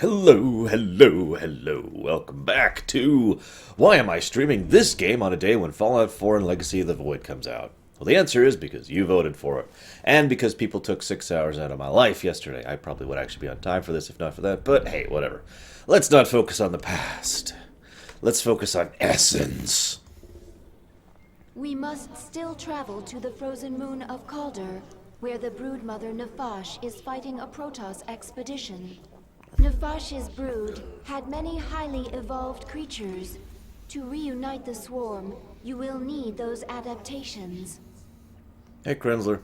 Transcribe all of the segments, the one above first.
Hello. Welcome back to Why Am I Streaming This Game on a Day When Fallout 4 and Legacy of the Void comes out? Well, the answer is because you voted for it. And because people took 6 hours out of my life yesterday. I probably would actually be on time for this if not for that, but hey, whatever. Let's not focus on the past. Let's focus on essence. We must still travel to the frozen moon of Calder, where the broodmother Nefash is fighting a Protoss expedition. Nefash's brood had many highly evolved creatures. To reunite the swarm, you will need those adaptations. Hey, Krenzler.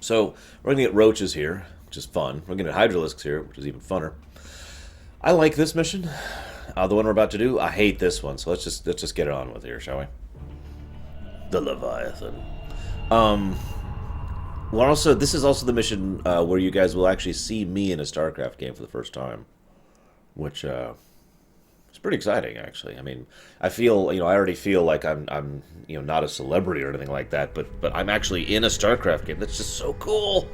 So, we're going to get roaches here, which is fun. We're going to get hydralisks here, which is even funner. I like this mission. The one we're about to do, I hate this one, so let's just get it on with here, shall we? The Leviathan. Well, also, this is also the mission where you guys will actually see me in a Starcraft game for the first time, which is pretty exciting, actually. I mean, I feel, I already feel like I'm not a celebrity or anything like that, but I'm actually in a Starcraft game. That's just so cool.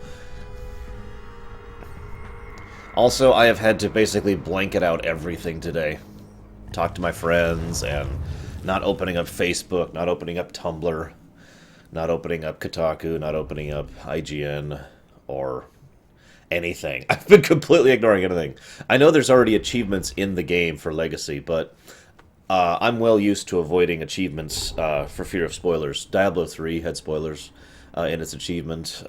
Also, I have had to basically blanket out everything today. Talk to my friends, and not opening up Facebook, not opening up Tumblr, not opening up Kotaku, not opening up IGN, or anything. I've been completely ignoring anything. I know there's already achievements in the game for Legacy, but I'm well used to avoiding achievements for fear of spoilers. Diablo 3 had spoilers in its achievement.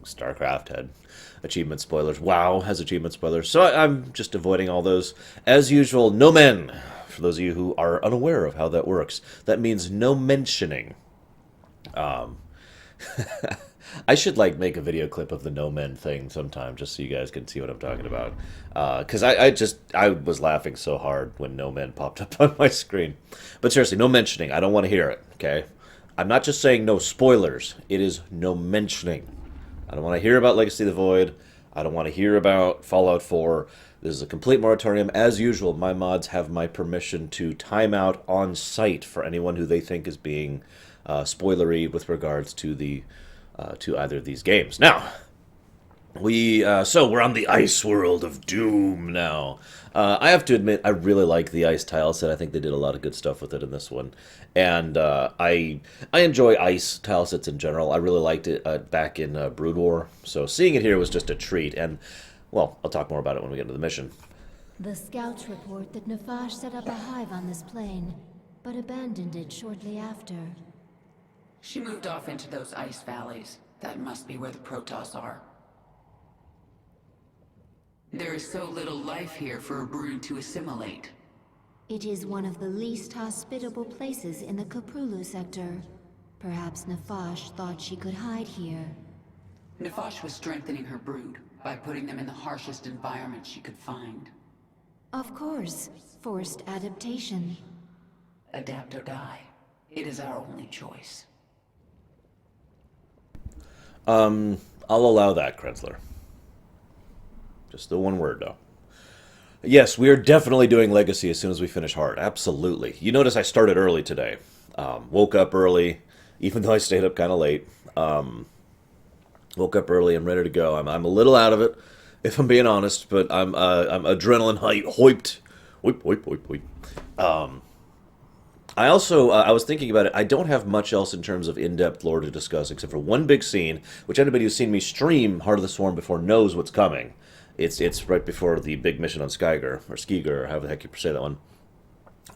Starcraft had achievement spoilers. WoW has achievement spoilers. So I'm just avoiding all those. As usual, no men. For those of you who are unaware of how that works, that means no mentioning. I should make a video clip of the no men thing sometime, just so you guys can see what I'm talking about. Because I was laughing so hard when no men popped up on my screen. But seriously, no mentioning. I don't want to hear it. Okay, I'm not just saying no spoilers. It is no mentioning. I don't want to hear about Legacy of the Void. I don't want to hear about Fallout 4. This is a complete moratorium. As usual, my mods have my permission to time out on site for anyone who they think is being spoilery with regards to the to either of these games. Now, so we're on the ice world of doom now. I have to admit, I really like the ice tile set. I think they did a lot of good stuff with it in this one, and I enjoy ice tile sets in general. I really liked it back in Brood War, so seeing it here was just a treat. And well, I'll talk more about it when we get into the mission. The scouts report that Nefash set up a hive on this plane, but abandoned it shortly after. She moved off into those ice valleys. That must be where the Protoss are. There is so little life here for a brood to assimilate. It is one of the least hospitable places in the Kaprulu sector. Perhaps Nefash thought she could hide here. Nefash was strengthening her brood by putting them in the harshest environment she could find. Of course. Forced adaptation. Adapt or die. It is our only choice. I'll allow that, Krenzler. Just the one word, though. Yes, we are definitely doing Legacy as soon as we finish Hard. Absolutely. You notice I started early today. Woke up early, even though I stayed up kind of late. Woke up early. I'm ready to go. I'm a little out of it, if I'm being honest, but I'm adrenaline hyped. I also, I was thinking about it, I don't have much else in terms of in-depth lore to discuss, except for one big scene, which anybody who's seen me stream Heart of the Swarm before knows what's coming. It's right before the big mission on Skyger, or Skeeger, or however the heck you say that one.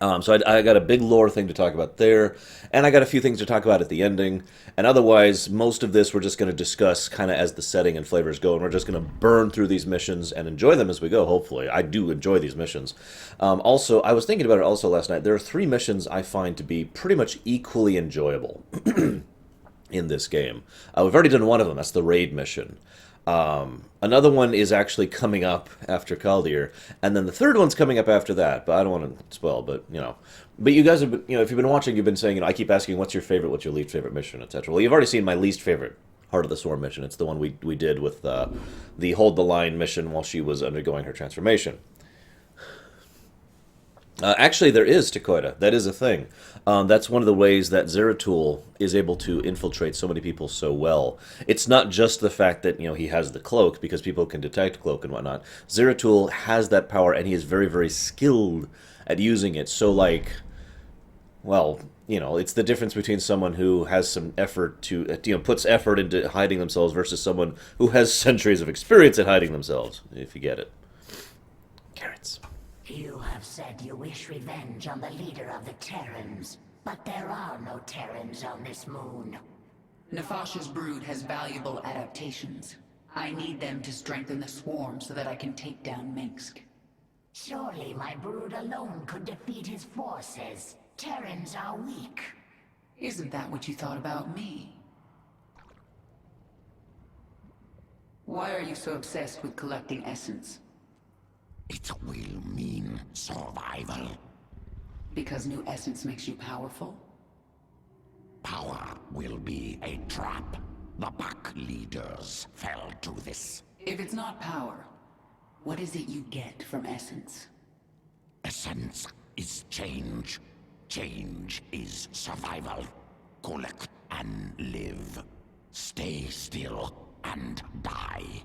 So I got a big lore thing to talk about there, and I got a few things to talk about at the ending, and otherwise, most of this we're just going to discuss kind of as the setting and flavors go, and we're just going to burn through these missions and enjoy them as we go, hopefully. I do enjoy these missions. Also, I was thinking about it also last night. There are 3 missions I find to be pretty much equally enjoyable in this game. We've already done one of them. That's the raid mission. Another one is actually coming up after Kaldir, and then the third one's coming up after that, but I don't want to spoil, but, But you guys have been, if you've been watching, you've been saying, I keep asking, what's your favorite, what's your least favorite mission, etc. Well, you've already seen my least favorite Heart of the Swarm mission. It's the one we did with the Hold the Line mission while she was undergoing her transformation. Actually, there is Takoida. That is a thing. That's one of the ways that Zeratul is able to infiltrate so many people so well. It's not just the fact that he has the cloak, because people can detect cloak and whatnot. Zeratul has that power, and he is very, very skilled at using it. So, like, well, it's the difference between someone who has some effort to, puts effort into hiding themselves versus someone who has centuries of experience at hiding themselves, if you get it. Carrots. You have said you wish revenge on the leader of the Terrans, but there are no Terrans on this moon. Nefash's brood has valuable adaptations. I need them to strengthen the swarm so that I can take down Minsk. Surely my brood alone could defeat his forces. Terrans are weak. Isn't that what you thought about me? Why are you so obsessed with collecting essence? It will mean survival. Because new essence makes you powerful? Power will be a trap. The pack leaders fell to this. If it's not power, what is it you get from essence? Essence is change. Change is survival. Collect and live. Stay still and die.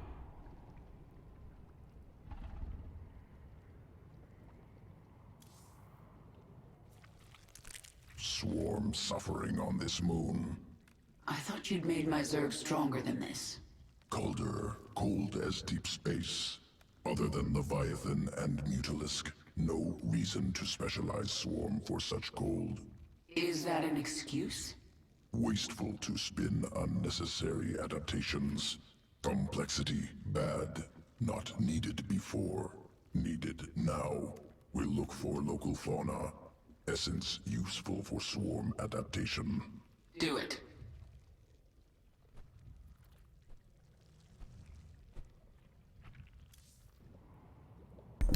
Swarm suffering on this moon. I thought you'd made my Zerg stronger than this. Colder, cold as deep space. Other than Leviathan and Mutalisk, no reason to specialize Swarm for such cold. Is that an excuse? Wasteful to spin unnecessary adaptations. Complexity, bad. Not needed before. Needed now. We'll look for local fauna. Essence useful for swarm adaptation. Do it.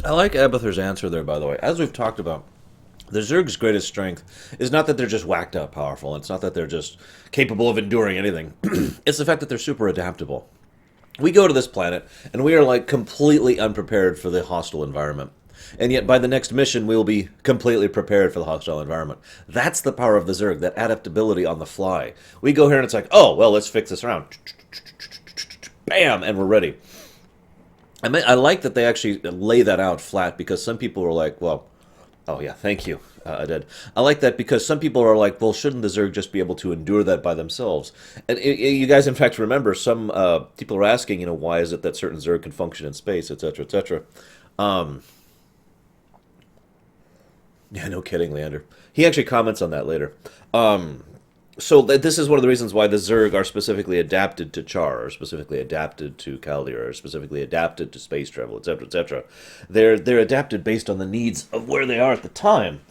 I like Abathur's answer there, by the way. As we've talked about, the Zerg's greatest strength is not that they're just whacked out powerful. It's not that they're just capable of enduring anything. It's the fact that they're super adaptable. We go to this planet, and we are, like, completely unprepared for the hostile environment. And yet, by the next mission, we will be completely prepared for the hostile environment. That's the power of the Zerg, that adaptability on the fly. We go here, and it's like, oh, well, let's fix this around. Bam! And we're ready. I like that they actually lay that out flat, because some people were like, well, oh yeah, thank you, Aded. I like that because some people are like, well, shouldn't the Zerg just be able to endure that by themselves? And you guys, in fact, remember, some people are asking, why is it that certain Zerg can function in space, etc., etc. Yeah, no kidding, Leander. He actually comments on that later. So this is one of the reasons why the Zerg are specifically adapted to Char, or specifically adapted to Kaldir, or specifically adapted to space travel, etc., etc. They're adapted based on the needs of where they are at the time.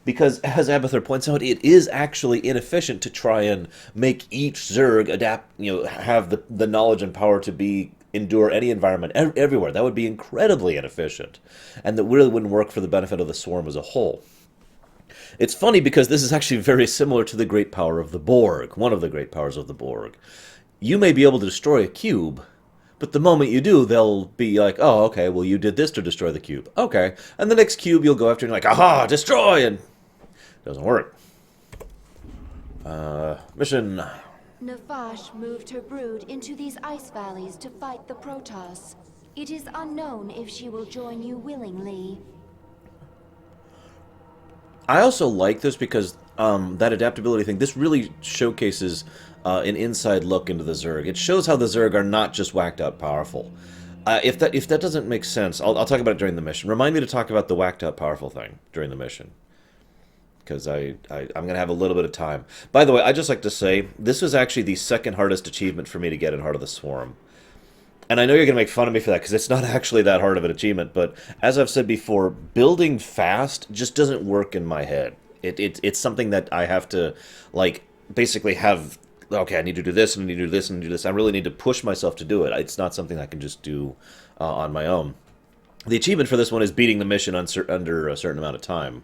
Because, as Abathur points out, it is actually inefficient to try and make each Zerg adapt, have the knowledge and power to endure any environment everywhere. That would be incredibly inefficient. And that really wouldn't work for the benefit of the Swarm as a whole. It's funny because this is actually very similar to the great power of the Borg, one of the great powers of the Borg. You may be able to destroy a cube, but the moment you do, they'll be like, oh, okay, well, you did this to destroy the cube. Okay. And the next cube you'll go after and you're like, aha, destroy! And it doesn't work. Mission. Nefash moved her brood into these ice valleys to fight the Protoss. It is unknown if she will join you willingly. I also like this because that adaptability thing, this really showcases an inside look into the Zerg. It shows how the Zerg are not just whacked out powerful. If that doesn't make sense, I'll talk about it during the mission. Remind me to talk about the whacked out powerful thing during the mission. Because I'm going to have a little bit of time. By the way, I'd just like to say, this was actually the second hardest achievement for me to get in Heart of the Swarm. And I know you're going to make fun of me for that, because it's not actually that hard of an achievement, but as I've said before, building fast just doesn't work in my head. It's something that I have to, like, basically have, okay, I need to do this, and I need to do this, and do this. I really need to push myself to do it. It's not something I can just do on my own. The achievement for this one is beating the mission under a certain amount of time.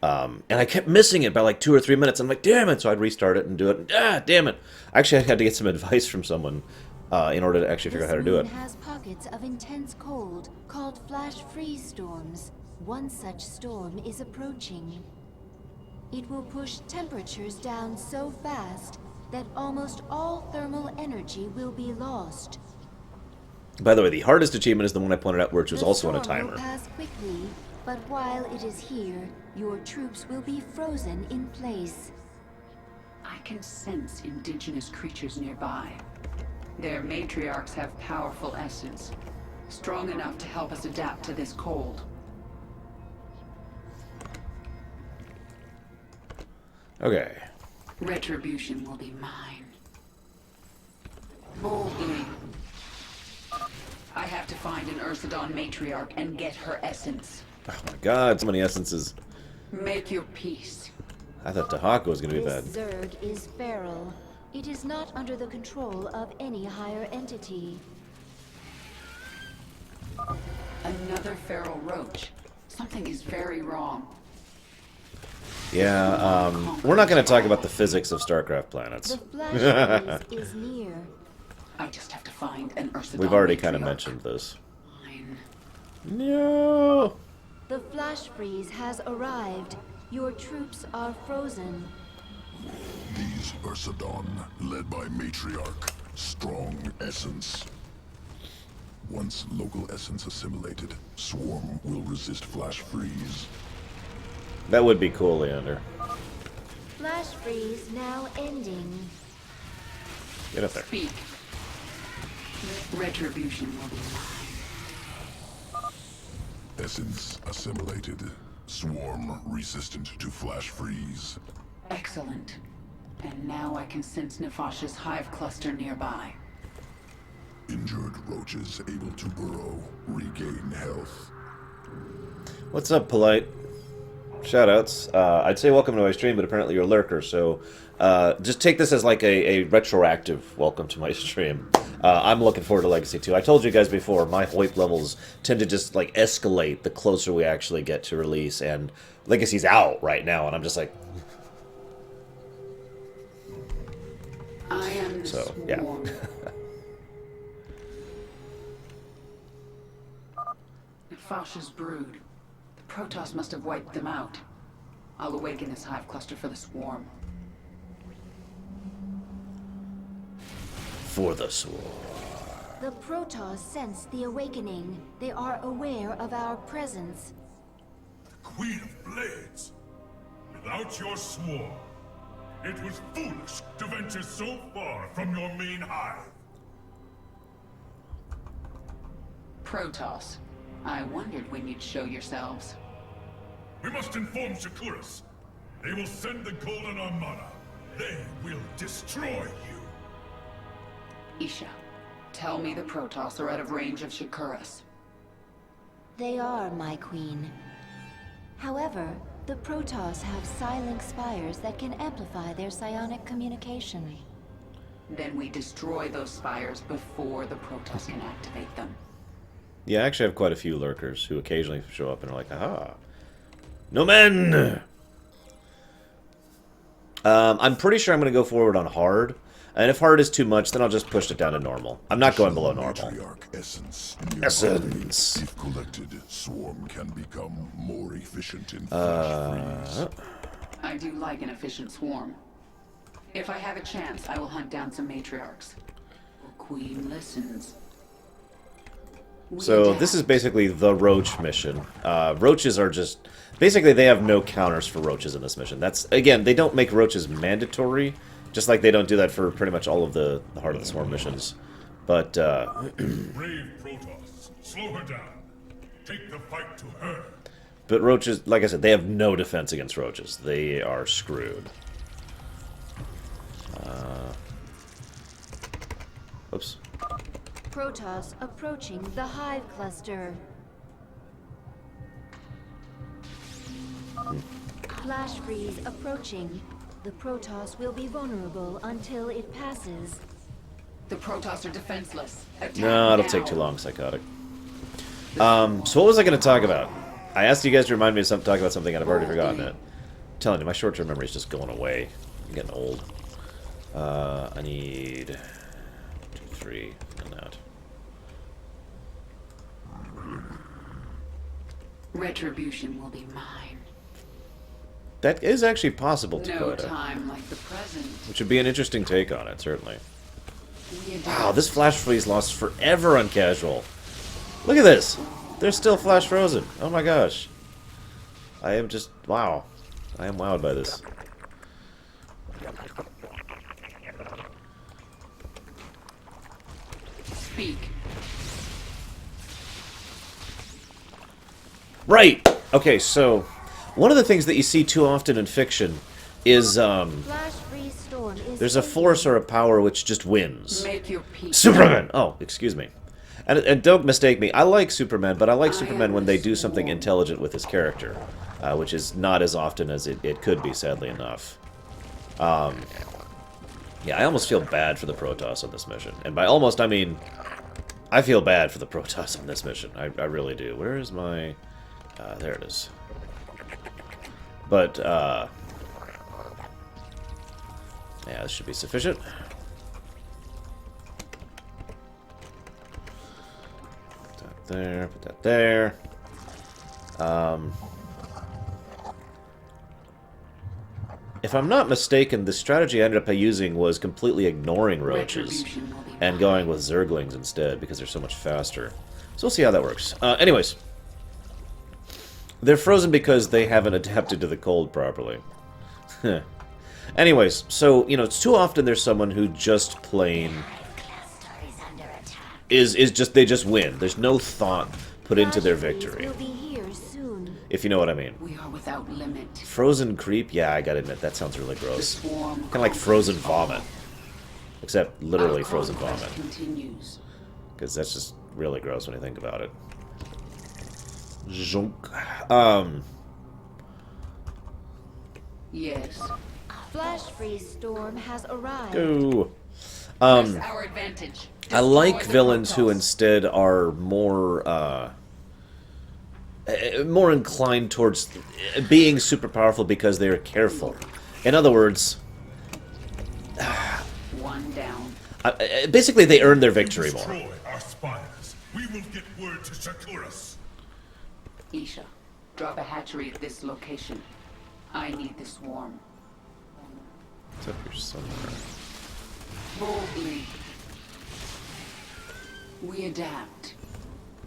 And I kept missing it by like 2 or 3 minutes. I'm like, damn it! So I'd restart it and do it. And, damn it! Actually, I had to get some advice from someone in order to actually figure out how to do it. This moon has pockets of intense cold called flash freeze storms. one such storm is approaching. It will push temperatures down so fast that almost all thermal energy will be lost. By the way, the hardest achievement is the one I pointed out, which was The also on a storm timer. will pass quickly, but while it is here, your troops will be frozen in place. I can sense indigenous creatures nearby. Their matriarchs have powerful essence, strong enough to help us adapt to this cold. Okay. Retribution will be mine. Boldly. I have to find an Ursidon matriarch and get her essence. Oh my god, so many essences. Make your peace. I thought Tahako was going to be bad. This Zerg is feral. It is not under the control of any higher entity. Another feral roach. Something is very wrong. Yeah, we're not going to talk about the physics of Starcraft planets. The flash freeze is near. I just have to find an Ursidon We've already kind of matriarch. mentioned this. Fine. No. The flash freeze has arrived. Your troops are frozen. These Ursidon, led by Matriarch, strong essence. Once local essence assimilated, Swarm will resist flash freeze. That would be cool, Leander. Flash freeze now ending. Get up there. Speak. Retribution will be mine. Essence assimilated. Swarm resistant to flash freeze. Excellent. And now I can sense Nefash's hive cluster nearby. Injured roaches able to burrow, regain health. What's up, Polite? Shoutouts. I'd say welcome to my stream, but apparently you're a lurker, so just take this as like a retroactive welcome to my stream. I'm looking forward to Legacy 2. I told you guys before, my HOIP levels tend to just like escalate the closer we actually get to release, and Legacy's out right now, and I'm just like... I am the So, yeah. swarm. Nefash's brood. The Protoss must have wiped them out. I'll awaken this hive cluster for the swarm. For the swarm. The Protoss sense the awakening. They are aware of our presence. Queen of Blades, without your swarm, it was foolish to venture so far from your main hive. Protoss. I wondered when you'd show yourselves. We must inform Shakuras. They will send the Golden Armada. They will destroy you. Isha, tell me the Protoss are out of range of Shakuras. They are, my queen. However, the Protoss have silent spires that can amplify their psionic communication. Then we destroy those spires before the Protoss can activate them. Yeah, I actually have quite a few lurkers who occasionally show up and are like, aha. No men! I'm pretty sure I'm going to go forward on hard. And if hard is too much, then I'll just push it down to normal. I'm not going below normal. Matriarch essence. nearby. Essence. If collected, Swarm can become more efficient in flash freeze. I do like an efficient swarm. If I have a chance, I will hunt down some matriarchs. The Queen listens. So this is basically the roach mission. Roaches are just... Basically, they have no counters for roaches in this mission. That's, again, they don't make roaches mandatory, just like they don't do that for pretty much all of the Heart of the Swarm missions. But, Brave Protoss, slow her down. Take the fight to her. but roaches, like I said, they have no defense against roaches. They are screwed. Oops. Protoss approaching the hive cluster. Flash freeze approaching. The Protoss will be vulnerable until it passes. The Protoss are defenseless. Attack No, it'll now. take too long, Psychotic. So what was I going to talk about? I asked you guys to remind me of something, talk about something, and I've already forgotten it. I'm telling you, my short-term memory is just going away. I'm getting old. I need 2, 3, and that. Retribution will be mine. That is actually possible, No Dakota. time like the present. Which would be an interesting take on it, certainly. We adapt. Wow, this flash freeze lasts forever on casual. Look at this! They're still flash frozen. Oh my gosh. I am just... wow. I am wowed by this. Speak. Right! Okay, so... one of the things that you see too often in fiction is, Flash freeze storm is there's a force or a power which just wins. Make your peace. Superman! Oh, excuse me. And don't mistake me, I like Superman, but I like Superman when they do something intelligent with his character. Which is not as often as it could be, sadly enough. Yeah, I almost feel bad for the Protoss on this mission. And by almost, I mean... I feel bad for the Protoss on this mission. I really do. Where is my... there it is. But, yeah, this should be sufficient. Put that there, put that there. If I'm not mistaken, the strategy I ended up using was completely ignoring roaches and going with Zerglings instead because they're so much faster. So we'll see how that works. Anyways. They're frozen because they haven't adapted to the cold properly. Anyways, so, you know, it's too often there's someone who just plain is just, they just win. There's no thought put into their victory. Will be here soon. If you know what I mean. We are without limit. Frozen creep? Yeah, I gotta admit, that sounds really gross. The swarm Kind of like frozen vomit. Except literally Our frozen conquest vomit. continues. Because that's just really gross when you think about it. Zonk. Yes. Flash freeze storm has arrived. Go. Press our advantage. I like Destroy the villains who Protoss. instead are more inclined towards being super powerful because they are careful. In other words, One down. basically they earn their victory more. Destroy our spires. We will get word to Shakuras. Isha, drop a hatchery at this location. I need the swarm. It's up here somewhere. Boldly. We adapt.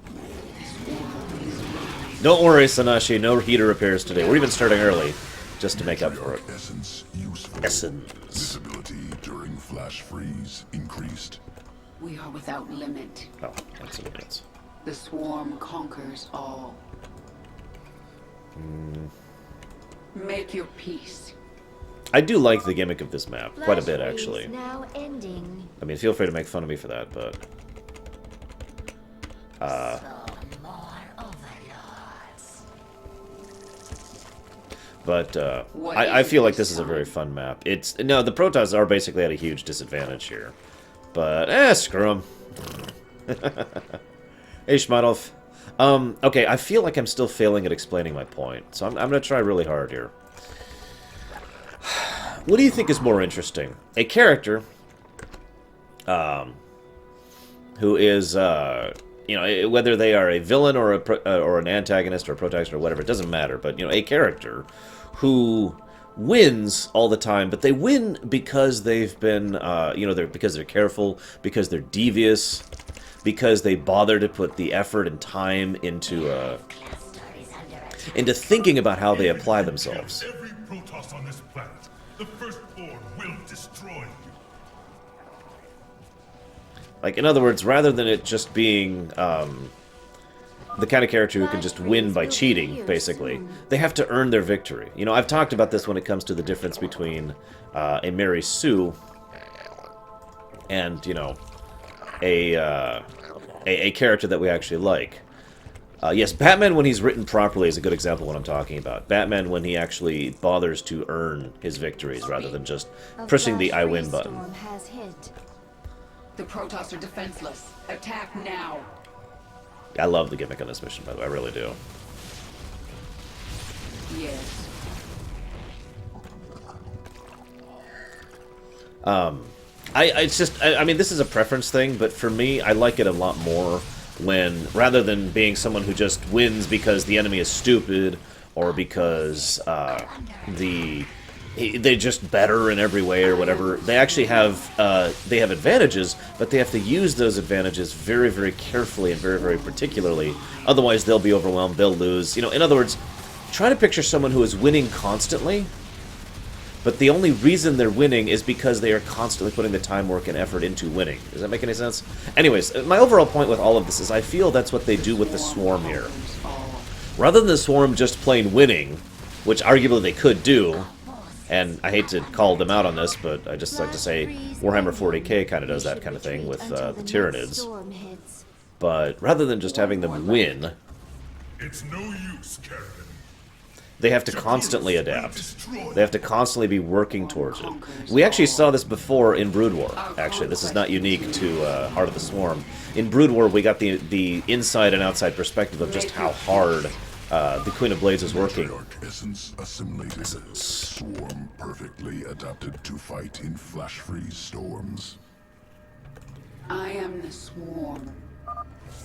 This world is mine. Don't worry, Sanashi, no heater repairs today. We're even starting early, just to make up for it. Essence useful. Essence. Visibility during flash freeze increased. We are without limit. Oh, that's what it is. The swarm conquers all. Make your peace. I do like the gimmick of this map, quite a bit Flash actually. freeze now ending. I mean, feel free to make fun of me for that, but... More overlords. But, What I is feel it like this this is a time? very fun map. It's... No, the Protoss are basically at a huge disadvantage here. But, screw them. Hey, Shmadov. Okay, I feel like I'm still failing at explaining my point, so I'm gonna try really hard here. What do you think is more interesting? A character, who is, you know, whether they are a villain or or an antagonist or a protagonist or whatever, it doesn't matter, but, you know, a character who wins all the time, but they win because they've been, you know, because they're careful, because they're devious, because they bother to put the effort and time into thinking about how they apply themselves. Every Protoss on this planet, the Firstborn will destroy you. Like, in other words, rather than it just being the kind of character who can just win by cheating, basically, they have to earn their victory. You know, I've talked about this when it comes to the difference between a Mary Sue and, you know, a character that we actually like. Yes, Batman, when he's written properly, is a good example of what I'm talking about. Batman, when he actually bothers to earn his victories rather than just A pushing the flash I win freeze button. storm has hit. The Protoss are defenseless. Attack now. I love the gimmick on this mission, by the way. I really do. Yes. It's just, I mean, this is a preference thing, but for me, I like it a lot more when, rather than being someone who just wins because the enemy is stupid, or because they're just better in every way or whatever, they actually have advantages, but they have to use those advantages very, very carefully and very, very particularly. Otherwise, they'll be overwhelmed, they'll lose. You know, in other words, try to picture someone who is winning constantly, but the only reason they're winning is because they are constantly putting the time, work, and effort into winning. Does that make any sense? Anyways, my overall point with all of this is I feel that's what they do with the Swarm here. Rather than the Swarm just plain winning, which arguably they could do, and I hate to call them out on this, but I just like to say Warhammer 40k kind of does that kind of thing with the Tyranids. But rather than just having them win, It's no use, Kerrigan. they have to constantly adapt. They have to constantly be working towards it. We actually saw this before in Brood War, actually. This is not unique to Heart of the Swarm. In Brood War, we got the inside and outside perspective of just how hard the Queen of Blades is working. Matriarch essence assimilated. Swarm perfectly adapted to fight in flash-freeze storms. I am the Swarm.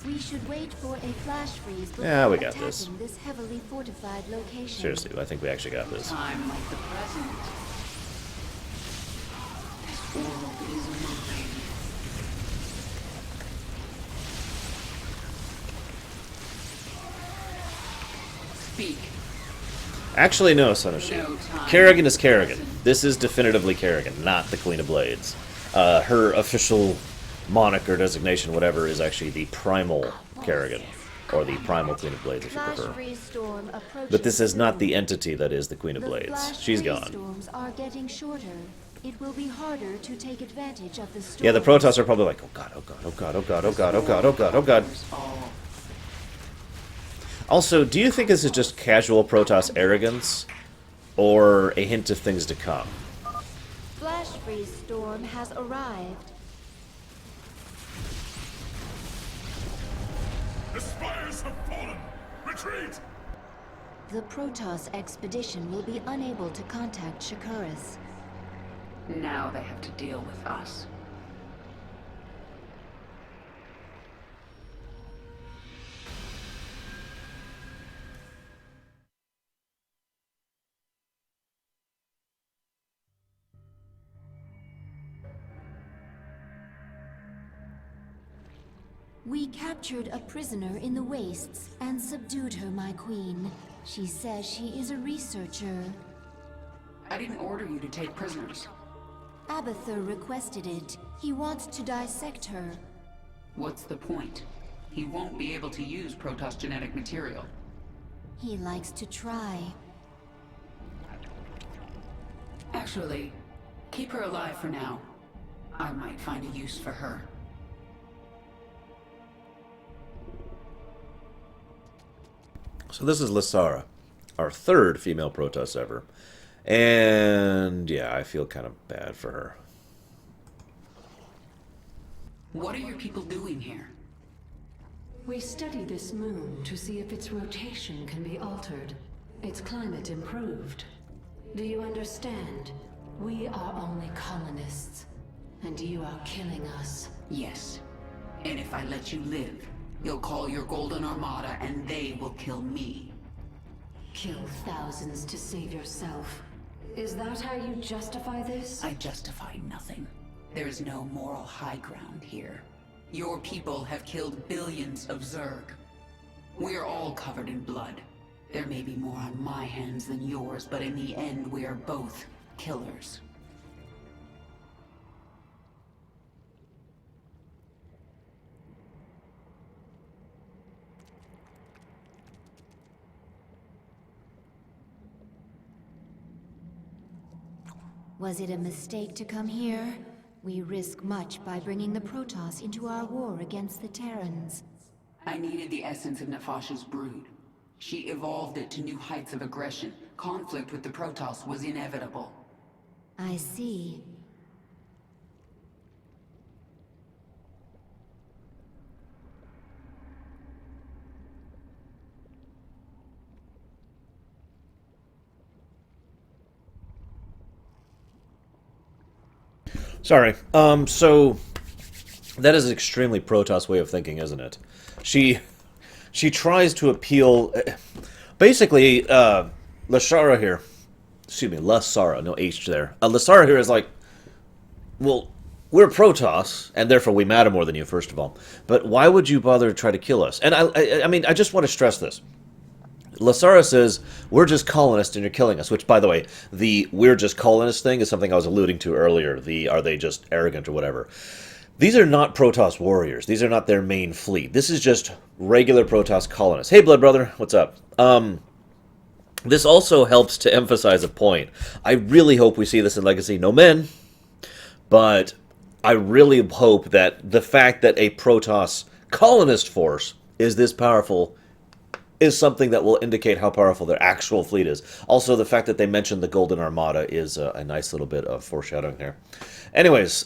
We should wait for a flash freeze before Yeah, we got attacking this. this heavily fortified location. Seriously, I think we actually got this. Time like the present. This world is mine. Speak. Actually, no, Son of Sheep. Kerrigan is Kerrigan. This is definitively Kerrigan, not the Queen of Blades. Her official moniker, designation, whatever, is actually the Primal Kerrigan, or the Primal Queen of Blades, if you Flash prefer. freeze storm approaches But this is not the soon. entity that is the Queen of The Blades. flash She's freeze gone. storms are getting shorter. It will be harder to take advantage of the storm. Yeah, the Protoss are probably like, oh god, oh god, oh god, oh god, oh god, oh god, oh god, oh god. Also, do you think this is just casual Protoss arrogance, or a hint of things to come? Flash freeze storm has arrived. The spires have fallen! Retreat! The Protoss expedition will be unable to contact Shakuras. Now they have to deal with us. We captured a prisoner in the wastes and subdued her, my queen. She says she is a researcher. I didn't order you to take prisoners. Abathur requested it. He wants to dissect her. What's the point? He won't be able to use Protoss genetic material. He likes to try. Actually, keep her alive for now. I might find a use for her. So this is Lysara, our third female Protoss ever. And yeah, I feel kind of bad for her. What are your people doing here? We study this moon to see if its rotation can be altered, its climate improved. Do you understand? We are only colonists, and you are killing us. Yes. And if I let you live, you'll call your Golden Armada and they will kill me. Kill thousands to save yourself. Is that how you justify this? I justify nothing. There is no moral high ground here. Your people have killed billions of Zerg. We're all covered in blood. There may be more on my hands than yours, but in the end, we are both killers. Was it a mistake to come here? We risk much by bringing the Protoss into our war against the Terrans. I needed the essence of Nefash's brood. She evolved it to new heights of aggression. Conflict with the Protoss was inevitable. I see. Sorry. So That is an extremely Protoss way of thinking, isn't it? She tries to appeal... Basically, Lashara here... Excuse me, Lasara, no H there. Lasara here is like, well, we're Protoss, and therefore we matter more than you, first of all. But why would you bother to try to kill us? And I mean, I just want to stress this. Lasara says, we're just colonists and you're killing us, which, by the way, the we're just colonists thing is something I was alluding to earlier. The are they just arrogant or whatever. These are not Protoss warriors. These are not their main fleet. This is just regular Protoss colonists. Hey, Blood Brother, what's up? This also helps to emphasize a point. I really hope we see this in Legacy. No men, but I really hope that the fact that a Protoss colonist force is this powerful is something that will indicate how powerful their actual fleet is. Also, the fact that they mentioned the Golden Armada is a nice little bit of foreshadowing here. Anyways,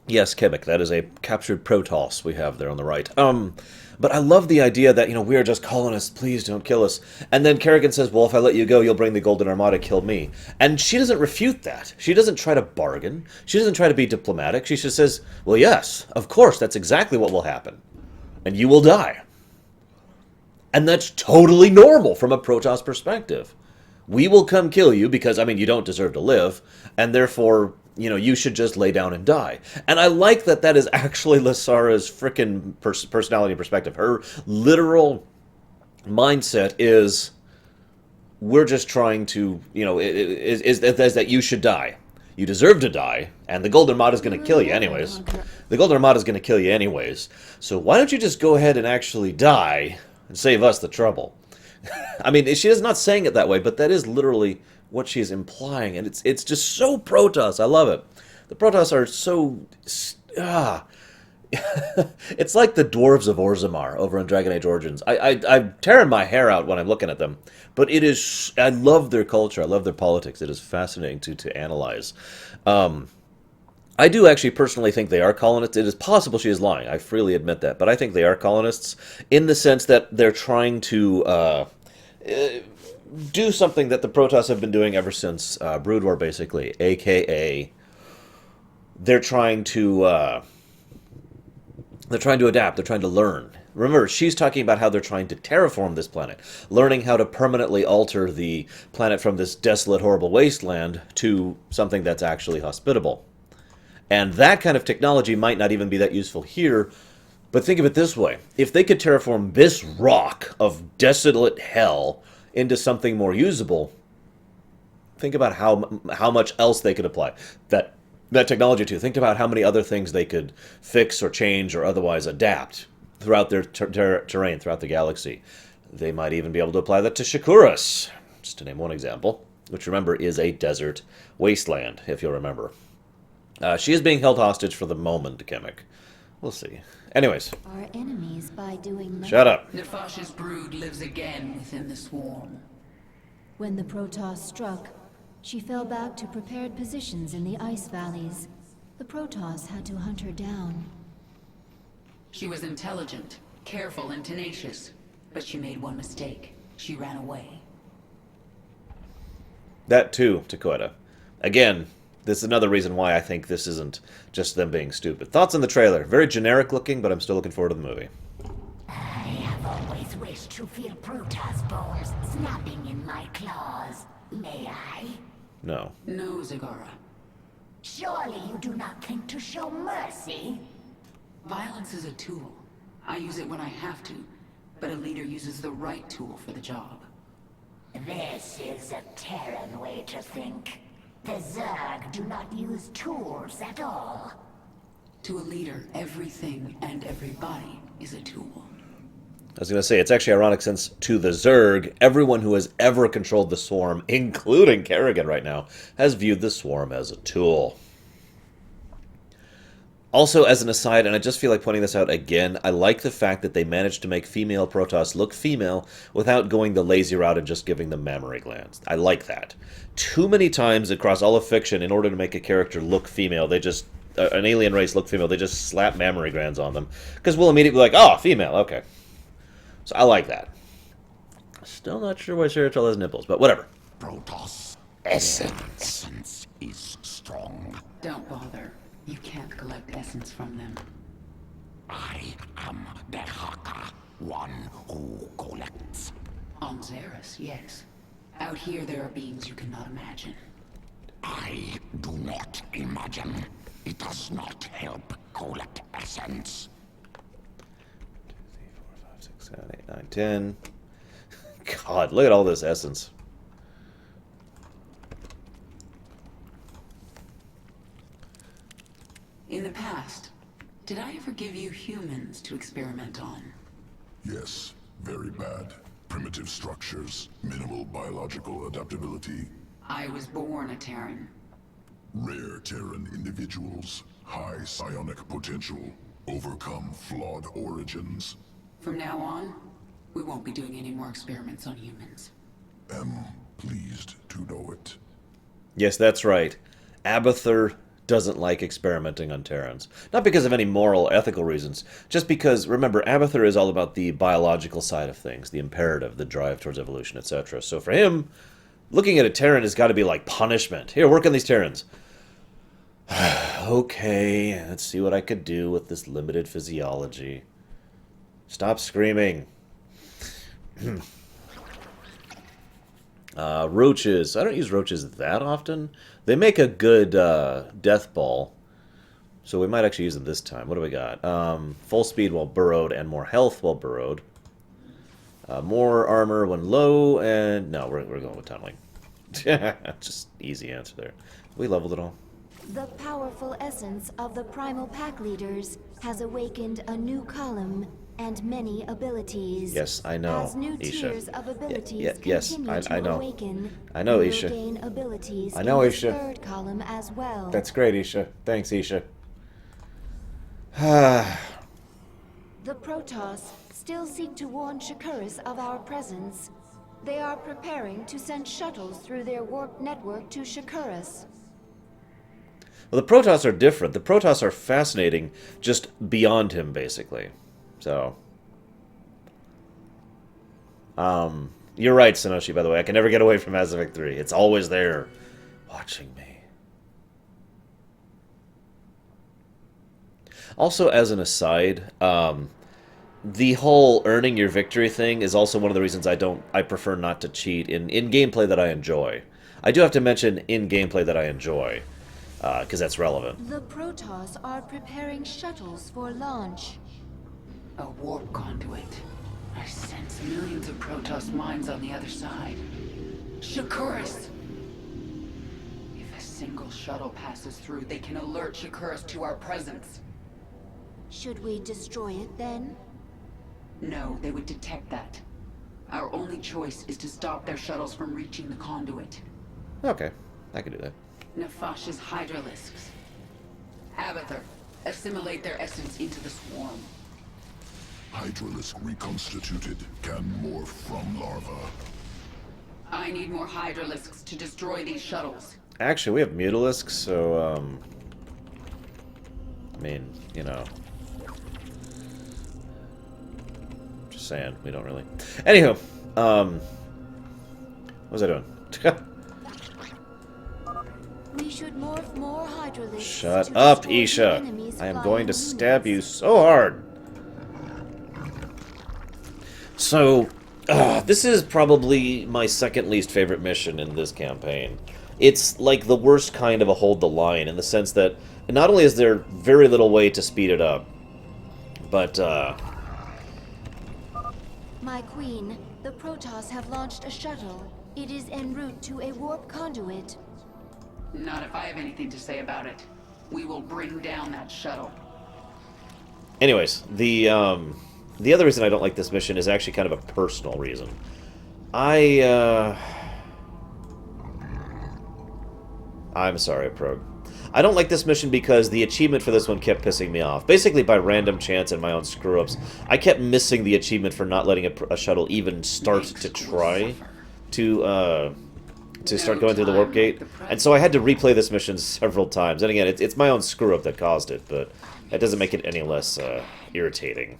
yes, Quebec, that is a captured Protoss we have there on the right. But I love the idea that, we are just colonists, please don't kill us. And then Kerrigan says, well, if I let you go, you'll bring the Golden Armada, kill me. And she doesn't refute that. She doesn't try to bargain. She doesn't try to be diplomatic. She just says, well, yes, of course, that's exactly what will happen. And you will die. And that's totally normal from a Protoss perspective. We will come kill you because, you don't deserve to live, and therefore, you should just lay down and die. And I like that that is actually Lasara's frickin' personality and perspective. Her literal mindset is, we're just trying to, is that you should die. You deserve to die, and the Golden Armada is going to kill you anyways. The Golden Armada is going to kill you anyways. So why don't you just go ahead and actually die and save us the trouble? She's not saying it that way, but that is literally what she's implying, and it's just so Protoss. I love it. The Protoss are so... It's like the dwarves of Orzammar over in Dragon Age Origins. I'm tearing my hair out when I'm looking at them, but it is... I love their culture. I love their politics. It is fascinating to analyze. I do actually personally think they are colonists. It is possible she is lying. I freely admit that. But I think they are colonists in the sense that they're trying to do something that the Protoss have been doing ever since Brood War, basically. A.k.a. they're trying to adapt. They're trying to learn. Remember, she's talking about how they're trying to terraform this planet, learning how to permanently alter the planet from this desolate, horrible wasteland to something that's actually hospitable. And that kind of technology might not even be that useful here, but think of it this way. If they could terraform this rock of desolate hell into something more usable, think about how much else they could apply that technology to. Think about how many other things they could fix or change or otherwise adapt throughout their terrain, throughout the galaxy. They might even be able to apply that to Shakuras, just to name one example, which, remember, is a desert wasteland, if you'll remember. She is being held hostage for the moment, Kemek. We'll see. Anyways. Our enemies by doing Shut up. Nefash's brood lives again within the swarm. When the Protoss struck, she fell back to prepared positions in the ice valleys. The Protoss had to hunt her down. She was intelligent, careful, and tenacious. But she made one mistake. She ran away. That too, Takoida. Again, this is another reason why I think this isn't just them being stupid. Thoughts on the trailer? Very generic looking, but I'm still looking forward to the movie. I have always wished to feel Protoss bones snapping in my claws. May I? No. No, Zagara. Surely you do not think to show mercy? Violence is a tool. I use it when I have to, but a leader uses the right tool for the job. This is a Terran way to think. The Zerg do not use tools at all. To a leader, everything and everybody is a tool. I was going to say, it's actually ironic since to the Zerg, everyone who has ever controlled the Swarm, including Kerrigan right now, has viewed the Swarm as a tool. Also, as an aside, and I just feel like pointing this out again, I like the fact that they managed to make female Protoss look female without going the lazy route and just giving them mammary glands. I like that. Too many times across all of fiction, in order to make a character look female, they just, an alien race look female, they just slap mammary glands on them. Because we'll immediately be like, oh, female, okay. So I like that. Still not sure why Sheratel has nipples, but whatever. Protoss essence is strong. Don't bother. You can't collect essence from them. I am the Haka, one who collects. On Xeris, yes. Out here there are beings you cannot imagine. I do not imagine. It does not help collect essence. 2, 3, 4, 5, 6, 7, 8, 9, 10. God, look at all this essence. In the past, did I ever give you humans to experiment on? Yes, very bad. Primitive structures, minimal biological adaptability, I was born a Terran. rare Terran individuals, high psionic potential, overcome flawed origins. From now on, we won't be doing any more experiments on humans. Am pleased to know it. Yes, that's right. Abathur doesn't like experimenting on Terrans. Not because of any moral or ethical reasons, just because, remember, Abathur is all about the biological side of things, the imperative, the drive towards evolution, etc. So for him, looking at a Terran has got to be like punishment. Here, work on these Terrans. Okay, let's see what I could do with this limited physiology. Stop screaming. Roaches. I don't use roaches that often. They make a good death ball. So we might actually use them this time. What do we got? Full speed while burrowed and more health while burrowed. More armor when low, and no, we're going with tunneling. Just easy answer there. We leveled it all. The powerful essence of the primal pack leaders has awakened a new column and many abilities. Yes, I know, As new Isha. tiers of abilities yes, continue to I know. awaken, I know, you will Isha. gain abilities I know, in Isha. the third column as well. That's great, Isha. Thanks, Isha. The Protoss still seek to warn Shakuris of our presence. They are preparing to send shuttles through their warp network to Shakuris. Well, the Protoss are different. The Protoss are fascinating, just beyond him, basically. So, you're right, Sonoshi, by the way. I can never get away from Mass Effect 3. It's always there, watching me. Also, as an aside, the whole earning your victory thing is also one of the reasons I prefer not to cheat in gameplay that I enjoy. I do have to mention in gameplay that I enjoy, because that's relevant. The Protoss are preparing shuttles for launch. A warp conduit. I sense millions of Protoss minds on the other side. Shakuris! If a single shuttle passes through, they can alert Shakuris to our presence. Should we destroy it then? No, they would detect that. Our only choice is to stop their shuttles from reaching the conduit. Okay, I can do that. Nefash's hydralisks. Abathur, assimilate their essence into the swarm. Hydralisk reconstituted can morph from larva. I need more hydralisks to destroy these shuttles. Actually, we have Mutalisks, so, I mean, you know. Just saying, we don't really. Anywho, what was I doing? We should morph more hydralisks. Shut to up, destroy the Isha. enemy's I am flying going to stab you units. so hard. So, this is probably my second least favorite mission in this campaign. It's like the worst kind of a hold the line, in the sense that not only is there very little way to speed it up, but, My queen, the Protoss have launched a shuttle. It is en route to a warp conduit. Not if I have anything to say about it. We will bring down that shuttle. anyways, the other reason I don't like this mission is actually kind of a personal reason. I'm sorry, Prog. I don't like this mission because the achievement for this one kept pissing me off. Basically, by random chance and my own screw-ups, I kept missing the achievement for not letting a shuttle even start to try to start going through the warp gate. And so I had to replay this mission several times. And again, it's my own screw-up that caused it, but that doesn't make it any less irritating.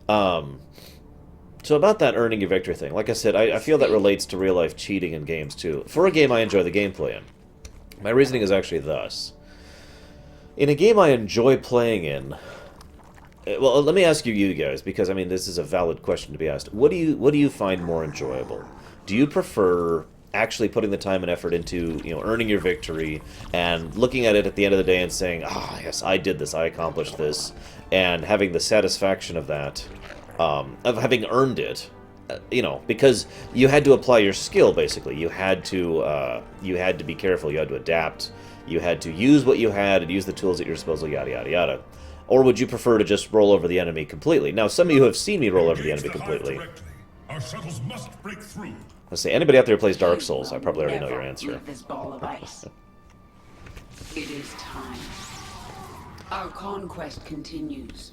So about that earning your victory thing, like I said, I feel that relates to real-life cheating in games, too. For a game I enjoy the gameplay in. My reasoning is actually thus. In a game I enjoy playing in... Well, let me ask you guys, because, I mean, this is a valid question to be asked. What do you find more enjoyable? Do you prefer actually putting the time and effort into, you know, earning your victory and looking at it at the end of the day and saying, ah, yes, I did this, I accomplished this, and having the satisfaction of that, of having earned it, you know, because you had to apply your skill, basically. You had to be careful, you had to adapt, you had to use what you had and use the tools at your disposal, yada, yada, yada. Or would you prefer to just roll over the enemy completely? Now, some of you have seen me roll over the enemy completely. Our shuttles must break through. Let's see, anybody out there who plays Dark Souls, I probably already know your answer. This ball of ice. It is time. Our conquest continues.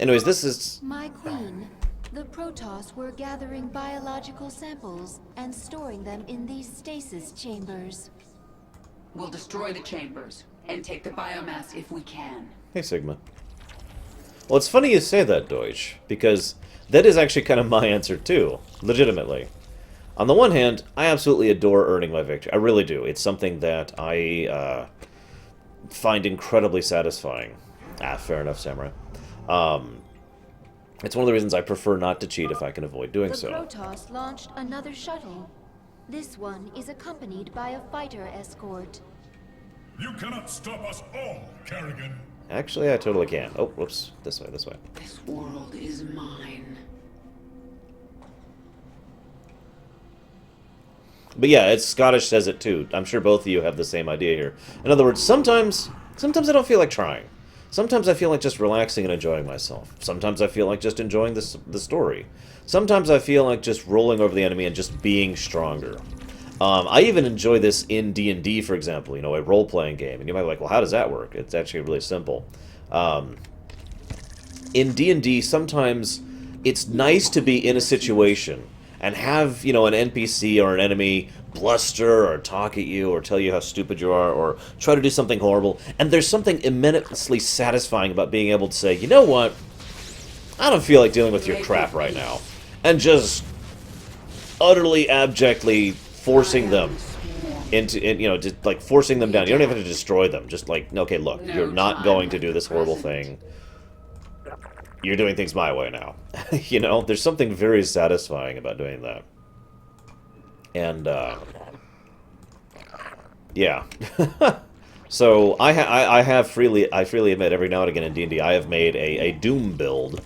Anyways, this is... My queen, the Protoss were gathering biological samples and storing them in these stasis chambers. We'll destroy the chambers and take the biomass if we can. Hey, Sigma. Well, it's funny you say that, Deutsch, because that is actually kind of my answer, too. Legitimately. On the one hand, I absolutely adore earning my victory. I really do. It's something that I find incredibly satisfying. Ah, fair enough, Samurai. It's one of the reasons I prefer not to cheat if I can avoid doing so. The Protoss launched another shuttle. This one is accompanied by a fighter escort. You cannot stop us all, Kerrigan. Actually, I totally can. Oh, whoops. This way, this way. This world is mine. But yeah, it's Scottish says it too. I'm sure both of you have the same idea here. In other words, sometimes I don't feel like trying. Sometimes I feel like just relaxing and enjoying myself. Sometimes I feel like just enjoying the story. Sometimes I feel like just rolling over the enemy and just being stronger. I even enjoy this in D&D, for example, you know, a role-playing game. And you might be like, well, how does that work? It's actually really simple. In D&D, sometimes it's nice to be in a situation and have, you know, an NPC or an enemy bluster or talk at you or tell you how stupid you are or try to do something horrible. And there's something immensely satisfying about being able to say, you know what? I don't feel like dealing with your crap right now. And just utterly, abjectly forcing them into, you know, just like forcing them down. You don't even have to destroy them. Just like, okay, look, you're not going to do this horrible thing. You're doing things my way now. You know, there's something very satisfying about doing that. And, yeah. So, I freely admit, every now and again in D&D, I have made a Doom build,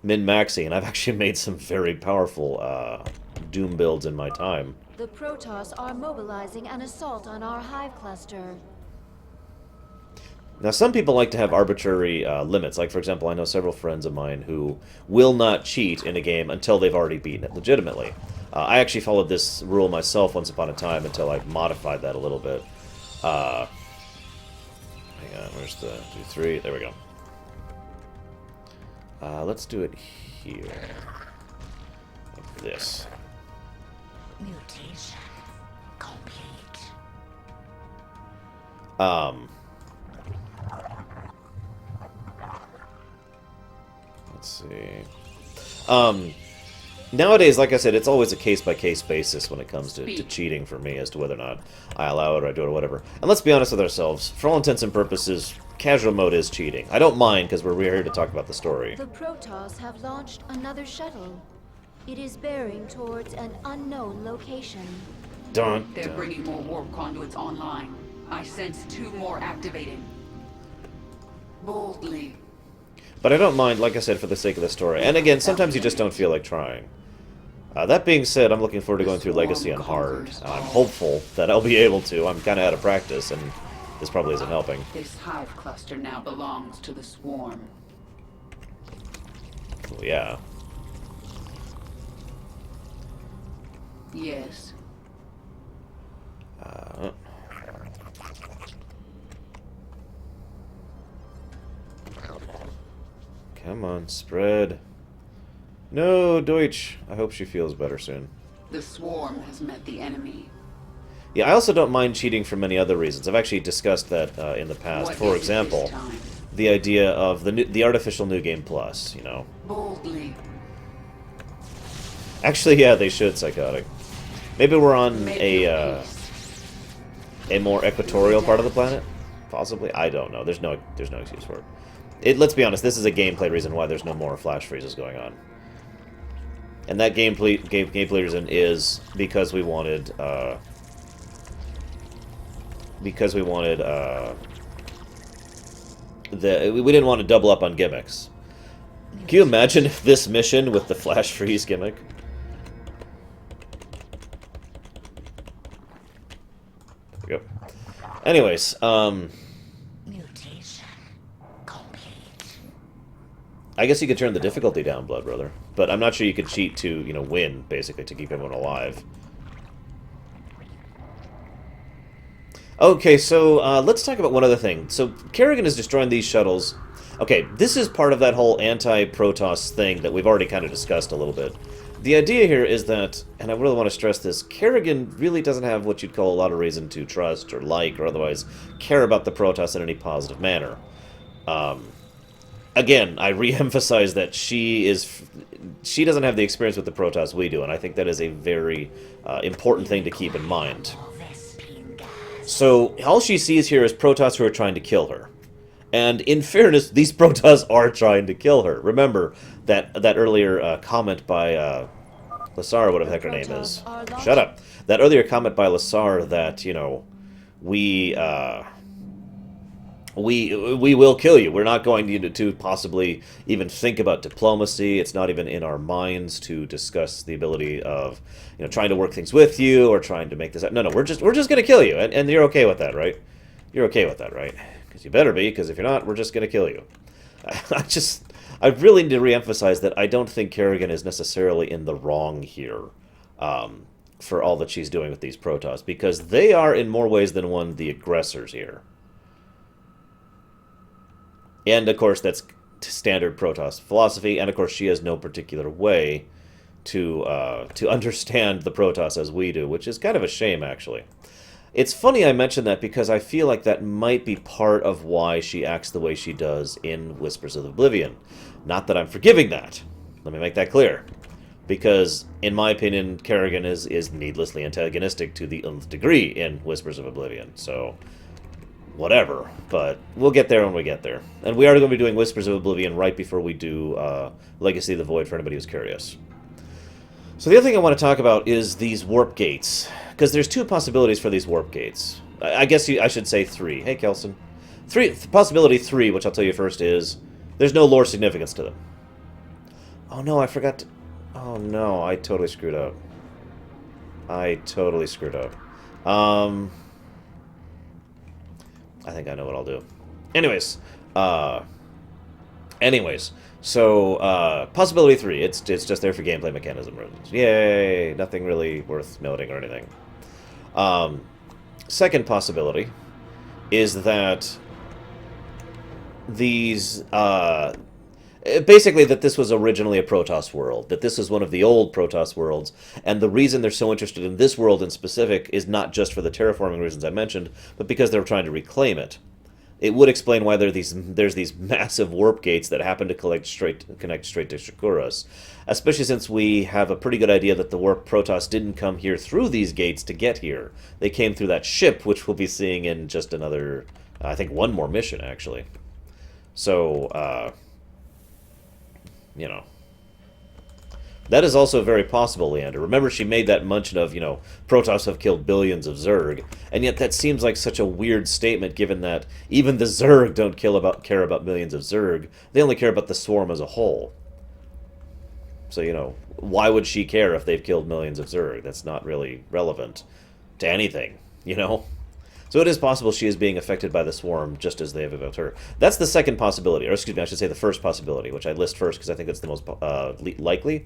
min-maxing, and I've actually made some very powerful, Doom builds in my time. The Protoss are mobilizing an assault on our hive cluster. Now, some people like to have arbitrary limits. Like, for example, I know several friends of mine who will not cheat in a game until they've already beaten it legitimately. I actually followed this rule myself once upon a time until I modified that a little bit. Hang on, where's the 2, 3? There we go. Let's do it here. Like this. Mutation complete. Let's see. Nowadays, like I said, it's always a case-by-case basis when it comes to cheating for me as to whether or not I allow it or I do it or whatever. And let's be honest with ourselves. For all intents and purposes, casual mode is cheating. I don't mind because we're here to talk about the story. The Protoss have launched another shuttle. It is bearing towards an unknown location. Dun, They're dun. bringing more warp conduits online. I sense 2 more activating. Boldly. But I don't mind, like I said, for the sake of the story. And again, sometimes you just don't feel like trying. That being said, I'm looking forward to going through Legacy on hard. I'm hopeful that I'll be able to. I'm kind of out of practice, and this probably isn't helping. This hive cluster now belongs to the swarm. Well, yeah. Yes. Come on, spread. No, Deutsch. I hope she feels better soon. The swarm has met the enemy. Yeah, I also don't mind cheating for many other reasons. I've actually discussed that in the past. What For is it this example, time? the idea of the artificial New Game Plus, you know. Boldly. Actually, yeah, they should, Psychotic. Maybe we're on a more equatorial part of the planet? Possibly? I don't know. There's no excuse for it. Let's be honest, this is a gameplay reason why there's no more flash freezes going on. And that gameplay reason is because we wanted, we didn't want to double up on gimmicks. Can you imagine if this mission with the flash freeze gimmick? There we go. Anyways, Mutation complete. I guess you could turn the difficulty down, Blood Brother. But I'm not sure you could cheat to, you know, win, basically, to keep everyone alive. Okay, so let's talk about one other thing. So Kerrigan is destroying these shuttles. Okay, this is part of that whole anti-Protoss thing that we've already kind of discussed a little bit. The idea here is that, and I really want to stress this, Kerrigan really doesn't have what you'd call a lot of reason to trust or like or otherwise care about the Protoss in any positive manner. Again, I re-emphasize that she doesn't have the experience with the Protoss we do, and I think that is a very important thing to keep in mind. So, all she sees here is Protoss who are trying to kill her. And in fairness, these Protoss are trying to kill her. Remember that earlier comment by Lasar, whatever the heck her name is. Shut up. That earlier comment by Lasar that, you know, we will kill you. We're not going to possibly even think about diplomacy. It's not even in our minds to discuss the ability of, you know, trying to work things with you or trying to make this. No, we're just going to kill you, and you're okay with that, right? You're okay with that, right? Because you better be. Because if you're not, we're just going to kill you. I really need to reemphasize that I don't think Kerrigan is necessarily in the wrong here. For all that she's doing with these Protoss, because they are in more ways than one the aggressors here. And, of course, that's standard Protoss philosophy, and, of course, she has no particular way to understand the Protoss as we do, which is kind of a shame, actually. It's funny I mention that because I feel like that might be part of why she acts the way she does in Whispers of Oblivion. Not that I'm forgiving that. Let me make that clear. Because, in my opinion, Kerrigan is needlessly antagonistic to the nth degree in Whispers of Oblivion, so whatever, but we'll get there when we get there. And we are going to be doing Whispers of Oblivion right before we do Legacy of the Void for anybody who's curious. So the other thing I want to talk about is these warp gates, because there's two possibilities for these warp gates. I guess I should say three. Hey, Kelson. Possibility three, which I'll tell you first, is there's no lore significance to them. Oh no, I forgot to... Oh no, I totally screwed up. I think I know what I'll do. Anyways, so, possibility 3, it's just there for gameplay mechanism reasons. Yay! Nothing really worth noting or anything. Second possibility is that these, basically that this was originally a Protoss world, that this is one of the old Protoss worlds, and the reason they're so interested in this world in specific is not just for the terraforming reasons I mentioned, but because they're trying to reclaim it. It would explain why there's these massive warp gates that happen to connect straight to Shakuras, especially since we have a pretty good idea that the warp Protoss didn't come here through these gates to get here. They came through that ship, which we'll be seeing in just another, I think, one more mission, actually. So, you know, that is also very possible, Leander. Remember, she made that mention of, you know, Protoss have killed billions of Zerg, and yet that seems like such a weird statement, given that even the Zerg don't care about millions of Zerg. They only care about the swarm as a whole. So, you know, why would she care if they've killed millions of Zerg? That's not really relevant to anything, you know? So it is possible she is being affected by the swarm just as they have about her. That's the second possibility, or excuse me, I should say the first possibility, which I list first because I think it's the most likely.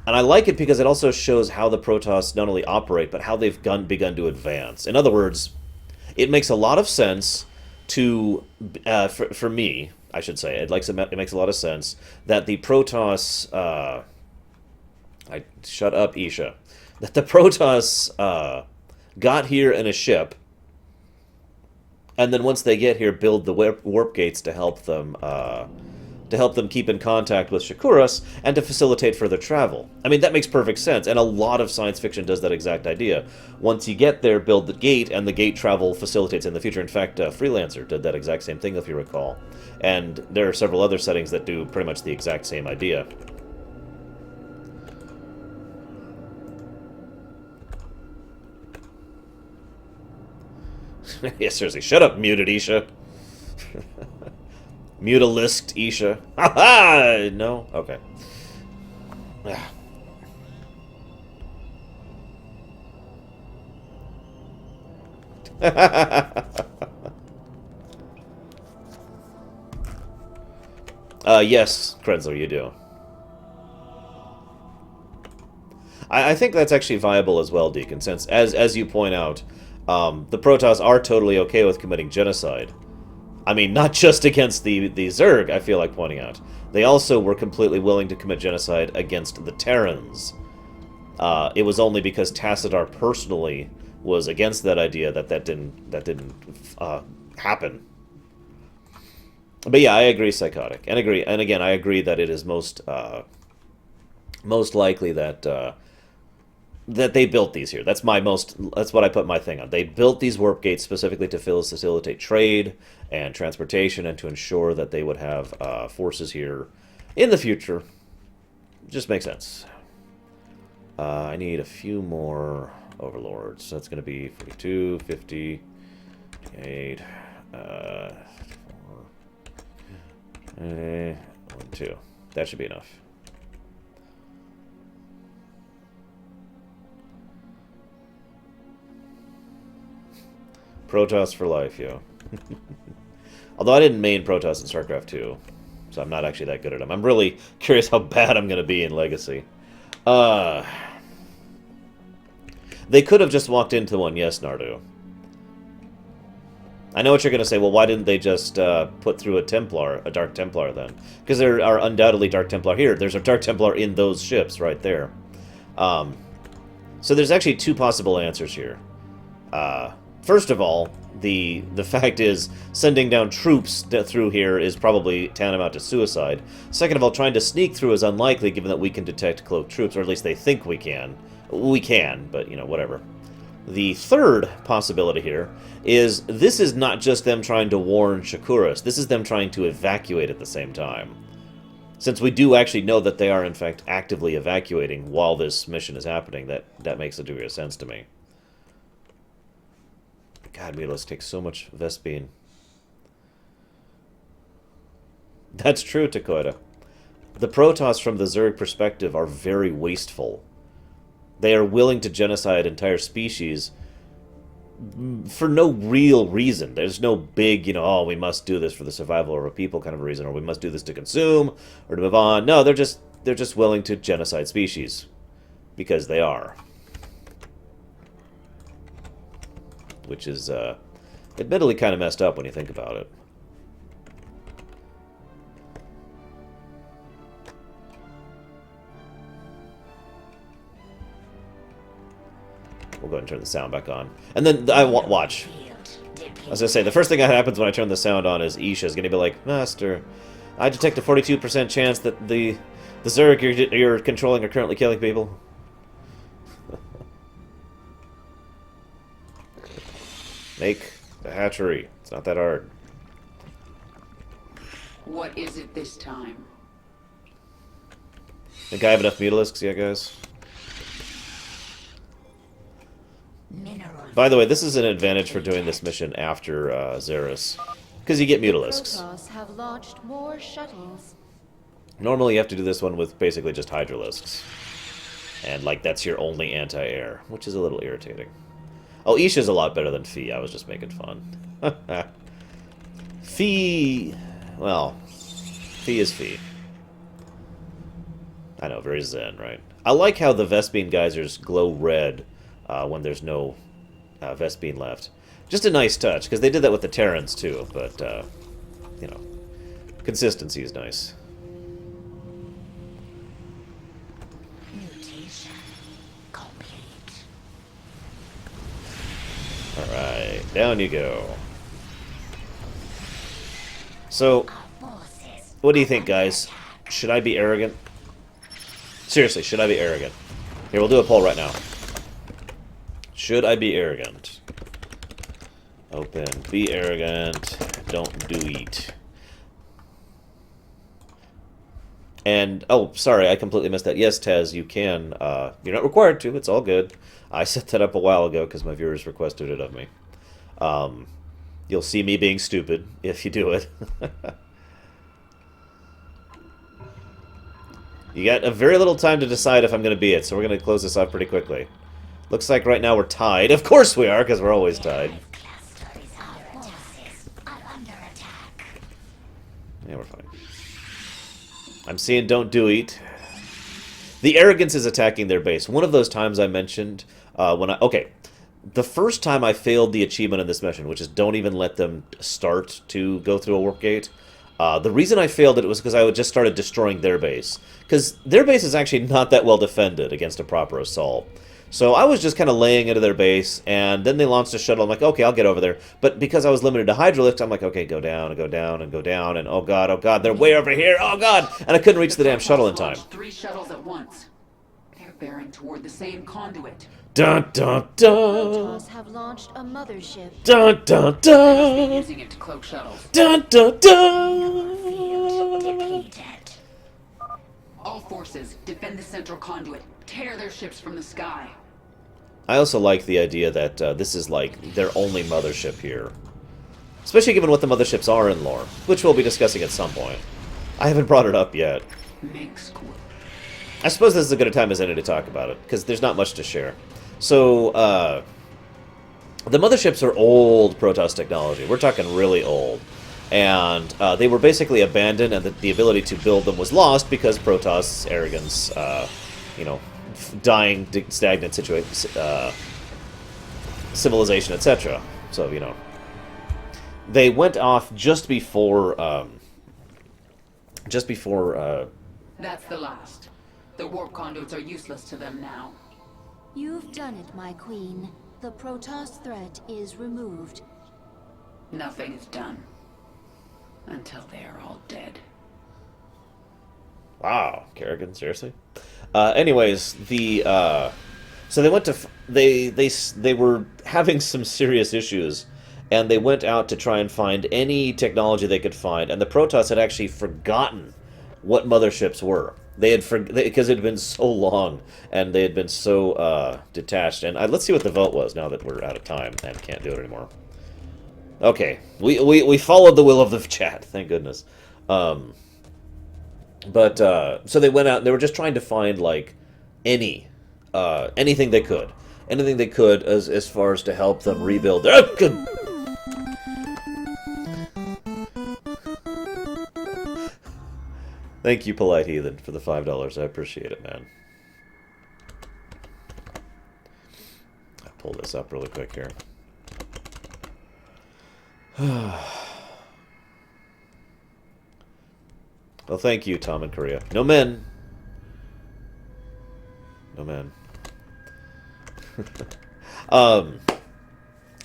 And I like it because it also shows how the Protoss not only operate, but how they've begun to advance. In other words, it makes a lot of sense to, for me, I should say, it makes a lot of sense that the Protoss, shut up, Isha, that the Protoss got here in a ship, and then once they get here, build the warp gates to help them keep in contact with Shakuras and to facilitate further travel. I mean, that makes perfect sense, and a lot of science fiction does that exact idea. Once you get there, build the gate, and the gate travel facilitates in the future. In fact, Freelancer did that exact same thing, if you recall. And there are several other settings that do pretty much the exact same idea. Yeah, seriously, shut up, muted Isha. Mutalisked Isha. Ha ha! No? Okay. Yes, Krenzler, you do. I think that's actually viable as well, Deacon, since, as you point out, the Protoss are totally okay with committing genocide. I mean, not just against the Zerg, I feel like pointing out. They also were completely willing to commit genocide against the Terrans. It was only because Tassadar personally was against that idea that didn't happen. But yeah, I agree, Psychotic, and again, I agree that it is most likely that that they built these here. That's what I put my thing on. They built these warp gates specifically to facilitate trade and transportation and to ensure that they would have forces here in the future. Just makes sense. I need a few more overlords. So that's going to be 42, 50, 58, 4, 1, 2. That should be enough. Protoss for life, yo. Although I didn't main Protoss in Starcraft 2, so I'm not actually that good at them. I'm really curious how bad I'm going to be in Legacy. They could have just walked into one, yes, Nardu. I know what you're going to say, well, why didn't they just put through a Dark Templar then? Because there are undoubtedly Dark Templar here. There's a Dark Templar in those ships right there. So there's actually two possible answers here. First of all, the fact is, sending down troops through here is probably tantamount to suicide. Second of all, trying to sneak through is unlikely, given that we can detect cloaked troops, or at least they think we can. We can, but, you know, whatever. The third possibility here is this is not just them trying to warn Shakuras, this is them trying to evacuate at the same time. Since we do actually know that they are, in fact, actively evacuating while this mission is happening, that makes a degree of sense to me. God, Mutalisk takes so much Vespene. That's true, Takoida. The Protoss from the Zerg perspective are very wasteful. They are willing to genocide entire species for no real reason. There's no big, you know, oh, we must do this for the survival of our people kind of a reason, or we must do this to consume, or to move on. No, they're just willing to genocide species. Because they are. Which is, admittedly kind of messed up when you think about it. We'll go ahead and turn the sound back on. And then, watch. I was going to say, the first thing that happens when I turn the sound on is Isha's going to be like, Master, I detect a 42% chance that the Zerg you're controlling are currently killing people. Make the hatchery. It's not that hard. What is it this time? Think I have enough Mutalisks yet, guys? By the way, this is an advantage for doing this mission after Xeris, because you get Mutalisks. Protoss have launched more shuttles. Normally you have to do this one with basically just Hydralisks. And, like, that's your only anti-air, which is a little irritating. Oh, Isha's a lot better than Fee. I was just making fun. Fee... Well, Fee is Fee. I know, very zen, right? I like how the Vespene geysers glow red when there's no Vespene left. Just a nice touch, because they did that with the Terrans, too. But, you know, consistency is nice. Alright, down you go. So, what do you think, guys? Should I be arrogant? Seriously, should I be arrogant? Here, we'll do a poll right now. Should I be arrogant? Open. Be arrogant. Don't do it. And, oh, sorry, I completely missed that. Yes, Taz, you can. You're not required to. It's all good. I set that up a while ago because my viewers requested it of me. You'll see me being stupid if you do it. You got a very little time to decide if I'm going to be it, so we're going to close this off pretty quickly. Looks like right now we're tied. Of course we are, because we're always tied. Yeah, we're fine. I'm seeing don't do it. The arrogance is attacking their base. One of those times I mentioned okay, the first time I failed the achievement in this mission, which is don't even let them start to go through a warp gate. The reason I failed it was because I just started destroying their base. Because their base is actually not that well defended against a proper assault. So I was just kind of laying into their base, and then they launched a shuttle. I'm like, okay, I'll get over there. But because I was limited to Hydralisk, I'm like, okay, go down, and go down, and go down, and oh god, they're way over here, oh god! And I couldn't reach the damn shuttle in time. 3 shuttles at once. They're bearing toward the same conduit. Dun dun dun! Protoss have launched a mothership. Dun dun They must be dun! using it to cloak shuttles. Dun dun dun! All forces, defend the central conduit. Tear their ships from the sky. I also like the idea that this is like their only mothership here. Especially given what the motherships are in lore, which we'll be discussing at some point. I haven't brought it up yet. I suppose this is as good a time as any to talk about it, because there's not much to share. So, the motherships are old Protoss technology. We're talking really old. And they were basically abandoned, and the ability to build them was lost because Protoss, arrogance, you know, dying, stagnant situation, civilization, etc. So, you know, they went off just before, That's the last. The warp conduits are useless to them now. You've done it, my queen. The Protoss threat is removed. Nothing is done. Until they are all dead. Wow, Kerrigan, seriously? Anyways, so they went to they were having some serious issues, and they went out to try and find any technology they could find, and the Protoss had actually forgotten what motherships were. They had because it had been so long, and they had been so detached. And let's see what the vote was now that we're out of time and can't do it anymore. Okay, we followed the will of the chat, thank goodness. So they went out and they were just trying to find, like, anything they could. Anything they could as far as to help them rebuild their... Thank you, Polite Heathen, for the $5. I appreciate it, man. I'll pull this up really quick here. Well, thank you, Tom and Korea. No men. No men.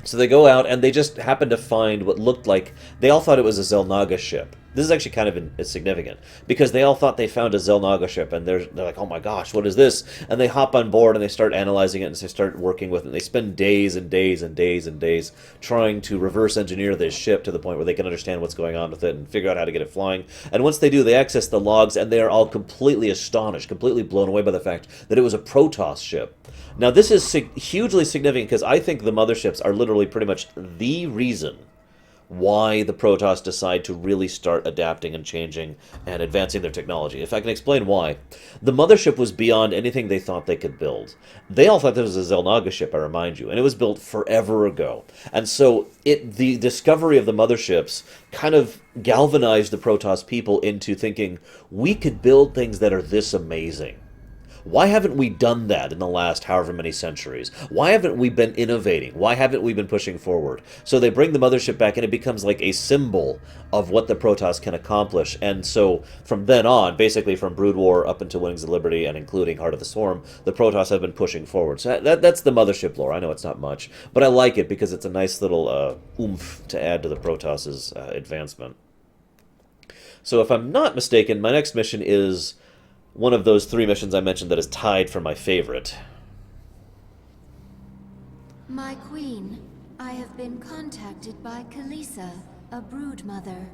So they go out, and they just happen to find what looked like... They all thought it was a Xel'Naga ship. This is actually kind of significant, because they all thought they found a Xel'Naga ship, and they're like, oh my gosh, what is this? And they hop on board, and they start analyzing it, and they start working with it. And they spend days and days and days and days trying to reverse engineer this ship to the point where they can understand what's going on with it and figure out how to get it flying. And once they do, they access the logs, and they are all completely astonished, completely blown away by the fact that it was a Protoss ship. Now, this is hugely significant because I think the motherships are literally pretty much the reason why the Protoss decide to really start adapting and changing and advancing their technology. If I can explain why. The mothership was beyond anything they thought they could build. They all thought this was a Xel'Naga ship, I remind you, and it was built forever ago. And so the discovery of the motherships kind of galvanized the Protoss people into thinking, we could build things that are this amazing. Why haven't we done that in the last however many centuries? Why haven't we been innovating? Why haven't we been pushing forward? So they bring the mothership back, and it becomes like a symbol of what the Protoss can accomplish. And so from then on, basically from Brood War up until Wings of Liberty and including Heart of the Swarm, the Protoss have been pushing forward. So that's the mothership lore. I know it's not much, but I like it because it's a nice little oomph to add to the Protoss's advancement. So if I'm not mistaken, my next mission is one of those 3 missions I mentioned that is tied for my favorite. My queen, I have been contacted by Kalisa, a brood mother.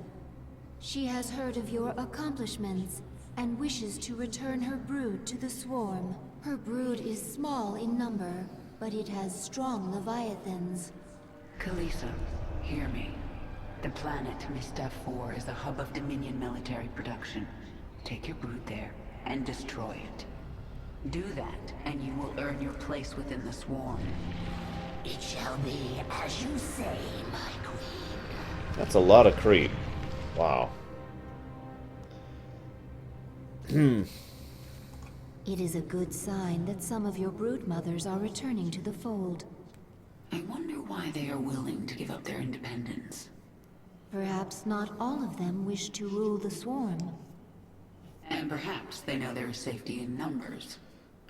She has heard of your accomplishments and wishes to return her brood to the swarm. Her brood is small in number, but it has strong leviathans. Kalisa, hear me. The planet Mistaf 4 is the hub of Dominion military production. Take your brood there and destroy it. Do that, and you will earn your place within the swarm. It shall be as you say, my queen. That's a lot of creep. Wow. It is a good sign that some of your brood mothers are returning to the fold. I wonder why they are willing to give up their independence. Perhaps not all of them wish to rule the swarm. And perhaps they know there is safety in numbers.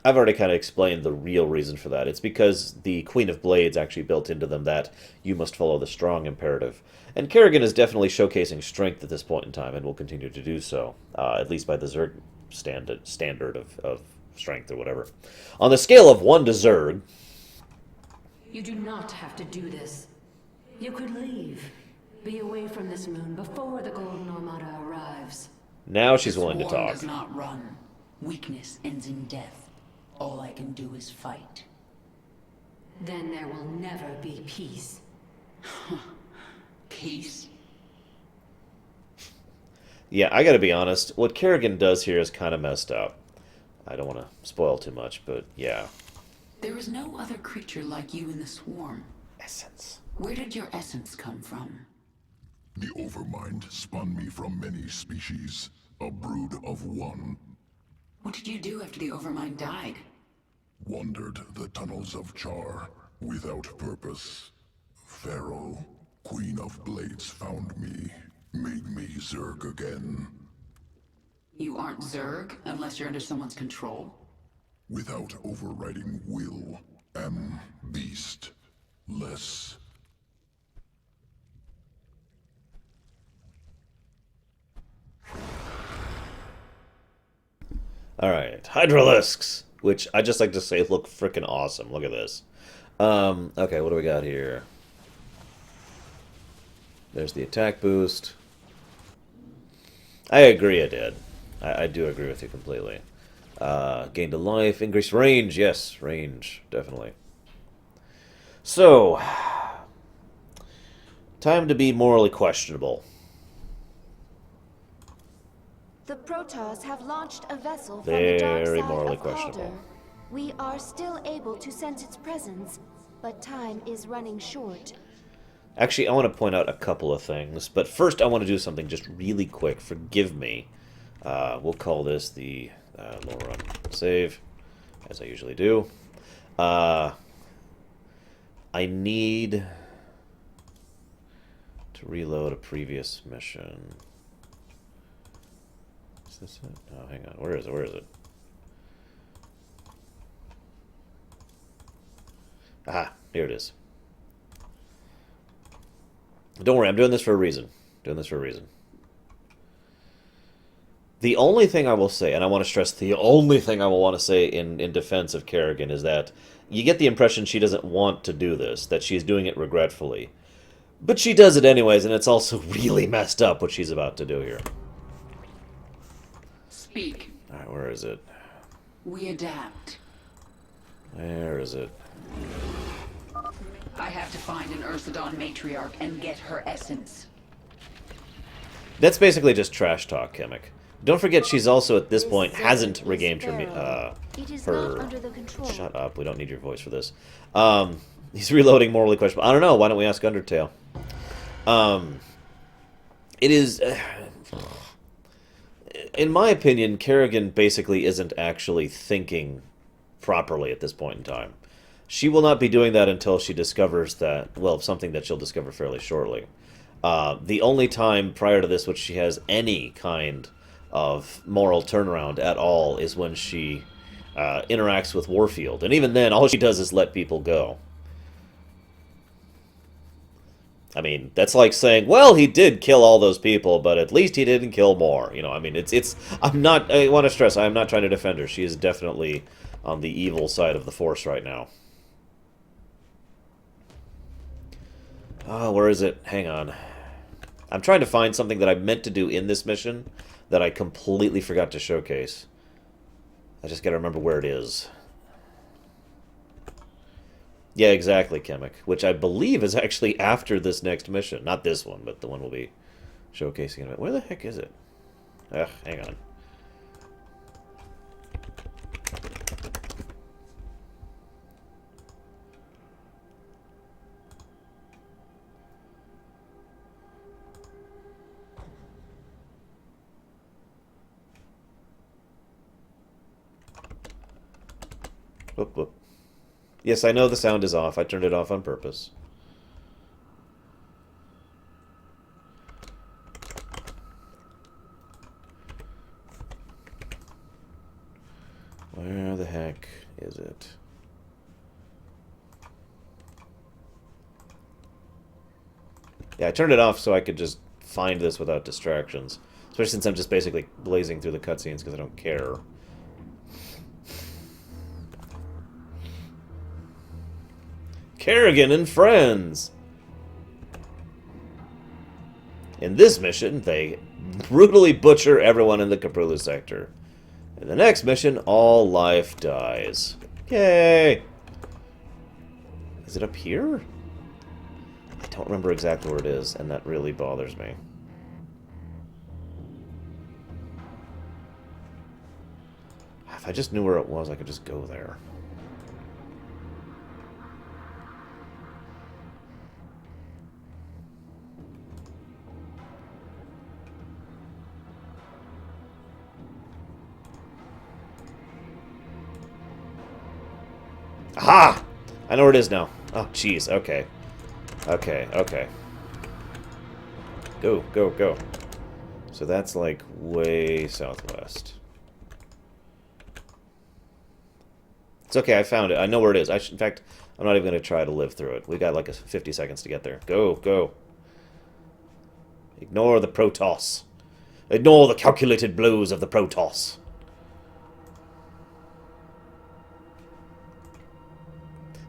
I've already kind of explained the real reason for that. It's because the Queen of Blades actually built into them that you must follow the strong imperative. And Kerrigan is definitely showcasing strength at this point in time, and will continue to do so, at least by the Zerg standard of strength or whatever. On the scale of 1 to Zerg... You do not have to do this. You could leave. Be away from this moon before the Golden Armada arrives. Now she's willing to Swarm talk. does not run. Weakness ends in death. All I can do is fight. Then there will never be peace. Peace? Yeah, I gotta be honest. What Kerrigan does here is kind of messed up. I don't want to spoil too much, but yeah. There is no other creature like you in the swarm. Essence. Where did your essence come from? The Overmind spun me from many species, a brood of 1. What did you do after the Overmind died? Wandered the tunnels of Char, without purpose. Pharaoh, Queen of Blades, found me, made me Zerg again. You aren't Zerg unless you're under someone's control. Without overriding will, am beast. Less. Alright, Hydralisks, which I just like to say look freaking awesome. Look at this. Okay, what do we got here? There's the attack boost. I agree, I did. I do agree with you completely. Gained a life, increased range. Yes, range, definitely. So, time to be morally questionable. The Protoss have launched a vessel from the dark Very side morally of questionable. Calder. We are still able to sense its presence, but time is running short. Actually, I want to point out a couple of things, but first I want to do something just really quick. Forgive me. We'll call this the Lorerun save, as I usually do. I need to reload a previous mission. Is this it? Oh, hang on. Where is it? Where is it? Aha, here it is. Don't worry, I'm doing this for a reason. Doing this for a reason. The only thing I will say, and I want to stress the only thing I will want to say in defense of Kerrigan, is that you get the impression she doesn't want to do this, that she's doing it regretfully. But she does it anyways, and it's also really messed up what she's about to do here. Speak. Alright, where is it? We adapt. Where is it? I have to find an Ursadon matriarch and get her essence. That's basically just trash talk, Kemek. Don't forget she's also, at this point, hasn't regained her... It is her... not under the control. Shut up, we don't need your voice for this. He's reloading morally questionable. I don't know, why don't we ask Undertale? It is... in my opinion, Kerrigan basically isn't actually thinking properly at this point in time. She will not be doing that until she discovers that, well, something that she'll discover fairly shortly. The only time prior to this which she has any kind of moral turnaround at all is when she interacts with Warfield. And even then, all she does is let people go. I mean, that's like saying, well, he did kill all those people, but at least he didn't kill more. You know, I mean, I'm not, I want to stress, I am not trying to defend her. She is definitely on the evil side of the Force right now. Oh, where is it? Hang on. I'm trying to find something that I meant to do in this mission that I completely forgot to showcase. I just gotta remember where it is. Yeah, exactly, Chemic. Which I believe is actually after this next mission. Not this one, but the one we'll be showcasing in a bit. Where the heck is it? Ugh, hang on. Whoop, whoop. Yes, I know the sound is off. I turned it off on purpose. Where the heck is it? Yeah, I turned it off so I could just find this without distractions. Especially since I'm just basically blazing through the cutscenes because I don't care. Kerrigan and friends! In this mission, they brutally butcher everyone in the Caprulu sector. In the next mission, all life dies. Yay! Is it up here? I don't remember exactly where it is, and that really bothers me. If I just knew where it was, I could just go there. Aha! I know where it is now. Oh, jeez. Okay. Okay, okay. Go, go, go. So that's like way southwest. It's okay, I found it. I know where it is. In fact, I'm not even going to try to live through it. We got like 50 seconds to get there. Go, go. Ignore the Protoss. Ignore the calculated blows of the Protoss.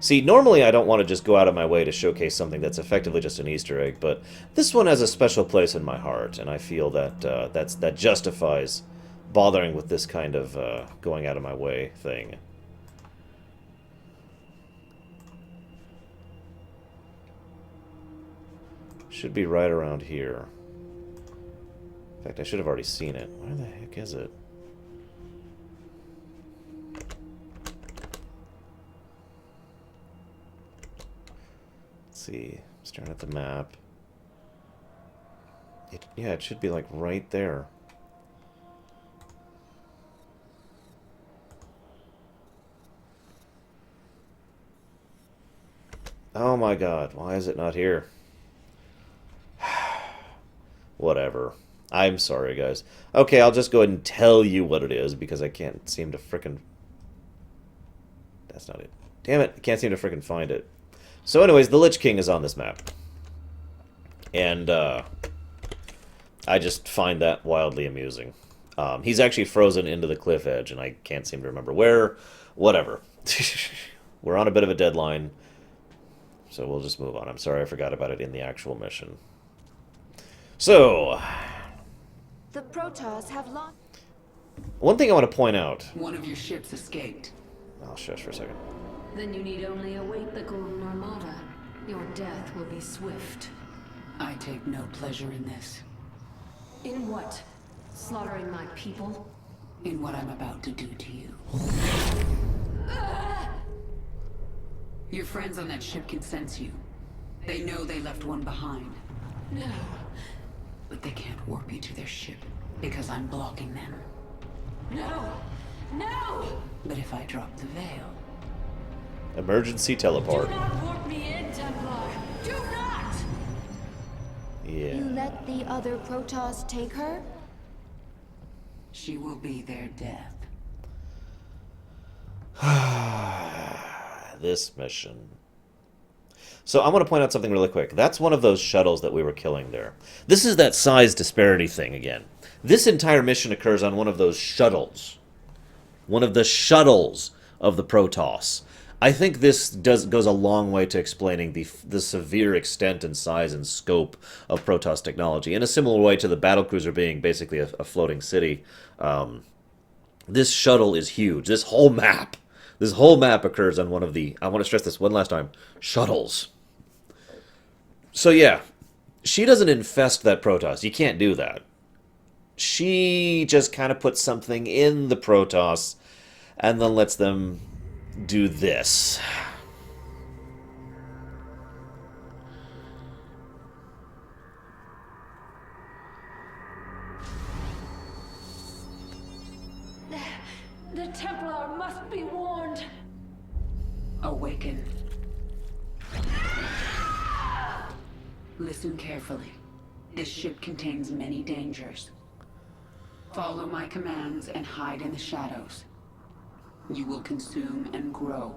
See, normally I don't want to just go out of my way to showcase something that's effectively just an Easter egg, but this one has a special place in my heart, and I feel that that justifies bothering with this kind of going out of my way thing. Should be right around here. In fact, I should have already seen it. Where the heck is it? See, staring at the map. Yeah, it should be like right there. Oh my god, why is it not here? Whatever. I'm sorry, guys. Okay, I'll just go ahead and tell you what it is because I can't seem to frickin'... That's not it. Damn it, I can't seem to frickin' find it. So anyways, the Lich King is on this map. And, I just find that wildly amusing. He's actually frozen into the cliff edge, and I can't seem to remember where. Whatever. We're on a bit of a deadline, so we'll just move on. I'm sorry I forgot about it in the actual mission. So... The Protoss have lost... One thing I want to point out... One of your ships escaped. I'll shush for a second. Then you need only await the Golden Armada. Your death will be swift. I take no pleasure in this. In what? Slaughtering my people? In what I'm about to do to you. Your friends on that ship can sense you. They know they left one behind. No. But they can't warp you to their ship, because I'm blocking them. No! No! But if I drop the veil... Emergency teleport. Do not warp me in, Templar! Do not! Yeah. You let the other Protoss take her? She will be their death. This mission. So I want to point out something really quick. That's one of those shuttles that we were killing there. This is that size disparity thing again. This entire mission occurs on one of those shuttles. One of the shuttles of the Protoss. I think this goes a long way to explaining the severe extent and size and scope of Protoss technology. In a similar way to the battlecruiser being basically a floating city, this shuttle is huge. This whole map occurs on one of the, I want to stress this one last time, shuttles. So yeah, she doesn't infest that Protoss. You can't do that. She just kind of puts something in the Protoss and then lets them do this. The Templar must be warned. Awaken. Listen carefully. This ship contains many dangers. Follow my commands and hide in the shadows. You will consume and grow.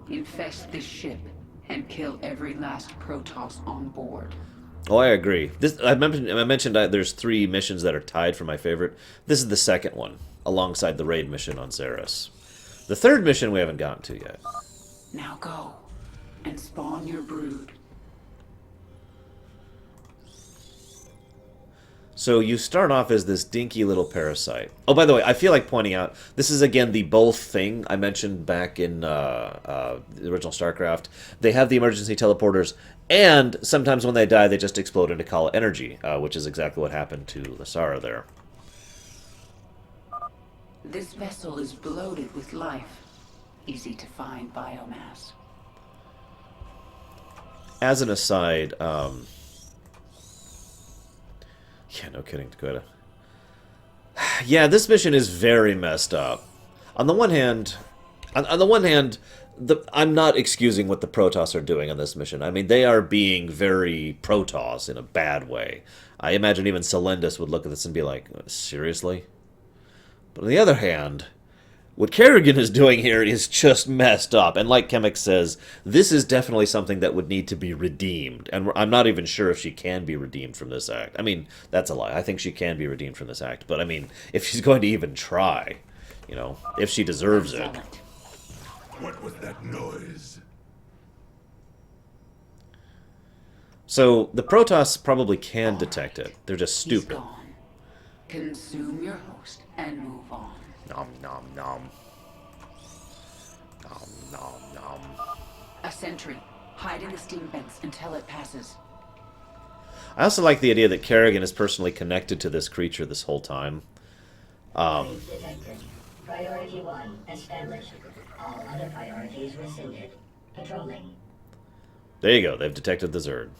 Infest this ship and kill every last Protoss on board. Oh, I agree. I mentioned there's 3 missions that are tied for my favorite. This is the second one, alongside the raid mission on Xeris. The 3rd mission we haven't gotten to yet. Now go and spawn your brood. So you start off as this dinky little parasite. Oh, by the way, I feel like pointing out, this is again the both thing I mentioned back in the original Starcraft. They have the emergency teleporters, and sometimes when they die, they just explode into Kala energy, which is exactly what happened to Lasara there. This vessel is bloated with life. Easy to find biomass. As an aside, yeah, no kidding, Dakota. Yeah, this mission is very messed up. On the one hand, I'm not excusing what the Protoss are doing on this mission. I mean, they are being very Protoss in a bad way. I imagine even Celendis would look at this and be like, seriously? But on the other hand, what Kerrigan is doing here is just messed up. And like Chemix says, this is definitely something that would need to be redeemed. And I'm not even sure if she can be redeemed from this act. I mean, that's a lie. I think she can be redeemed from this act. But I mean, if she's going to even try, you know, if she deserves it. What was that noise? So the Protoss probably can detect it. They're just He's stupid. gone. Consume your host and move on. Nom nom nom. Nom nom nom. A sentry. Hide in the steam vents until it passes. I also like the idea that Kerrigan is personally connected to this creature this whole time. Detected. Priority 1 established. All other priorities rescinded. Patrolling. There you go. They've detected the Zerg.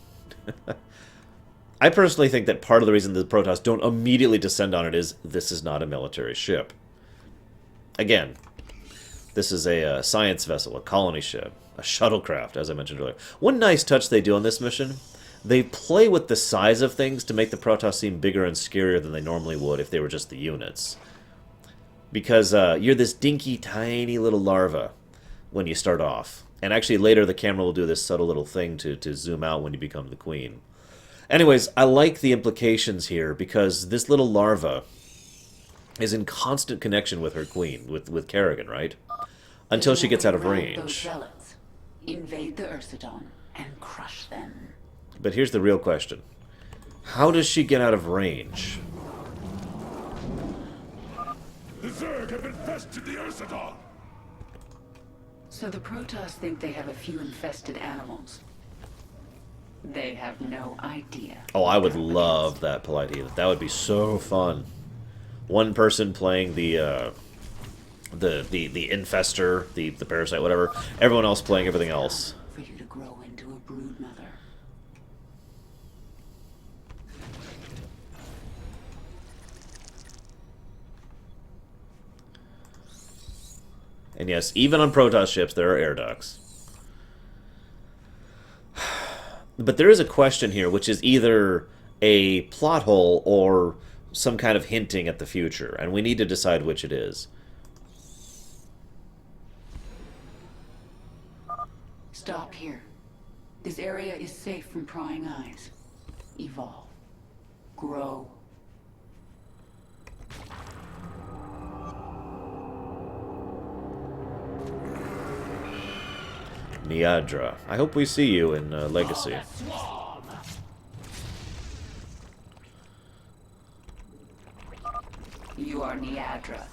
I personally think that part of the reason the Protoss don't immediately descend on it is this is not a military ship. Again, this is a science vessel, a colony ship, a shuttlecraft, as I mentioned earlier. One nice touch they do on this mission, they play with the size of things to make the Protoss seem bigger and scarier than they normally would if they were just the units. Because you're this dinky, tiny little larva when you start off. And actually later the camera will do this subtle little thing to zoom out when you become the queen. Anyways, I like the implications here because this little larva is in constant connection with her queen, with Kerrigan, right? Until she gets out of range. Those zealots. Invade the Ursidon and crush them. But here's the real question. How does she get out of range? The Zerg have infested the Ursidon! So the Protoss think they have a few infested animals. They have no idea. Oh, I would love that polite heathen. That would be so fun. One person playing the infester, the parasite, whatever. Everyone else playing everything else. For you to grow into a brood mother. And yes, even on Protoss ships, there are air ducts. But there is a question here, which is either a plot hole or some kind of hinting at the future, and we need to decide which it is. Stop here. This area is safe from prying eyes. Evolve. Grow. Niadra. I hope we see you in Legacy. You are Niadra.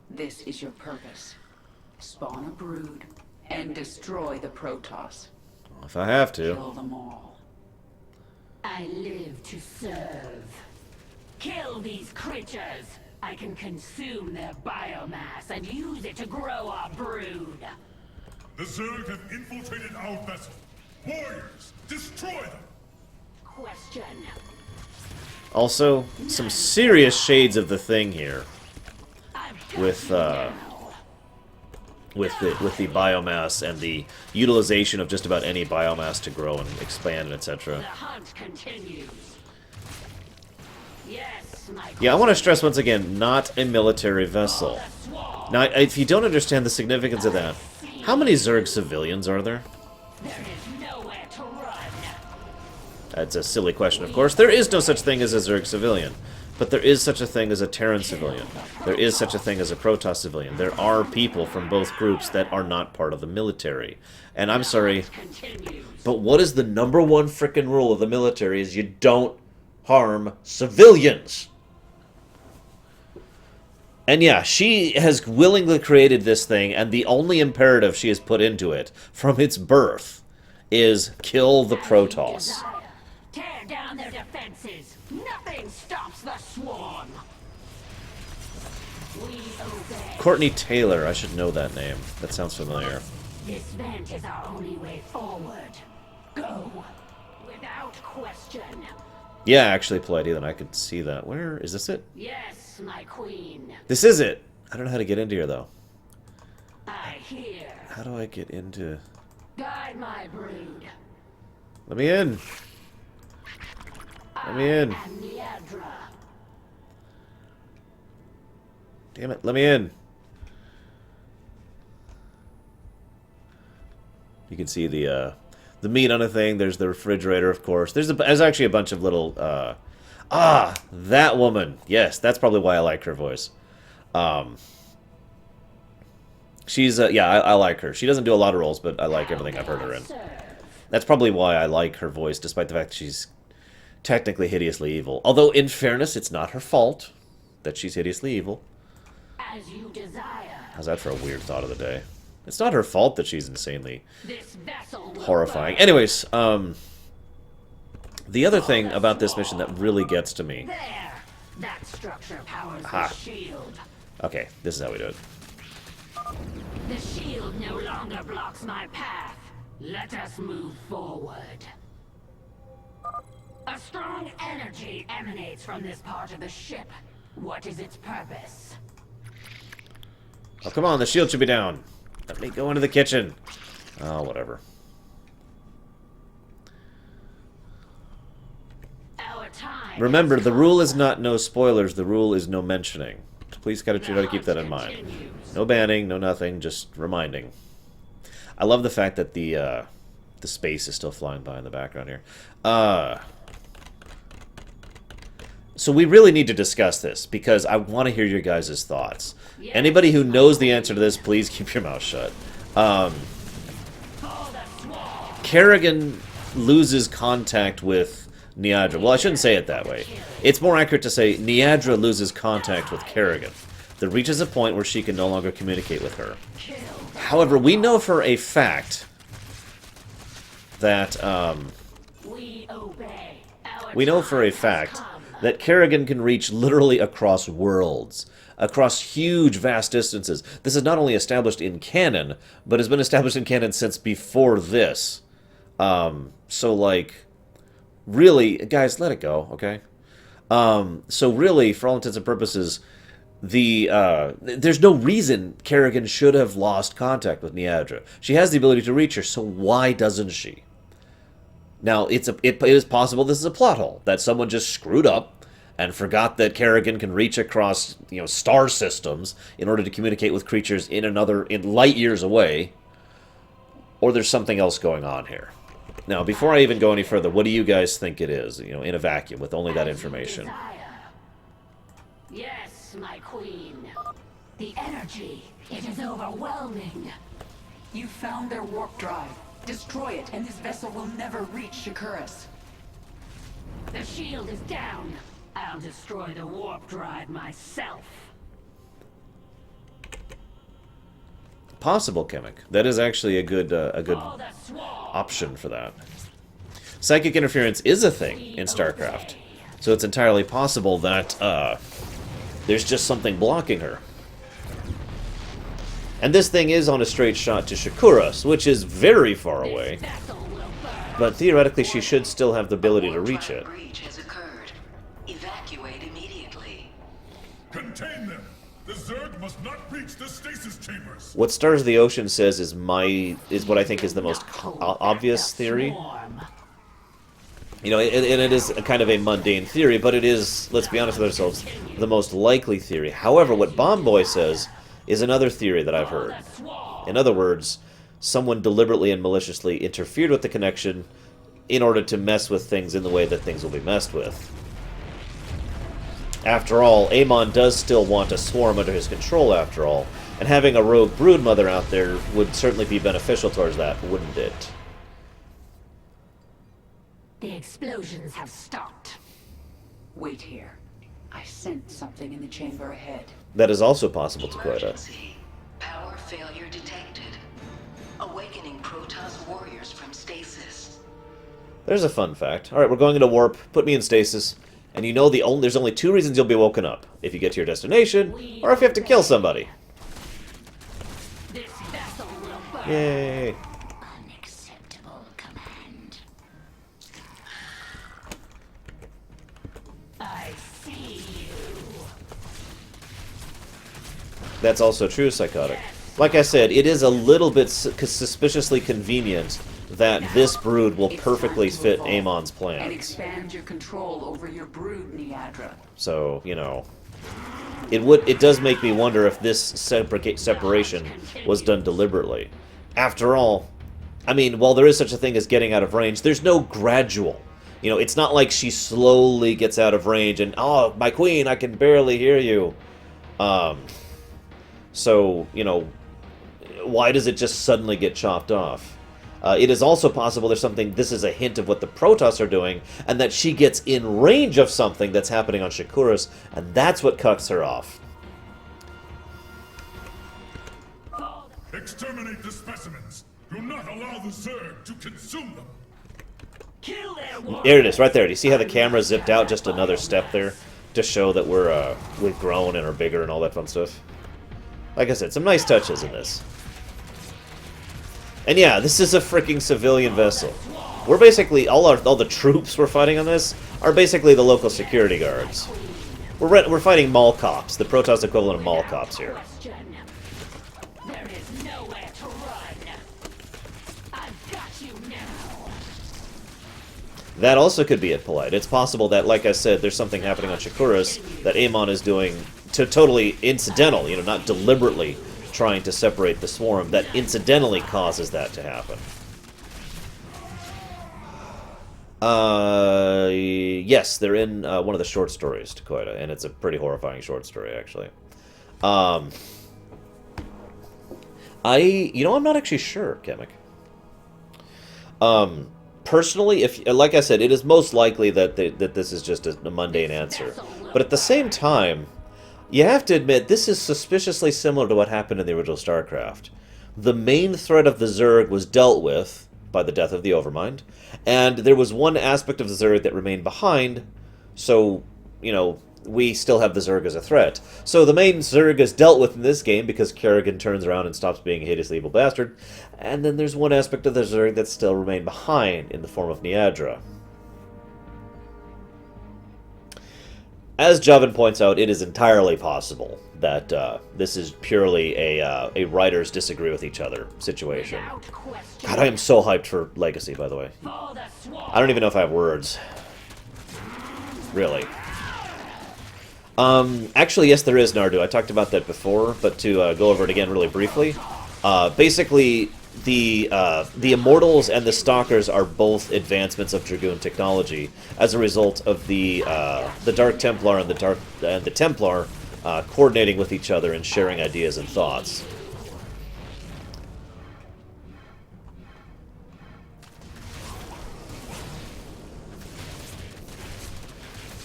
This is your purpose. Spawn a brood and destroy the Protoss. If I have to. Kill them all. I live to serve. Kill these creatures. I can consume their biomass and use it to grow our brood. The Zerg have infiltrated our vessel. Warriors, destroy them! Question. Also, some serious shades of the thing here. With the biomass and the utilization of just about any biomass to grow and expand and etc. The hunt continues. Yes, my Yeah, I want to stress once again, not a military vessel. Now, if you don't understand the significance of that, how many Zerg civilians are there? There is nowhere to run. That's a silly question, of course. There is no such thing as a Zerg civilian. But there is such a thing as a Terran civilian. There is such a thing as a Protoss civilian. There are people from both groups that are not part of the military. And I'm sorry, but what is the #1 frickin' rule of the military is you don't harm civilians. And yeah, she has willingly created this thing, and the only imperative she has put into it from its birth is kill the Protoss. Tear down their defenses. Nothing stops the swarm. We obey. Courtney Taylor, I should know that name. That sounds familiar. This vent is our only way forward. Go. Without question. Yeah, actually, Palladium, then I could see that. Where is this it? Yes, my queen. This is it! I don't know how to get into here, though. I hear. How do I get into... Guide my brood. Let me in! Let me in. I am Niadra. Damn it, let me in. You can see the meat on a thing. There's the refrigerator, of course. There's actually a bunch of little... that woman! Yes, that's probably why I like her voice. She's, yeah, I like her. She doesn't do a lot of roles, but I like everything I've heard her in. That's probably why I like her voice, despite the fact that she's technically hideously evil. Although, in fairness, it's not her fault that she's hideously evil. As you desire. How's that for a weird thought of the day? It's not her fault that she's insanely This vessel will horrifying. burn. Anyways, the other thing about this mission that really gets to me... There. That structure powers Aha. the shield. Okay, this is how we do it. The shield no longer blocks my path. Let us move forward. A strong energy emanates from this part of the ship. What is its purpose? Oh, come on, the shield should be down. Let me go into the kitchen. Oh, whatever. Our time. Remember, the rule is not no spoilers, the rule is no mentioning. Please gotta try to keep that in mind. No banning, no nothing, just reminding. I love the fact that the space is still flying by in the background here. So we really need to discuss this, because I want to hear your guys' thoughts. Anybody who knows the answer to this, please keep your mouth shut. Kerrigan loses contact with Niadra. Well, I shouldn't say it that way. It's more accurate to say Niadra loses contact with Kerrigan. There reaches a point where she can no longer communicate with her. However, we know for a fact that, we know for a fact that Kerrigan can reach literally across worlds, across huge, vast distances. This is not only established in canon, but has been established in canon since before this. So, like, really, guys, let it go, okay? So really, for all intents and purposes, there's no reason Kerrigan should have lost contact with Niadra. She has the ability to reach her, so why doesn't she? Now, it is possible this is a plot hole, that someone just screwed up and forgot that Kerrigan can reach across, star systems in order to communicate with creatures in light years away, or there's something else going on here. Now, before I even go any further, what do you guys think it is, you know, in a vacuum, with only that information? Yes, my queen. The energy, it is overwhelming. You found their warp drive. Destroy it, and this vessel will never reach Shakuras. The shield is down. I'll destroy the warp drive myself. Possible, Chemic. That is actually a good option for that. Psychic interference is a thing in StarCraft, so it's entirely possible that there's just something blocking her. And this thing is on a straight shot to Shakuras, which is very far away. But theoretically, she should still have the ability to reach it. Breach has occurred. Evacuate immediately. Contain them! The Zerg must not reach the stasis chambers! What Stars of the Ocean says is what I think is the most obvious theory. You know, and it is a kind of a mundane theory, but it is, let's be honest with ourselves, the most likely theory. However, what Bomb Boy says is another theory that I've heard. In other words, someone deliberately and maliciously interfered with the connection in order to mess with things in the way that things will be messed with. After all, Amon does still want a swarm under his control, after all, and having a rogue broodmother out there would certainly be beneficial towards that, wouldn't it? The explosions have stopped. Wait here. I sensed something in the chamber ahead. That is also possible, Takoida. Emergency. Power failure detected. Awakening Protoss warriors from stasis. There's a fun fact. Alright, we're going into warp. Put me in stasis. And you know there's only two reasons you'll be woken up. If you get to your destination, or if you have to kill somebody. This vessel will burn. Yay. Unacceptable command. I see you. That's also true, Psychotic. Like I said, it is a little bit suspiciously convenient that this brood will perfectly fit Amon's And plans. expand your control over your brood, Niadra. So, you know, it does make me wonder if this separation was done deliberately. After all, I mean, while there is such a thing as getting out of range, there's no gradual. You know, it's not like she slowly gets out of range and, oh, my queen, I can barely hear you. So, you know, why does it just suddenly get chopped off? It is also possible there's something, this is a hint of what the Protoss are doing, and that she gets in range of something that's happening on Shakuras, and that's what cuts her off. Exterminate the specimens! Do not allow the Zerg to consume them! Kill their warriors. There it is, right there. Do you see how the camera zipped out just another step there? To show that we've grown and are bigger and all that fun stuff. Like I said, some nice touches in this. And yeah, this is a freaking civilian vessel. We're basically, all the troops we're fighting on this are basically the local security guards. We're fighting mall cops, the Protoss equivalent of mall cops here. There is nowhere to run. I've got you now. That also could be it, Polite. It's possible that, like I said, there's something happening on Shakuras that Amon is doing to totally incidental, you know, not deliberately trying to separate the swarm, that incidentally causes that to happen. Yes, they're in one of the short stories, Takoida, and it's a pretty horrifying short story, actually. I'm not actually sure, Chemic. Personally, like I said, it is most likely that this is just a mundane answer. But at the same time, you have to admit, this is suspiciously similar to what happened in the original StarCraft. The main threat of the Zerg was dealt with by the death of the Overmind, and there was one aspect of the Zerg that remained behind, so, you know, we still have the Zerg as a threat. So the main Zerg is dealt with in this game because Kerrigan turns around and stops being a hideously evil bastard, and then there's one aspect of the Zerg that still remained behind in the form of Niadra. As Joven points out, it is entirely possible that this is purely a writers disagree with each other situation. God, I am so hyped for Legacy, by the way. I don't even know if I have words. Really. Actually, yes, there is, Nardu. I talked about that before, but to go over it again really briefly. Basically, the Immortals and the Stalkers are both advancements of Dragoon technology as a result of the Dark Templar and the Templar coordinating with each other and sharing ideas and thoughts.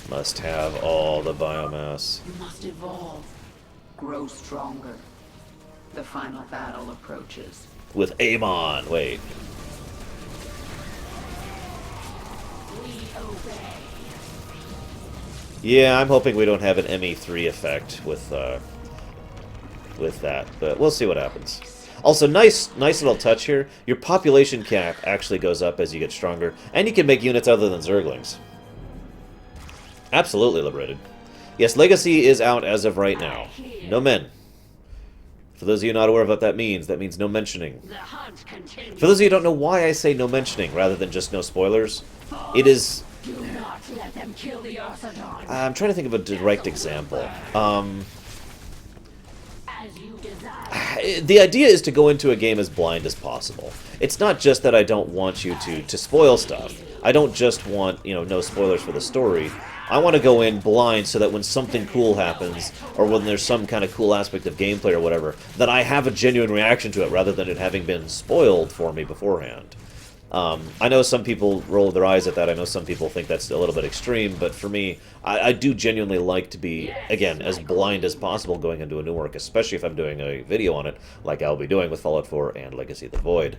Must have all the biomass. You must evolve. Grow stronger. The final battle approaches. With Amon, wait. Yeah, I'm hoping we don't have an ME3 effect with that, but we'll see what happens. Also, nice little touch here. Your population cap actually goes up as you get stronger, and you can make units other than Zerglings. Absolutely liberated. Yes, Legacy is out as of right now. No men. For those of you not aware of what that means no mentioning. For those of you who don't know why I say no mentioning rather than just no spoilers, it is... Do not let them kill the Orthodon. I'm trying to think of a direct example. As you desire. The idea is to go into a game as blind as possible. It's not just that I don't want you to spoil stuff. I don't just want, no spoilers for the story. I want to go in blind so that when something cool happens, or when there's some kind of cool aspect of gameplay or whatever, that I have a genuine reaction to it rather than it having been spoiled for me beforehand. I know some people roll their eyes at that. I know some people think that's a little bit extreme, but for me, I do genuinely like to be, again, as blind as possible going into a new work, especially if I'm doing a video on it, like I'll be doing with Fallout 4 and Legacy of the Void.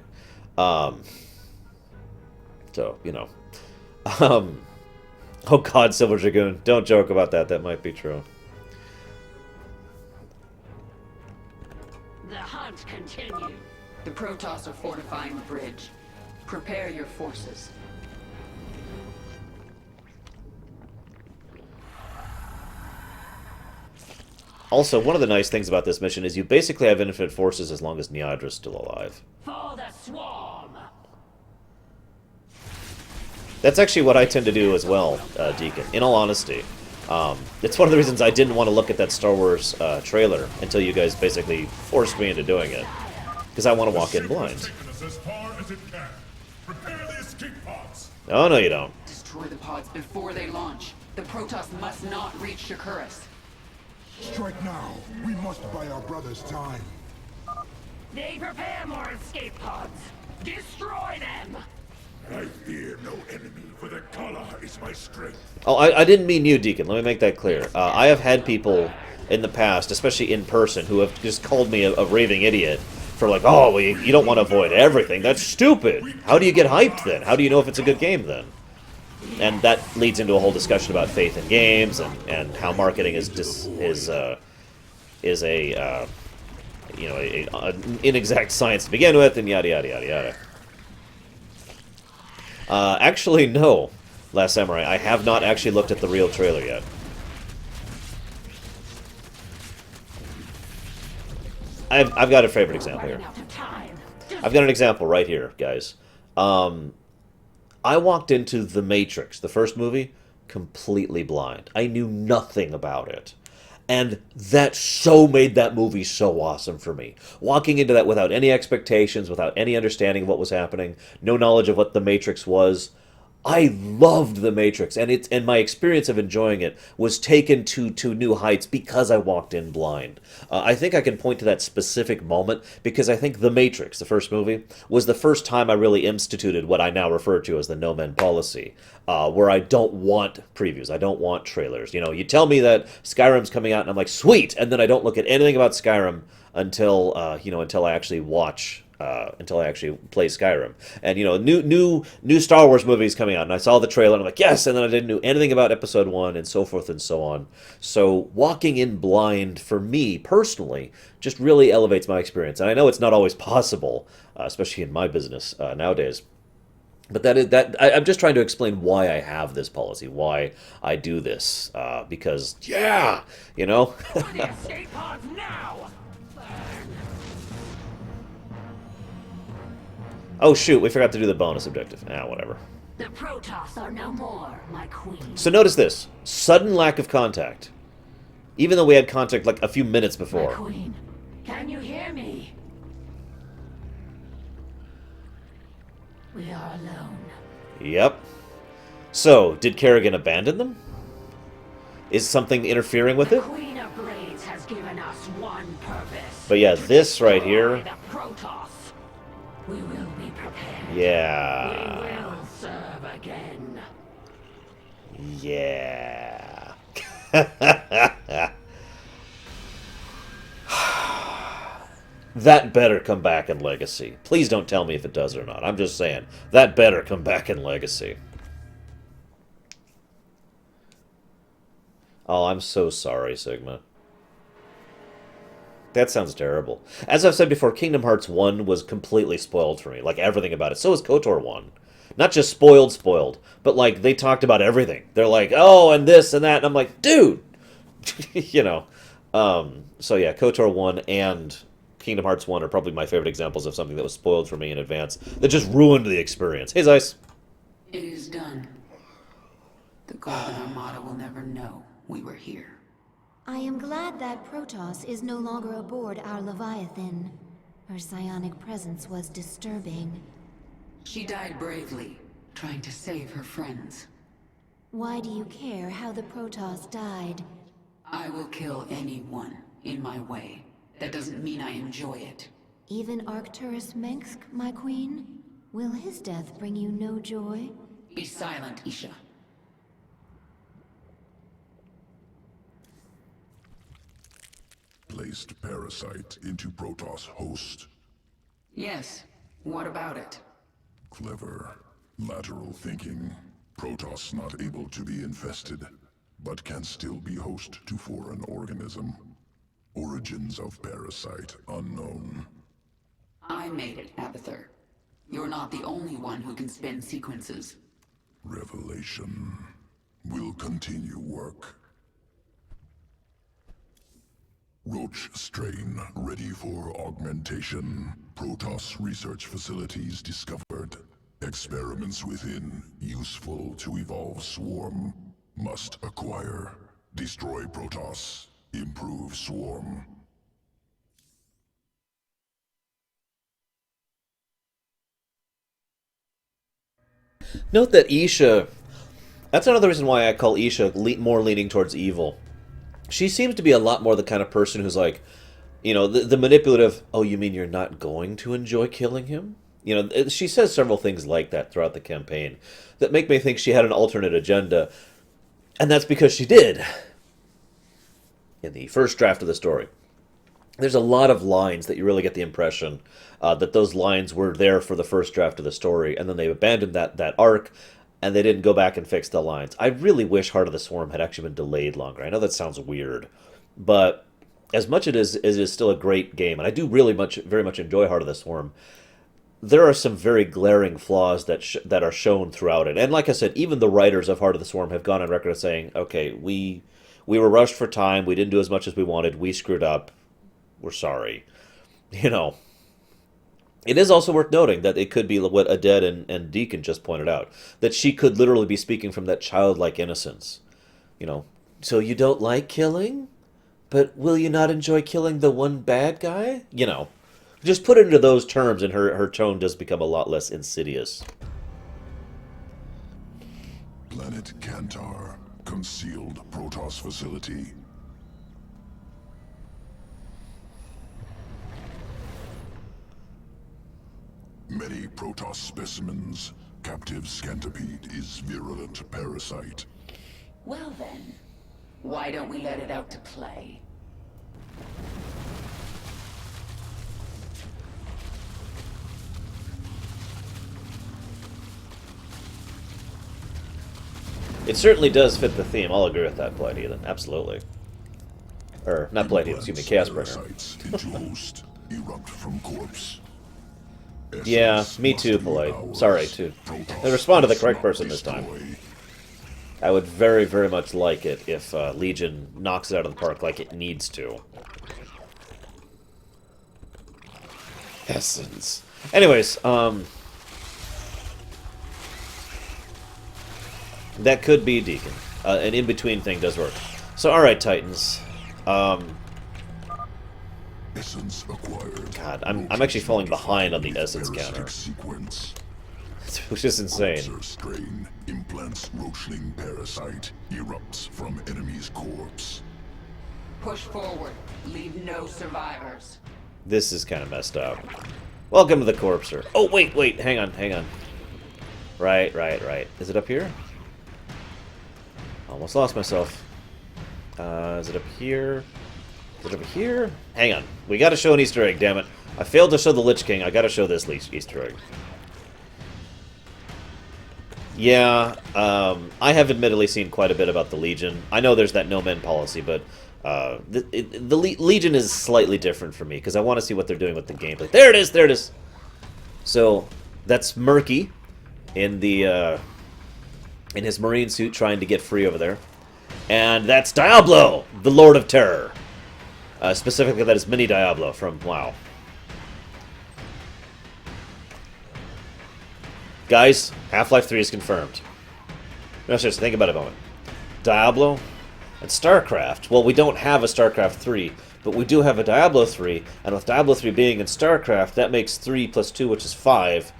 So, oh god, Silver Dragoon. Don't joke about that. That might be true. The hunt continues. The Protoss are fortifying the bridge. Prepare your forces. Also, one of the nice things about this mission is you basically have infinite forces as long as Niadra's still alive. For the swarm. That's actually what I tend to do as well, Deacon, in all honesty. It's one of the reasons I didn't want to look at that Star Wars trailer until you guys basically forced me into doing it. Because I want to walk in blind. Oh, no you don't. Destroy the pods before they launch. The Protoss must not reach Shakuras. Strike now. We must buy our brothers time. They prepare more escape pods. Destroy them. I fear no enemy, for the color is my strength. Oh, I didn't mean you, Deacon. Let me make that clear. I have had people in the past, especially in person, who have just called me a raving idiot for like, oh, well, you don't want to avoid everything. That's stupid. How do you get hyped then? How do you know if it's a good game then? And that leads into a whole discussion about faith in games and how marketing is an inexact science to begin with, and yada yada yada yada. Actually, no, Last Samurai. I have not actually looked at the real trailer yet. I've got a favorite example here. I've got an example right here, guys. I walked into The Matrix, the first movie, completely blind. I knew nothing about it. And that so made that movie so awesome for me. Walking into that without any expectations, without any understanding of what was happening, no knowledge of what The Matrix was, I loved The Matrix, and my experience of enjoying it was taken to new heights because I walked in blind. I think I can point to that specific moment because I think The Matrix, the first movie, was the first time I really instituted what I now refer to as the no men policy, where I don't want previews, I don't want trailers. You tell me that Skyrim's coming out, and I'm like, sweet, and then I don't look at anything about Skyrim until I actually watch. Until I actually play Skyrim. And, new Star Wars movies coming out, and I saw the trailer, and I'm like, yes, and then I didn't know anything about Episode 1, and so forth and so on. So, walking in blind, for me, personally, just really elevates my experience. And I know it's not always possible, especially in my business nowadays. But I'm just trying to explain why I have this policy, why I do this, because, yeah, The escape pods now. Oh shoot, we forgot to do the bonus objective. Whatever. The Protoss are no more, my queen. So notice this. Sudden lack of contact. Even though we had contact like a few minutes before. My queen, can you hear me? We are alone. Yep. So, did Kerrigan abandon them? Is something interfering with The it? Queen of Blades has given us one purpose. But yeah, this right here... The Protoss. We will be prepared. Yeah. We will serve again. Yeah. That better come back in Legacy. Please don't tell me if it does or not. I'm just saying. That better come back in Legacy. Oh, I'm so sorry, Sigma. That sounds terrible. As I've said before, Kingdom Hearts 1 was completely spoiled for me. Like, everything about it. So was KOTOR 1. Not just spoiled, but, like, they talked about everything. They're like, oh, and this and that. And I'm like, dude! You know. So, yeah, KOTOR 1 and Kingdom Hearts 1 are probably my favorite examples of something that was spoiled for me in advance. That just ruined the experience. Hey, Zeiss. It is done. The Golden Armada will never know we were here. I am glad that Protoss is no longer aboard our Leviathan. Her psionic presence was disturbing. She died bravely, trying to save her friends. Why do you care how the Protoss died? I will kill anyone in my way. That doesn't mean I enjoy it. Even Arcturus Mengsk, my queen? Will his death bring you no joy? Be silent, Isha. Placed parasite into Protoss host. Yes. What about it? Clever. Lateral thinking. Protoss not able to be infested, but can still be host to foreign organism. Origins of parasite unknown. I made it, Abathur. You're not the only one who can spin sequences. Revelation. Will continue work. Roach strain ready for augmentation. Protoss research facilities discovered. Experiments within useful to evolve swarm. Must acquire. Destroy Protoss. Improve swarm. Note that Isha... That's another reason why I call Isha more leaning towards evil. She seems to be a lot more the kind of person who's like, you know, the manipulative, oh, you mean you're not going to enjoy killing him? You know, she says several things like that throughout the campaign that make me think she had an alternate agenda. And that's because she did. In the first draft of the story. There's a lot of lines that you really get the impression that those lines were there for the first draft of the story, and then they abandoned that arc, and they didn't go back and fix the lines. I really wish Heart of the Swarm had actually been delayed longer. I know that sounds weird, but as much it is still a great game, and I do very much enjoy Heart of the Swarm, there are some very glaring flaws that are shown throughout it. And like I said, even the writers of Heart of the Swarm have gone on record as saying, okay, we were rushed for time, we didn't do as much as we wanted, we screwed up, we're sorry. You know, it is also worth noting that it could be what Adet and Deacon just pointed out, that she could literally be speaking from that childlike innocence. You know, so you don't like killing? But will you not enjoy killing the one bad guy? You know, just put it into those terms and her tone does become a lot less insidious. Planet Kantar. Concealed Protoss facility. Many Protoss specimens. Captive Scantipede is virulent parasite. Well then, why don't we let it out to play? It certainly does fit the theme. I'll agree with that, Blight Heathen. Absolutely. Or, not Blight Heathen, excuse me, Chaos Bringer. Parasites into host, erupt from corpse. Yeah, Essence me must too, be Polite. ours. Sorry, too. Protoss I respond to the must correct not person this time. destroy. I would very, very much like it if Legion knocks it out of the park like it needs to. Essence. Anyways, that could be Deacon. An in-between thing does work. So, alright, Titans. Essence acquired. God, I'm actually falling behind on the essence counter. Sequence. which is insane. Abathur strain implants roachling parasite erupts from enemy's corpse. Push forward. Leave no survivors. This is kind of messed up. Welcome to the Corpser. Oh, wait, hang on. Right. Is it up here? Almost lost myself. Is it up here? Is it over here? Hang on. We gotta show an Easter egg, damn it. I failed to show the Lich King. I gotta show this Easter egg. Yeah, I have admittedly seen quite a bit about the Legion. I know there's that no-men policy, but the Legion is slightly different for me, because I want to see what they're doing with the gameplay. There it is! So, that's Murky in the in his marine suit trying to get free over there. And that's Diablo, the Lord of Terror. Specifically, that is Mini Diablo from WoW. Guys, Half-Life 3 is confirmed. No, seriously, think about it a moment. Diablo and Starcraft. Well, we don't have a Starcraft 3, but we do have a Diablo 3, and with Diablo 3 being in Starcraft, that makes 3 plus 2, which is 5.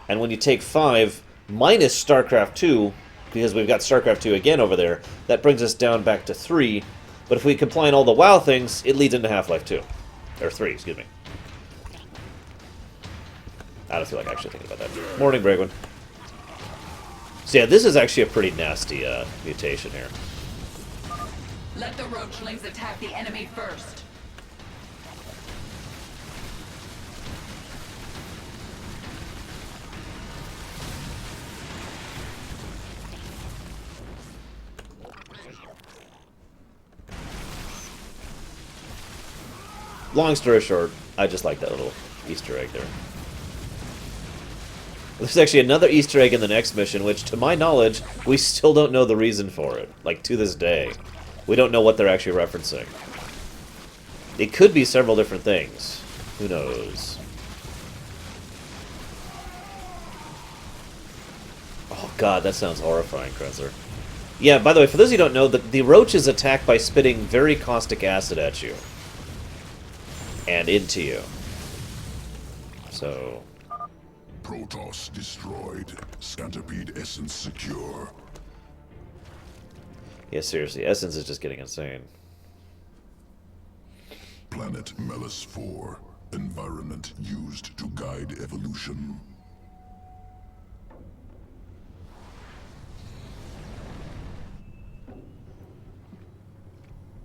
And when you take 5 minus Starcraft 2, because we've got Starcraft 2 again over there, that brings us down back to 3. But if we combine all the WoW things, it leads into Half-Life 2. Or 3, excuse me. I don't feel like actually thinking about that. Morning, Bragwin. So yeah, this is actually a pretty nasty mutation here. Let the roachlings attack the enemy first. Long story short, I just like that little Easter egg there. There's actually another Easter egg in the next mission, which, to my knowledge, we still don't know the reason for it. Like, to this day. We don't know what they're actually referencing. It could be several different things. Who knows? Oh god, that sounds horrifying, Krezzer. Yeah, by the way, for those of you who don't know, the roaches attack by spitting very caustic acid at you. And into you. So... Protoss destroyed. Scantipede essence secure. Yeah, seriously, Essence is just getting insane. Planet Melis 4. Environment used to guide evolution.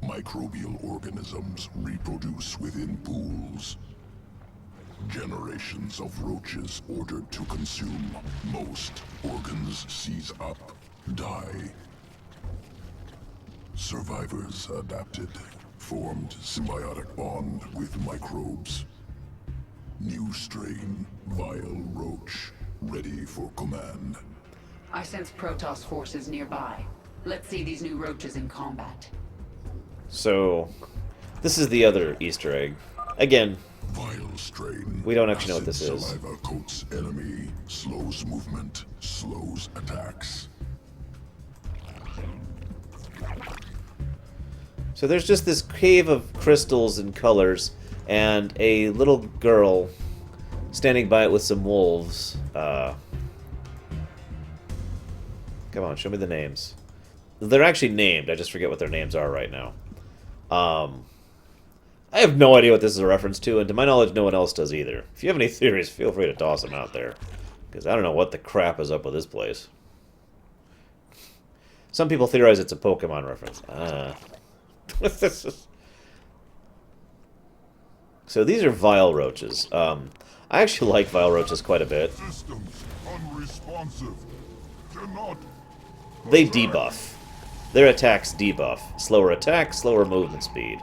Microbial organisms reproduce within pools. Generations of roaches ordered to consume. Most organs seize up, die. Survivors adapted, formed symbiotic bond with microbes. New strain, vile roach, ready for command. I sense Protoss forces nearby. Let's see these new roaches in combat. So, this is the other Easter egg. Again, Vile strain. we don't actually know what this Acid is. Saliva coats enemy, slows movement, slows attacks. So there's just this cave of crystals and colors, and a little girl standing by it with some wolves. Come on, show me the names. They're actually named, I just forget what their names are right now. I have no idea what this is a reference to, and to my knowledge, no one else does either. If you have any theories, feel free to toss them out there. Because I don't know what the crap is up with this place. Some people theorize it's a Pokemon reference. So these are Vile Roaches. I actually like Vile Roaches quite a bit. Systems unresponsive. Cannot. They debuff. Their attacks debuff. Slower attack, slower movement speed.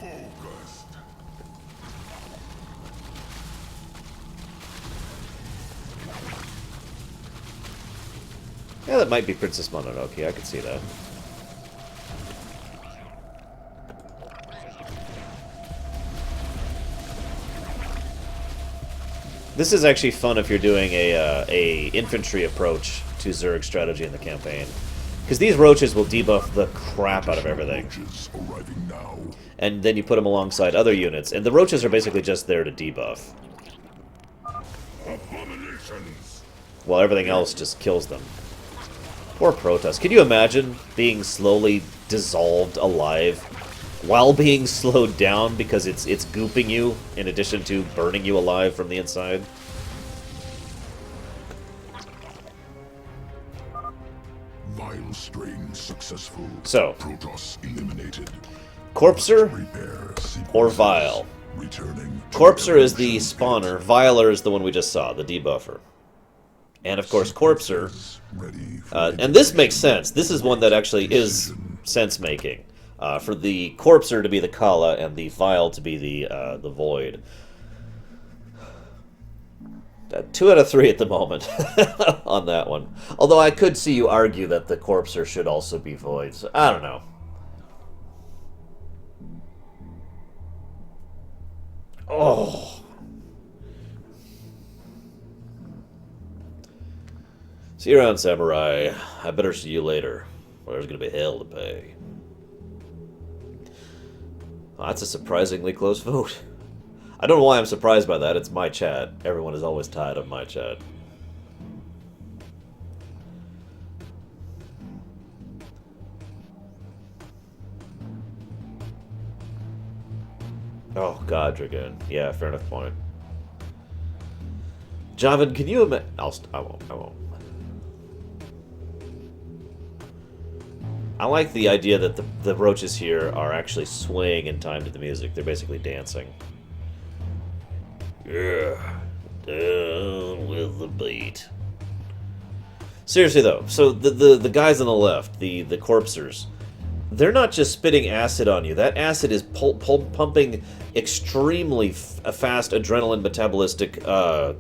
Focused. Yeah, that might be Princess Mononoke. I could see that. This is actually fun if you're doing a infantry approach to Zerg strategy in the campaign. Because these roaches will debuff the crap out of everything. Roaches arriving now. and then you put them alongside other units, and the roaches are basically just there to debuff. Abominations! While everything else just kills them. Poor Protoss. Can you imagine being slowly dissolved alive while being slowed down because it's gooping you in addition to burning you alive from the inside? Vile strain successful. So, Protoss eliminated. Corpser Repair or sequences. Vile? Returning to Corpser is the evolution spawner, Viler is the one we just saw, the debuffer. And of course, Corpser. ready for And this makes sense. This is one that actually is sense-making. For the Corpser to be the Kala and the Vile to be the Void. 2 out of 3 at the moment on that one. Although I could see you argue that the Corpser should also be Void. So I don't know. Oh. See you around, Samurai. I better see you later. Or there's going to be hell to pay. Well, that's a surprisingly close vote. I don't know why I'm surprised by that. It's my chat. Everyone is always tied on my chat. Oh, God, Dragoon. Yeah, fair enough point. Javan, can you imagine... I won't. I like the idea that the roaches here are actually swaying in time to the music. They're basically dancing. Yeah, down with the beat. Seriously though, so the guys on the left, the Corpsers, they're not just spitting acid on you. That acid is pumping extremely fast adrenaline metabolistic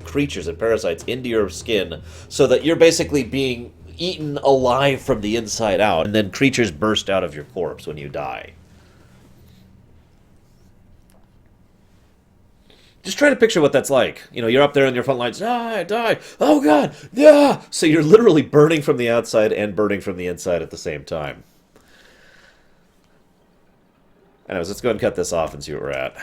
creatures and parasites into your skin, so that you're basically being eaten alive from the inside out, and then creatures burst out of your corpse when you die. Just try to picture what that's like. You know, you're up there on your front lines. Die! Oh God! Yeah! So you're literally burning from the outside and burning from the inside at the same time. Anyways, let's go ahead and cut this off and see what we're at.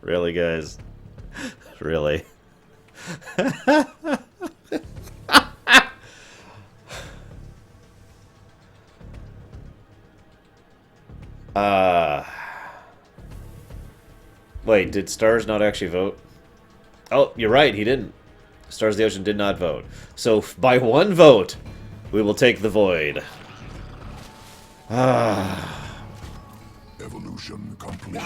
Really, guys? Really? Wait, did Stars not actually vote? Oh, you're right, he didn't. Stars of the Ocean did not vote. So, by one vote, we will take the Void. Evolution complete.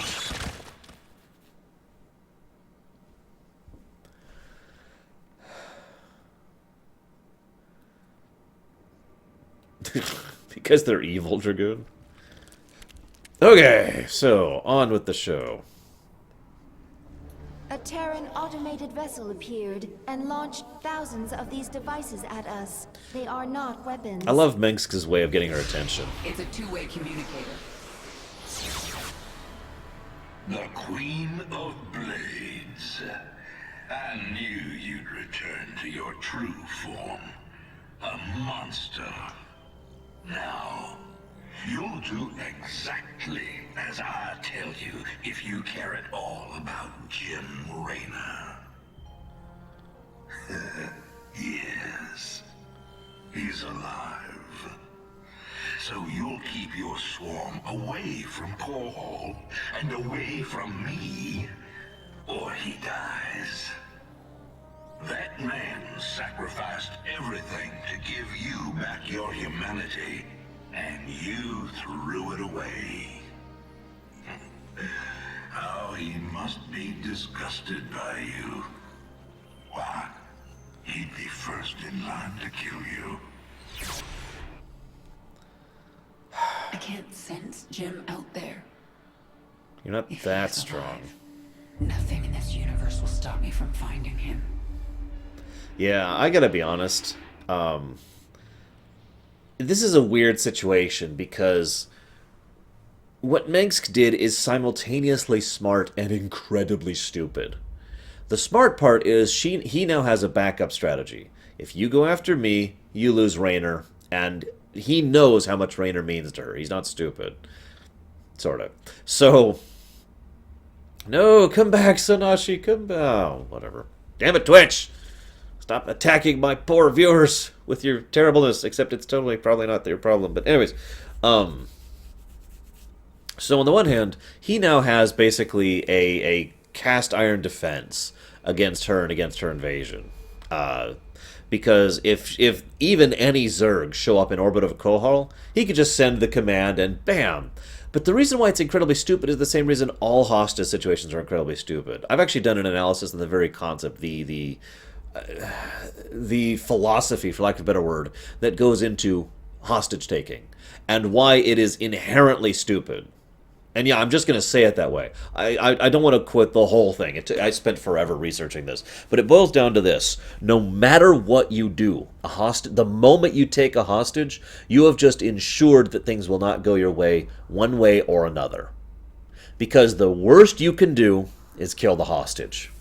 Because they're evil, Dragoon. Okay, so, on with the show. A Terran automated vessel appeared and launched thousands of these devices at us. They are not weapons. I love Mengsk's way of getting her attention. It's a two-way communicator. The Queen of Blades. I knew you'd return to your true form. A monster. Now, you'll do exactly as I tell you if you care at all about Jim Raynor. Yes, he's alive. So you'll keep your swarm away from Corall and away from me, or he dies. That man sacrificed everything to give you back your humanity, and you threw it away. Oh, he must be disgusted by you. Why, he'd be first in line to kill you. I can't sense Jim out there. You're not If that he's strong. alive, nothing in this universe will stop me from finding him. Yeah, I gotta be honest. This is a weird situation because what Mengsk did is simultaneously smart and incredibly stupid. The smart part is he now has a backup strategy. If you go after me, you lose Raynor, and he knows how much Raynor means to her. He's not stupid. Sort of. So, no, come back, Sanashi, come back. Oh, whatever. Damn it, Twitch! Stop attacking my poor viewers with your terribleness, except it's totally probably not their problem. But anyways, so on the one hand, he now has basically a cast iron defense against her and against her invasion. Because if even any Zerg show up in orbit of a Corall, he could just send the command and bam! But the reason why it's incredibly stupid is the same reason all hostage situations are incredibly stupid. I've actually done an analysis on the very concept, the philosophy, for lack of a better word, that goes into hostage taking, and why it is inherently stupid. And yeah, I'm just going to say it that way. I don't want to quit the whole thing. I spent forever researching this. But it boils down to this. No matter what you do, the moment you take a hostage, you have just ensured that things will not go your way one way or another. Because the worst you can do is kill the hostage.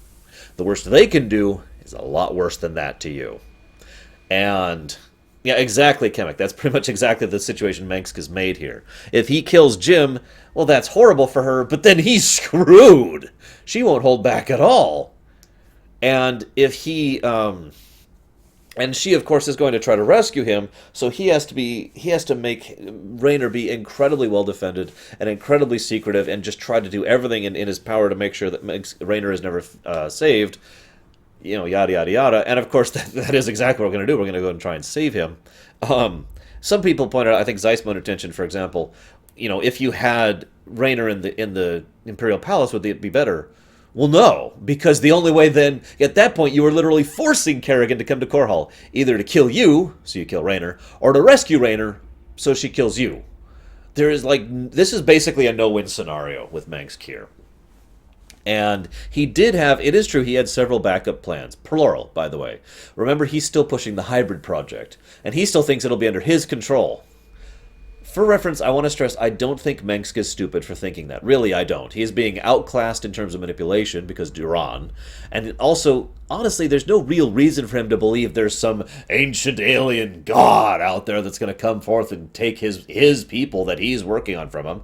The worst they can do is a lot worse than that to you. And yeah, exactly, Kemek. That's pretty much exactly the situation Mengsk has made here. If he kills Jim, well, that's horrible for her, but then he's screwed. She won't hold back at all. And if he, and she, of course, is going to try to rescue him, so he has to make Raynor be incredibly well defended and incredibly secretive, and just try to do everything in his power to make sure that Raynor is never saved. You know, yada, yada, yada. And, of course, that is exactly what we're going to do. We're going to go and try and save him. Some people pointed out, I think Zeissman attention, for example, you know, if you had Raynor in the Imperial Palace, would it be better? Well, no, because the only way then, at that point, you were literally forcing Kerrigan to come to Corall, either to kill you, so you kill Raynor, or to rescue Raynor, so she kills you. There is, this is basically a no-win scenario with Mengsk here. And he did have, it is true, he had several backup plans. Plural, by the way. Remember, he's still pushing the hybrid project. And he still thinks it'll be under his control. For reference, I want to stress, I don't think Mengsk is stupid for thinking that. Really, I don't. He is being outclassed in terms of manipulation, because Duron. And also, honestly, there's no real reason for him to believe there's some ancient alien god out there that's going to come forth and take his people that he's working on from him.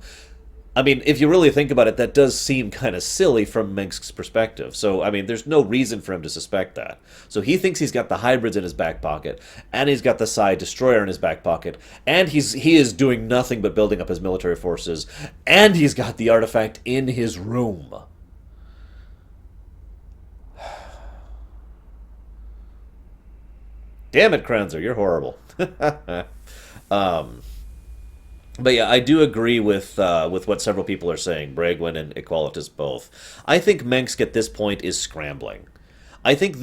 I mean, if you really think about it, that does seem kind of silly from Mengsk's perspective. So, I mean, there's no reason for him to suspect that. So he thinks he's got the hybrids in his back pocket, and he's got the Psi Destroyer in his back pocket, and he is doing nothing but building up his military forces, and he's got the artifact in his room. Damn it, Kranzer, you're horrible. But yeah, I do agree with what several people are saying, Bragwin and Equalitas both. I think Mengsk at this point is scrambling. I think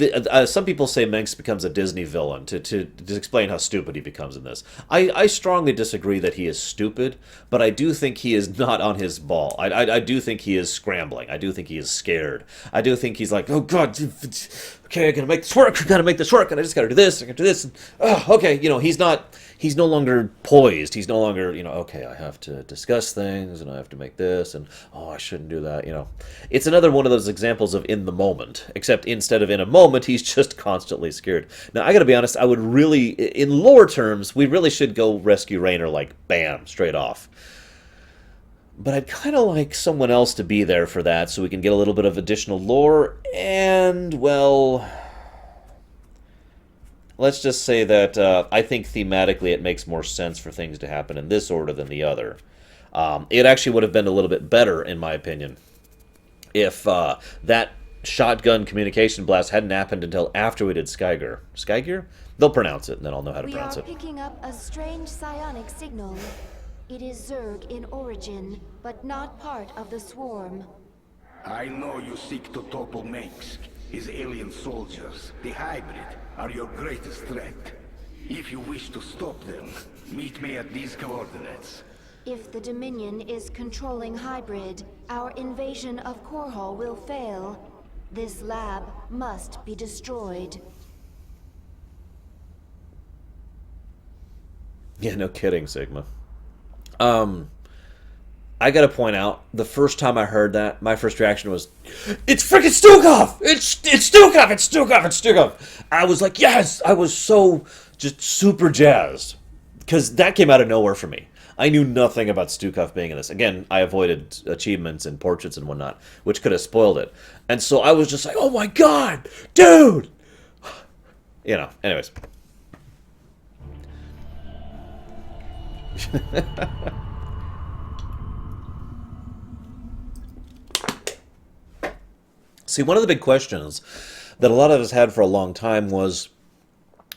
some people say Mengsk becomes a Disney villain to explain how stupid he becomes in this. I strongly disagree that he is stupid, but I do think he is not on his ball. I do think he is scrambling. I do think he is scared. I do think he's like, oh god, okay, I gotta make this work. I gotta make this work, and I just gotta do this. I gotta do this. And, okay, you know, he's no longer poised. He's no longer, you know, okay, I have to discuss things, and I have to make this, and, oh, I shouldn't do that, you know. It's another one of those examples of in the moment, except instead of in a moment, he's just constantly scared. Now, I gotta be honest, I would really, in lore terms, we really should go rescue Raynor, like, bam, straight off. But I'd kind of like someone else to be there for that, so we can get a little bit of additional lore, and, well, let's just say that I think thematically it makes more sense for things to happen in this order than the other. It actually would have been a little bit better, in my opinion, if that shotgun communication blast hadn't happened until after we did Skygear. Skygear? They'll pronounce it, and then I'll know how to pronounce it. We are picking up a strange psionic signal. It is Zerg in origin, but not part of the swarm. I know you seek to topple Mengsk. His alien soldiers, the hybrid, are your greatest threat. If you wish to stop them, meet me at these coordinates. If the Dominion is controlling hybrid, our invasion of Corall will fail. This lab must be destroyed. Yeah, no kidding, Sigma. I gotta point out, the first time I heard that, my first reaction was, "It's freaking Stukov! It's Stukov! It's Stukov! It's Stukov!" I was like, yes! I was so just super jazzed because that came out of nowhere for me. I knew nothing about Stukov being in this. Again, I avoided achievements and portraits and whatnot, which could have spoiled it. And so I was just like, "Oh my god, dude!" You know. Anyways. See, one of the big questions that a lot of us had for a long time was,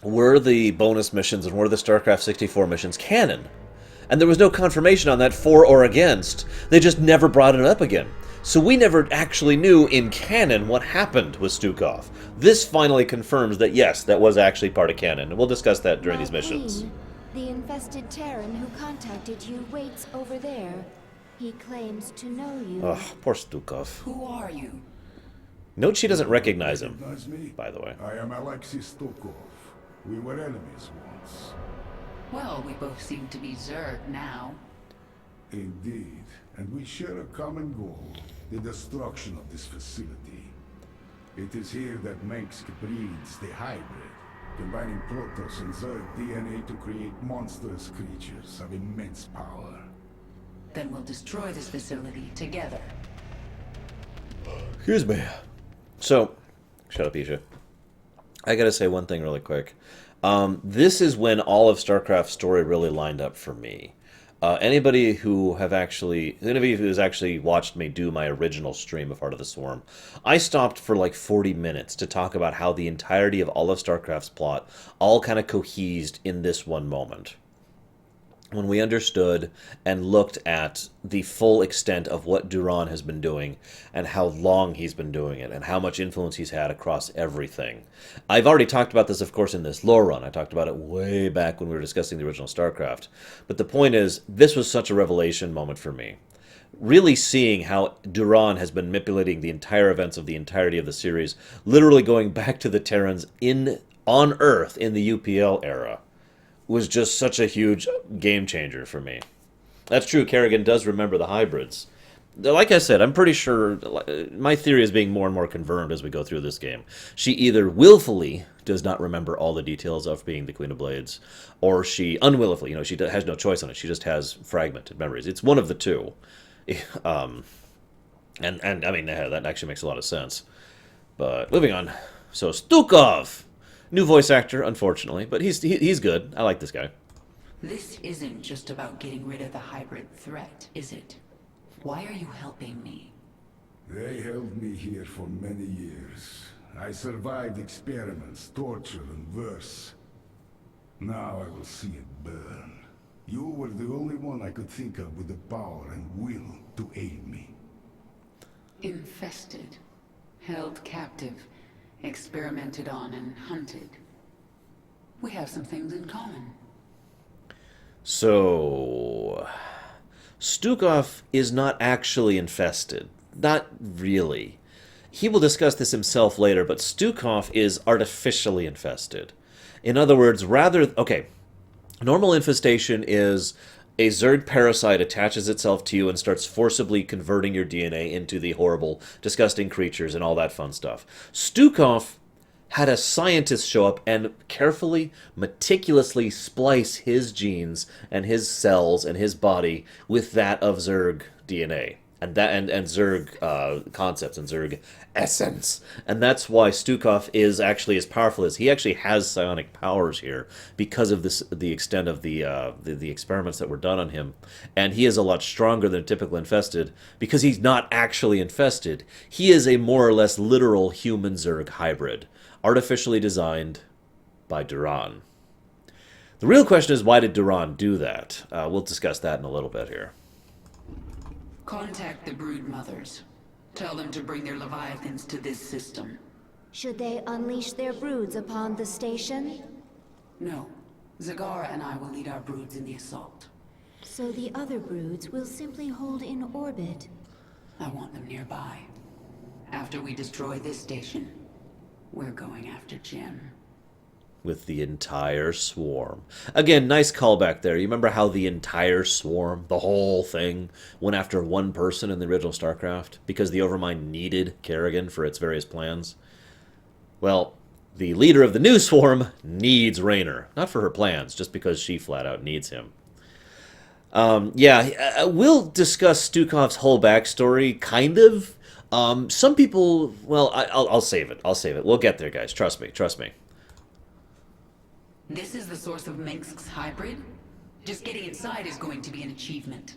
were the bonus missions and were the StarCraft 64 missions canon? And there was no confirmation on that for or against. They just never brought it up again. So we never actually knew in canon what happened with Stukov. This finally confirms that yes, that was actually part of canon, and we'll discuss that during these missions. The infested Terran who contacted you waits over there. He claims to know you. Ugh, poor Stukov. Who are you? Note she doesn't recognize him, Me? by the way. I am Alexis Stukov. We were enemies once. Well, we both seem to be Zerg now. Indeed, and we share a common goal, the destruction of this facility. It is here that Mengsk breeds the hybrid, combining Protoss and Zerg DNA to create monstrous creatures of immense power. Then we'll destroy this facility together. Excuse me. So, shut up, Isha. I gotta say one thing really quick. This is when all of StarCraft's story really lined up for me. Anybody who has actually watched me do my original stream of Heart of the Swarm, I stopped for like 40 minutes to talk about how the entirety of all of StarCraft's plot all kind of cohesed in this one moment. When we understood and looked at the full extent of what Duron has been doing and how long he's been doing it and how much influence he's had across everything. I've already talked about this, of course, in this Lorerun. I talked about it way back when we were discussing the original StarCraft. But the point is, this was such a revelation moment for me. Really seeing how Duron has been manipulating the entire events of the entirety of the series, literally going back to the Terrans on Earth in the UPL era, was just such a huge game changer for me. That's true, Kerrigan does remember the hybrids. Like I said, I'm pretty sure my theory is being more and more confirmed as we go through this game. She either willfully does not remember all the details of being the Queen of Blades, or she unwillingly, she has no choice on it. She just has fragmented memories. It's one of the two. And I mean, that actually makes a lot of sense. But moving on. So, Stukov! New voice actor, unfortunately, but he's good. I like this guy. This isn't just about getting rid of the hybrid threat, is it? Why are you helping me? They held me here for many years. I survived experiments, torture, and worse. Now I will see it burn. You were the only one I could think of with the power and will to aid me. Infested. Held captive. Experimented on and hunted. We have some things in common. So, Stukov is not actually infested. Not really. He will discuss this himself later, but Stukov is artificially infested. In other words, normal infestation is a Zerg parasite attaches itself to you and starts forcibly converting your DNA into the horrible, disgusting creatures and all that fun stuff. Stukov had a scientist show up and carefully, meticulously splice his genes and his cells and his body with that of Zerg DNA. And Zerg concepts and Zerg essence. And that's why Stukov is actually as powerful as he actually has psionic powers here because of the extent of the experiments that were done on him. And he is a lot stronger than typical infested because he's not actually infested. He is a more or less literal human Zerg hybrid, artificially designed by Duron. The real question is, why did Duron do that? We'll discuss that in a little bit here. Contact the brood mothers. Tell them to bring their leviathans to this system. Should they unleash their broods upon the station? No. Zagara and I will lead our broods in the assault. So the other broods will simply hold in orbit. I want them nearby. After we destroy this station, we're going after Jim. with the entire swarm. Again, nice callback there. You remember how the entire swarm, the whole thing, went after one person in the original StarCraft? Because the Overmind needed Kerrigan for its various plans? Well, the leader of the new swarm needs Raynor. Not for her plans, just because she flat out needs him. We'll discuss Stukov's whole backstory, kind of. Some people, well, I'll save it. I'll save it. We'll get there, guys. Trust me. Trust me. This is the source of Mengsk's hybrid? Just getting inside is going to be an achievement.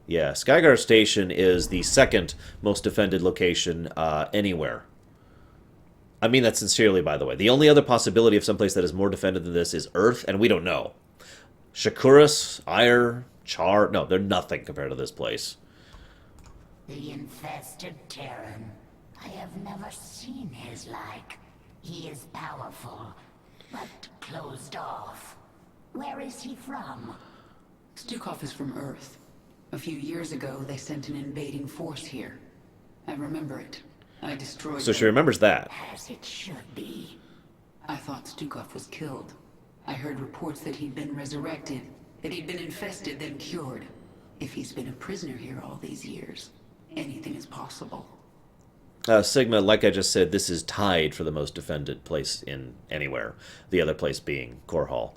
Yeah, Skygar Station is the second most defended location anywhere. I mean that sincerely, by the way. The only other possibility of someplace that is more defended than this is Earth, and we don't know. Shakuras, Ire, Char, no, they're nothing compared to this place. The infested Terran. I have never seen his like. He is powerful, but closed off. Where is he from? Stukov is from Earth. A few years ago, they sent an invading force here. I remember it. I destroyed So them. she remembers that. As it should be. I thought Stukov was killed. I heard reports that he'd been resurrected, that he'd been infested, then cured. If he's been a prisoner here all these years, anything is possible. Sigma, like I just said, this is tied for the most defended place in anywhere. The other place being Corall.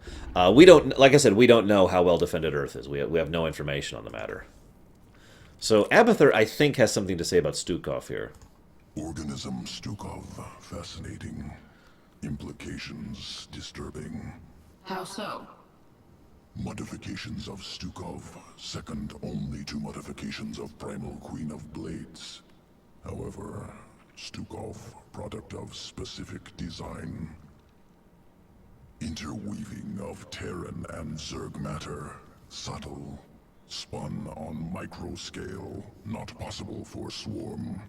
We don't, like I said, we don't know how well defended Earth is. We have no information on the matter. So Abathur, I think, has something to say about Stukov here. Organism Stukov, fascinating. Implications disturbing. How so? Modifications of Stukov, second only to modifications of Primal Queen of Blades. However, Stukov, product of specific design. Interweaving of Terran and Zerg matter, subtle, spun on micro scale, not possible for Swarm.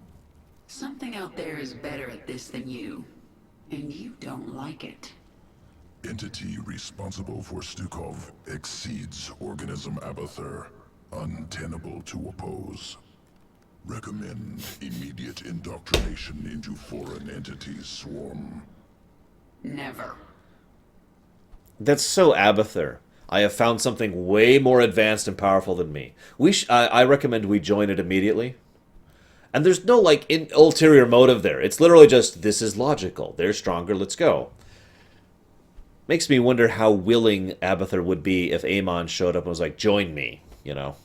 Something out there is better at this than you, and you don't like it. Entity responsible for Stukov exceeds organism Abathur, untenable to oppose. Recommend immediate indoctrination into foreign entities Swarm. Never. That's so Abathur. I have found something way more advanced and powerful than me. I recommend we join it immediately. And there's no, like, ulterior motive there. It's literally just, this is logical. They're stronger, let's go. Makes me wonder how willing Abathur would be if Amon showed up and was like, join me, you know?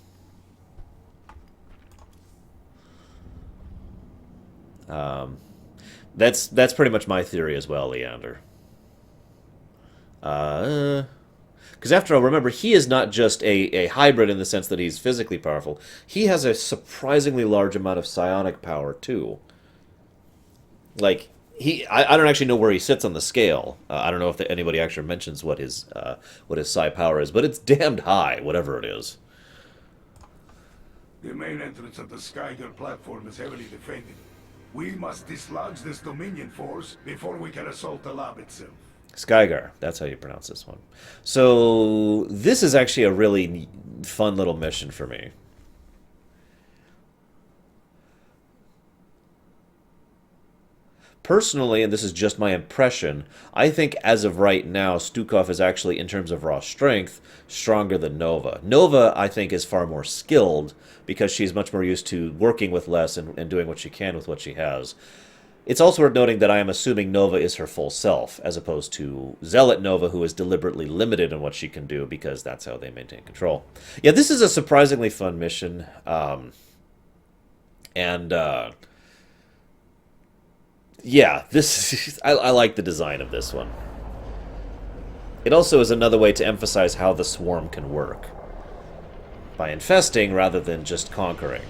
That's pretty much my theory as well, Leander. Because after all, remember, he is not just a hybrid in the sense that he's physically powerful. He has a surprisingly large amount of psionic power, too. Like, I don't actually know where he sits on the scale. I don't know if anybody actually mentions what his psi power is, but it's damned high, whatever it is. The main entrance of the Skygar platform is heavily defended. We must dislodge this Dominion force before we can assault the lab itself. Skygar, that's how you pronounce this one. So, this is actually a really fun little mission for me. Personally, and this is just my impression, I think as of right now, Stukov is actually, in terms of raw strength, stronger than Nova. Nova, I think, is far more skilled because she's much more used to working with less and doing what she can with what she has. It's also worth noting that I am assuming Nova is her full self, as opposed to Zealot Nova, who is deliberately limited in what she can do, because that's how they maintain control. Yeah, this is a surprisingly fun mission, yeah, this I like the design of this one. It also is another way to emphasize how the swarm can work, by infesting rather than just conquering.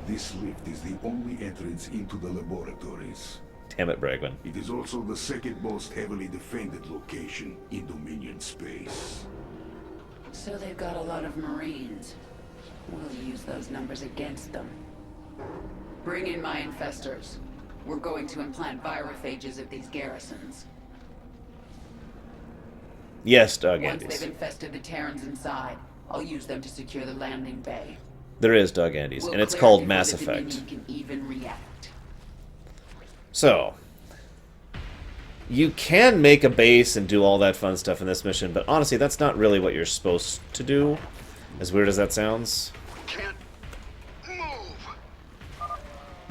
This lift is the only entrance into the laboratories. Damn it, Bregman. It is also the second most heavily defended location in Dominion space. So they've got a lot of Marines. We'll use those numbers against them. Bring in my infestors. We're going to implant virophages at these garrisons. Yes, Doug Once Andes. they've infested the Terrans inside, I'll use them to secure the landing bay. There is Doug Andes, We'll and it's clear called before Mass the Effect. Dominion can even react. So, You can make a base and do all that fun stuff in this mission, but honestly, that's not really what you're supposed to do. As weird as that sounds. Can't move.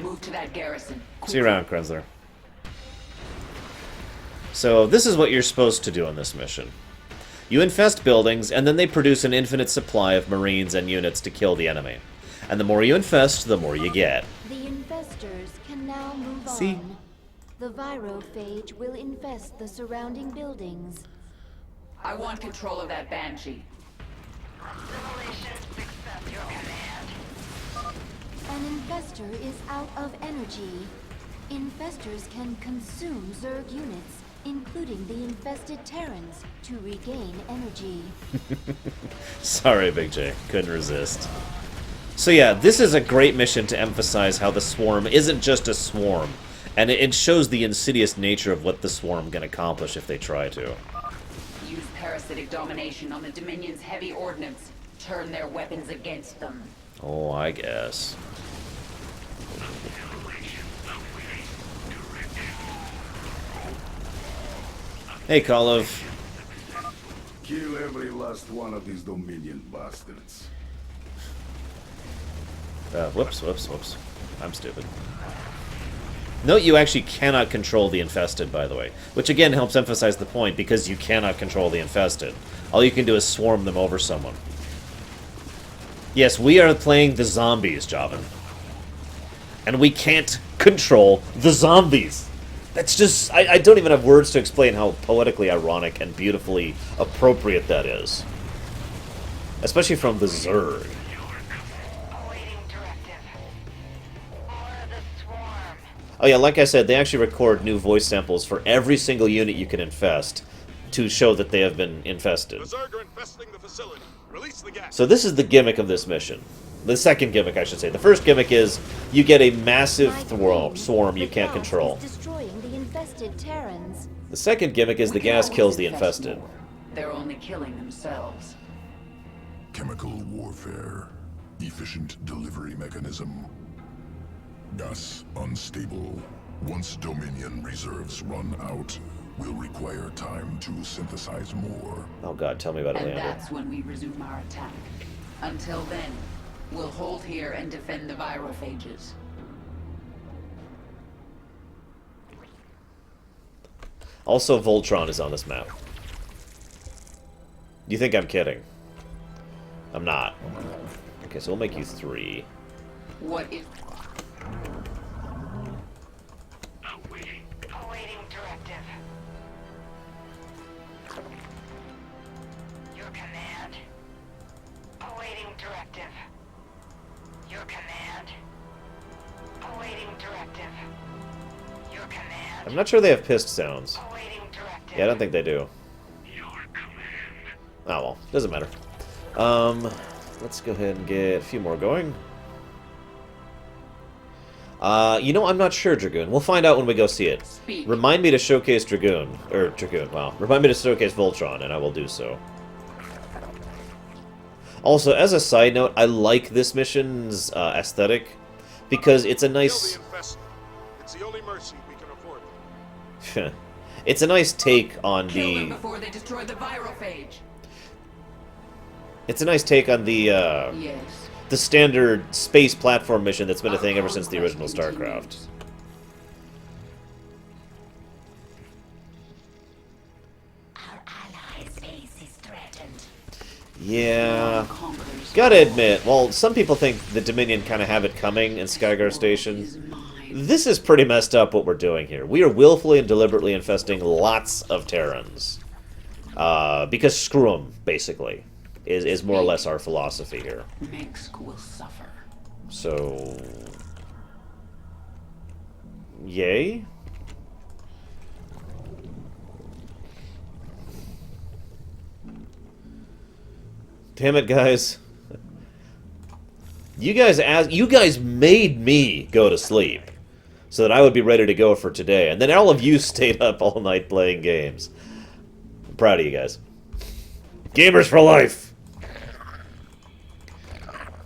Move to that garrison. See you around, Krenzler. So, this is what you're supposed to do on this mission. You infest buildings, and then they produce an infinite supply of marines and units to kill the enemy. And the more you infest, the more you get. The infestors can now move See? on. The virophage will infest the surrounding buildings. I want control of that Banshee. An infestor is out of energy. Infestors can consume Zerg units, including the infested Terrans, to regain energy. Sorry, Big J. Couldn't resist. So yeah, this is a great mission to emphasize how the swarm isn't just a swarm. And it shows the insidious nature of what the swarm can accomplish if they try to. Use parasitic domination on the Dominion's heavy ordnance. Turn their weapons against them. Oh, I guess. Hey, Kolov. Kill every last one of these Dominion bastards. Whoops. I'm stupid. Note you actually cannot control the infested, by the way. Which again helps emphasize the point, because you cannot control the infested. All you can do is swarm them over someone. Yes, we are playing the zombies, Javan. And we can't control the zombies. That's just... I don't even have words to explain how poetically ironic and beautifully appropriate that is. Especially from the Zerg. Oh yeah, like I said, they actually record new voice samples for every single unit you can infest to show that they have been infested. The Zerg are infesting the facility. Release the gas. So this is the gimmick of this mission. The second gimmick, I should say. The first gimmick is you get a massive swarm you can't control. Destroying the infested Terrans. The second gimmick is the gas kills the infested. They're only killing themselves. Chemical warfare. Efficient delivery mechanism. Gas unstable. Once Dominion reserves run out, will require time to synthesize more. Oh god, tell me about it, And Leander. that's when we resume our attack. Until then, we'll hold here and defend the virophages. Also, Voltron is on this map. You think I'm kidding? I'm not. Okay, so we'll make you 3. What is... Awaiting directive. Your command. Awaiting directive. Your command. Awaiting directive. Your command. I'm not sure they have pissed sounds. Awaiting directive. Yeah, I don't think they do. Your command. Oh well, doesn't matter. Let's go ahead and get a few more going. You know, I'm not sure, Dragoon. We'll find out when we go see it. Speak. Remind me to showcase Dragoon. Wow. Remind me to showcase Voltron, and I will do so. Also, as a side note, I like this mission's aesthetic, because it's a nice... Kill the infested. It's the only mercy we can afford. It's a nice take on Kill them the... before they destroy the virophage. It's a nice take on the, Yes. the standard space platform mission that's been a thing ever since the original Starcraft. Our allies' base is threatened. Yeah... Gotta admit, well, some people think the Dominion kind of have it coming in Skygar Station. This is pretty messed up what we're doing here. We are willfully and deliberately infesting lots of Terrans. Because screw 'em, basically, is more or less our philosophy here. Mengsk will suffer. So... Yay? Damn it, guys. You guys made me go to sleep so that I would be ready to go for today. And then all of you stayed up all night playing games. I'm proud of you guys. Gamers for life!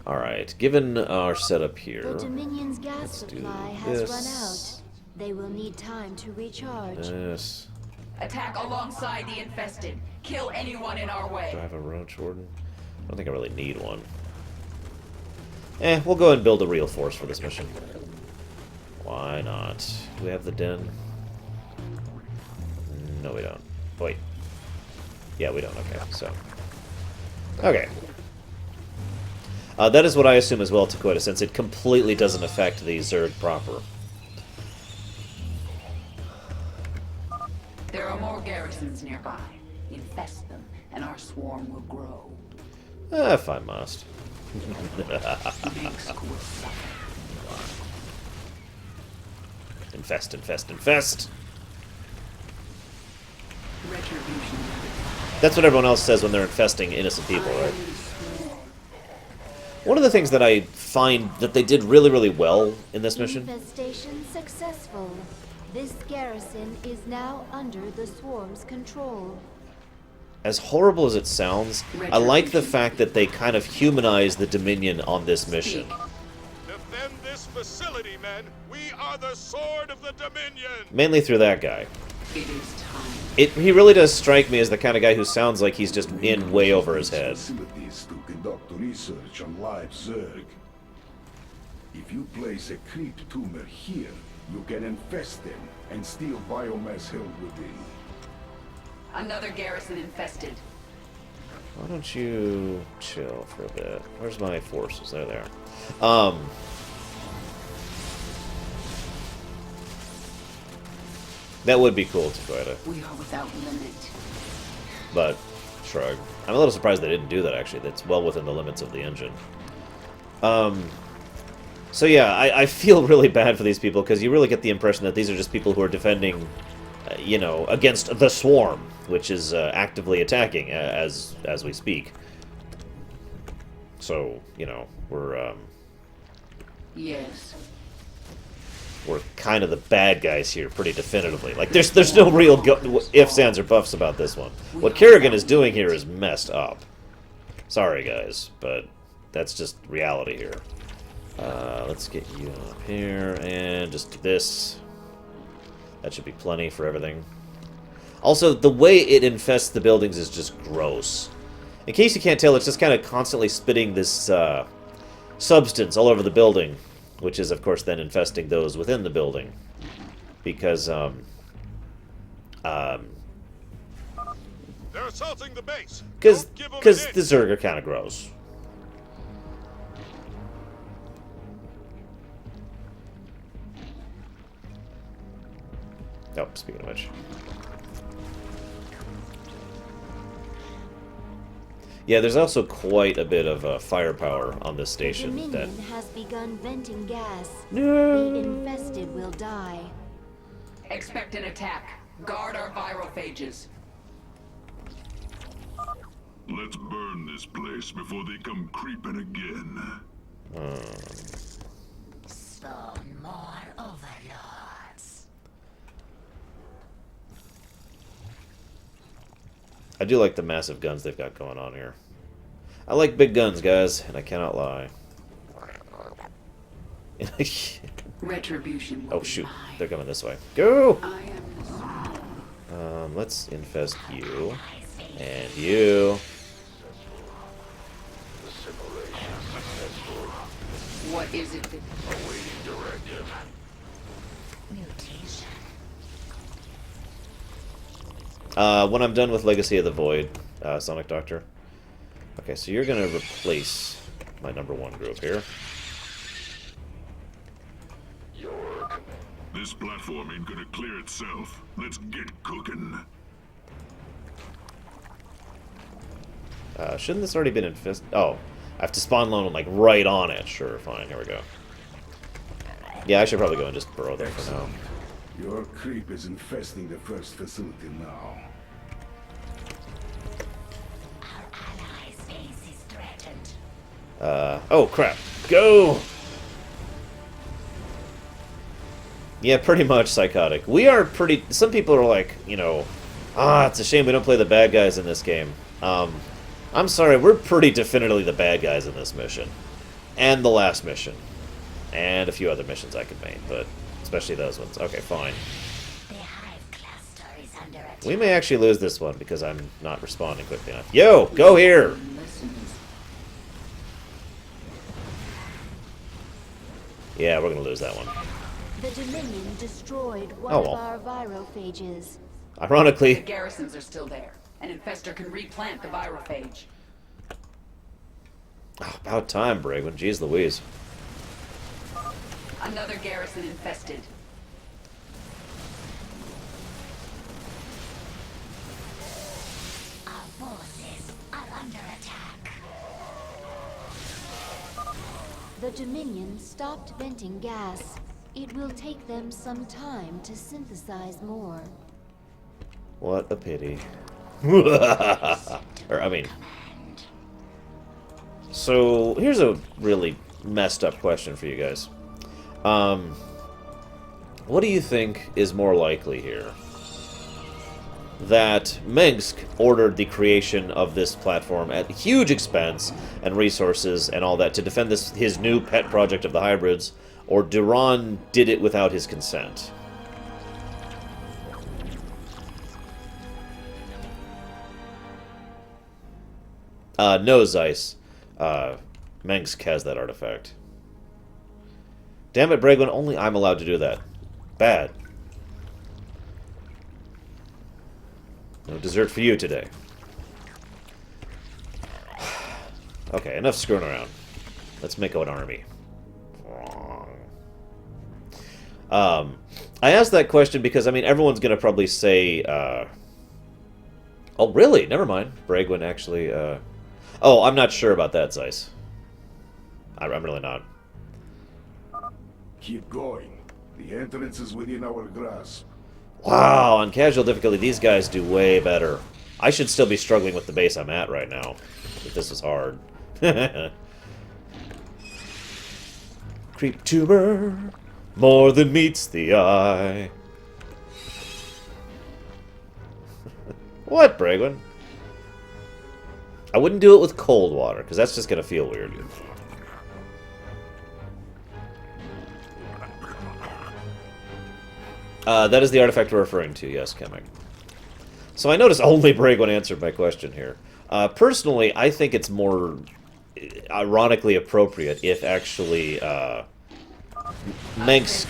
Alright, given our setup here... The Dominion's gas let's do supply has this. run out. They will need time to recharge. Yes. Attack alongside the infested. Kill anyone in our way. Do I have a roach warden? I don't think I really need one. We'll go ahead and build a real force for this mission. Why not? Do we have the den? No, we don't. Wait. Yeah, we don't. Okay, so. Okay. That is what I assume as well, Takoida, since it completely doesn't affect the Zerg proper. There are more garrisons nearby. Infest them, and our swarm will grow. If I must. Infest, infest, infest! Retribution. That's what everyone else says when they're infesting innocent people, right? One of the things that I find that they did really, really well in this mission... Infestation successful. This garrison is now under the swarm's control. As horrible as it sounds, I like the fact that they kind of humanize the Dominion on this mission. Defend this facility, men. We are the sword of the Dominion. Mainly through that guy. It is time. He really does strike me as the kind of guy who sounds like he's just in way over his head. Facilities to conduct research on live Zerg. If you place a creep tumor here, you can infest them and steal biomass held within. Another garrison infested. Why don't you chill for a bit? Where's my forces? There they are. That would be cool, Takoida. We are without limit. But, shrug. I'm a little surprised they didn't do that, actually. That's well within the limits of the engine. So yeah, I feel really bad for these people, because you really get the impression that these are just people who are defending, you know, against the swarm, which is actively attacking as we speak. So, you know, we're Yes. we're kind of the bad guys here, pretty definitively. Like, there's no real ifs, ands, or buffs about this one. What Kerrigan is doing here is messed up. Sorry, guys, but that's just reality here. Let's get you up here, and just this. That should be plenty for everything. Also, the way it infests the buildings is just gross. In case you can't tell, it's just kind of constantly spitting this substance all over the building, which is, of course, then infesting those within the building. Because, They're assaulting the base. because Don't give 'em the an inch. Zerg are kind of gross. Oh, speaking of which. Yeah, there's also quite a bit of firepower on this station. The That Dominion has begun venting gas. No. The infested will die. Expect an attack. Guard our virophages. Let's burn this place before they come creeping again. Spawn more overlords. I do like the massive guns they've got going on here. I like big guns, guys, and I cannot lie. Retribution. Oh shoot, they're coming this way. Go! I am the Let's infest you and you. What is it that... Mutation. When I'm done with Legacy of the Void, Sonic Doctor. Okay, so you're gonna replace my #1 group here. This platform ain't gonna clear itself. Let's get cooking. Shouldn't this already been infested? Oh, I have to spawn loan like right on it. Sure, fine. Here we go. Yeah, I should probably go and just burrow there for now. Your creep is infesting the first facility now. Our allies' base is threatened. Oh crap. Go! Yeah, pretty much psychotic. We are pretty... Some people are like, you know, it's a shame we don't play the bad guys in this game. I'm sorry, we're pretty definitively the bad guys in this mission. And the last mission. And a few other missions I could make, but especially those ones. Okay, fine. The hive cluster is under We may actually lose this one because I'm not responding quickly enough. Yo, go here! Yeah, we're gonna lose that one. The Dominion destroyed one Oh, well. of our virophages. Ironically... The garrisons are still there. An infestor can replant the virophage. Oh, about time, Brigwin. Jeez Louise. Another garrison infested. Our forces are under attack. The Dominion stopped venting gas. It will take them some time to synthesize more. What a pity. Or, I mean... So, here's a really messed up question for you guys. What do you think is more likely here? That Minsk ordered the creation of this platform at huge expense and resources and all that to defend his new pet project of the hybrids, or Duron did it without his consent? No, Zeiss. Minsk has that artifact. Damn it, Bragwin, only I'm allowed to do that. Bad. No dessert for you today. Okay, enough screwing around. Let's make an army. I asked that question because, I mean, everyone's going to probably say, oh, really? Never mind. Bragwin actually, Oh, I'm not sure about that, Zeiss. I'm really not. Keep going. The entrance is within our grasp. Wow, on casual difficulty, these guys do way better. I should still be struggling with the base I'm at right now, if this is hard. Creep tumor, more than meets the eye. What, Bragwin? I wouldn't do it with cold water, because that's just going to feel weird. That is the artifact we're referring to, yes, Kemek. So I notice only Bragwin answered my question here. Personally, I think it's more ironically appropriate if actually Minsk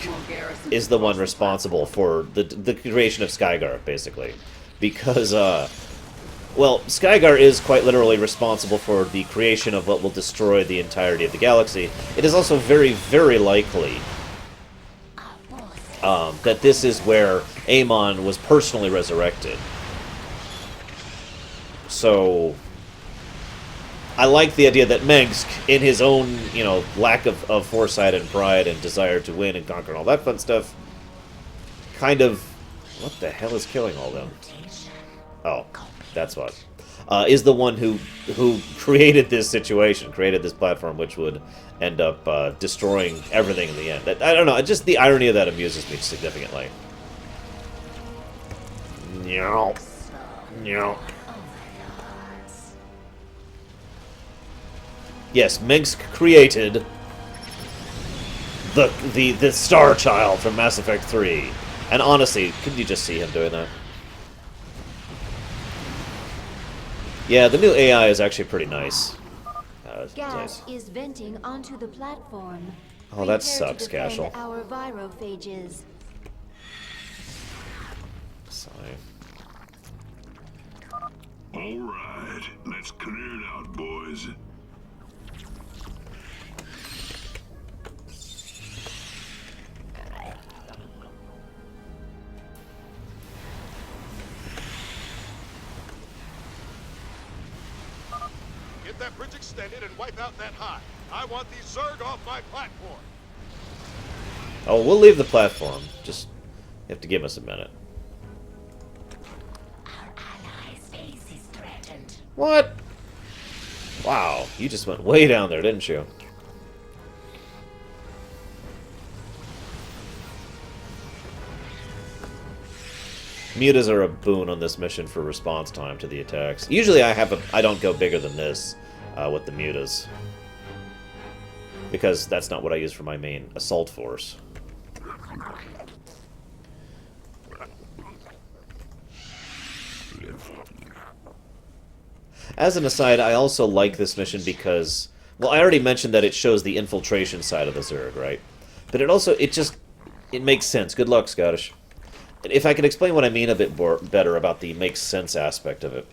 is the one responsible for the creation of Skygar, basically. Because, well, Skygar is quite literally responsible for the creation of what will destroy the entirety of the galaxy. It is also very, very likely that this is where Amon was personally resurrected. So, I like the idea that Minsk, in his own, you know, lack of foresight and pride and desire to win and conquer and all that fun stuff, kind of... What the hell is killing all them? Oh, that's what. Is the one who created this situation, created this platform, which would end up destroying everything in the end. I don't know, just the irony of that amuses me significantly. No. No. Yes, Minsk created the Star Child from Mass Effect 3. And honestly, couldn't you just see him doing that? Yeah, the new AI is actually pretty nice. Gas is venting onto the platform. Oh, that Prepare sucks, to defend Cashel. our virophages. Sorry. All right, let's clear it out, boys. Get that bridge extended and wipe out that hive. I want these Zerg off my platform. Oh, we'll leave the platform. Just you have to give us a minute. Our allies' base is threatened. What? Wow, you just went way down there, didn't you? Mutas are a boon on this mission for response time to the attacks. Usually I don't go bigger than this with the mutas. Because that's not what I use for my main assault force. As an aside, I also like this mission because... Well, I already mentioned that it shows the infiltration side of the Zerg, right? But it also, it makes sense. Good luck, Scottish. If I could explain what I mean a bit better about the makes sense aspect of it.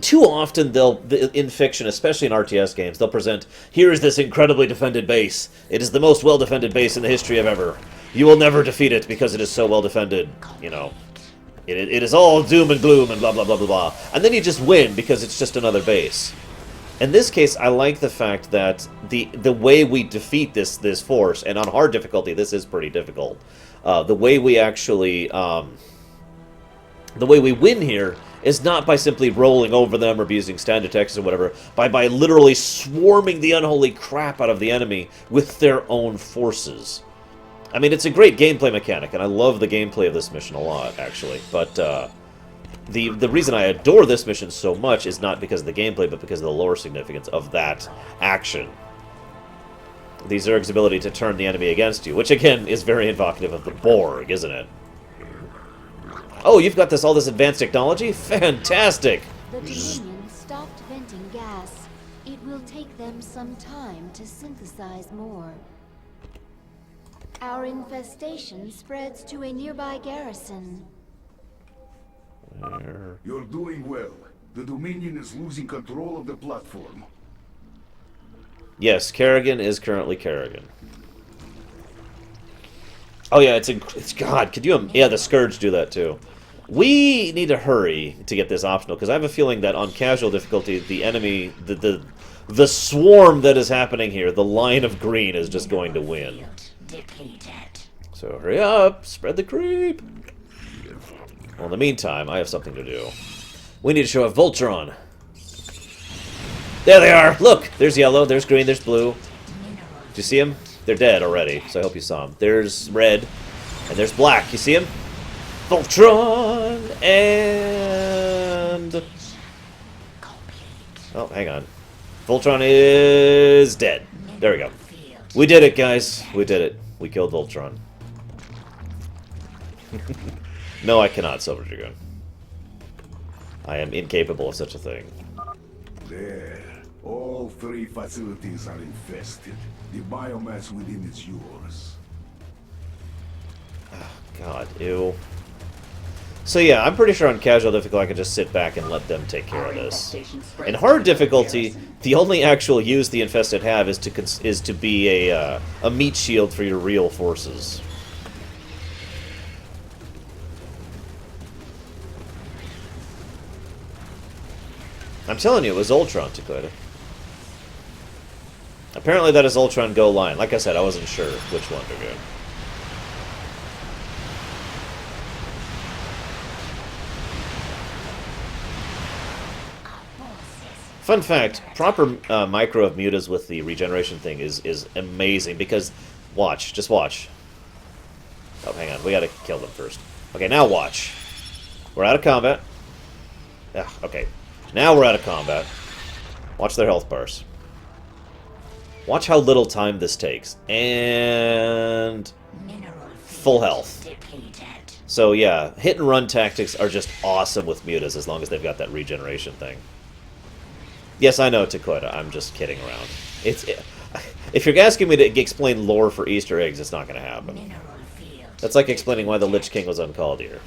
Too often, in fiction, especially in RTS games, they'll present, here is this incredibly defended base. It is the most well-defended base in the history of ever. You will never defeat it because it is so well-defended, you know. It is all doom and gloom and blah, blah, blah, blah, blah. And then you just win because it's just another base. In this case, I like the fact that the way we defeat this force, and on hard difficulty, this is pretty difficult, the way we actually... the way we win here is not by simply rolling over them or using stand attacks or whatever, by literally swarming the unholy crap out of the enemy with their own forces. I mean, it's a great gameplay mechanic, and I love the gameplay of this mission a lot, actually. But the reason I adore this mission so much is not because of the gameplay, but because of the lore significance of that action. The Zerg's ability to turn the enemy against you, which, again, is very evocative of the Borg, isn't it? Oh, you've got all this advanced technology? Fantastic! The Dominion stopped venting gas. It will take them some time to synthesize more. Our infestation spreads to a nearby garrison. You're doing well. The Dominion is losing control of the platform. Yes, Kerrigan is currently Kerrigan. Oh yeah, it's God, could you... Yeah, the Scourge do that too. We need to hurry to get this optional, because I have a feeling that on casual difficulty, the enemy... The swarm that is happening here, the line of green, is just going to win. So hurry up, spread the creep. Well, in the meantime, I have something to do. We need to show a Voltron. There they are! Look! There's yellow, there's green, there's blue. Did you see them? They're dead already, so I hope you saw them. There's red, and there's black. You see them? Voltron! And... Oh, hang on. Voltron is dead. There we go. We did it, guys. We did it. We killed Voltron. No, I cannot, Silver Dragoon. I am incapable of such a thing. There. All three facilities are infested. The biomass within is yours. Oh, God, ew. So yeah, I'm pretty sure on casual difficulty I can just sit back and let them take care of this. In hard difficulty, the only actual use the infested have is to be a meat shield for your real forces. I'm telling you, it was Ultron, Takeda. Apparently that is Ultron Go line. Like I said, I wasn't sure which one to go. Fun fact, proper micro of mutas with the regeneration thing is amazing, because, watch, just watch. Oh, hang on, we gotta kill them first. Okay, now watch. We're out of combat. Ah, okay. Now we're out of combat. Watch their health bars. Watch how little time this takes. And... full health. So yeah, hit and run tactics are just awesome with mutas as long as they've got that regeneration thing. Yes, I know, Takota. I'm just kidding around. If you're asking me to explain lore for Easter eggs, it's not going to happen. That's like explaining why the Lich King was on Kaldir.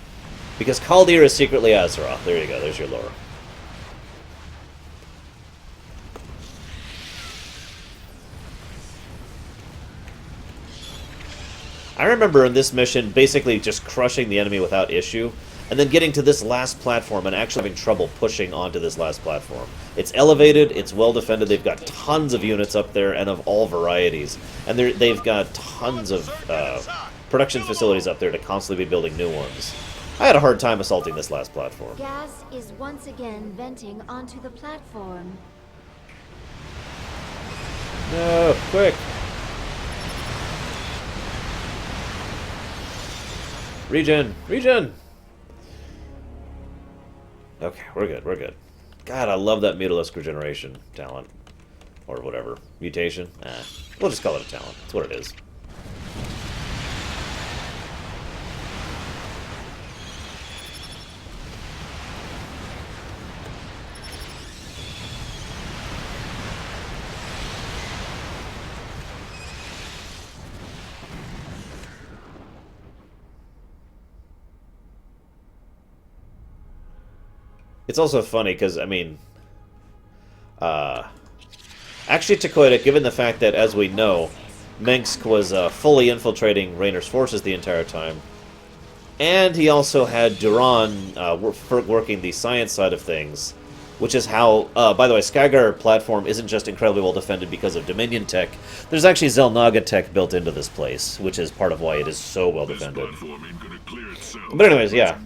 Because Kaldir is secretly Azeroth. There you go. There's your lore. I remember in this mission basically just crushing the enemy without issue, and then getting to this last platform and actually having trouble pushing onto this last platform. It's elevated, it's well defended, they've got tons of units up there and of all varieties. And they've got tons of production facilities up there to constantly be building new ones. I had a hard time assaulting this last platform. Gas is once again venting onto the platform. No, quick! Regen! Regen! Okay, we're good, we're good. God, I love that Mutalisk regeneration talent. Or whatever. Mutation? We'll just call it a talent. That's what it is. It's also funny because, I mean, actually, Takoida, given the fact that, as we know, Mengsk was fully infiltrating Raynor's forces the entire time, and he also had Duron working the science side of things, which is how, by the way, Skygar platform isn't just incredibly well defended because of Dominion tech. There's actually Xel'Naga tech built into this place, which is part of why it is so well defended. But anyways, yeah.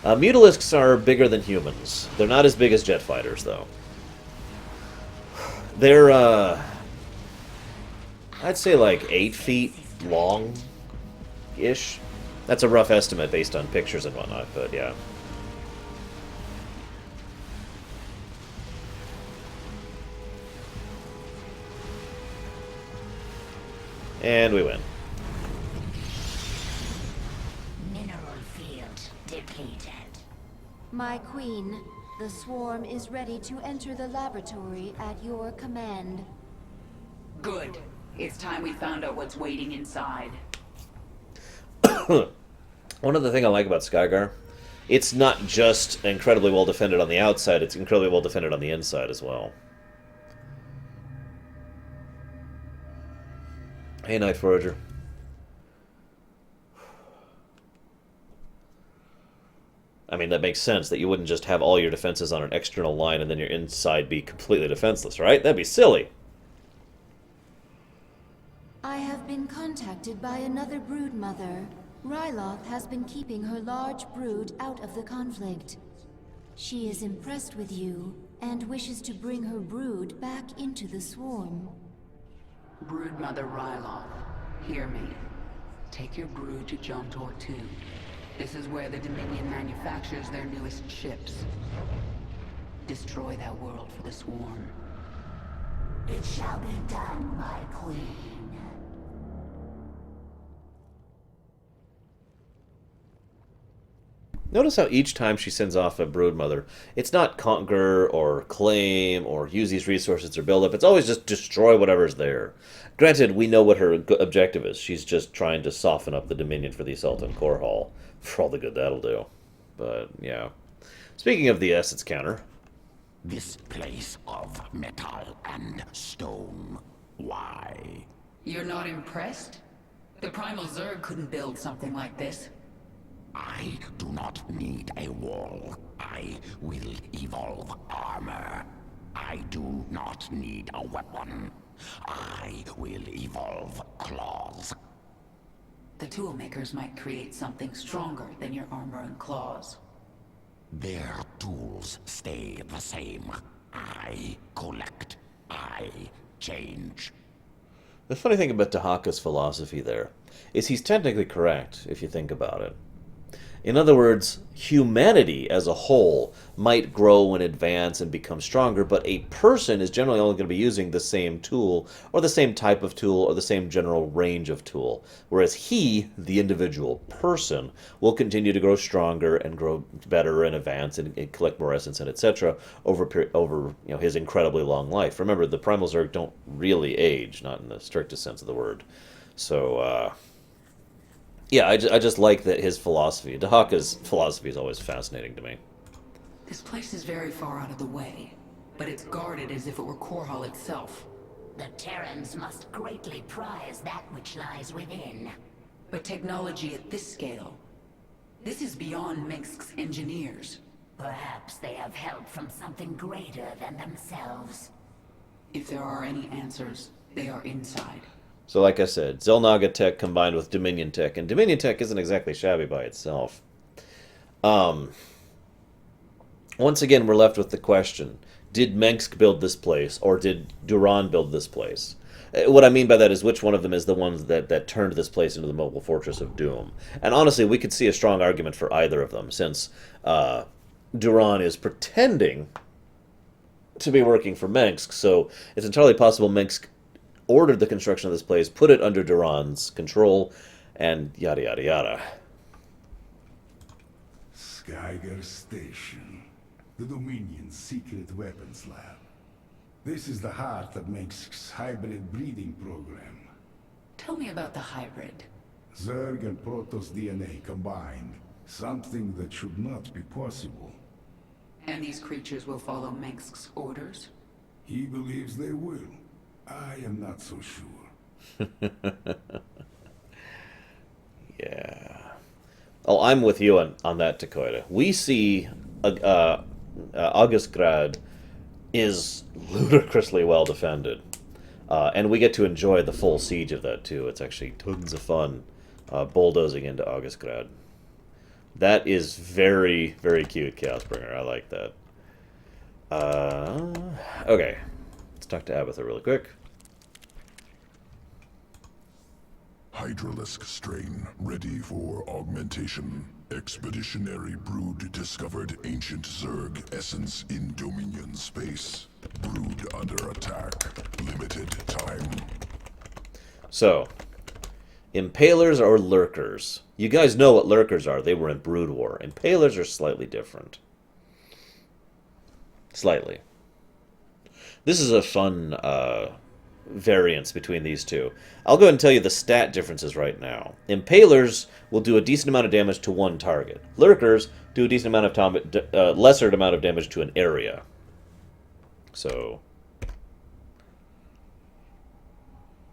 Mutalisks are bigger than humans. They're not as big as jet fighters, though. They're, I'd say like 8 feet long-ish. That's a rough estimate based on pictures and whatnot, but yeah. And we win. Mineral field depleted. My queen, the swarm is ready to enter the laboratory at your command. Good. It's time we found out what's waiting inside. One other thing I like about Skygar, it's not just incredibly well defended on the outside, it's incredibly well defended on the inside as well. Hey, Night Forager. I mean, that makes sense, that you wouldn't just have all your defenses on an external line and then your inside be completely defenseless, right? That'd be silly. I have been contacted by another brood mother. Ryloth has been keeping her large brood out of the conflict. She is impressed with you and wishes to bring her brood back into the swarm. Broodmother Ryloth, hear me. Take your brood to Jontor 2. This is where the Dominion manufactures their newest ships. Destroy that world for the swarm. It shall be done, my queen. Notice how each time she sends off a broodmother, it's not conquer or claim or use these resources to build up. It's always just destroy whatever's there. Granted, we know what her objective is. She's just trying to soften up the Dominion for the assault on Corall, for all the good that'll do. But, yeah. Speaking of the assets counter. This place of metal and stone. Why? You're not impressed? The Primal Zerg couldn't build something like this. I do not need a wall. I will evolve armor. I do not need a weapon. I will evolve claws. The toolmakers might create something stronger than your armor and claws. Their tools stay the same. I collect. I change. The funny thing about Dahaka's philosophy there is he's technically correct, if you think about it. In other words, humanity as a whole might grow and advance and become stronger, but a person is generally only going to be using the same tool, or the same type of tool, or the same general range of tool. Whereas he, the individual person, will continue to grow stronger and grow better and advance and collect more essence and etc. over his incredibly long life. Remember, the Primal Zerg don't really age, not in the strictest sense of the word. So, yeah, I just like that his philosophy. Dahaka's philosophy is always fascinating to me. This place is very far out of the way, but it's guarded as if it were Corall itself. The Terrans must greatly prize that which lies within. But technology at this scale, this is beyond Mengsk's engineers. Perhaps they have help from something greater than themselves. If there are any answers, they are inside. So like I said, Xel'Naga tech combined with Dominion tech, and Dominion tech isn't exactly shabby by itself. Once again, we're left with the question, did Mengsk build this place, or did Duron build this place? What I mean by that is which one of them is the ones that turned this place into the mobile fortress of doom. And honestly, we could see a strong argument for either of them, since Duron is pretending to be working for Mengsk, so it's entirely possible Mengsk ordered the construction of this place, put it under Duron's control, and yada yada yada. Skygar Station, the Dominion's secret weapons lab. This is the heart of Mengsk's hybrid breeding program. Tell me about the hybrid. Zerg and Protoss DNA combined. Something that should not be possible. And these creatures will follow Mengsk's orders? He believes they will. I am not so sure. Yeah. Oh, I'm with you on that, Dakota. We see Augustgrad is ludicrously well defended. And we get to enjoy the full siege of that, too. It's actually tons of fun bulldozing into Augustgrad. That is very, very cute, Chaosbringer. I like that. Okay. Let's talk to Abathur really quick. Hydralisk strain ready for augmentation. Expeditionary brood discovered ancient Zerg essence in Dominion space. Brood under attack. Limited time. So, Impalers or Lurkers? You guys know what Lurkers are. They were in Brood War. Impalers are slightly different. Slightly. This is a fun variance between these two. I'll go ahead and tell you the stat differences right now. Impalers will do a decent amount of damage to one target. Lurkers do a decent amount of lesser amount of damage to an area. So,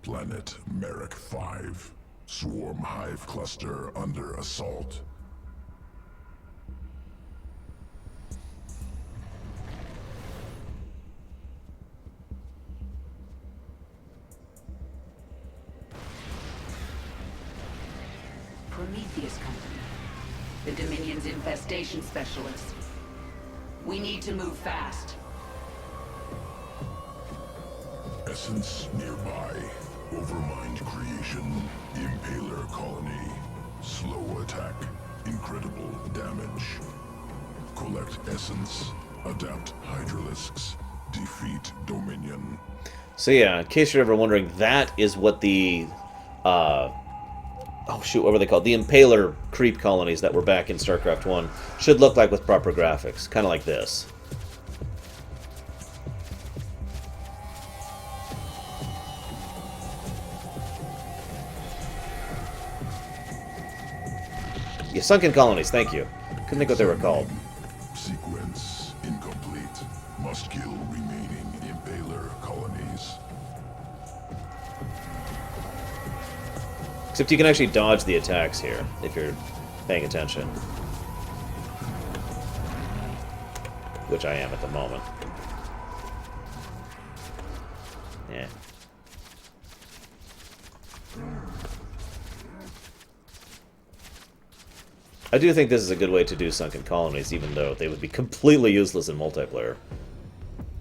Planet Merrick 5. Swarm hive cluster under assault. Prometheus Company. The Dominion's infestation specialist. We need to move fast. Essence nearby. Overmind creation. Impaler colony. Slow attack. Incredible damage. Collect essence. Adapt Hydralisks. Defeat Dominion. So yeah, in case you're ever wondering, that is what the oh shoot, what were they called? The Impaler creep colonies that were back in Starcraft 1 should look like with proper graphics. Kind of like this. Yeah, sunken colonies, thank you. Couldn't think what they were called. Sequence incomplete. Must kill remaining Impaler colonies. Except you can actually dodge the attacks here, if you're paying attention. Which I am at the moment. Yeah. I do think this is a good way to do sunken colonies, even though they would be completely useless in multiplayer.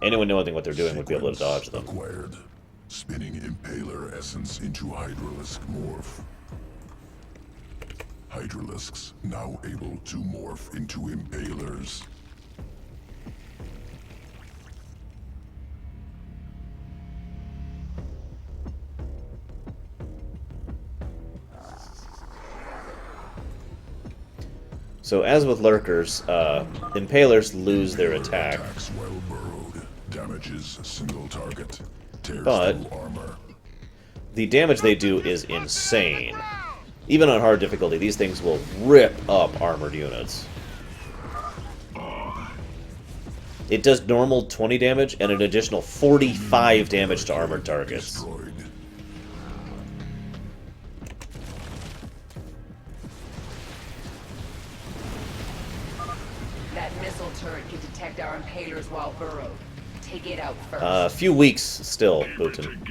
Anyone knowing what they're doing would be able to dodge them. Acquired. Spinning Impaler essence into Hydralisk morph. Hydralisks now able to morph into Impalers. So as with Lurkers, Impalers lose their attack. Attacks well burrowed. Damages single target. Tears But through armor. the damage they do is insane. Even on hard difficulty, these things will rip up armored units. It does normal 20 damage and an additional 45 damage to armored targets. Destroyed. That missile turret can detect our Impalers while burrowed. Take it out first. A few weeks still, Booten.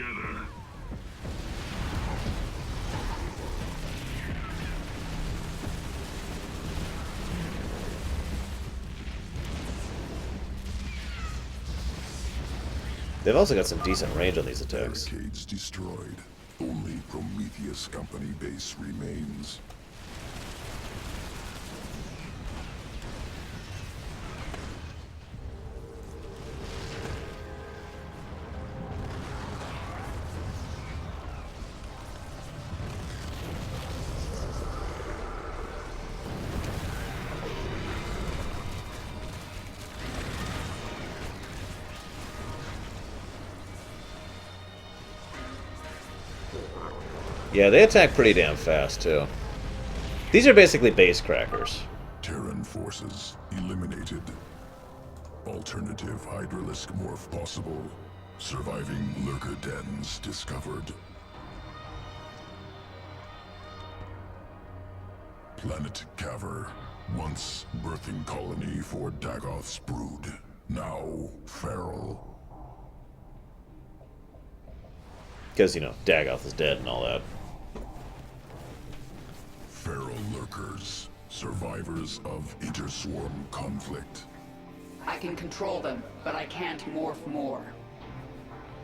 They've also got some decent range on these attacks. Barricades destroyed. Only Prometheus Company base remains. Yeah, they attack pretty damn fast, too. These are basically base crackers. Terran forces eliminated. Alternative Hydralisk morph possible. Surviving Lurker dens discovered. Planet Caver, once birthing colony for Dagoth's brood, now feral. Because, you know, Dagoth is dead and all that. Feral Lurkers, survivors of interswarm conflict. I can control them, but I can't morph more.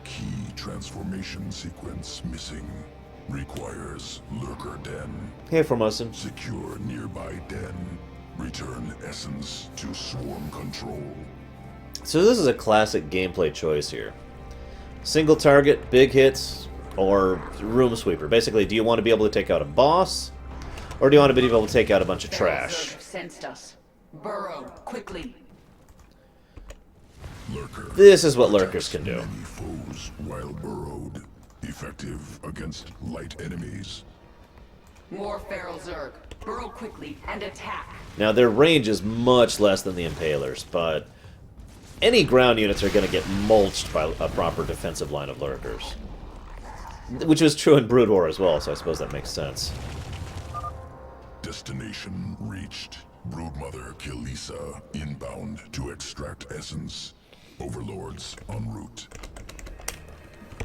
Key transformation sequence missing. Requires Lurker den. Hey, Formosan. Secure nearby den. Return essence to swarm control. So this is a classic gameplay choice here. Single target, big hits, or room sweeper. Basically, do you want to be able to take out a boss, or do you want to be able to take out a bunch of trash? Zerg sensed us. Burrow, quickly. Lurker. This is what Lurkers can do. Many foes while burrowed. Effective against light enemies. More feral Zerg. Burrow quickly and attack. Now, their range is much less than the Impalers, but any ground units are going to get mulched by a proper defensive line of Lurkers. Which was true in Brood War as well, so I suppose that makes sense. Destination reached. Broodmother Kilisa inbound to extract essence. Overlords en route.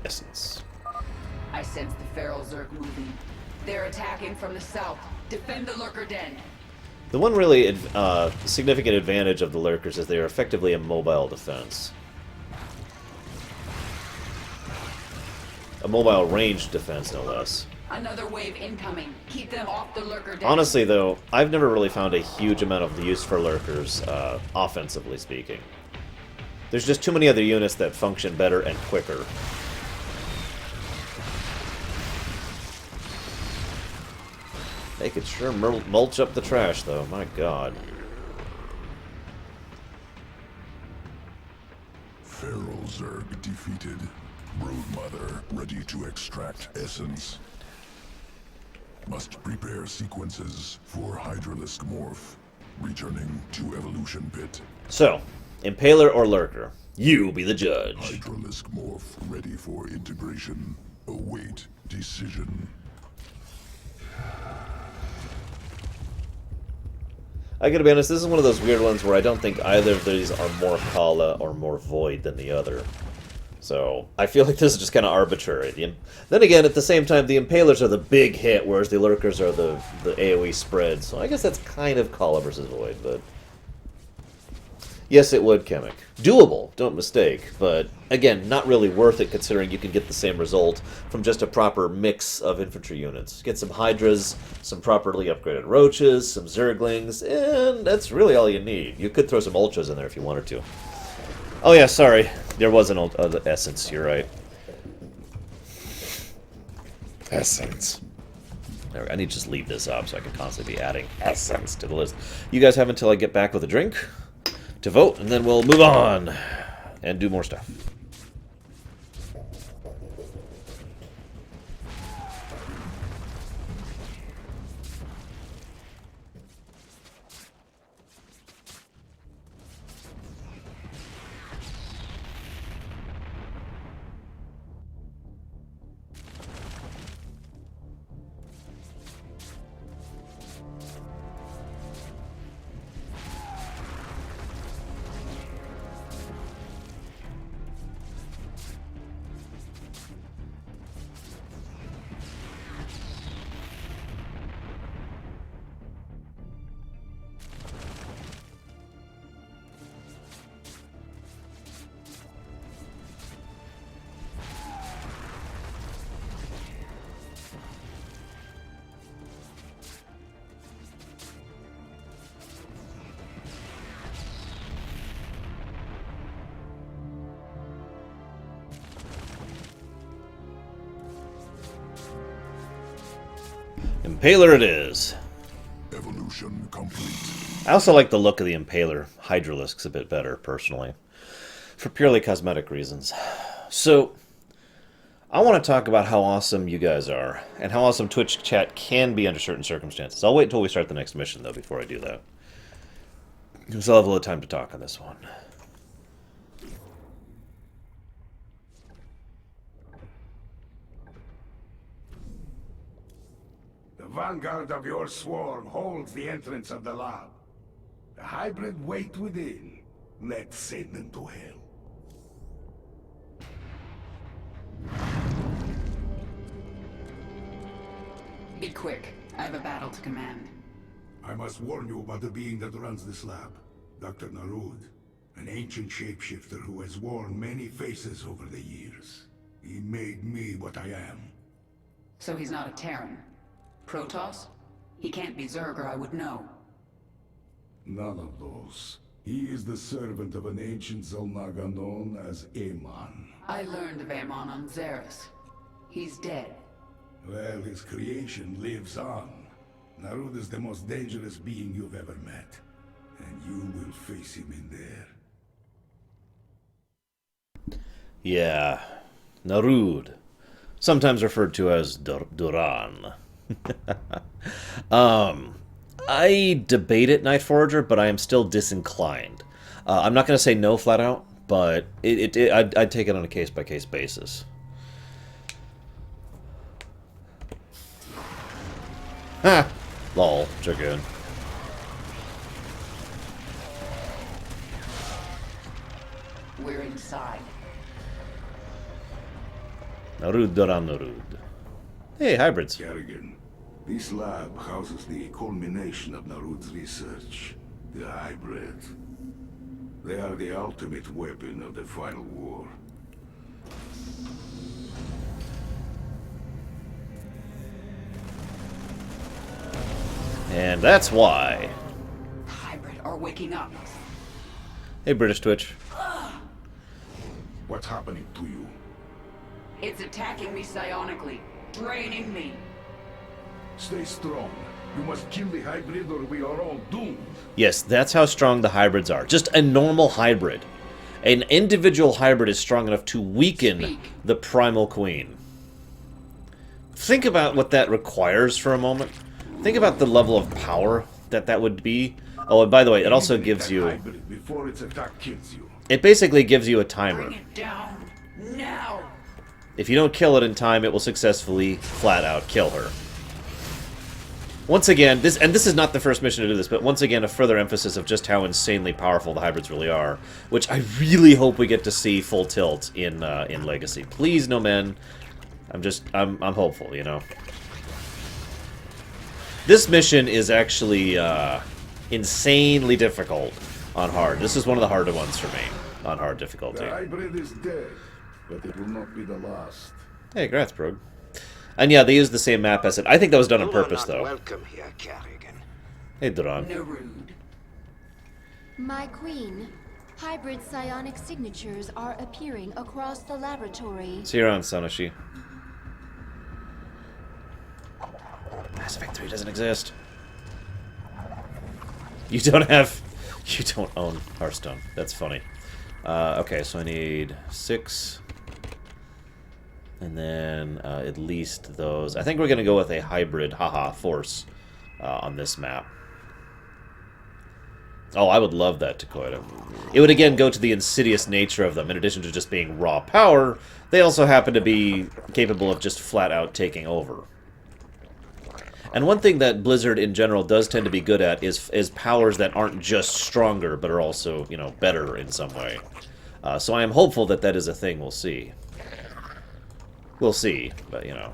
Essence. I sense the feral Zerg moving. They're attacking from the south. Defend the Lurker den. The one really significant advantage of the Lurkers is they are effectively a mobile defense. A mobile ranged defense, no less. Another wave incoming. Keep them off the Lurker den. Honestly, though, I've never really found a huge amount of use for Lurkers, offensively speaking. There's just too many other units that function better and quicker. They could sure mulch up the trash, though. My god. Feral Zerg defeated. Broodmother ready to extract essence. Must prepare sequences for Hydralisk morph. Returning to evolution pit. So, Impaler or Lurker? You be the judge. Hydralisk morph ready for integration. Await decision. I gotta be honest, this is one of those weird ones where I don't think either of these are more Kala or more Void than the other. So, I feel like this is just kind of arbitrary. Then again, at the same time, the Impalers are the big hit, whereas the Lurkers are the AoE spread. So I guess that's kind of Kala versus Void, but... Yes, it would, Chemic. Doable, don't mistake, but again, not really worth it considering you can get the same result from just a proper mix of infantry units. Get some Hydras, some properly upgraded Roaches, some Zerglings, and that's really all you need. You could throw some Ultras in there if you wanted to. Oh yeah, sorry. There was an Essence, you're right. Essence. I need to just leave this up so I can constantly be adding Essence to the list. You guys have until I get back with a drink to vote, and then we'll move on and do more stuff. Impaler it is. Evolution complete. I also like the look of the Impaler Hydralisks a bit better, personally. For purely cosmetic reasons. So, I want to talk about how awesome you guys are, and how awesome Twitch chat can be under certain circumstances. I'll wait until we start the next mission, though, before I do that. We still have a little time to talk on this one. The vanguard of your swarm holds the entrance of the lab. The hybrid wait within. Let's send them to hell. Be quick. I have a battle to command. I must warn you about the being that runs this lab. Dr. Narud, an ancient shapeshifter who has worn many faces over the years. He made me what I am. So he's not a Terran. Protoss? He can't be Zerg or I would know. None of those. He is the servant of an ancient Zolnaga known as Amon. I learned of Amon on Xeris. He's dead. Well, his creation lives on. Narud is the most dangerous being you've ever met. And you will face him in there. Yeah. Narud. Sometimes referred to as Duron. I debate it, Night Forager, but I am still disinclined. I'm not going to say no flat out, but I'd take it on a case-by-case basis. Ha! Lol, Dragoon. We're inside. Narud Duran Narud. Hey, hybrids. Kerrigan, this lab houses the culmination of Narud's research. The hybrid. They are the ultimate weapon of the final war. And that's why. The hybrid are waking up. Hey, British Twitch. What's happening to you? It's attacking me psionically, draining me. Stay strong. You must kill the hybrid or we are all doomed. Yes, that's how strong the hybrids are. Just a normal hybrid. An individual hybrid is strong enough to weaken the primal queen. Think about what that requires for a moment. Think about the level of power that would be. Oh, and by the way, it also gives you... Before its attack kills you. It basically gives you a timer. Bring it down now. If you don't kill it in time, it will successfully, flat out, kill her. Once again, this is not the first mission to do this, but once again, a further emphasis of just how insanely powerful the hybrids really are, which I really hope we get to see full tilt in Legacy. Please, no men. I'm hopeful, you know. This mission is actually insanely difficult on hard. This is one of the harder ones for me on hard difficulty. The hybrid is dead, but it will not be the last. Hey, Gratzbrug. And yeah, they use the same map asset. I think that was done on purpose, though. Welcome here, Kerrigan. Hey, Duron. Narud. My queen, hybrid psionic signatures are appearing across the laboratory. See you around, Sonoshi. Mass Effect 3 doesn't exist. You don't own Hearthstone. That's funny. Okay, so I need 6. And then at least those. I think we're going to go with a hybrid, force on this map. Oh, I would love that, Takoida. It would again go to the insidious nature of them. In addition to just being raw power, they also happen to be capable of just flat out taking over. And one thing that Blizzard in general does tend to be good at is powers that aren't just stronger, but are also, you know, better in some way. So I am hopeful that that is a thing we'll see. We'll see, but, you know.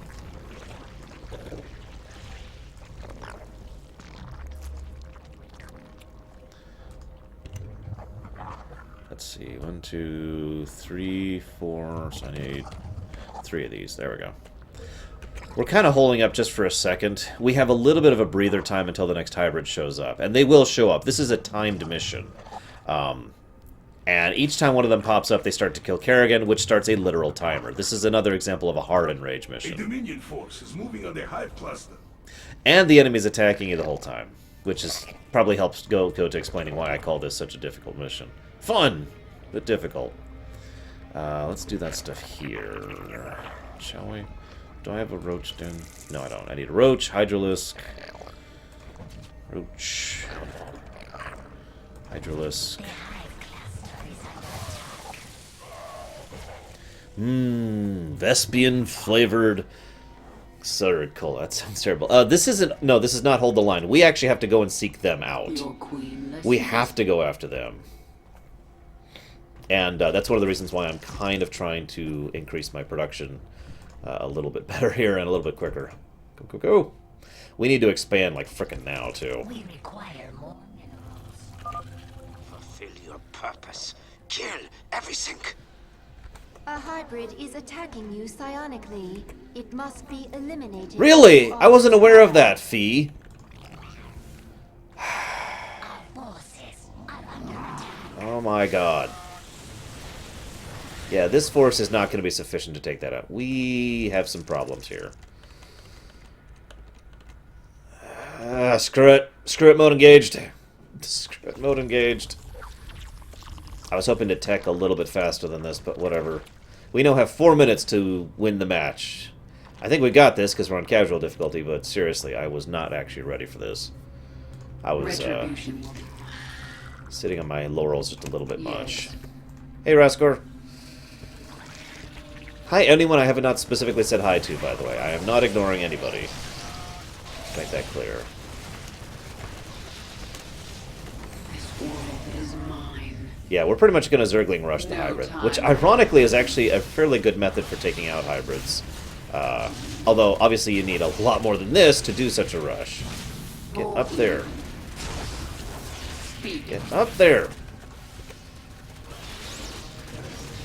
Let's see. 1, 2, 3, 4. So I need 3 of these. There we go. We're kind of holding up just for a second. We have a little bit of a breather time until the next hybrid shows up. And they will show up. This is a timed mission. And each time one of them pops up, they start to kill Kerrigan, which starts a literal timer. This is another example of a hard enrage mission. A Dominion force is moving on the hive cluster. And the enemy's attacking you the whole time, which is probably helps go to explaining why I call this such a difficult mission. Fun, but difficult. Let's do that stuff here, shall we? Do I have a roach down? No, I don't. I need a roach, hydralisk, roach, Hydralisk. Vespian flavored circle. That sounds terrible. This isn't. No, this is not hold the line. We actually have to go and seek them out. We have to go after them. And that's one of the reasons why I'm kind of trying to increase my production a little bit better here and a little bit quicker. Go, go, go. We need to expand like frickin' now, too. We require more minerals. Fulfill your purpose. Kill everything. A hybrid is attacking you psionically. It must be eliminated. Really? I wasn't aware of that, Fee. Oh my god. Yeah, this force is not going to be sufficient to take that out. We have some problems here. Screw it. Screw it, mode engaged. Screw it, mode engaged. I was hoping to tech a little bit faster than this, but whatever. We now have 4 minutes to win the match. I think we got this because we're on casual difficulty, but seriously, I was not actually ready for this. I was sitting on my laurels just a little bit much. Hey, Raskor. Hi, anyone I have not specifically said hi to, by the way. I am not ignoring anybody. Make that clear. This world is mine. Yeah, we're pretty much going to Zergling rush the hybrid, which ironically is actually a fairly good method for taking out hybrids. Although, obviously, you need a lot more than this to do such a rush. Get up there. Get up there.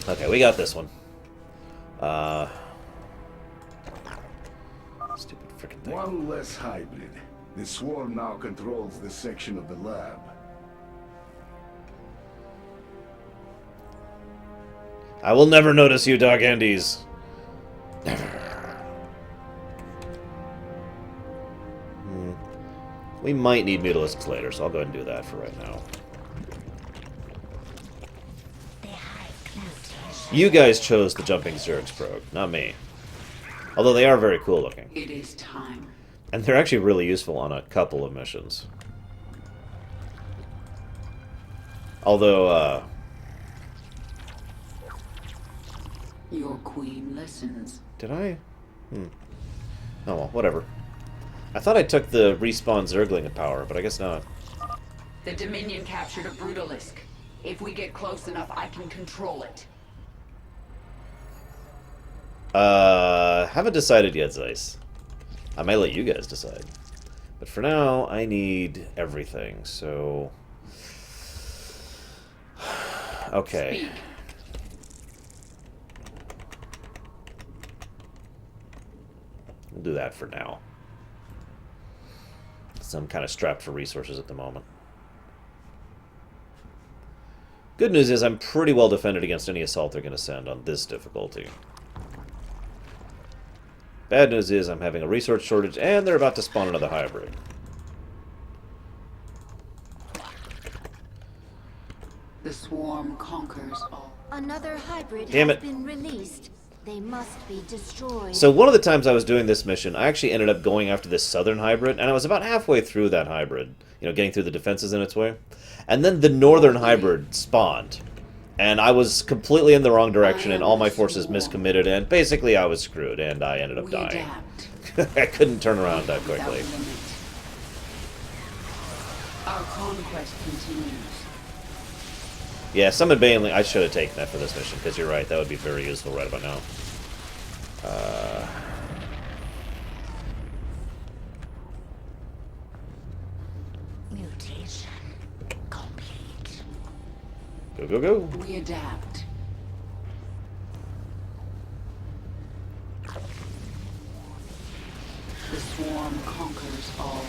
Okay, we got this one. Stupid frickin' thing. One less hybrid. The swarm now controls this section of the lab. I will never notice you, Dog Andes. Never. We might need Mutalisks later, so I'll go ahead and do that for right now. You guys chose the Jumping Zergs probe, not me. Although they are very cool looking. It is time. And they're actually really useful on a couple of missions. Although, Your queen listens. did I? Oh well, whatever. I thought I took the respawn Zergling power, but I guess not. The Dominion captured a Brutalisk. If we get close enough, I can control it. Haven't decided yet, Zeiss. I might let you guys decide. But for now, I need everything, so... Okay. Speak. We'll do that for now. So I'm kind of strapped for resources at the moment. Good news is I'm pretty well defended against any assault they're going to send on this difficulty. Bad news is I'm having a resource shortage, and they're about to spawn another hybrid. The swarm conquers all. Another hybrid Damn has it. been released. They must be destroyed. So one of the times I was doing this mission, I actually ended up going after this southern hybrid, and I was about halfway through that hybrid, you know, getting through the defenses in its way. And then the northern hybrid spawned. And I was completely in the wrong direction, and all my forces miscommitted, and basically I was screwed, and I ended up dying. I couldn't turn around that quickly. Our conquest continues. Yeah, Summon Baneling, I should have taken that for this mission, because you're right, that would be very useful right about now. Mutation complete. Go, go, go. We adapt. The swarm conquers all.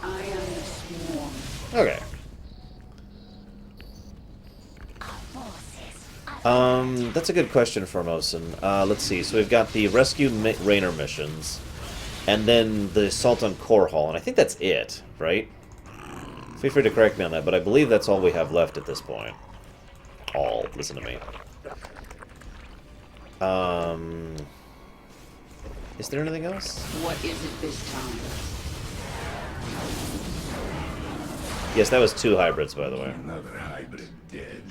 I am the swarm. Okay. That's a good question, Formosan. Let's see. So we've got the Rescue Rainer missions, and then the Assault on Corall, and I think that's it, right? Feel free to correct me on that, but I believe that's all we have left at this point. All. Listen to me. Is there anything else? What is it this time? Yes, that was 2 hybrids, by the way. Another hybrid dead.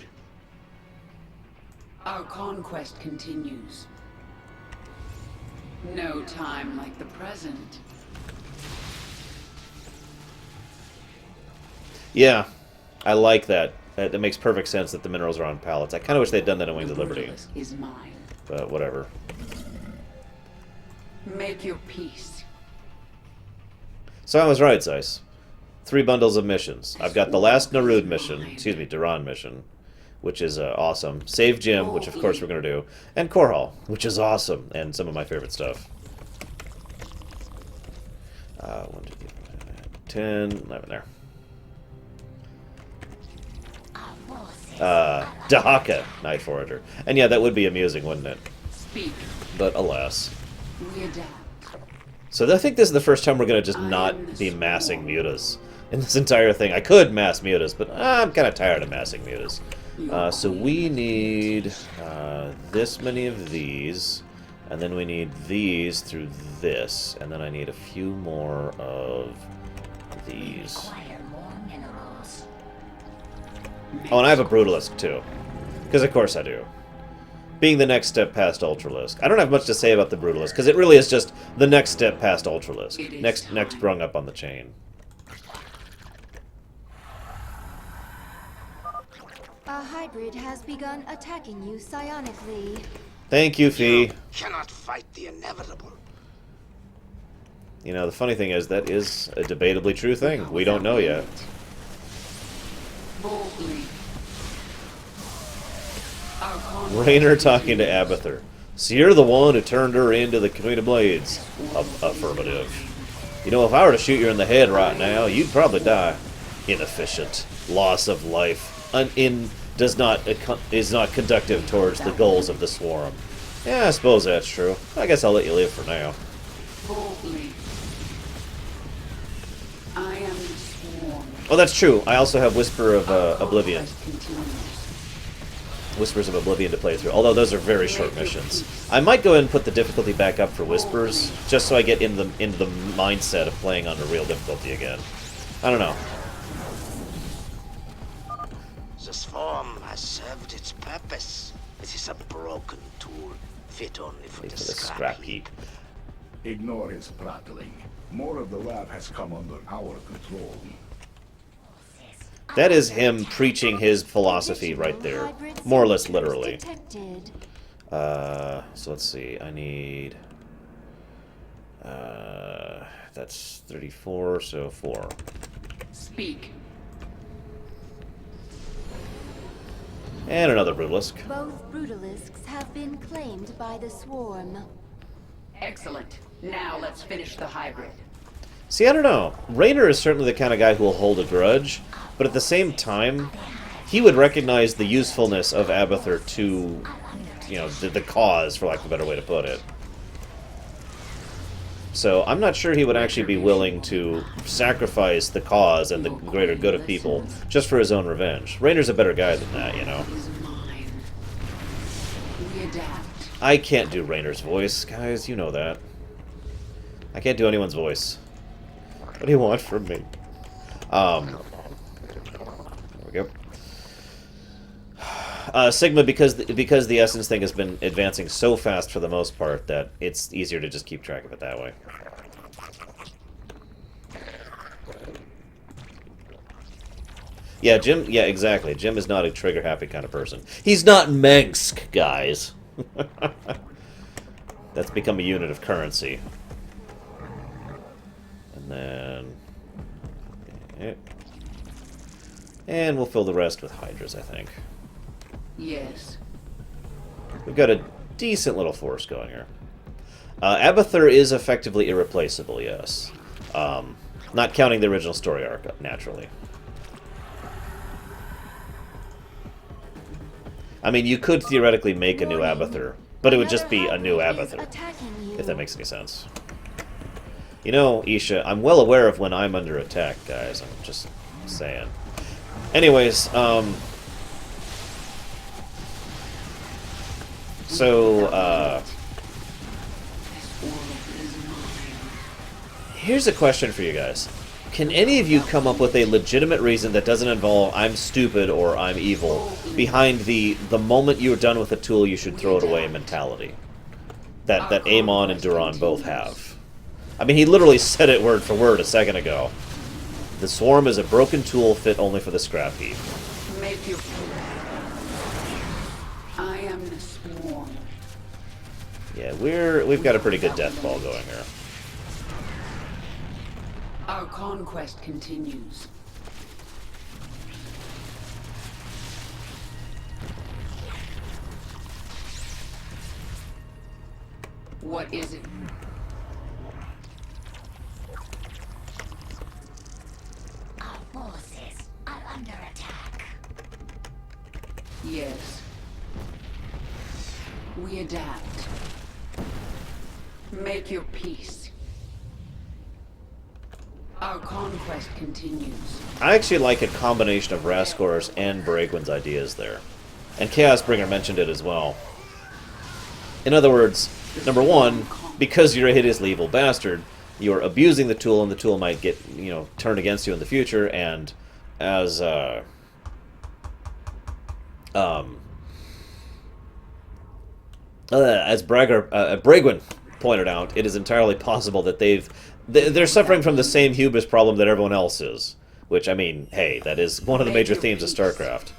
Our conquest continues. No time like the present. Yeah, I like that. That makes perfect sense that the minerals are on pallets. I kind of wish they'd done that in Wings of Liberty. Is mine. But whatever. Make your peace. So I was right, Zeiss. 3 bundles of missions. I've got the last Narud mission, excuse me, Duron mission, which is awesome. Save Jim, which of course we're going to do. And Corall, which is awesome, and some of my favorite stuff. 1, 2, 3, 10, 11, there. Dahaka, Night Forager. And yeah, that would be amusing, wouldn't it? Speak. But alas. We adapt. So I think this is the first time we're going to just not be massing mutas in this entire thing. I could mass mutas, but I'm kind of tired of massing mutas. So we need this many of these, and then we need these through this, and then I need a few more of these. Oh, and I have a Brutalisk, too. Because of course I do. Being the next step past Ultralisk. I don't have much to say about the Brutalisk, because it really is just the next step past Ultralisk. Next rung up on the chain. A hybrid has begun attacking you psionically. Thank you, Fee. You cannot fight the inevitable. You know, the funny thing is, that is a debatably true thing. We don't know yet. Boldly. Raynor talking to Abathur. So you're the one who turned her into the Queen of Blades. Affirmative. You know, if I were to shoot you in the head right now, you'd probably die. Inefficient. Loss of life. Is not conductive towards the goals of the Swarm. Yeah, I suppose that's true. I guess I'll let you live for now. Boldly. I am the Swarm. Oh, that's true. I also have Whisper of Oblivion. Whispers of Oblivion to play through, although those are very short missions. I might go ahead and put the difficulty back up for Whispers, just so I get into the mindset of playing on a real difficulty again. I don't know. The Swarm has served its purpose. It is a broken tool, fit only for the scrap heap. Ignore his prattling. More of the lab has come under our control. That is him preaching his philosophy right there. More or less literally. So let's see. I need... that's 34, so 4. Speak. And another Brutalisk. Both Brutalisks have been claimed by the Swarm. Excellent. Now let's finish the hybrid. See, I don't know. Raynor is certainly the kind of guy who will hold a grudge, but at the same time, he would recognize the usefulness of Abathur to, you know, the cause, for lack of a better way to put it. So I'm not sure he would actually be willing to sacrifice the cause and the greater good of people just for his own revenge. Raynor's a better guy than that, you know. I can't do Raynor's voice, guys. You know that. I can't do anyone's voice. What do you want from me? There we go. Sigma, because the Essence thing has been advancing so fast for the most part that it's easier to just keep track of it that way. Yeah, Jim, yeah, exactly. Jim is not a trigger-happy kind of person. He's not Mengsk, guys. That's become a unit of currency. And then... okay. And we'll fill the rest with Hydras, I think. Yes. We've got a decent little force going here. Abathur is effectively irreplaceable, yes. Not counting the original story arc, naturally. I mean, you could theoretically make a new Abathur, but it would just be a new Abathur, if that makes any sense. You know, Isha, I'm well aware of when I'm under attack, guys. I'm just saying. Anyways, Here's a question for you guys. Can any of you come up with a legitimate reason that doesn't involve I'm stupid or I'm evil behind the moment you're done with a tool you should throw it away mentality that Amon and Duron both have? I mean, he literally said it word for word a second ago. The swarm is a broken tool fit only for the scrap heap. Make your... I am the swarm. Yeah, we've got a pretty good death ball going here. Our conquest continues. What is it? Our forces are under attack. Yes. We adapt. Make your peace. Our conquest continues. I actually like a combination of Raskor's and Bragwin's ideas there. And Chaosbringer mentioned it as well. In other words, number one, because you're a hideously evil bastard, you're abusing the tool, and the tool might get, turned against you in the future, and as, Bragwin pointed out, it is entirely possible that they're suffering from the same hubris problem that everyone else is. Which, I mean, hey, that is one of the major themes of Starcraft.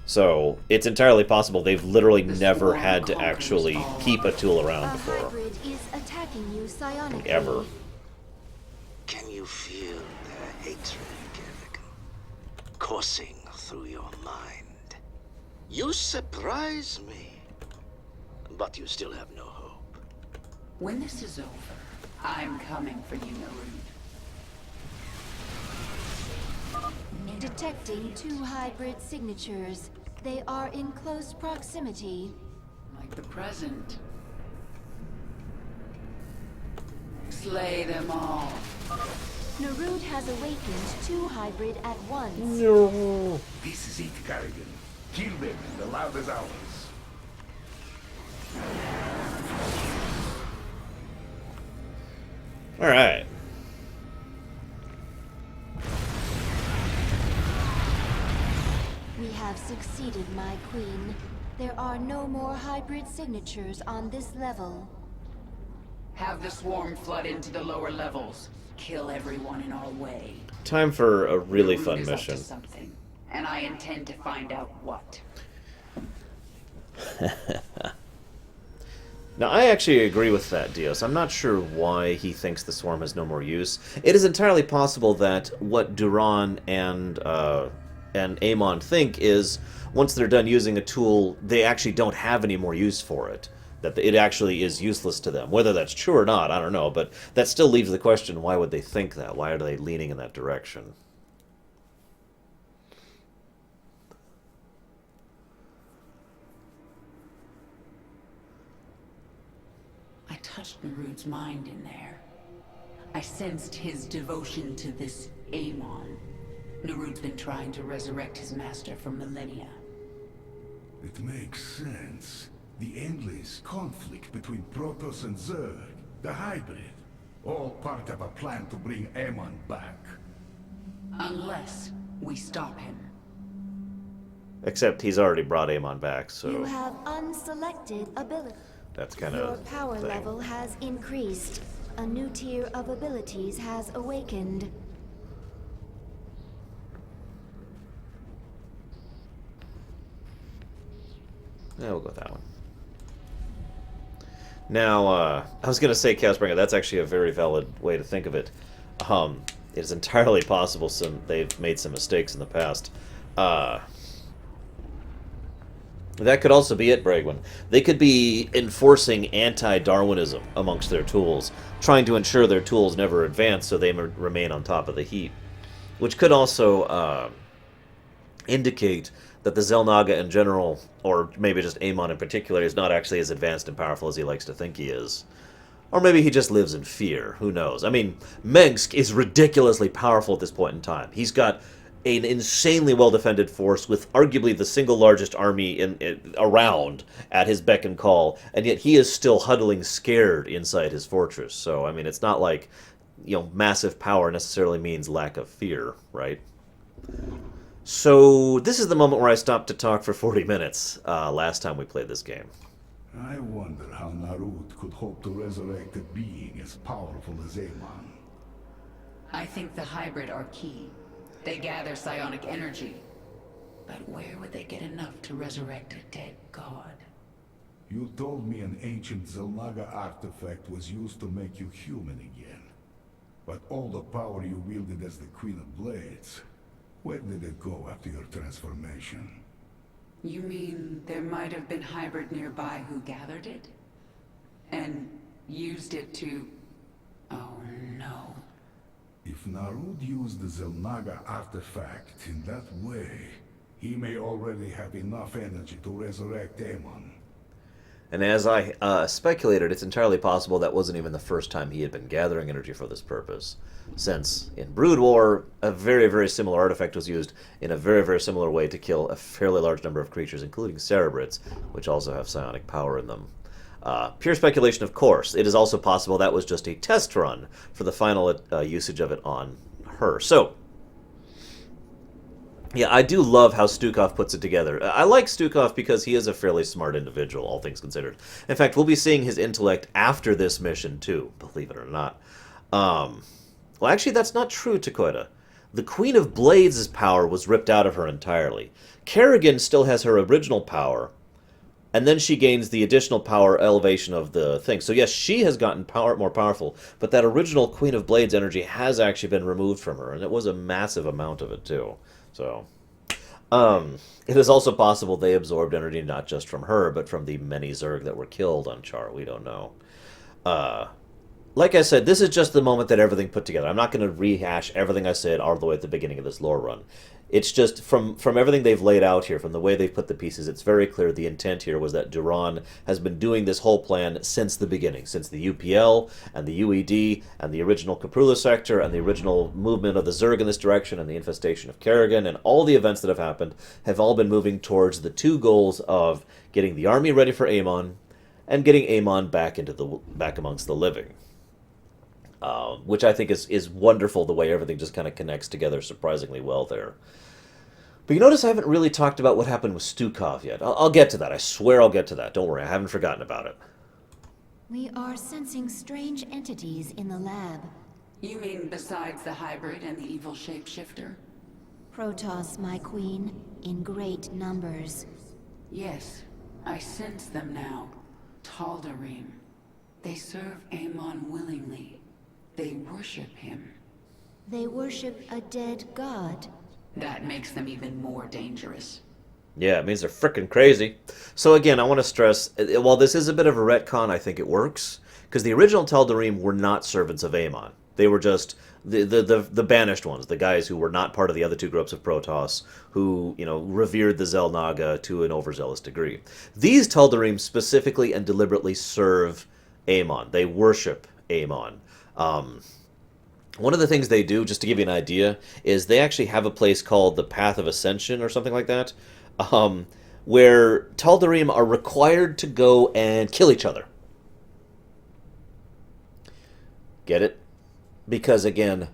So, it's entirely possible they've literally never had to actually keep a tool around before. A hybrid is attacking you psionically. Ever. Can you feel their hatred, Kerrigan, coursing through your mind? You surprise me, but you still have no hope. When this is over, I'm coming for you, Narud. Detecting 2 hybrid signatures. They are in close proximity. Like the present. Slay them all. Narud has awakened 2 hybrid at once. No. This is it, Kerrigan. Kill them in the loudest hours. Alright. We have succeeded, my queen. There are no more hybrid signatures on this level. Have the swarm flood into the lower levels. Kill everyone in our way. Time for a really fun Narud is up mission. to something, and I intend to find out what. Now, I actually agree with that, Dios. I'm not sure why he thinks the swarm has no more use. It is entirely possible that what Duron and Amon think is, once they're done using a tool, they actually don't have any more use for it. That it actually is useless to them. Whether that's true or not, I don't know, but that still leaves the question, why would they think that? Why are they leaning in that direction? I touched Narud's mind in there. I sensed his devotion to this Amon. Narud's been trying to resurrect his master for millennia. It makes sense. The endless conflict between Protoss and Zerg, the hybrid, all part of a plan to bring Amon back. Unless we stop him. Except he's already brought Amon back, so You have unselected ability. that's kind Your of power level has increased. A new tier of abilities has awakened. Yeah, we'll go with that one. Now, I was going to say, Chaosbringer, that's actually a very valid way to think of it. It is entirely possible they've made some mistakes in the past. That could also be it, Bragwin. They could be enforcing anti-Darwinism amongst their tools, trying to ensure their tools never advance so they remain on top of the heap. Which could also indicate that the Xel'Naga in general, or maybe just Amon in particular, is not actually as advanced and powerful as he likes to think he is. Or maybe he just lives in fear. Who knows? I mean, Mengsk is ridiculously powerful at this point in time. He's got an insanely well-defended force with arguably the single largest army around at his beck and call, and yet he is still huddling scared inside his fortress. So, I mean, it's not like, massive power necessarily means lack of fear, right? So, this is the moment where I stopped to talk for 40 minutes last time we played this game. I wonder how Narud could hope to resurrect a being as powerful as Amon. I think the hybrid are key. They gather psionic energy. But where would they get enough to resurrect a dead god? You told me an ancient Zelnaga artifact was used to make you human again. But all the power you wielded as the Queen of Blades, where did it go after your transformation? You mean there might have been hybrid nearby who gathered it? And used it to... Oh no. If Narud used the Zelnaga artifact in that way, he may already have enough energy to resurrect Amon. And as I speculated, it's entirely possible that wasn't even the first time he had been gathering energy for this purpose. Since in Brood War, a very, very similar artifact was used in a very, very similar way to kill a fairly large number of creatures, including Cerebrids, which also have psionic power in them. Pure speculation, of course. It is also possible that was just a test run for the final usage of it on her. So, yeah, I do love how Stukov puts it together. I like Stukov because he is a fairly smart individual, all things considered. In fact, we'll be seeing his intellect after this mission, too, believe it or not. Well, actually, that's not true, Takoida. The Queen of Blades' power was ripped out of her entirely. Kerrigan still has her original power, and then she gains the additional power elevation of the thing. So yes, she has gotten more powerful, but that original Queen of Blades energy has actually been removed from her, and it was a massive amount of it, too. So, it is also possible they absorbed energy not just from her, but from the many Zerg that were killed on Char. We don't know. Like I said, this is just the moment that everything put together. I'm not going to rehash everything I said all the way at the beginning of this lore run. It's just, from everything they've laid out here, from the way they've put the pieces, it's very clear the intent here was that Duron has been doing this whole plan since the beginning, since the UPL, and the UED, and the original Caprula sector, and the original movement of the Zerg in this direction, and the infestation of Kerrigan, and all the events that have happened have all been moving towards the two goals of getting the army ready for Amon, and getting Amon back amongst the living. Which I think is wonderful, the way everything just kind of connects together surprisingly well there. But you notice I haven't really talked about what happened with Stukov yet. I'll get to that. I swear I'll get to that. Don't worry, I haven't forgotten about it. We are sensing strange entities in the lab. You mean besides the hybrid and the evil shapeshifter? Protoss, my queen, in great numbers. Yes, I sense them now. Tal'Darim. They serve Amon willingly. They worship him. They worship a dead god. That makes them even more dangerous. Yeah, it means they're frickin' crazy. So again, I want to stress, while this is a bit of a retcon, I think it works. Because the original Tal'Darim were not servants of Amon. They were just the banished ones, the guys who were not part of the other two groups of Protoss, who, revered the Xel'Naga to an overzealous degree. These Tal'Darim specifically and deliberately serve Amon. They worship Amon. One of the things they do, just to give you an idea, is they actually have a place called the Path of Ascension or something like that, where Tal'Darim are required to go and kill each other. Get it? Because, again,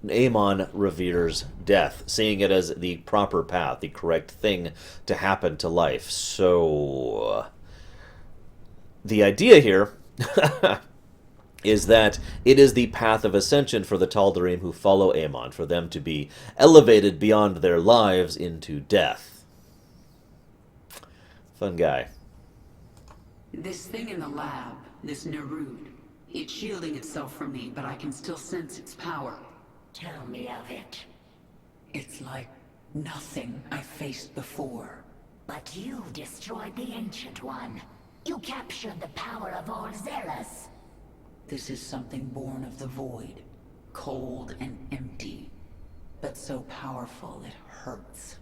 Amon reveres death, seeing it as the proper path, the correct thing to happen to life. So, the idea here is that it is the path of ascension for the Tal'Darim who follow Amon, for them to be elevated beyond their lives into death. Fun guy. This thing in the lab, this Narud, it's shielding itself from me, but I can still sense its power. Tell me of it. It's like nothing I faced before. But you destroyed the Ancient One. You captured the power of all Zealous. This is something born of the void, cold and empty, but so powerful it hurts.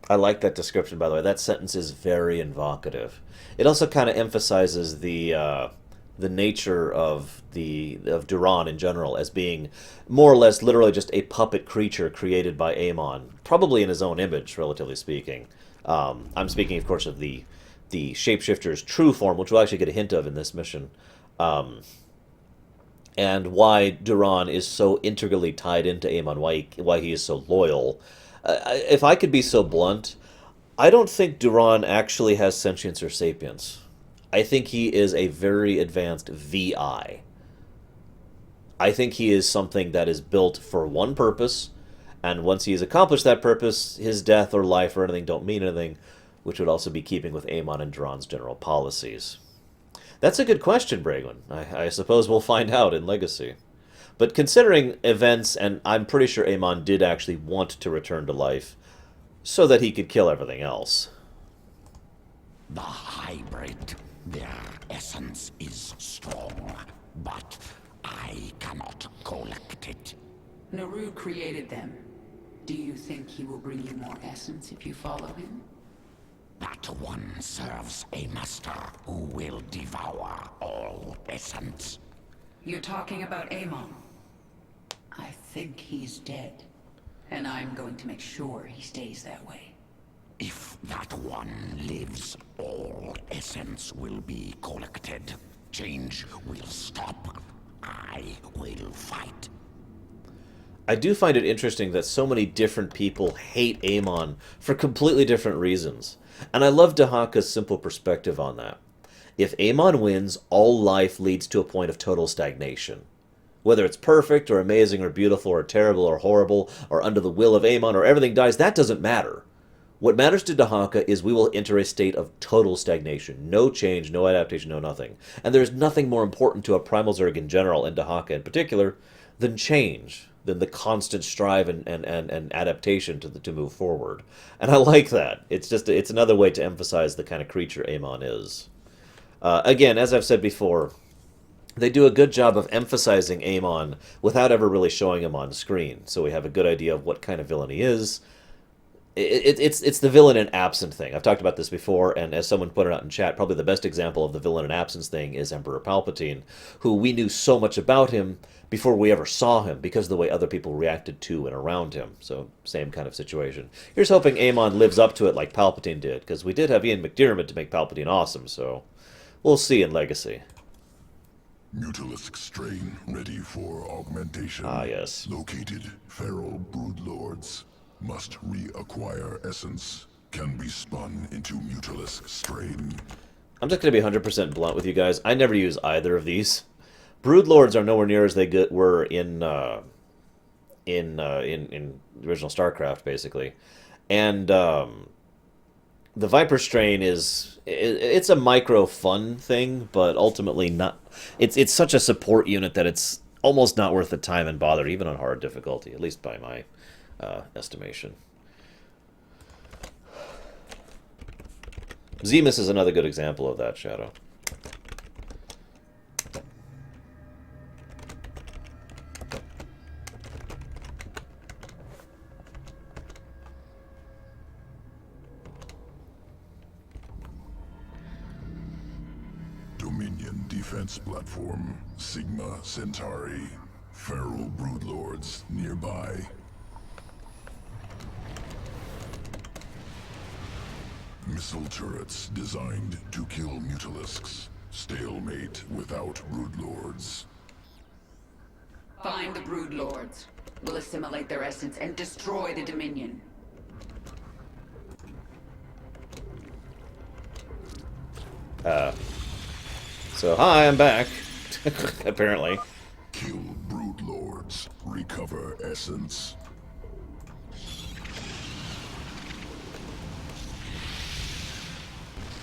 I like that description, by the way. That sentence is very evocative. It also kind of emphasizes the the nature of Duron in general as being more or less literally just a puppet creature created by Amon, probably in his own image, relatively speaking. I'm speaking, of course, of the shapeshifter's true form, which we'll actually get a hint of in this mission, and why Duron is so integrally tied into Amon, why he is so loyal. If I could be so blunt, I don't think Duron actually has sentience or sapience. I think he is a very advanced VI. I think he is something that is built for one purpose, and once he has accomplished that purpose, his death or life or anything don't mean anything, which would also be keeping with Amon and Duron's general policies. That's a good question, Bragwin. I suppose we'll find out in Legacy. But considering events, and I'm pretty sure Amon did actually want to return to life, so that he could kill everything else. The hybrid, their essence is strong, but I cannot collect it. Narud created them. Do you think he will bring you more essence if you follow him? That one serves a master who will devour all essence. You're talking about Amon. I think he's dead. And I'm going to make sure he stays that way. If that one lives, all essence will be collected. Change will stop. I will fight. I do find it interesting that so many different people hate Amon for completely different reasons. And I love Dahaka's simple perspective on that. If Amon wins, all life leads to a point of total stagnation. Whether it's perfect or amazing or beautiful or terrible or horrible or under the will of Amon or everything dies, that doesn't matter. What matters to Dahaka is we will enter a state of total stagnation. No change, no adaptation, no nothing. And there's nothing more important to a primal Zerg in general, and Dahaka in particular, than change, than the constant strive and adaptation to move forward. And I like that. It's another way to emphasize the kind of creature Amon is. Again, as I've said before, they do a good job of emphasizing Amon without ever really showing him on screen, so we have a good idea of what kind of villain he is. It's the villain in absent thing. I've talked about this before, and as someone pointed out in chat, probably the best example of the villain in absence thing is Emperor Palpatine, who we knew so much about him before we ever saw him because of the way other people reacted to and around him. So, same kind of situation. Here's hoping Amon lives up to it like Palpatine did, because we did have Ian McDiarmid to make Palpatine awesome, so we'll see in Legacy. Mutalisk strain ready for augmentation. Ah, yes. Located feral broodlords. Must reacquire essence. Can be spun into Mutalisk strain. I'm just going to be 100% blunt with you guys. I never use either of these. Broodlords are nowhere near as they were in the original Starcraft, basically. And the Viper strain it's a micro fun thing, but ultimately not. It's such a support unit that it's almost not worth the time and bother, even on hard difficulty, at least by my estimation. Zemus is another good example of that, Shadow. Dominion defense platform, Sigma Centauri. Feral broodlords nearby. Missile turrets designed to kill Mutalisks. Stalemate without broodlords. Find the broodlords. We'll assimilate their essence and destroy the Dominion. So hi, I'm back. Apparently. Kill broodlords. Recover essence.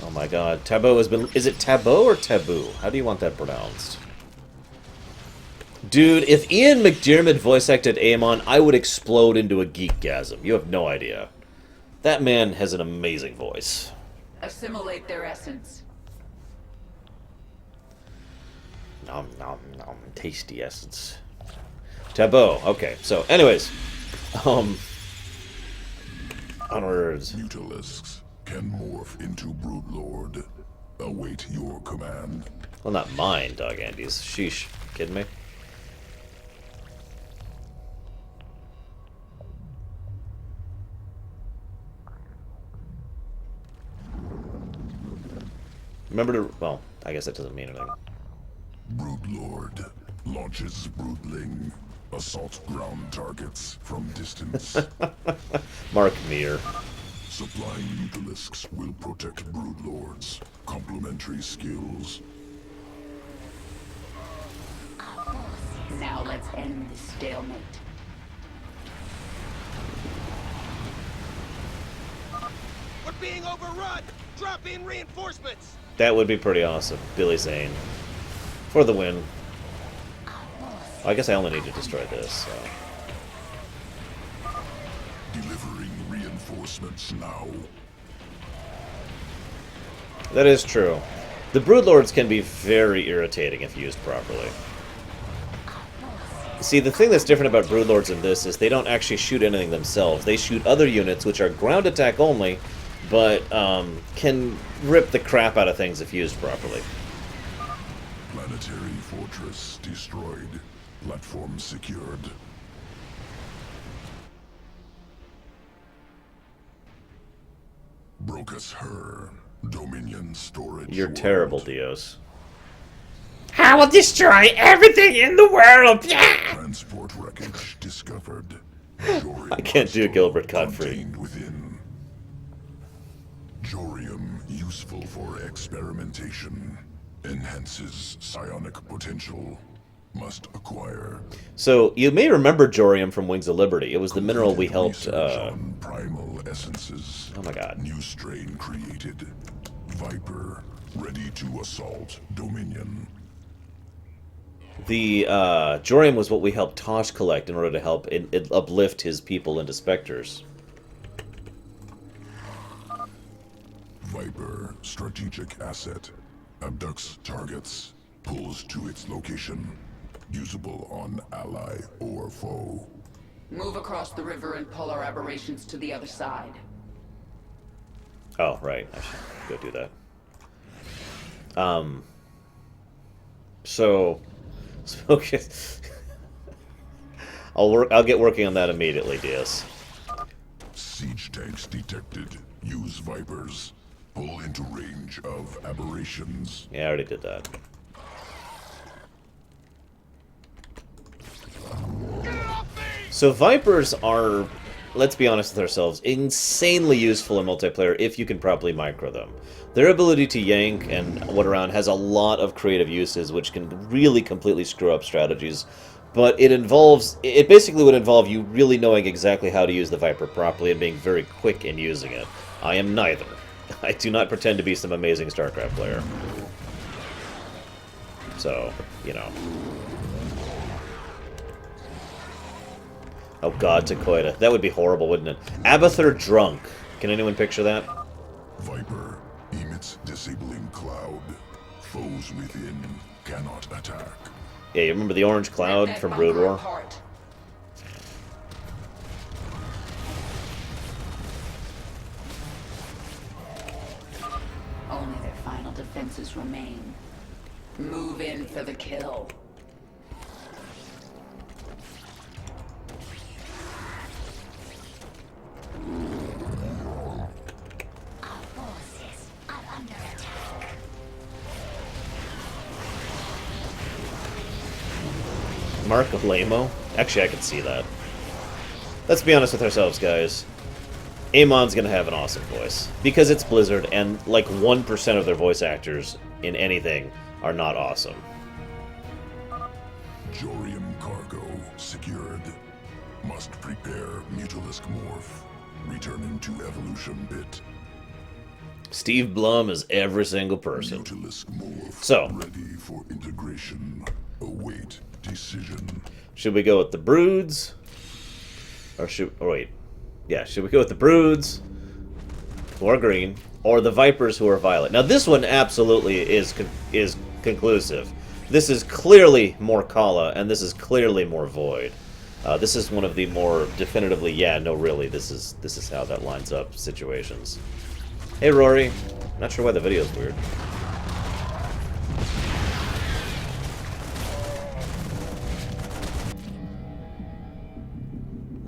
Oh my god, Taboo has been... Is it Taboo or Taboo? How do you want that pronounced? Dude, if Ian McDiarmid voice acted Amon, I would explode into a geekgasm. You have no idea. That man has an amazing voice. Assimilate their essence. Nom nom nom, tasty essence. Taboo. Okay, so anyways. Onwards. Mutalisks can morph into broodlord. Await your command. Well, not mine, Dog Andy's. Sheesh. Kidding me? Remember to... Well, I guess that doesn't mean anything. Broodlord launches Broodling. Assault ground targets from distance. Mark Meir. Supplying Mutalisks will protect Broodlords. Complementary skills. Now let's end this stalemate. We're being overrun! Drop in reinforcements! That would be pretty awesome. Billy Zane. For the win. I guess I only need to destroy this, so... Delivering reinforcements now. That is true. The Broodlords can be very irritating if used properly. See, the thing that's different about Broodlords in this is they don't actually shoot anything themselves. They shoot other units, which are ground attack only, but can rip the crap out of things if used properly. Planetary fortress destroyed. Platform secured. Brocus her. Dominion storage. You're terrible, Dios. I will destroy everything in the world! Yeah! Transport wreckage discovered. I can't do Gilbert Godfrey. Within. Jorium useful for experimentation. Enhances psionic potential. Must acquire. So, you may remember Jorium from Wings of Liberty. It was the mineral we helped, Primal essences. Oh my god. New strain created. Viper. Ready to assault Dominion. The, Jorium was what we helped Tosh collect in order to help uplift his people into Spectres. Viper. Strategic asset. Abducts targets. Pulls to its location. Usable on ally or foe. Move across the river and pull our aberrations to the other side. Oh, right. I should go do that. So okay. I'll get working on that immediately, Diaz. Siege tanks detected. Use Vipers. Pull into range of aberrations. Yeah, I already did that. So Vipers are, let's be honest with ourselves, insanely useful in multiplayer if you can properly micro them. Their ability to yank and what around has a lot of creative uses, which can really completely screw up strategies. But it basically would involve you really knowing exactly how to use the Viper properly and being very quick in using it. I am neither. I do not pretend to be some amazing Starcraft player. So, you know. Oh god, Takoida. That would be horrible, wouldn't it? Abathur drunk. Can anyone picture that? Viper emits disabling cloud. Foes within cannot attack. Yeah, you remember the orange cloud from Brood War? Only their final defenses remain. Move in for the kill. Mark Lamo? Actually, I can see that. Let's be honest with ourselves, guys. Amon's gonna have an awesome voice. Because it's Blizzard, and like 1% of their voice actors in anything are not awesome. Jorium cargo secured. Must prepare Mutalisk morph. Returning to evolution bit. Steve Blum is every single person. Mutalisk morph. So, ready for integration. Await decision. Should we go with the Broods? Or wait. Yeah, should we go with the Broods, who are green, or the Vipers, who are violet? Now, this one absolutely is conclusive. This is clearly more Kala, and this is clearly more Void. This is one of the more definitively, yeah, no, really, this is how that lines up situations. Hey, Rory. Not sure why the video's weird.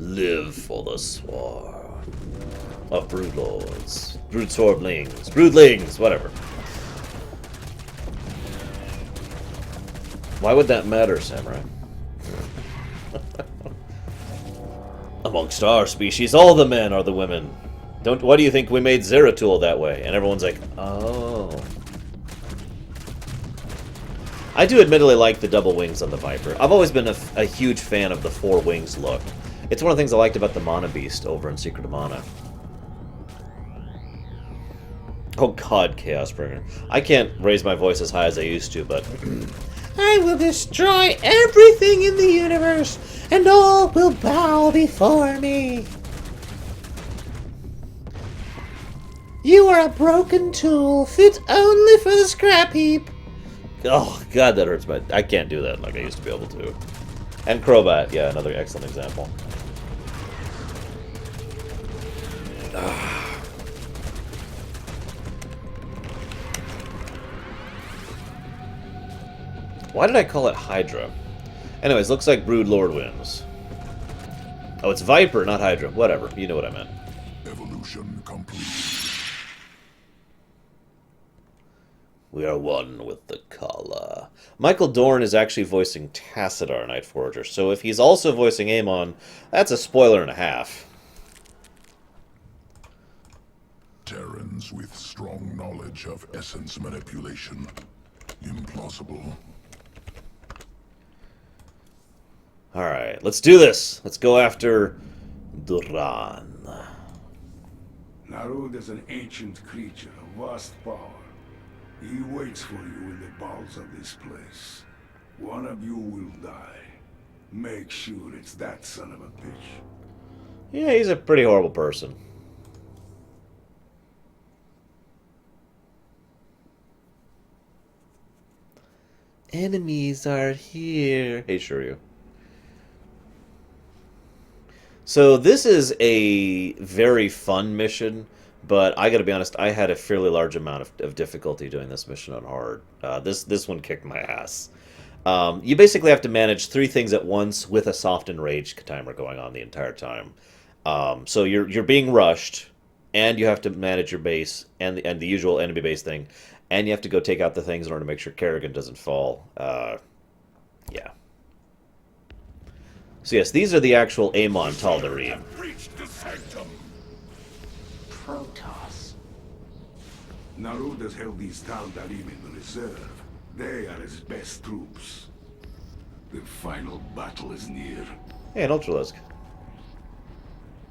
Live for the swarm of broodlords, broodsorblings, broodlings, whatever. Why would that matter, Samurai? Amongst our species, all the men are the women. Why do you think we made Zeratul that way? And everyone's like, oh. I do admittedly like the double wings on the Viper. I've always been a huge fan of the 4 wings look. It's one of the things I liked about the Mana Beast over in Secret of Mana. Oh god, Chaosbringer. I can't raise my voice as high as I used to, but... I will destroy everything in the universe, and all will bow before me. You are a broken tool, fit only for the scrap heap. Oh god, that hurts, but I can't do that like I used to be able to. And Crobat, yeah, another excellent example. Why did I call it Hydra? Anyways, looks like Brood Lord wins. Oh, it's Viper, not Hydra. Whatever, you know what I meant. Evolution complete. We are one with the Kala. Michael Dorn is actually voicing Tassadar, Night Forager, so if he's also voicing Amon, that's a spoiler and a half. Terrans with strong knowledge of essence manipulation. Implausible. Alright, let's do this. Let's go after Duron. Narud is an ancient creature of vast power. He waits for you in the bowels of this place. One of you will die. Make sure it's that son of a bitch. Yeah, he's a pretty horrible person. Enemies are here. Hey, Shiryu. So this is a very fun mission, but I gotta be honest, I had a fairly large amount of difficulty doing this mission on hard. This one kicked my ass. You basically have to manage 3 things at once with a soft and rage timer going on the entire time. So you're being rushed, and you have to manage your base and the usual enemy base thing, and you have to go take out the things in order to make sure Kerrigan doesn't fall. Yeah. So yes, these are the actual Amon Tal'Darim. Protoss. Narud has held these Tal'Darim in reserve. They are his best troops. The final battle is near. Hey, an Ultralisk.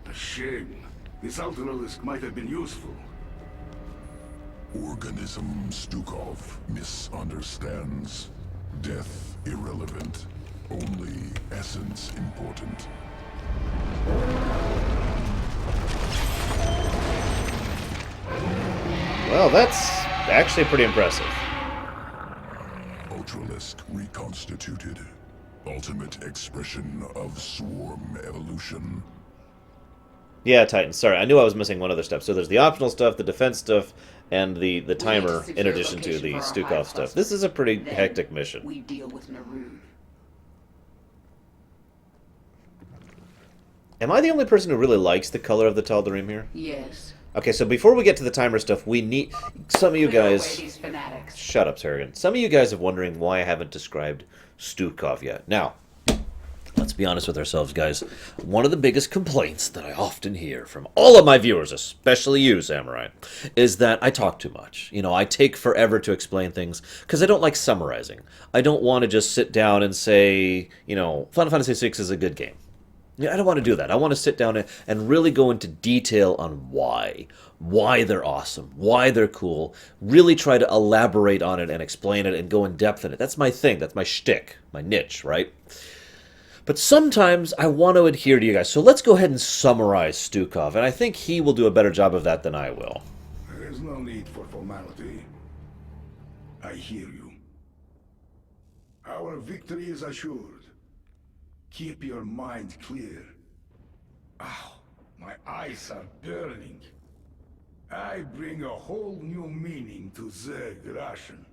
A shame. This Ultralisk might have been useful. Organism Stukov misunderstands. Death irrelevant. Only essence important. Well, that's actually pretty impressive. Ultralisk reconstituted. Ultimate expression of swarm evolution. Yeah, Titan. Sorry, I knew I was missing one other step. So there's the optional stuff, the defense stuff, and the timer in addition to the Stukov stuff. This is a pretty hectic mission. We deal with Narud. Am I the only person who really likes the color of the Tal'Darim here? Yes. Okay, so before we get to the timer stuff, we need... Some of you guys... These fanatics. Shut up, Kerrigan. Some of you guys are wondering why I haven't described Stukov yet. Now, let's be honest with ourselves, guys. One of the biggest complaints that I often hear from all of my viewers, especially you, Samurai, is that I talk too much. You know, I take forever to explain things because I don't like summarizing. I don't want to just sit down and say, you know, Final Fantasy VI is a good game. Yeah, I don't want to do that. I want to sit down and really go into detail on why they're awesome, why they're cool, really try to elaborate on it and explain it and go in depth in it. That's my thing. That's my shtick, my niche, right? But sometimes I want to adhere to you guys. So let's go ahead and summarize Stukov, and I think he will do a better job of that than I will. There is no need for formality. I hear you. Our victory is assured. Keep your mind clear. Ow, my eyes are burning. I bring a whole new meaning to Zerg Russian.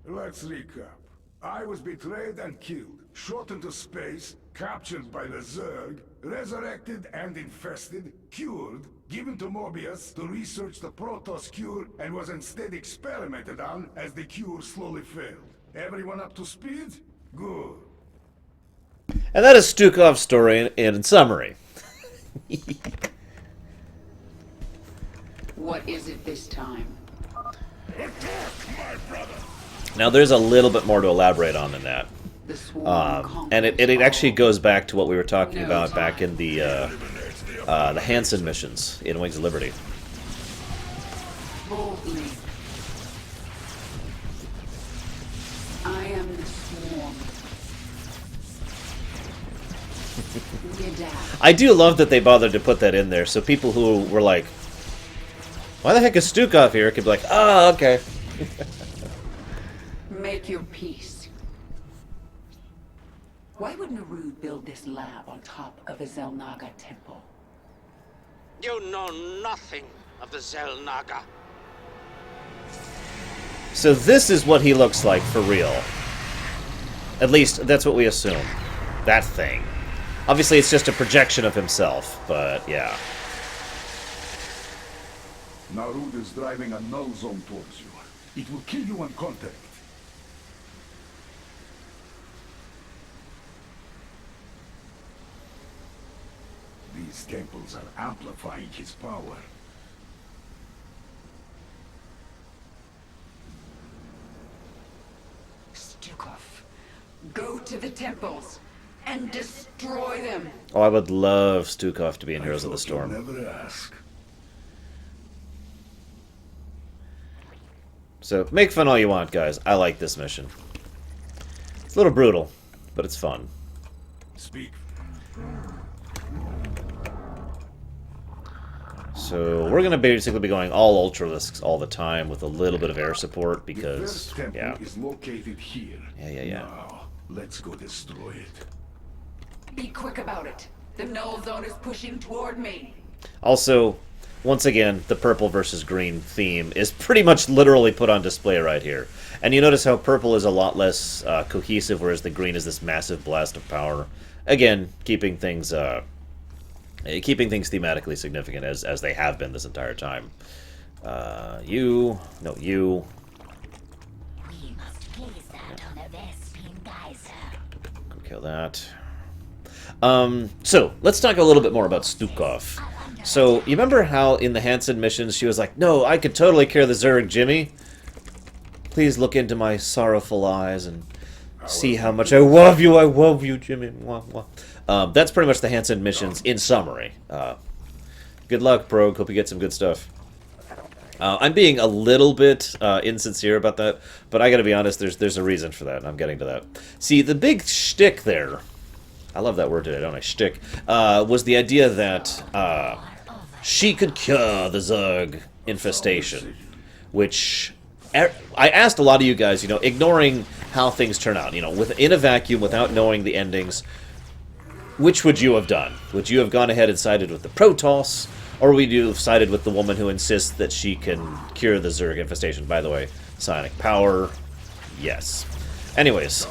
Let's recap. I was betrayed and killed. shot into space, captured by the Zerg, resurrected and infested, cured, given to Mobius to research the Protoss cure, and was instead experimented on as the cure slowly failed. Everyone up to speed? Good. And that is Stukov's story in summary. What is it this time? Now, there's a little bit more to elaborate on than that. And it actually goes back to what we were talking about back in the Hansen missions in Wings of Liberty. Boldly. I am the swarm. I do love that they bothered to put that in there, so people who were like, why the heck is Stukov here? Could be like, oh, okay. Make your peace. Why would Narud build this lab on top of a Zelnaga temple? You know nothing of the Zelnaga. So this is what he looks like for real. At least, that's what we assume. That thing. Obviously, it's just a projection of himself, but yeah. Narud is driving a null zone towards you. It will kill you on contact. These temples are amplifying his power. Stukov, go to the temples and destroy them. Oh, I would love Stukov to be in Heroes of the Storm. Never ask. So, make fun all you want, guys. I like this mission. It's a little brutal, but it's fun. Speak. So, we're going to basically be going all Ultralisks all the time with a little bit of air support The because, first temple yeah. is located here. Yeah. Now, let's go destroy it. Be quick about it. The null zone is pushing toward me. Also, once again, the purple versus green theme is pretty much literally put on display right here. And you notice how purple is a lot less cohesive, whereas the green is this massive blast of power. Again, keeping things thematically significant as they have been this entire time. You. We must place that on a Vespene geyser. Go kill that. So, let's talk a little bit more about Stukov. So, you remember how in the Hansen missions she was like, no, I could totally cure the Zerg, Jimmy. Please look into my sorrowful eyes and see how much I love you, Jimmy. That's pretty much the Hansen missions in summary. Good luck, Progue. Hope you get some good stuff. I'm being a little bit insincere about that, but I gotta be honest, there's a reason for that, and I'm getting to that. See, the big shtick there, I love that word today, don't I? Shtick. Was the idea that she could cure the Zerg infestation, which I asked a lot of you guys, ignoring how things turn out, in a vacuum, without knowing the endings, which would you have done? Would you have gone ahead and sided with the Protoss, or would you have sided with the woman who insists that she can cure the Zerg infestation? By the way, psionic power, yes. Anyways,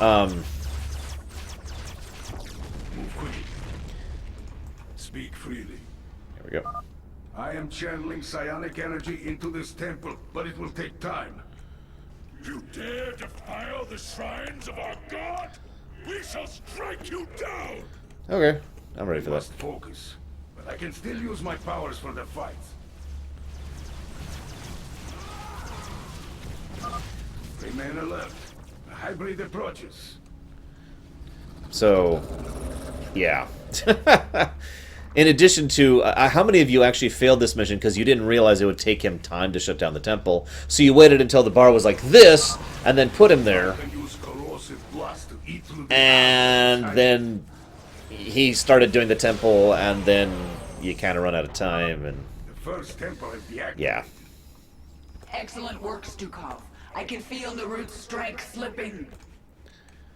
Speak freely. Here we go. I am channeling psionic energy into this temple, but it will take time. You dare defile the shrines of our god? We shall strike you down! Okay, I'm ready for that. Must focus, but I can still use my powers for the fight. 3 men are left. A hybrid approaches. So, yeah. In addition to, how many of you actually failed this mission because you didn't realize it would take him time to shut down the temple, so you waited until the bar was like this, and then put him there, and then he started doing the temple, and then you kind of run out of time, and the first temple is the active. Yeah. Excellent work, Stukov. I can feel Narud's strength slipping.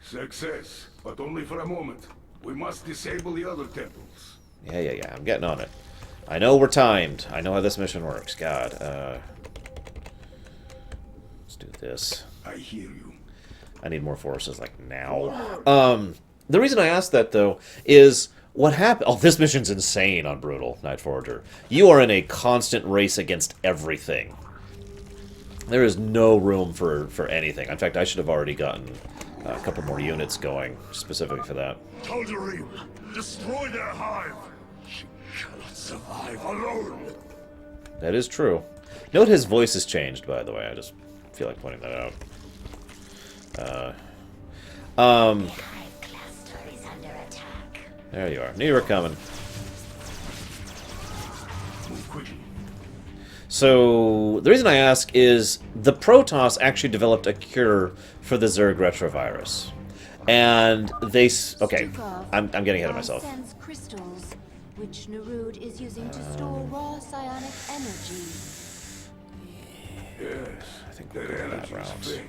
Success, but only for a moment. We must disable the other temples. Yeah, I'm getting on it. I know we're timed. I know how this mission works. God, let's do this. I hear you. I need more forces, like, now. The reason I asked that, though, is what happened... Oh, this mission's insane on Brutal, Night Forager. You are in a constant race against everything. There is no room for anything. In fact, I should have already gotten a couple more units going, specifically for that. Tal'Darim, destroy their hive! She cannot survive alone! That is true. Note his voice has changed, by the way. I just feel like pointing that out. There you are. Knew you were coming. So, the reason I ask is the Protoss actually developed a cure for the Zerg retrovirus. And they... Okay, I'm getting ahead of myself. Sends crystals, which Narud is using to store raw psionic energy. Yes, I think their energy is faint,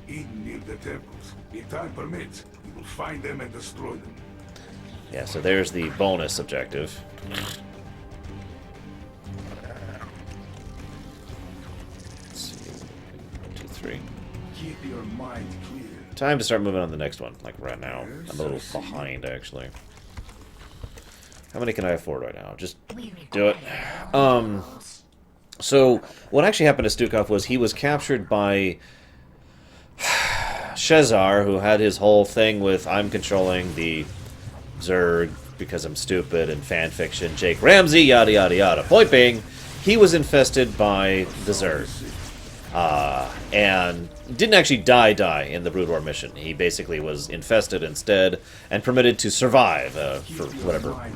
hidden near the temples. If time permits, we will find them and destroy them. Yeah, so there's the bonus objective. Let's see. 1, 2, 3. Keep your mind clear. Time to start moving on to the next one, like right now. I'm a little behind, actually. How many can I afford right now? Just do it. So, what actually happened to Stukov was he was captured by Shezar, who had his whole thing with, I'm controlling the Zerg because I'm stupid, and fanfiction, Jake Ramsey, yada yada yada. Point being, he was infested by the Zerg. And didn't actually die in the Brood War mission. He basically was infested instead and permitted to survive, for whatever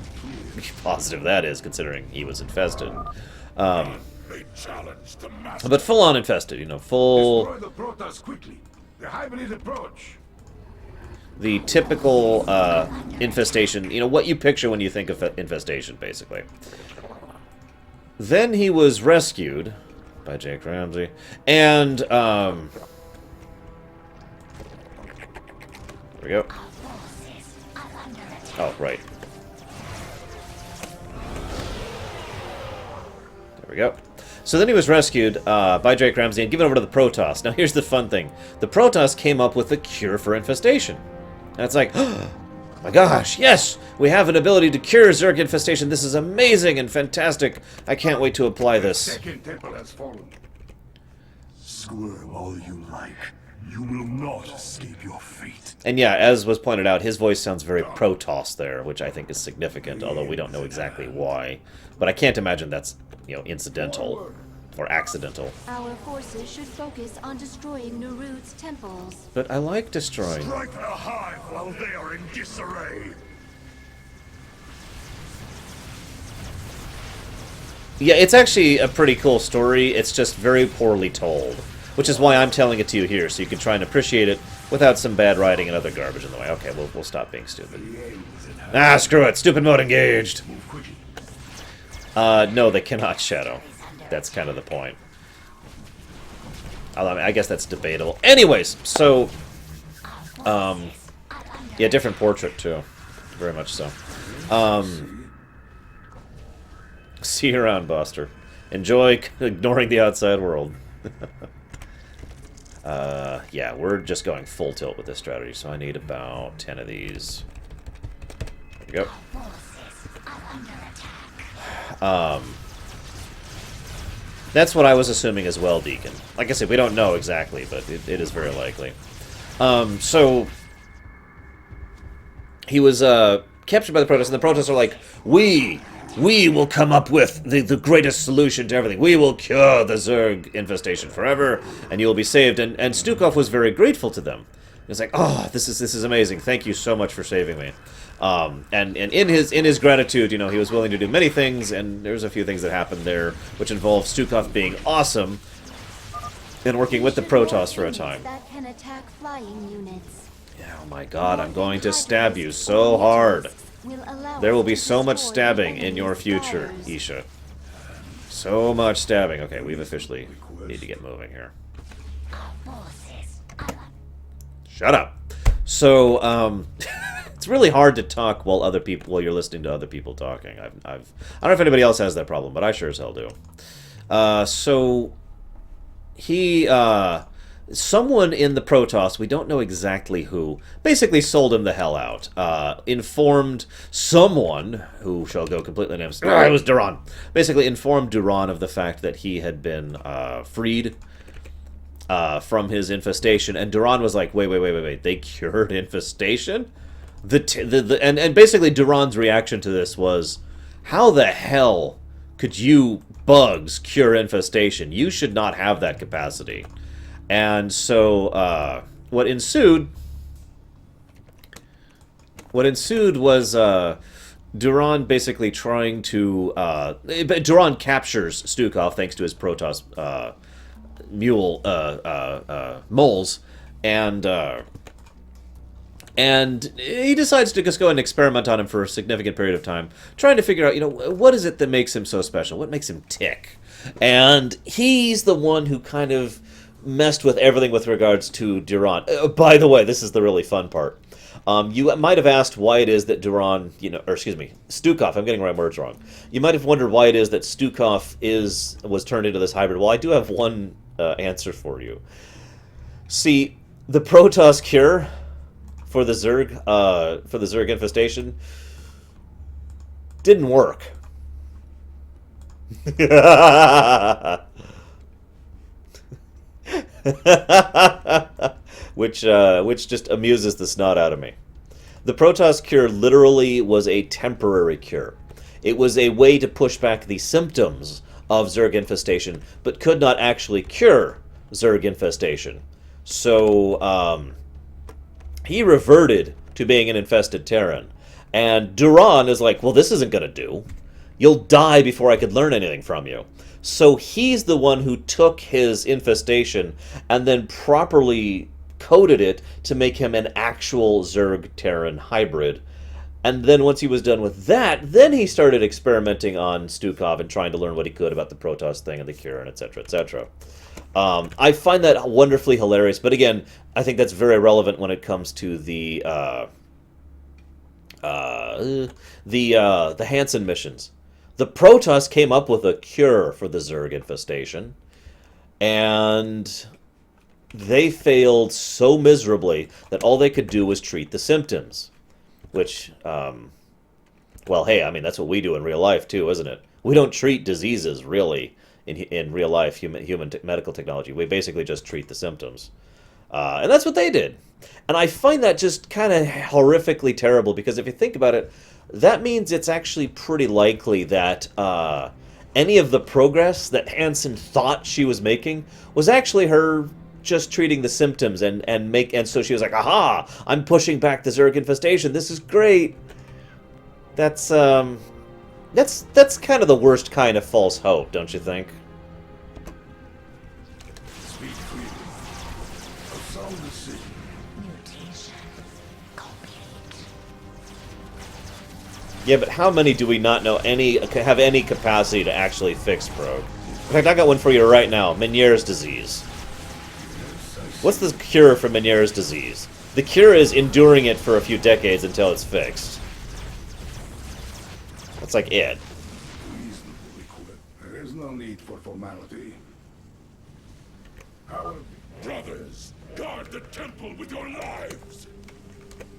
positive that is, considering he was infested. But full-on infested, you know, full... Destroy the Protoss quickly. The hybrid approach. The typical infestation, you know, what you picture when you think of infestation, basically. Then he was rescued by Jake Ramsey, and, there we go. Oh, right. There we go. So then he was rescued by Jake Ramsey and given over to the Protoss. Now here's the fun thing. The Protoss came up with a cure for infestation. And it's like, oh my gosh, yes! We have an ability to cure Zerg infestation. This is amazing and fantastic. I can't wait to apply this. Second temple has fallen. Squirm all you like. You will not escape your fate. And yeah, as was pointed out, his voice sounds very Protoss there, which I think is significant, although we don't know exactly why. But I can't imagine that's, you know, incidental or accidental. Our forces should focus on destroying Narud's temples. But I like destroying. Strike their hive while they are in disarray. Yeah, it's actually a pretty cool story. It's just very poorly told, which is why I'm telling it to you here, so you can try and appreciate it without some bad writing and other garbage in the way. Okay, we'll stop being stupid. Ah, screw it. Stupid mode engaged. No, they cannot shadow. That's kind of the point. I guess that's debatable. Anyways, so... yeah, different portrait, too. Very much so. See you around, Buster. Enjoy ignoring the outside world. Yeah, we're just going full tilt with this strategy, so I need about 10 of these. There we go. That's what I was assuming as well, Deacon. Like I said, we don't know exactly, but it is very likely. So, he was captured by the Protoss, and the Protoss are like, we will come up with the greatest solution to everything. We will cure the Zerg infestation forever, and you will be saved. And Stukov was very grateful to them. He was like, oh, this is amazing. Thank you so much for saving me. And in his gratitude, you know, he was willing to do many things, and there's a few things that happened there, which involved Stukov being awesome and working with the Protoss for a time. That can attack flying units. Oh my god, I'm going to stab you so hard. There will be so much stabbing in your future, Isha. So much stabbing. Okay, we've officially need to get moving here. Shut up. So, it's really hard to talk while you're listening to other people talking. I don't know if anybody else has that problem, but I sure as hell do. So he someone in the Protoss, we don't know exactly who, basically sold him the hell out. Informed someone, who shall go completely nameless, it was Duron, basically informed Duron of the fact that he had been freed from his infestation, and Duron was like, wait, they cured infestation? And basically Duron's reaction to this was, how the hell could you bugs cure infestation? You should not have that capacity. And so what ensued was Duron basically trying to Duron captures Stukov thanks to his Protoss mule moles, and he decides to just go and experiment on him for a significant period of time, trying to figure out, what is it that makes him so special? What makes him tick? And he's the one who kind of messed with everything with regards to Duron. By the way, this is the really fun part. You might have asked why it is that Duron, Stukov, I'm getting my words wrong. You might have wondered why it is that Stukov was turned into this hybrid. Well, I do have one answer for you. See, the Protoss cure for the Zerg infestation didn't work. which just amuses the snot out of me. The Protoss cure literally was a temporary cure. It was a way to push back the symptoms of Zerg infestation, but could not actually cure Zerg infestation. So, he reverted to being an infested Terran. And Duron is like, well, this isn't going to do. You'll die before I could learn anything from you. So he's the one who took his infestation and then properly coded it to make him an actual Zerg-Terran hybrid. And then once he was done with that, then he started experimenting on Stukov and trying to learn what he could about the Protoss thing and the cure and etc., etc. I find that wonderfully hilarious, but again, I think that's very relevant when it comes to the Hansen missions. The Protoss came up with a cure for the Zerg infestation, and they failed so miserably that all they could do was treat the symptoms. Which, well, hey, I mean, that's what we do in real life, too, isn't it? We don't treat diseases, really, in real life, human medical technology. We basically just treat the symptoms. And that's what they did. And I find that just kind of horrifically terrible, because if you think about it, that means it's actually pretty likely that any of the progress that Hansen thought she was making was actually her just treating the symptoms, and so she was like, aha, I'm pushing back the Zerg infestation, this is great. That's kind of the worst kind of false hope, don't you think? Sweet freedom. A sound decision. Mutation complete. Yeah, but how many do we not know have any capacity to actually fix Progue? In fact, I got one for you right now, Meniere's disease. What's the cure for Meniere's disease? The cure is enduring it for a few decades until it's fixed. That's like it. Reasonably quick. There is no need for formality. Our Brothers, guard the temple with your lives!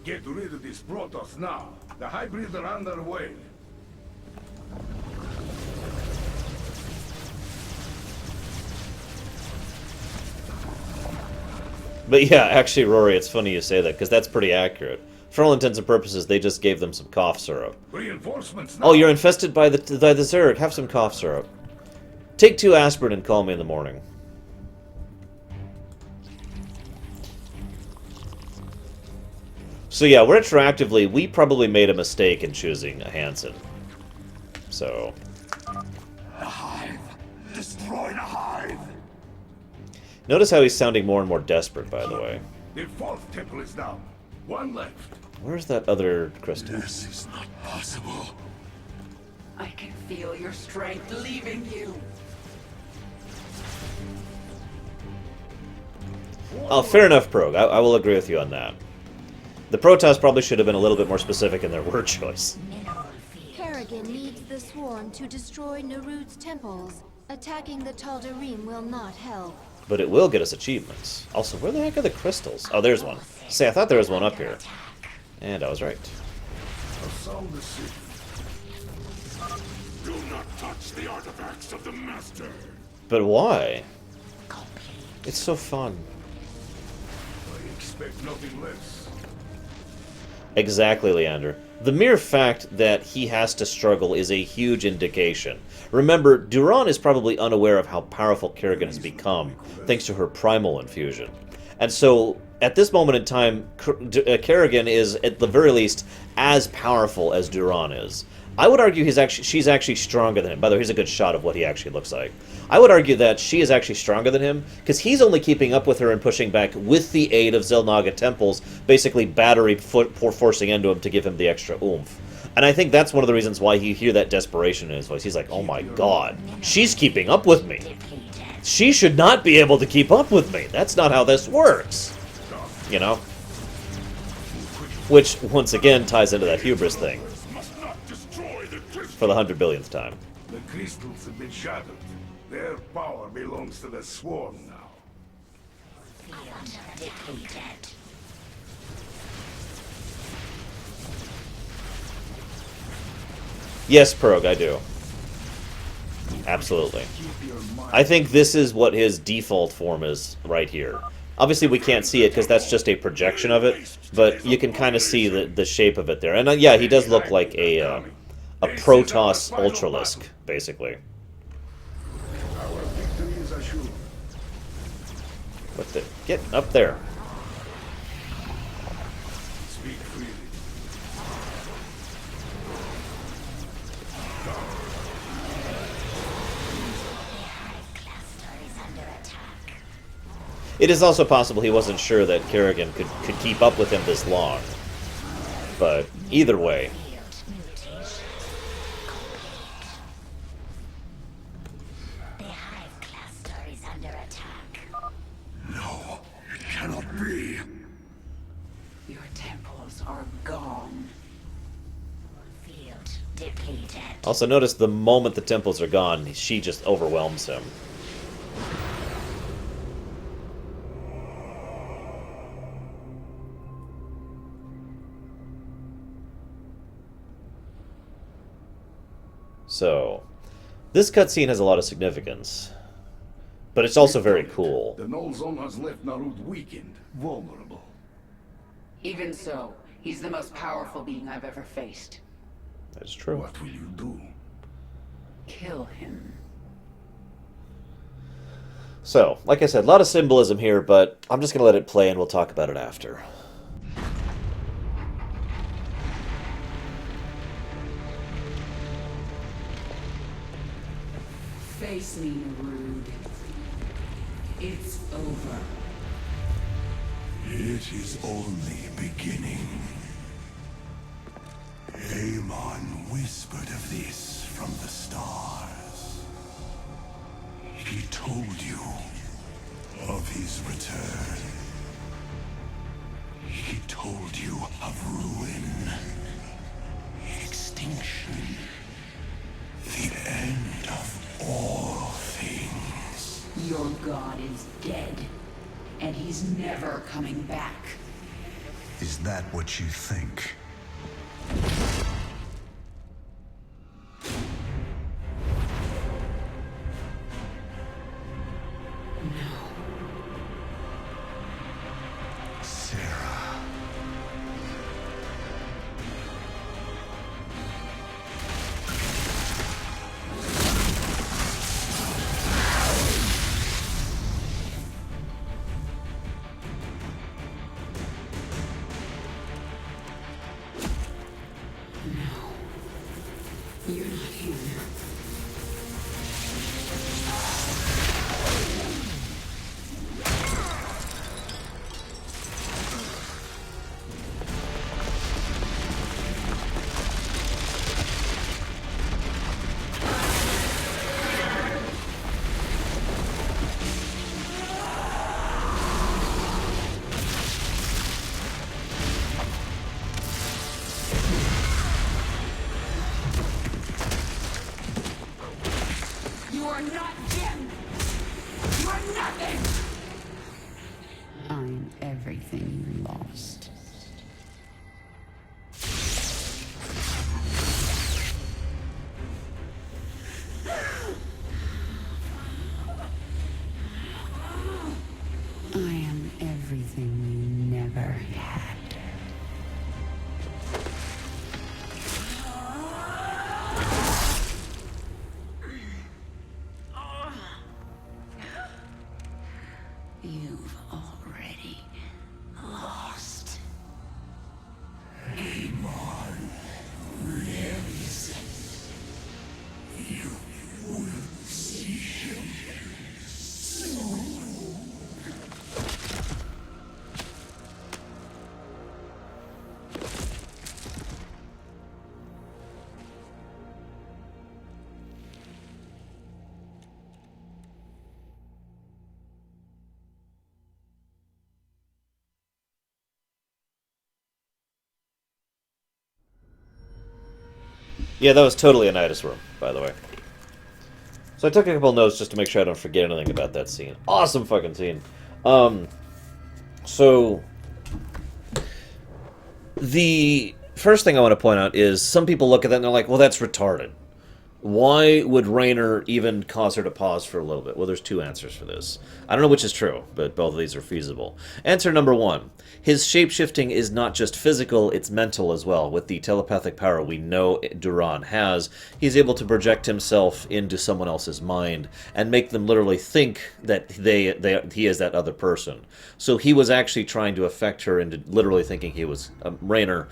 Get rid of this Protoss now. The hybrids are on their way. But yeah, actually, Rory, it's funny you say that, because that's pretty accurate. For all intents and purposes, they just gave them some cough syrup. Reinforcements now. Oh, you're infested by the Zerg. Have some cough syrup. Take 2 aspirin and call me in the morning. So yeah, retroactively, we probably made a mistake in choosing a Hansen. So... The hive! Destroy the hive! Notice how he's sounding more and more desperate, by the way. The 4th temple is down. One left. Where's that other crystal? This is not possible. I can feel your strength leaving you. Oh, fair enough, Progue. I will agree with you on that. The Protoss probably should have been a little bit more specific in their word choice. Kerrigan needs the Swarm to destroy Narud's temples. Attacking the Tal'Darim will not help. But it will get us achievements. Also, where the heck are the crystals? Oh, there's one. See, I thought there was one up here. And I was right. Do not touch the artifacts of the Master. But why? It's so fun. I expect nothing less. Exactly, Leander. The mere fact that he has to struggle is a huge indication. Remember, Duron is probably unaware of how powerful Kerrigan has become, thanks to her primal infusion. And so, at this moment in time, Kerrigan is, at the very least, as powerful as Duron is. I would argue she's actually stronger than him. By the way, here's a good shot of what he actually looks like. I would argue that she is actually stronger than him, because he's only keeping up with her and pushing back with the aid of Xel'Naga temples, basically battery forcing into him to give him the extra oomph. And I think that's one of the reasons why you hear that desperation in his voice. He's like, oh my god, she's keeping up with me. She should not be able to keep up with me. That's not how this works. You know? Which, once again, ties into that hubris thing. For the 100 billionth time. The crystals have been shattered. Their power belongs to the Swarm now. Yes, Prog, I do. Absolutely. I think this is what his default form is right here. Obviously, we can't see it because that's just a projection of it, but you can kind of see the shape of it there. And yeah, he does look like a Protoss Ultralisk, basically. What the? Get up there. Speak freely. It is also possible he wasn't sure that Kerrigan could keep up with him this long. But either way. Cannot be. Your temples are gone. Field depleted. Also, notice the moment the temples are gone, she just overwhelms him. So, this cutscene has a lot of significance. But it's also very cool. The null zone has left Narud weakened, vulnerable. Even so, he's the most powerful being I've ever faced. That's true. What will you do? Kill him. So, like I said, a lot of symbolism here, but I'm just going to let it play and we'll talk about it after. Face me, Narud. It's over. It is only beginning. Amon whispered of this from the stars. He told you of his return. He told you of ruin, extinction, the end of all things. Your god is dead, and he's never coming back. Is that what you think? You're not here. You are not Jim! You are nothing! Yeah, that was totally a Nidus room, by the way. So I took a couple notes just to make sure I don't forget anything about that scene. Awesome fucking scene. So the first thing I want to point out is some people look at that and they're like, well, that's retarded. Why would Raynor even cause her to pause for a little bit? Well, there's two answers for this. I don't know which is true, but both of these are feasible. Answer number one. His shapeshifting is not just physical, it's mental as well. With the telepathic power we know Duron has, he's able to project himself into someone else's mind and make them literally think that he is that other person. So he was actually trying to affect her into literally thinking he was Raynor,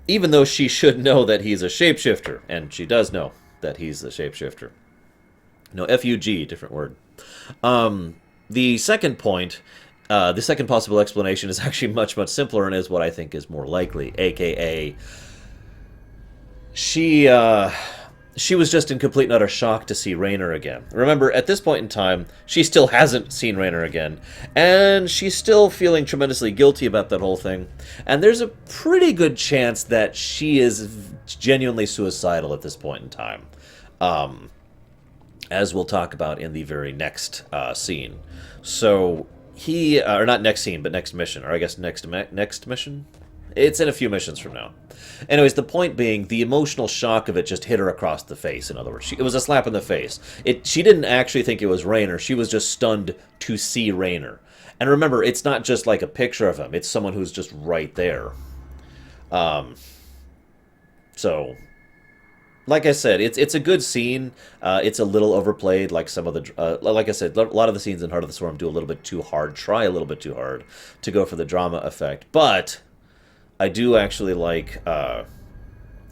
even though she should know that he's a shapeshifter, and she does know that he's the shapeshifter. No, F-U-G, different word. The second point, the second possible explanation is actually much, much simpler and is what I think is more likely, a.k.a. She was just in complete and utter shock to see Raynor again. Remember, at this point in time, she still hasn't seen Raynor again, and she's still feeling tremendously guilty about that whole thing, and there's a pretty good chance that she is genuinely suicidal at this point in time. As we'll talk about in the very next scene. So or not next scene, but next mission, or I guess next mission? It's in a few missions from now. Anyways, the point being, the emotional shock of it just hit her across the face, in other words. It was a slap in the face. She didn't actually think it was Raynor, she was just stunned to see Raynor. And remember, it's not just like a picture of him, it's someone who's just right there. So, like I said, it's a good scene. It's a little overplayed, like some of the... like I said, a lot of the scenes in Heart of the Swarm do a little bit too hard, try a little bit too hard to go for the drama effect. But I do actually like... I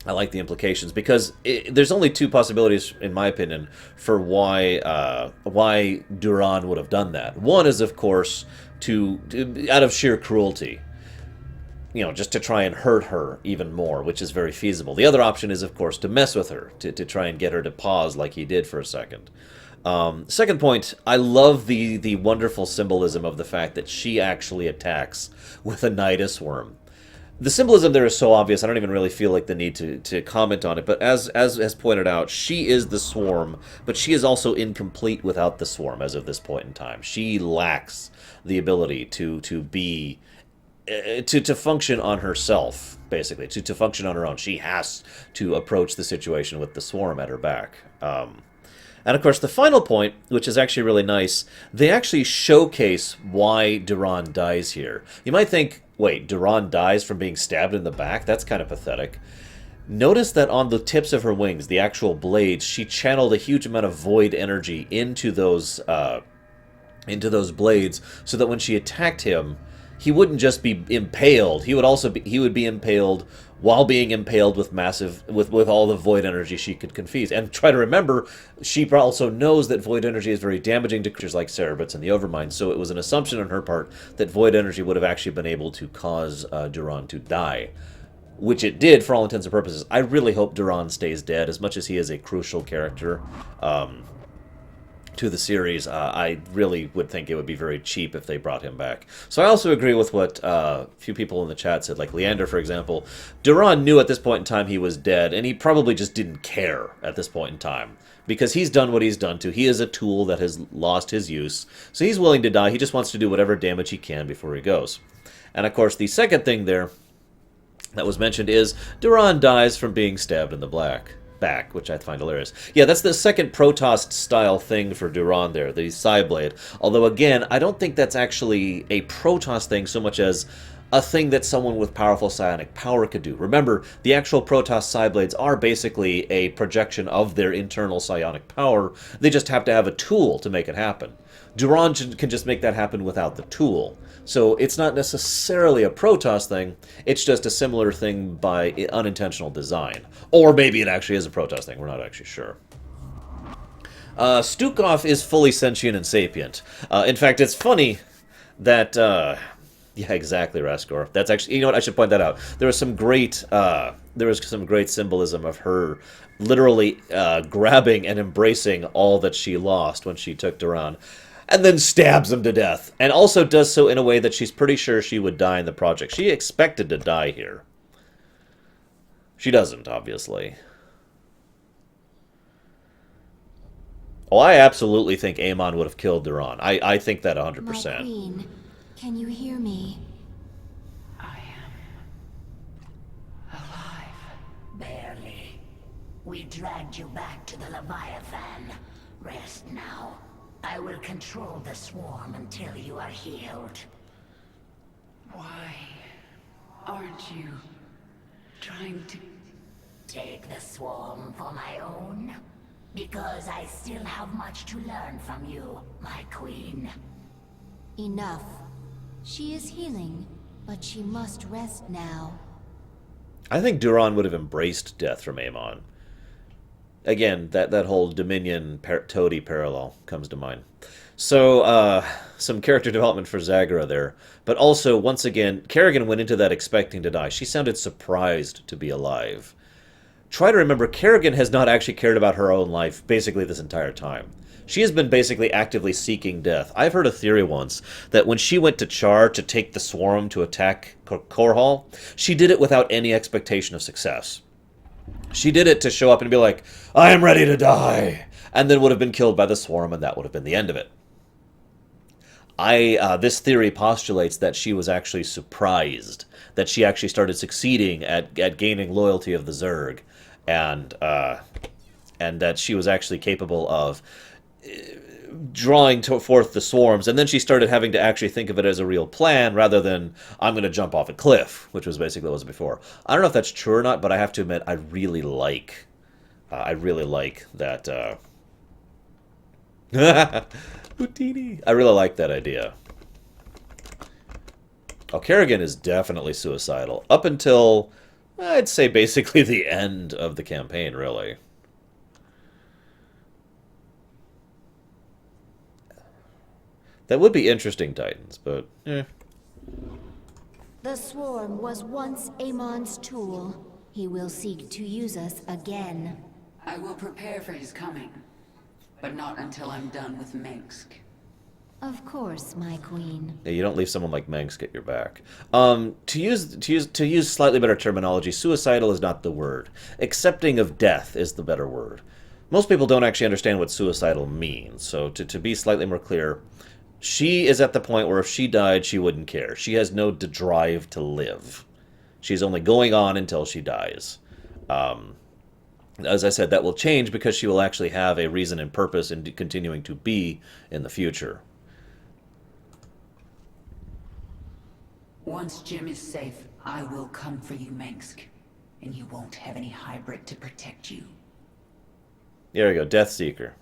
like the implications, because there's only two possibilities, in my opinion, for why Duron would have done that. One is, of course, out of sheer cruelty. You know, just to try and hurt her even more, which is very feasible. The other option is, of course, to mess with her, to try and get her to pause like he did for a second. Second point, I love the wonderful symbolism of the fact that she actually attacks with a Nidus worm. The symbolism there is so obvious, I don't even really feel like the need to comment on it, but as pointed out, she is the swarm, but she is also incomplete without the swarm as of this point in time. She lacks the ability to be... To function on herself, basically, to function on her own. She has to approach the situation with the swarm at her back. And of course, the final point, which is actually really nice, they actually showcase why Duron dies here. You might think, wait, Duron dies from being stabbed in the back? That's kind of pathetic. Notice that on the tips of her wings, the actual blades, she channeled a huge amount of void energy into those blades, so that when she attacked him, he wouldn't just be impaled. He would be impaled while being impaled with with all the void energy she could confuse. And try to remember, she also knows that void energy is very damaging to creatures like Cerebrits and the Overmind. So it was an assumption on her part that void energy would have actually been able to cause Duron to die, which it did for all intents and purposes. I really hope Duron stays dead, as much as he is a crucial character. To the series, I really would think it would be very cheap if they brought him back. So I also agree with what a few people in the chat said, like Leander, for example. Duron knew at this point in time he was dead, and he probably just didn't care at this point in time, because he's done what he's done to. He is a tool that has lost his use, so he's willing to die. He just wants to do whatever damage he can before he goes. And of course, the second thing there that was mentioned is Duron dies from being stabbed in the back, which I find hilarious. Yeah, that's the second Protoss style thing for Duron there, the Psyblade. Although again, I don't think that's actually a Protoss thing so much as a thing that someone with powerful psionic power could do. Remember, the actual Protoss Psyblades are basically a projection of their internal psionic power. They just have to have a tool to make it happen. Duron can just make that happen without the tool. So it's not necessarily a Protoss thing, it's just a similar thing by unintentional design. Or maybe it actually is a Protoss thing, we're not actually sure. Stukov is fully sentient and sapient. In fact, it's funny that... yeah, exactly, Raskor. That's actually... You know what, I should point that out. There was some great symbolism of her literally grabbing and embracing all that she lost when she took Duron, and then stabs him to death. And also does so in a way that she's pretty sure she would die in the project. She expected to die here. She doesn't, obviously. Oh, I absolutely think Aemon would have killed Duron. I think that My 100%. queen, can you hear me? Barely. We dragged you back to the Leviathan. Rest now. I will control the swarm until you are healed. Why aren't you trying to take the swarm for my own? Because I still have much to learn from you, my queen. Enough. She is healing, but she must rest now. I think Duron would have embraced death from Aemon. Again, that whole Dominion toady parallel comes to mind. So, some character development for Zagara there. But also, once again, Kerrigan went into that expecting to die. She sounded surprised to be alive. Try to remember, Kerrigan has not actually cared about her own life basically this entire time. She has been basically actively seeking death. I've heard a theory once that when she went to Char to take the swarm to attack Corall, she did it without any expectation of success. She did it to show up and be like, I am ready to die, and then would have been killed by the swarm, and that would have been the end of it. This theory postulates that she was actually surprised, that she actually started succeeding at gaining loyalty of the Zerg, and that she was actually capable of drawing forth the swarms, and then she started having to actually think of it as a real plan rather than, I'm going to jump off a cliff, which was basically what it was before. I don't know if that's true or not, but I have to admit, I really like that, Houdini. I really like that idea. Oh, Kerrigan is definitely suicidal. Up until, I'd say, basically the end of the campaign, really. That would be interesting, Titans, but, eh. The swarm was once Aemon's tool. He will seek to use us again. I will prepare for his coming, but not until I'm done with Mengsk. Of course, my queen. Yeah, you don't leave someone like Mengsk at your back. To use slightly better terminology, suicidal is not the word. Accepting of death is the better word. Most people don't actually understand what suicidal means, so to be slightly more clear, she is at the point where if she died, she wouldn't care. She has no drive to live. She's only going on until she dies. As I said, that will change because she will actually have a reason and purpose in continuing to be in the future. Once Jim is safe, I will come for you, Mengsk. And you won't have any hybrid to protect you. There we go, Deathseeker.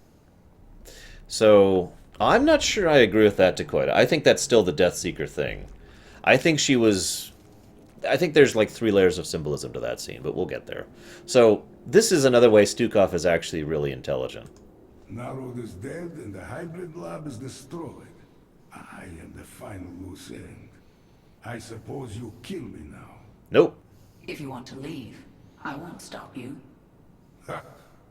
So, I'm not sure I agree with that, Dakota. I think that's still the Deathseeker thing. I think she was... I think there's like 3 layers of symbolism to that scene, but we'll get there. So, this is another way Stukov is actually really intelligent. Narud is dead and the hybrid lab is destroyed. I am the final loose end. I suppose you kill me now. Nope. If you want to leave, I won't stop you.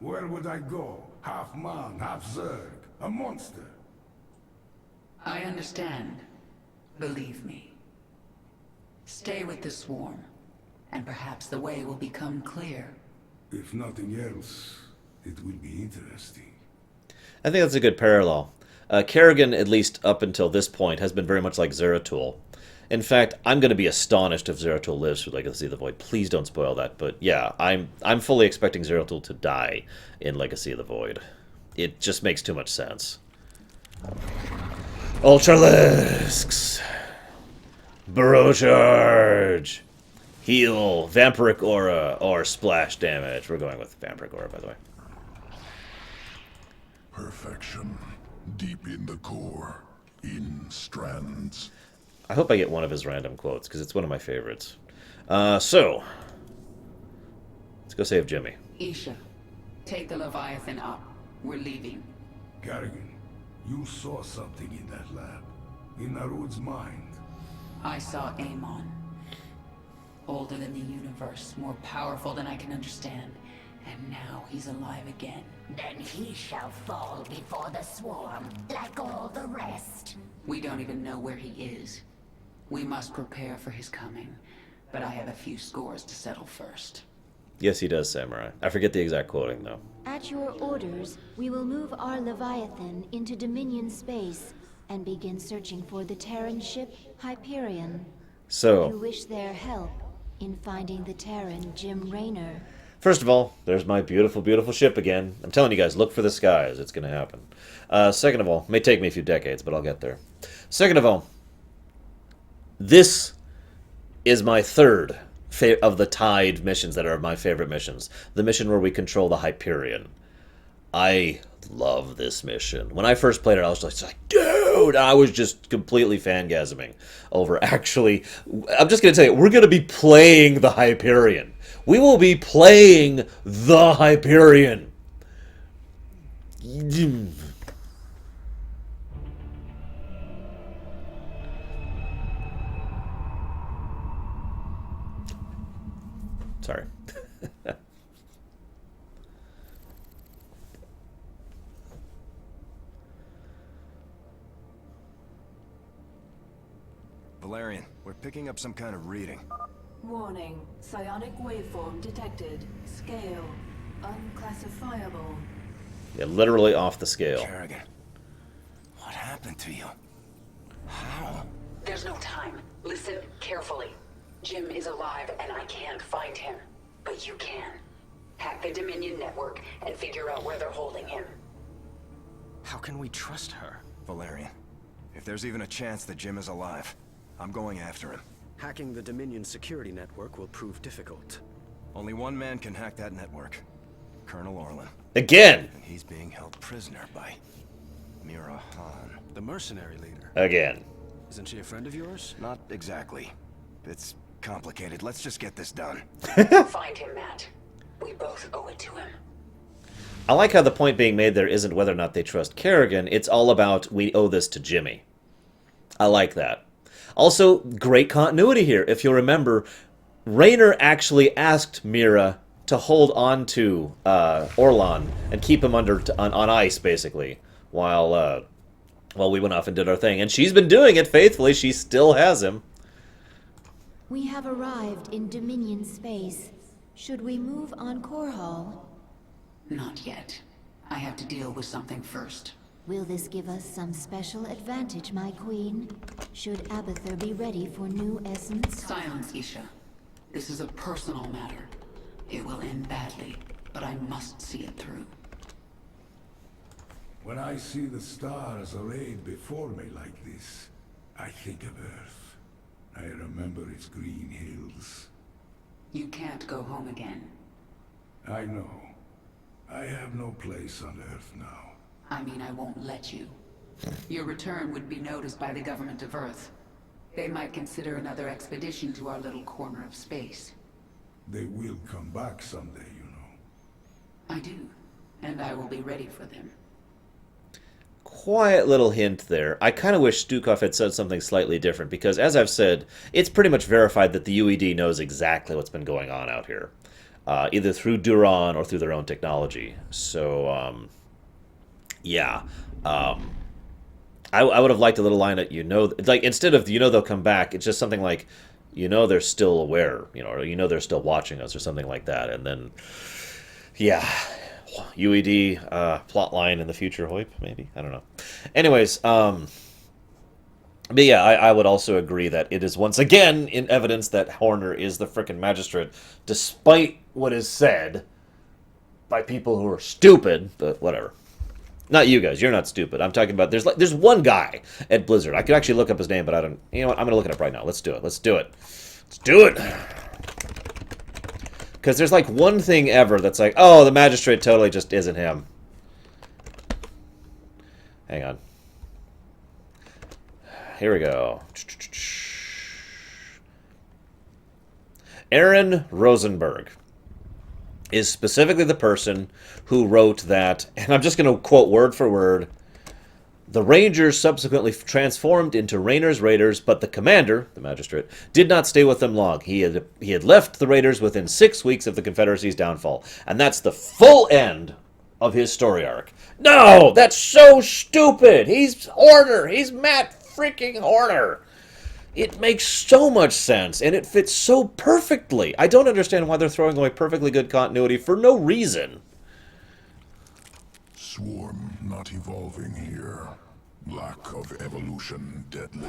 Where would I go? Half man, half Zerg. A monster. I understand. Believe me. Stay with the swarm, and perhaps the way will become clear. If nothing else, it will be interesting. I think that's a good parallel. Kerrigan, at least up until this point, has been very much like Zeratul. In fact, I'm going to be astonished if Zeratul lives through Legacy of the Void. Please don't spoil that. But yeah, I'm fully expecting Zeratul to die in Legacy of the Void. It just makes too much sense. Ultralisks! Burrow Charge! Heal, Vampiric Aura, or Splash Damage. We're going with Vampiric Aura, by the way. Perfection. Deep in the core. In strands. I hope I get one of his random quotes, because it's one of my favorites. So, let's go save Jimmy. Isha, take the Leviathan up. We're leaving. Kerrigan, you saw something in that lab. In Narud's mind. I saw Aemon. Older than the universe, more powerful than I can understand. And now he's alive again. Then he shall fall before the swarm, like all the rest. We don't even know where he is. We must prepare for his coming, but I have a few scores to settle first. Yes, he does, Samurai. I forget the exact quoting, though. At your orders, we will move our Leviathan into Dominion space and begin searching for the Terran ship Hyperion. So, You wish their help in finding the Terran Jim Raynor. first of all, there's my beautiful, beautiful ship again. I'm telling you guys, look for the skies. It's going to happen. Second of all, may take me a few decades, but I'll get there. Second of all, this is my third of the tied missions that are my favorite missions. The mission where we control the Hyperion. I love this mission. When I first played it, I was just like, dude! I was just completely fangasming over actually... I'm just going to tell you, we're going to be playing the Hyperion. We will be playing the Hyperion. Sorry. Valerian, we're picking up some kind of reading. Warning. Psionic waveform detected. Scale. Unclassifiable. Yeah, literally off the scale. Kerrigan, what happened to you? How? There's no time. Listen carefully. Jim is alive and I can't find him. But you can. Hack the Dominion network and figure out where they're holding him. How can we trust her? Valerian, if there's even a chance that Jim is alive, I'm going after him. Hacking the Dominion security network will prove difficult. Only one man can hack that network. Colonel Orlan. Again! And he's being held prisoner by Mira Han. The mercenary leader. Again. Isn't she a friend of yours? Not exactly. It's complicated. Let's just get this done. Find him, Matt. We both owe it to him. I like how the point being made there isn't whether or not they trust Kerrigan. It's all about we owe this to Jimmy. I like that. Also, great continuity here. If you'll remember, Raynor actually asked Mira to hold on to Orlan and keep him on ice, basically, while we went off and did our thing. And she's been doing it faithfully. She still has him. We have arrived in Dominion space. Should we move on Corall? Not yet. I have to deal with something first. Will this give us some special advantage, my queen? Should Abathur be ready for new essence? Silence, Isha. This is a personal matter. It will end badly, but I must see it through. When I see the stars arrayed before me like this, I think of Earth. I remember its green hills. You can't go home again. I know. I have no place on Earth now. I mean, I won't let you. Your return would be noticed by the government of Earth. They might consider another expedition to our little corner of space. They will come back someday, you know. I do, and I will be ready for them. Quiet little hint there. I kind of wish Stukov had said something slightly different, because as I've said, it's pretty much verified that the UED knows exactly what's been going on out here. Either through Duron or through their own technology. So, yeah. I would have liked a little line that, like, instead of, they'll come back, it's just something like, they're still aware, or they're still watching us, or something like that. And then, yeah, UED plot line in the future, Hoip, maybe? I don't know. Anyways, but yeah, I would also agree that it is once again in evidence that Horner is the frickin' magistrate, despite what is said by people who are stupid, but whatever. Not you guys, you're not stupid. I'm talking about, there's one guy at Blizzard. I could actually look up his name, but I don't, you know what, I'm going to look it up right now. Let's do it. Let's do it. Let's do it! Because there's like one thing ever that's like, oh, the magistrate totally just isn't him. Hang on. Here we go. Aaron Rosenberg is specifically the person who wrote that, and I'm just going to quote word for word, the Rangers subsequently transformed into Raynor's Raiders, but the commander, the magistrate, did not stay with them long. He had left the Raiders within 6 weeks of the Confederacy's downfall, and that's the full end of his story arc. No, that's so stupid. He's Horner. He's Matt freaking Horner. It makes so much sense, and it fits so perfectly. I don't understand why they're throwing away perfectly good continuity for no reason. Swarm not evolving here. Lack of evolution deadly.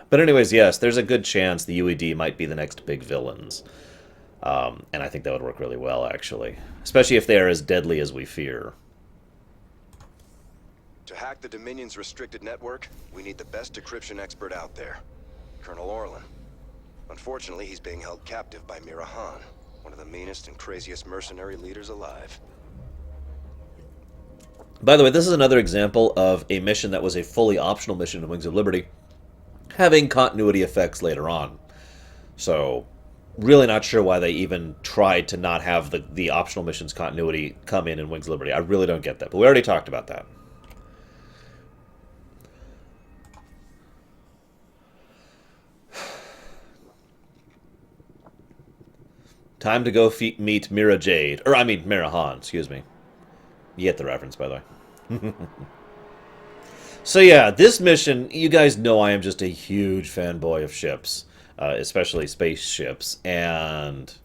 But anyways, yes, there's a good chance the UED might be the next big villains. And I think that would work really well, actually. Especially if they are as deadly as we fear. To hack the Dominion's restricted network, we need the best decryption expert out there. Colonel Orlan. Unfortunately, he's being held captive by Mirahan, one of the meanest and craziest mercenary leaders alive. By the way, this is another example of a mission that was a fully optional mission in Wings of Liberty, having continuity effects later on. So, really not sure why they even tried to not have the optional missions continuity come in Wings of Liberty. I really don't get that, but we already talked about that. Time to go meet Mira Jade. Or, I mean, Mira Han, excuse me. You get the reference, by the way. So, yeah, this mission, you guys know I am just a huge fanboy of ships. Especially spaceships. And...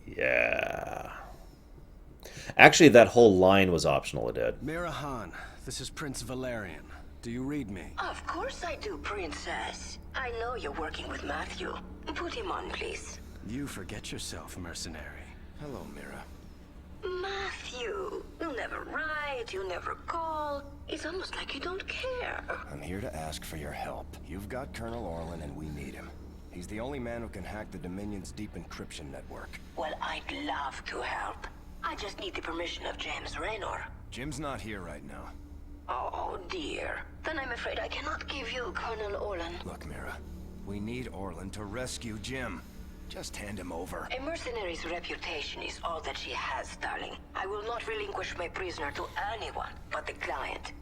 yeah. Actually, that whole line was optional, it did. Mira Han, this is Prince Valerian. Do you read me? Of course I do, Princess. I know you're working with Matthew. Put him on, please. You forget yourself, mercenary. Hello, Mira. Matthew, you never write, you never call. It's almost like you don't care. I'm here to ask for your help. You've got Colonel Orlan and we need him. He's the only man who can hack the Dominion's deep encryption network. Well, I'd love to help. I just need the permission of James Raynor. Jim's not here right now. Oh, dear. Then I'm afraid I cannot give you Colonel Orlan. Look, Mira, we need Orlan to rescue Jim. Just hand him over. A mercenary's reputation is all that she has, darling. I will not relinquish my prisoner to anyone but the client.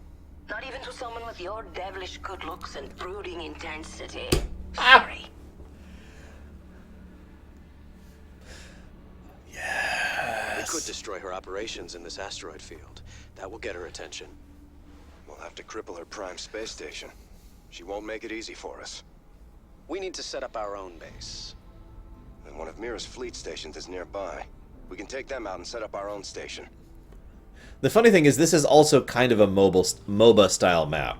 Not even to someone with your devilish good looks and brooding intensity. Sorry. We could destroy her operations in this asteroid field. That will get her attention. We'll have to cripple her prime space station. She won't make it easy for us. We need to set up our own base. And one of Mira's fleet stations is nearby. We can take them out and set up our own station. The funny thing is, this is also kind of a MOBA-style map.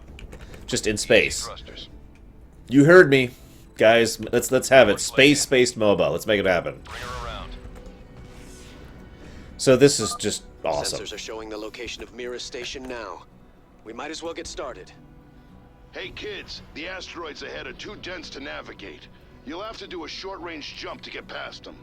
Just in space. You heard me. Guys, let's have it. Space-based MOBA. Let's make it happen. So this is just awesome. Sensors are showing the location of Mira's station now. We might as well get started. Hey kids, the asteroids ahead are too dense to navigate. You'll have to do a short-range jump to get past them.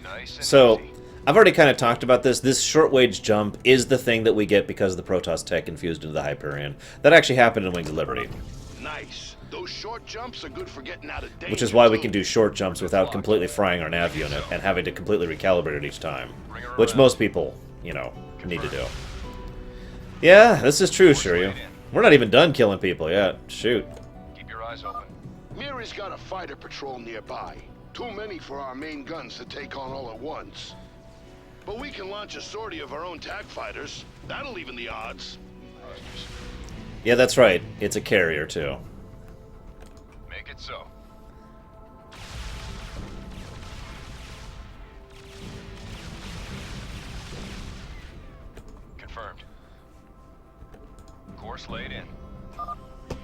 Nice and So, easy. I've already kind of talked about this. This short-range jump is the thing that we get because of the Protoss tech infused into the Hyperion. That actually happened in Wings of Liberty. Nice. Those short jumps are good for getting out of danger. Which is why we can do short jumps without completely frying our nav unit and having to completely recalibrate it each time. Which most people, you know, need to do. Yeah, this is true, Shiryu. We're not even done killing people yet. Shoot. Keep your eyes open. Mira's got a fighter patrol nearby. Too many for our main guns to take on all at once. But we can launch a sortie of our own TAC fighters. That'll even the odds. Yeah, that's right. It's a carrier, too. Make it so. Confirmed. Course laid in.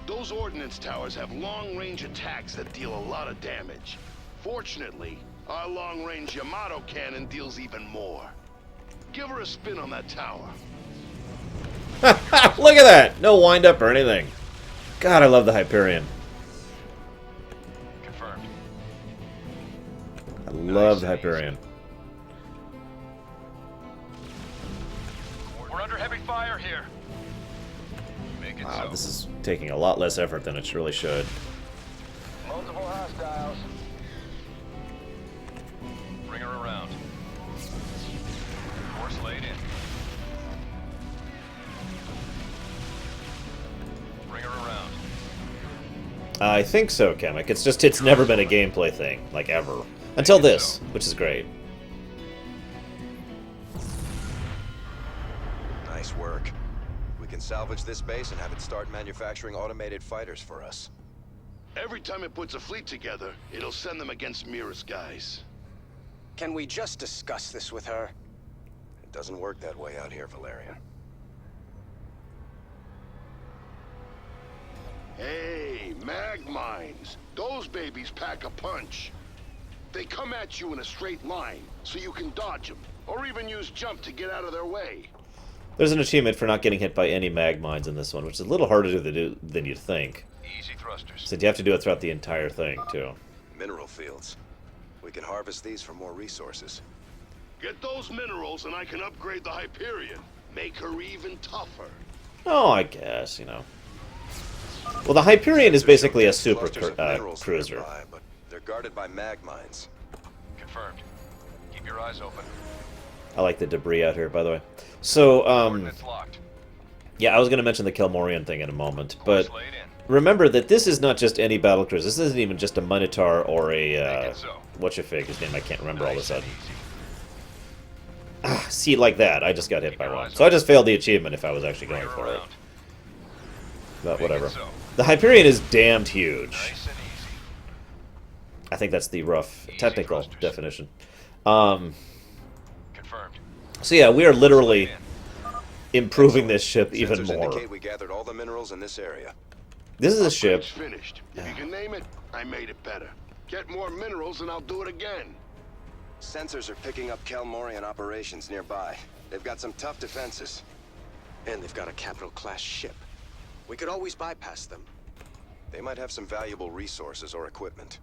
Those ordnance towers have long-range attacks that deal a lot of damage. Fortunately, our long-range Yamato cannon deals even more. Give her a spin on that tower. Look at that! No wind-up or anything. God, I love the Hyperion. Confirmed. I love the Hyperion. We're under heavy fire here. Make it Wow, so. this is taking a lot less effort than it really should. Multiple hostiles. Bring her around. Course laid in. Bring her around. I think so, Kamek. It's just, it's never been a gameplay thing, like ever. Until this, which is great. Nice work. We can salvage this base and have it start manufacturing automated fighters for us. Every time it puts a fleet together, it'll send them against Mira's guys. Can we just discuss this with her? Doesn't work that way out here, Valerian. Hey, mag mines. Those babies pack a punch. They come at you in a straight line, so you can dodge them, or even use jump to get out of their way. There's an achievement for not getting hit by any mag mines in this one, which is a little harder to do than you'd think. Easy thrusters. Since you have to do it throughout the entire thing, too. Mineral fields. We can harvest these for more resources. Get those minerals and I can upgrade the Hyperion. Make her even tougher. Oh, I guess, you know. Well, the Hyperion is basically a super cruiser. Nearby, but they're guarded by mag mines. Confirmed. Keep your eyes open. I like the debris out here, by the way. So, Coordinates locked. yeah, I was going to mention the Kelmorian thing in a moment, but remember that this is not just any battlecruiser. This isn't even just a Minotaur or a, whatcha-fig, his name I can't remember all of a sudden. Ah, see, like that, I just got hit by one. So I just failed the achievement if I was actually going for it. But whatever. The Hyperion is damned huge. I think that's the rough technical definition. Confirmed. So yeah, we are literally improving this ship even Sensors more. indicate we gathered all the minerals in this area. This is a ship. Finished. If you can name it, I made it better. Get more minerals and I'll do it again. Sensors are picking up Kelmorian operations nearby. They've got some tough defenses. And they've got a capital-class ship. We could always bypass them. They might have some valuable resources or equipment.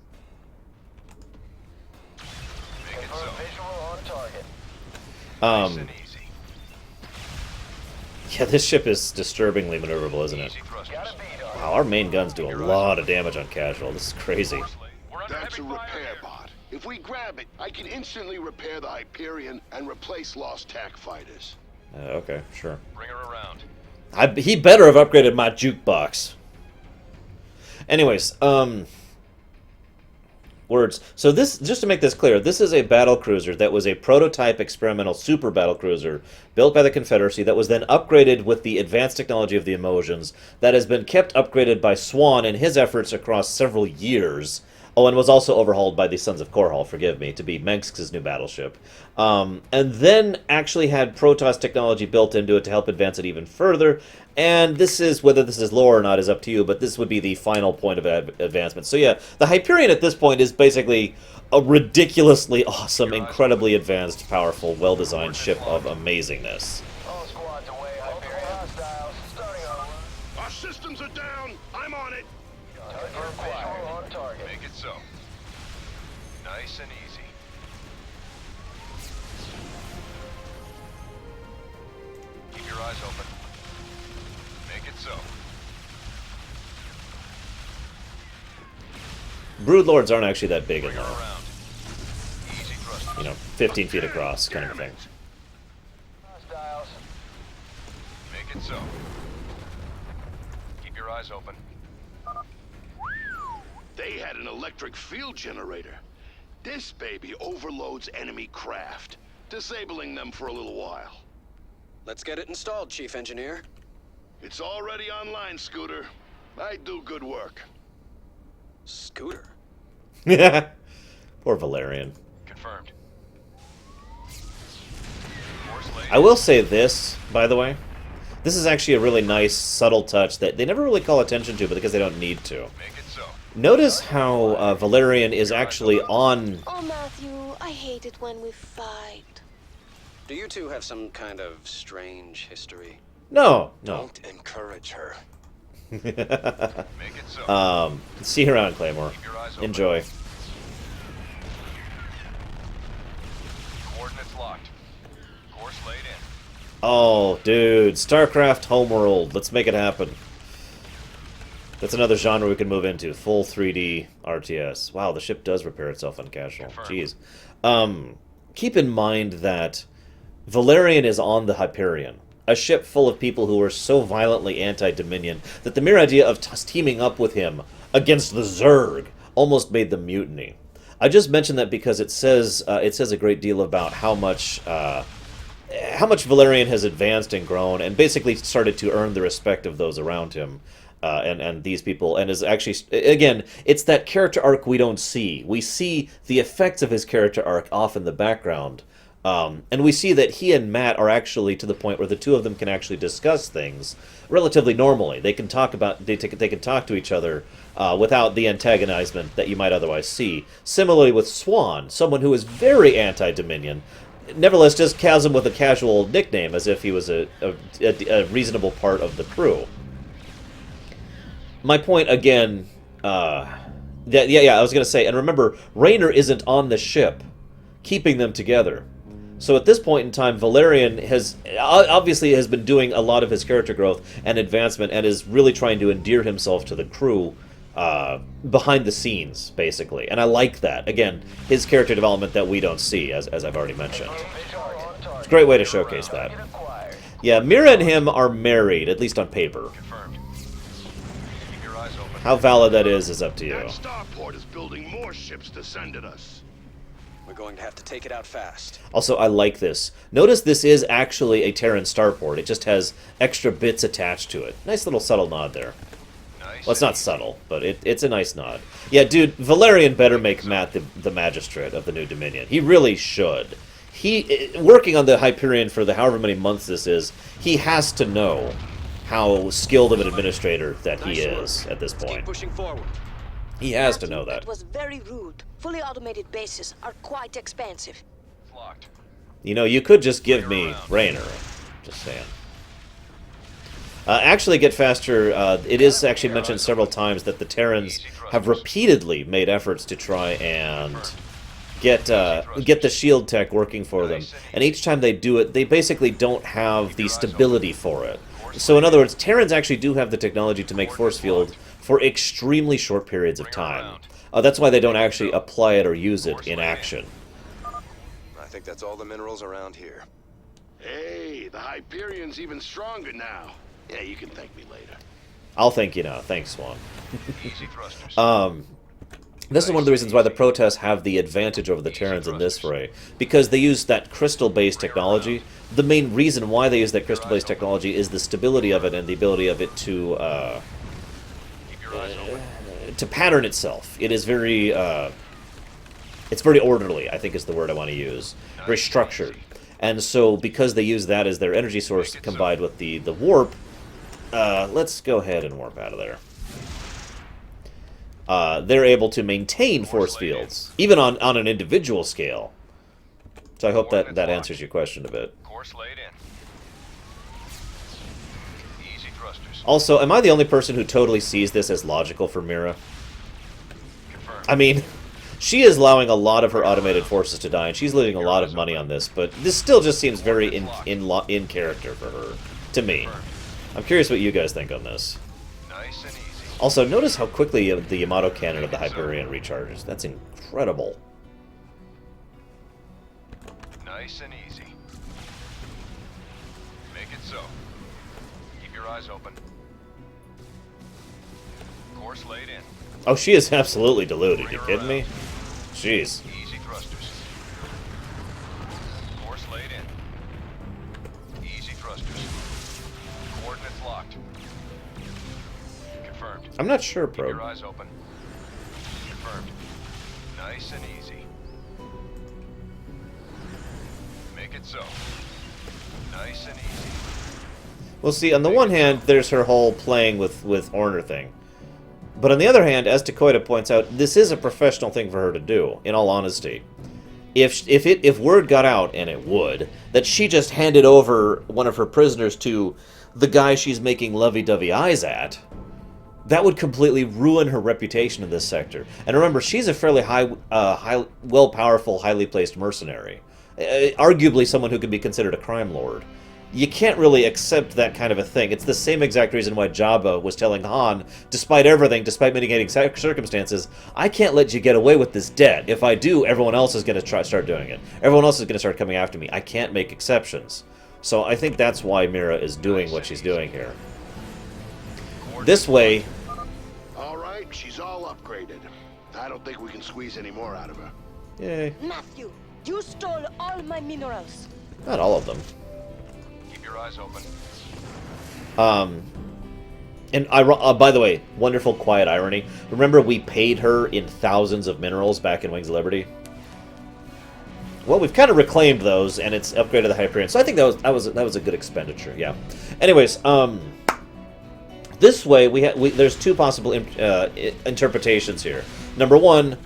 Yeah, this ship is disturbingly maneuverable, isn't it? Wow, our main guns do a lot of damage on casual. This is crazy. That's a repair bot. If we grab it, I can instantly repair the Hyperion and replace lost TAC fighters. Okay, sure. Bring her around. He better have upgraded my jukebox. Anyways, words. So this, just to make this clear, this is a battle cruiser that was a prototype experimental super battle cruiser built by the Confederacy that was then upgraded with the advanced technology of the Emotions that has been kept upgraded by Swan in his efforts across several years. Oh, and was also overhauled by the Sons of Corall, forgive me, to be Mengsk's new battleship. And then actually had Protoss technology built into it to help advance it even further. And this is, whether this is lore or not is up to you, but this would be the final point of advancement. So yeah, the Hyperion at this point is basically a ridiculously awesome, incredibly advanced, powerful, well-designed ship of amazingness. Our systems are down. I'm on it. Make it so. Nice and easy. Keep your eyes open. Make it so. Broodlords aren't actually that big in there. You know, 15 feet across kind of thing. Make it so. Keep your eyes open. They had an electric field generator. This baby overloads enemy craft, disabling them for a little while. Let's get it installed, Chief Engineer. It's already online, Scooter. I do good work. Scooter? Poor Valerian. Confirmed. I will say this, by the way. This is actually a really nice, subtle touch that they never really call attention to, but because they don't need to. Notice how Valerian is actually on... Oh, Matthew, I hate it when we fight. Do you two have some kind of strange history? No. Don't encourage her. See you around, Claymore. Enjoy. Coordinates locked. Course laid in. Oh, dude. Starcraft Homeworld. Let's make it happen. That's another genre we can move into. Full 3D RTS. Wow, the ship does repair itself on casual. Jeez. Keep in mind that Valerian is on the Hyperion. A ship full of people who are so violently anti-Dominion that the mere idea of teaming up with him against the Zerg almost made them mutiny. I just mentioned that because it says a great deal about how much Valerian has advanced and grown and basically started to earn the respect of those around him. And these people, and is actually, again, it's that character arc we don't see. We see the effects of his character arc off in the background, And we see that he and Matt are actually to the point where the two of them can actually discuss things relatively normally. They can talk about they can talk to each other without the antagonizement that you might otherwise see. Similarly with Swan, someone who is very anti-Dominion, nevertheless just calls him with a casual nickname as if he was a reasonable part of the crew. My point again, I was going to say, and remember, Raynor isn't on the ship, keeping them together. So at this point in time, Valerian has been doing a lot of his character growth and advancement, and is really trying to endear himself to the crew behind the scenes, basically. And I like that. Again, his character development that we don't see, as I've already mentioned. It's a great way to showcase that. Yeah, Mira and him are married, at least on paper. How valid that is up to you. That starport is building more ships to send at us. We're going to have to take it out fast. Also, I like this. Notice this is actually a Terran starport. It just has extra bits attached to it. Nice little subtle nod there. Well, it's not subtle, but it's a nice nod. Yeah, dude, Valerian better make Matt the magistrate of the New Dominion. He really should. Working on the Hyperion for the however many months this is, he has to know how skilled of an administrator that he is at this point. Keep pushing forward. He has to know that. That was very rude. Fully automated bases are quite expensive. You know, you could just give me Raynor. Just saying. Actually, get faster. It is actually mentioned several times that the Terrans have repeatedly made efforts to try and get the shield tech working for them, and each time they do it, they basically don't have the stability for it. So, in other words, Terrans actually do have the technology to make force field for extremely short periods of time. That's why they don't actually apply it or use it in action. I think that's all the minerals around here. Hey, the Hyperion's even stronger now. Yeah, you can thank me later. I'll thank you now. Thanks, Swan. This is one of the reasons why the Protoss have the advantage over the Terrans in this fray, because they use that crystal-based technology. The main reason why they use that crystal-based technology is the stability of it and the ability of it to pattern itself. It is very, it's very orderly, I think is the word I want to use. Very structured. And so, because they use that as their energy source combined with the warp, let's go ahead and warp out of there. They're able to maintain force fields, even on an individual scale. So I hope that answers your question a bit. Also, am I the only person who totally sees this as logical for Mira? I mean, she is allowing a lot of her automated forces to die, and she's losing a lot of money on this, but this still just seems very in character for her, to me. I'm curious what you guys think on this. Also, notice how quickly the Yamato cannon of the Hyperion recharges. That's incredible. Nice and easy. Make it so. Keep your eyes open. Course laid in. Oh, she is absolutely deluded. You kidding me? Jeez. Easy thrusters. Course laid in. Easy thrusters. Coordinates locked. Confirmed. I'm not sure, Keep Probe. your eyes open. Confirmed. Nice and easy. Make it so. Nice and easy. Well, see, on the one hand, there's her whole playing with Orner thing. But on the other hand, as Takoida points out, this is a professional thing for her to do, in all honesty. If word got out, and it would, that she just handed over one of her prisoners to the guy she's making lovey-dovey eyes at, that would completely ruin her reputation in this sector. And remember, she's a fairly well-powerful, highly placed mercenary. Arguably someone who could be considered a crime lord. You can't really accept that kind of a thing. It's the same exact reason why Jabba was telling Han, despite everything, despite mitigating circumstances, I can't let you get away with this debt. If I do, everyone else is going to start doing it. Everyone else is going to start coming after me. I can't make exceptions. So I think that's why Mira is doing what she's doing here. This way... Alright, she's all upgraded. I don't think we can squeeze any more out of her. Yay. Matthew, you stole all my minerals. Not all of them. Keep your eyes open. And by the way, wonderful quiet irony. Remember we paid her in thousands of minerals back in Wings of Liberty? Well, we've kind of reclaimed those, and it's upgraded the Hyperion. So I think that was a good expenditure. Yeah. Anyways, this way there's two possible interpretations here. Number one,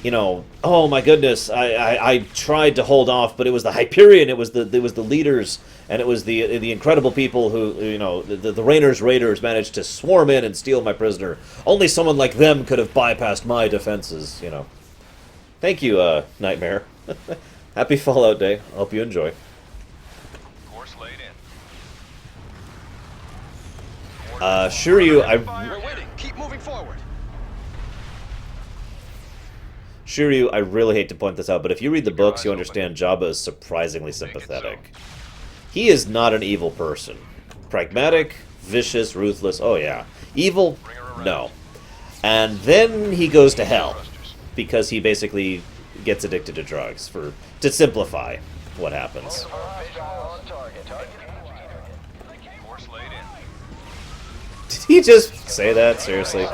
you know, oh my goodness, I tried to hold off, but it was the Hyperion, it was the leaders, and it was the incredible people who, you know, the Rainer's Raiders managed to swarm in and steal my prisoner. Only someone like them could have bypassed my defenses, you know. Thank you, Nightmare. Happy Fallout Day. Hope you enjoy. Course laid in. Shiryu, We're winning. Keep moving forward. Shiryu, I really hate to point this out, but if you read the books, you understand Jabba is surprisingly sympathetic. He is not an evil person. Pragmatic, vicious, ruthless, oh yeah. Evil? No. And then he goes to hell, because he basically gets addicted to drugs, to simplify what happens. Did he just say that? Seriously?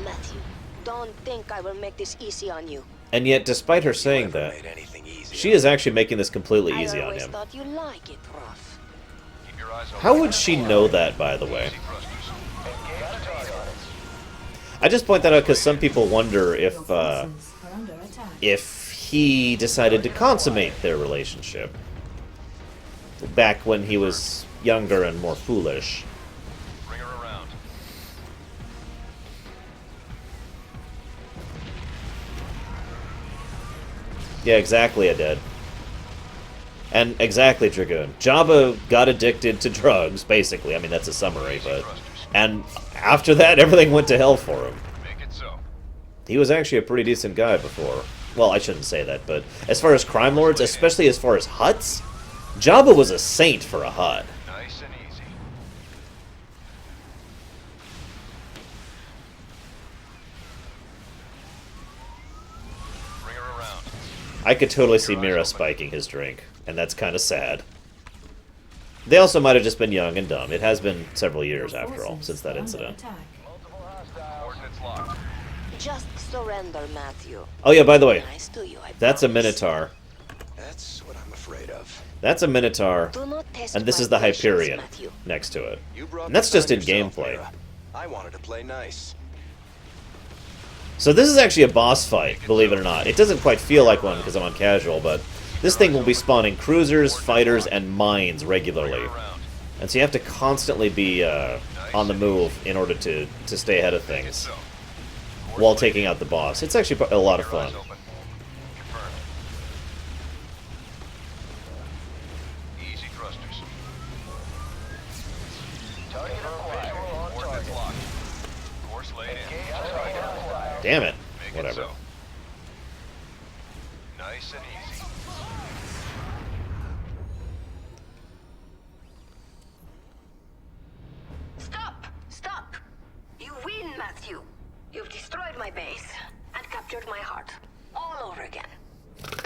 Matthew, don't think I will make this easy on you. And yet, despite her saying that, she is actually making this completely easy on him. I thought you like it rough. How would she know that, by the way? I just point that out because some people wonder if he decided to consummate their relationship back when he was younger and more foolish. Yeah, exactly, I did. And exactly, Dragoon. Jabba got addicted to drugs, basically. I mean, that's a summary, but... And after that, everything went to hell for him. He was actually a pretty decent guy before. Well, I shouldn't say that, but as far as crime lords, especially as far as Hutts, Jabba was a saint for a Hutt. Nice and easy. Bring her around. I could totally see Mira spiking his drink, and that's kind of sad. They also might have just been young and dumb. It has been several years, after all, since that incident. Just surrender, Matthew. Oh yeah, by the way, Nice to you, I that's a promise. Minotaur. That's what I'm afraid of. That's a Minotaur, Do not test and this my is the patience, Hyperion Matthew. next to it. You brought And that's this just on in yourself, gameplay. Mira. I wanted to play nice. So this is actually a boss fight, believe it or not. It doesn't quite feel like one because I'm on casual, but this thing will be spawning cruisers, fighters, and mines regularly. And so you have to constantly be on the move in order to stay ahead of things while taking out the boss. It's actually a lot of fun. Easy thrusters. Target acquired. Coordinates locked. Course laid in. Damn it. Make Whatever. it so. Nice and easy. Stop! Stop! You win, Matthew. You've destroyed my base and captured my heart all over again.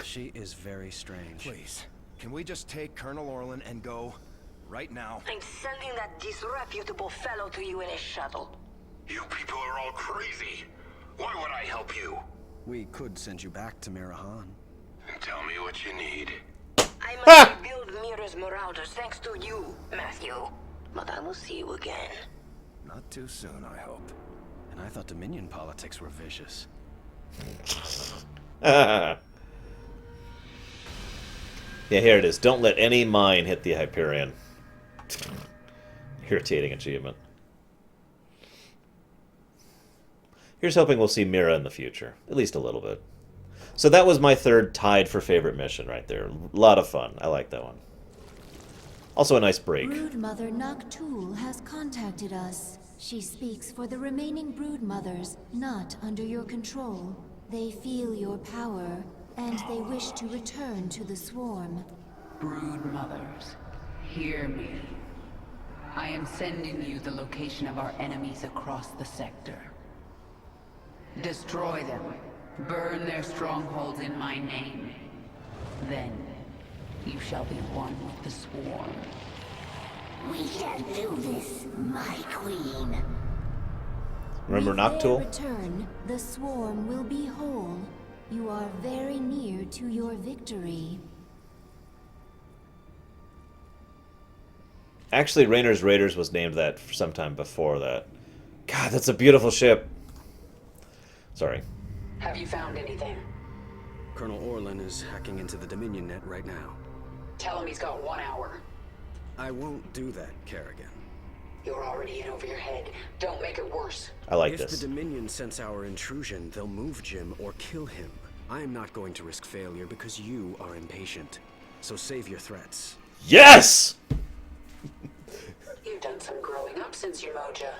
She is very strange. Please, can we just take Colonel Orlan and go right now? I'm sending that disreputable fellow to you in a shuttle. You people are all crazy. Why would I help you? We could send you back to Mirahan. Tell me what you need. I must rebuild Mira's marauders thanks to you, Matthew. But I will see you again. Not too soon, I hope. And I thought Dominion politics were vicious. Yeah, here it is. Don't let any mine hit the Hyperion. Irritating achievement. Here's hoping we'll see Mira in the future. At least a little bit. So that was my third tied for favorite mission right there. A lot of fun. I like that one. Also a nice break. Broodmother Noctul has contacted us. She speaks for the remaining broodmothers not under your control. They feel your power, and they wish to return to the swarm. Broodmothers, hear me. I am sending you the location of our enemies across the sector. Destroy them. Burn their strongholds in my name. Then, you shall be one with the swarm. We shall do this, my queen. Remember With their Noctool? return, the swarm will be whole. You are very near to your victory. Actually, Raynor's Raiders was named that for some time before that. God, that's a beautiful ship. Sorry. Have you found anything? Colonel Orlan is hacking into the Dominion net right now. Tell him he's got 1 hour. I won't do that, Kerrigan. You're already in over your head. Don't make it worse. I like if this. If the Dominion sense our intrusion, they'll move Jim or kill him. I am not going to risk failure because you are impatient. So save your threats. Yes! You've done some growing up since your moja.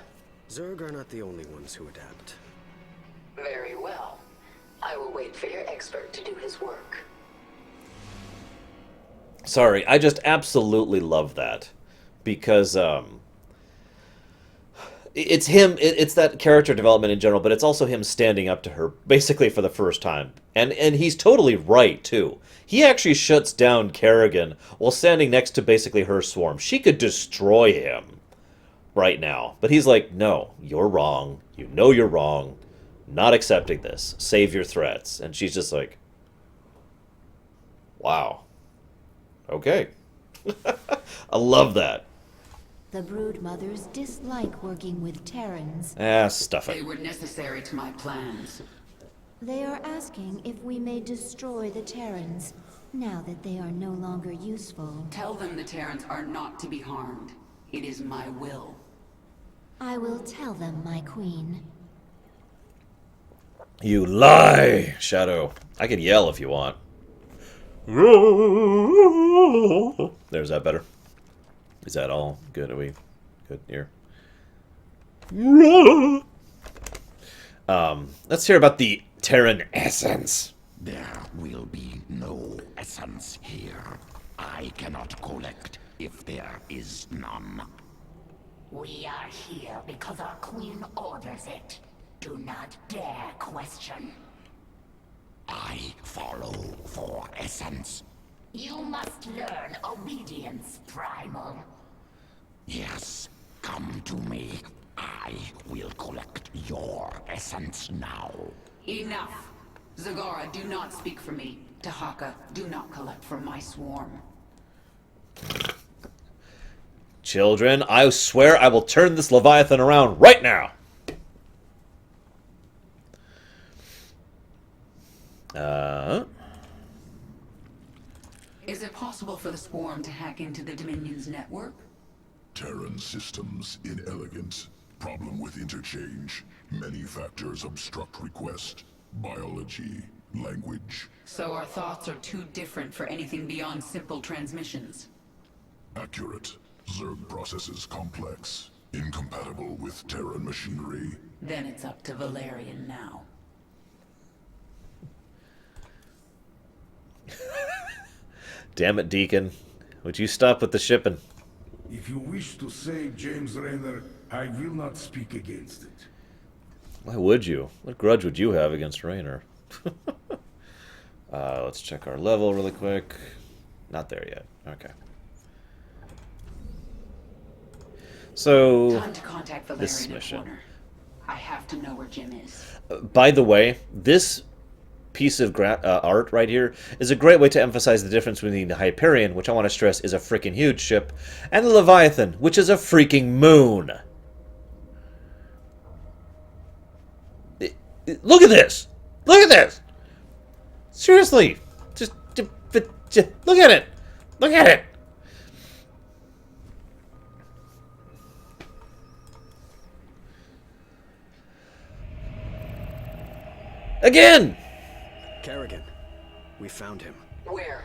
Zerg are not the only ones who adapt. Very well. I will wait for your expert to do his work. Sorry, I just absolutely love that. Because, it's him, it's that character development in general, but it's also him standing up to her, basically for the first time. And he's totally right, too. He actually shuts down Kerrigan while standing next to basically her swarm. She could destroy him right now. But he's like, no, you're wrong. You know you're wrong. Not accepting this. Save your threats. And she's just like, wow. Okay. I love that. The brood mothers dislike working with Terrans. Stuff it. They were necessary to my plans. They are asking if we may destroy the Terrans, now that they are no longer useful. Tell them the Terrans are not to be harmed. It is my will. I will tell them, my queen. You lie, Shadow. I can yell if you want. There's that better. Is that all good? Are we good here? Let's hear about the Terran essence. There will be no essence here. I cannot collect if there is none. We are here because our queen orders it. Do not dare question. I follow for essence. You must learn obedience, Primal. Yes, come to me. I will collect your essence now. Enough! Zagara, do not speak for me. Tahaka, do not collect from my swarm. Children, I swear I will turn this Leviathan around right now. Is it possible for the swarm to hack into the Dominion's network? Terran systems inelegant. Problem with interchange. Many factors obstruct request. Biology, language. So our thoughts are too different for anything beyond simple transmissions. Accurate. Zerg processes complex. Incompatible with Terran machinery. Then it's up to Valerian now. Damn it, Deacon. Would you stop with the shipping? If you wish to save James Raynor, I will not speak against it. Why would you? What grudge would you have against Raynor? Let's check our level really quick. Not there yet. Okay. So, Time to contact Valerian this mission. Corner. I have to know where Jim is. By the way, this piece of art right here is a great way to emphasize the difference between the Hyperion, which I want to stress is a freaking huge ship, and the Leviathan, which is a freaking moon. Look at this! Look at this! Seriously! Just look at it! Look at it! Again! Kerrigan, we found him. Where?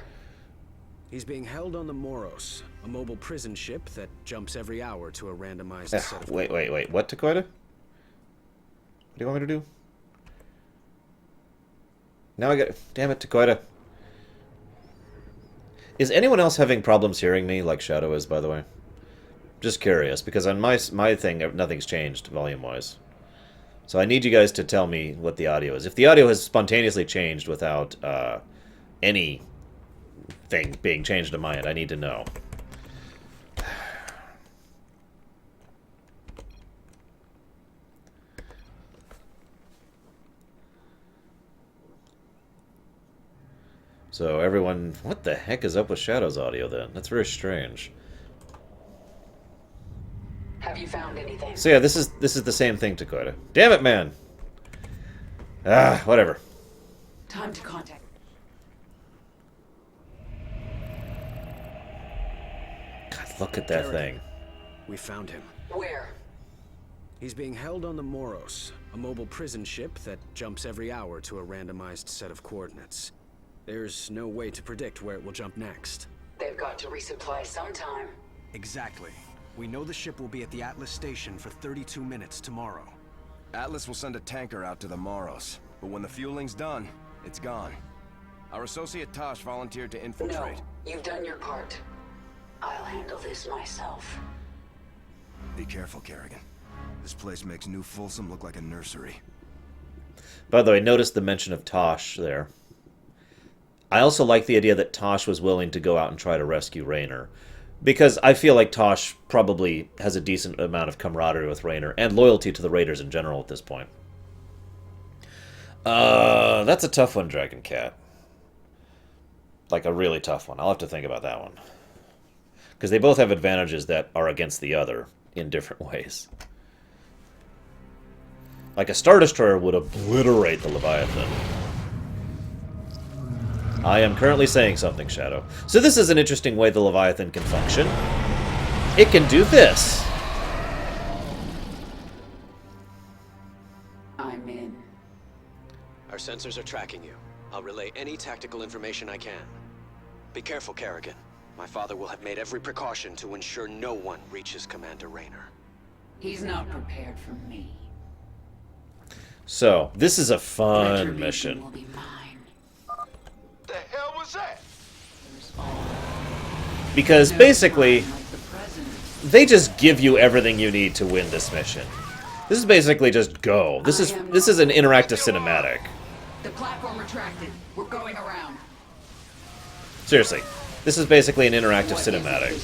He's being held on the Moros, a mobile prison ship that jumps every hour to a randomized set of... Wait. What, Takoida? What do you want me to do? Now I got... Damn it, Takoida. Is anyone else having problems hearing me, like Shadow is, by the way? Just curious, because on my thing, nothing's changed, volume-wise. So I need you guys to tell me what the audio is. If the audio has spontaneously changed without anything being changed on my end, I need to know. So everyone... What the heck is up with Shadow's audio, then? That's very strange. Have you found anything? So yeah, this is the same thing, Dakota. Damn it, man! Ah, whatever. Time to contact. God, look at that thing. We found him. Where? He's being held on the Moros, a mobile prison ship that jumps every hour to a randomized set of coordinates. There's no way to predict where it will jump next. They've got to resupply sometime. Exactly. We know the ship will be at the Atlas station for 32 minutes tomorrow. Atlas will send a tanker out to the Moros, but when the fueling's done, it's gone. Our associate Tosh volunteered to infiltrate. No, you've done your part. I'll handle this myself. Be careful, Kerrigan. This place makes New Folsom look like a nursery. By the way, notice the mention of Tosh there. I also like the idea that Tosh was willing to go out and try to rescue Raynor. Because I feel like Tosh probably has a decent amount of camaraderie with Raynor and loyalty to the Raiders in general at this point. That's a tough one, Dragon Cat. Like a really tough one. I'll have to think about that one. Because they both have advantages that are against the other in different ways. Like a Star Destroyer would obliterate the Leviathan. I am currently saying something, Shadow. So this is an interesting way the Leviathan can function. It can do this. I'm in. Our sensors are tracking you. I'll relay any tactical information I can. Be careful, Kerrigan. My father will have made every precaution to ensure no one reaches Commander Raynor. He's not prepared for me. So, this is a fun mission. Will be mine. The hell was that? Because basically, they just give you everything you need to win this mission. This is basically just go. This is an interactive cinematic. The platform retracted. We're going around. Seriously, this is basically an interactive cinematic.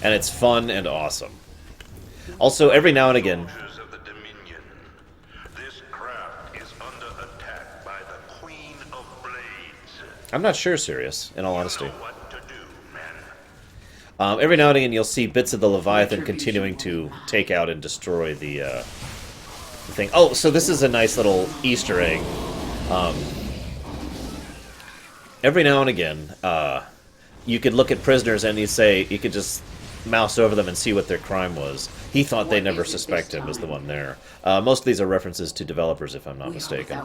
And it's fun and awesome. Also, every now and again... I'm not sure, Sirius, in all honesty. Every now and again, you'll see bits of the Leviathan continuing to take out and destroy the thing. Oh, so this is a nice little Easter egg. Every now and again, you could look at prisoners and you could just mouse over them and see what their crime was. He thought they never suspect him as the one there. Most of these are references to developers, if I'm not mistaken.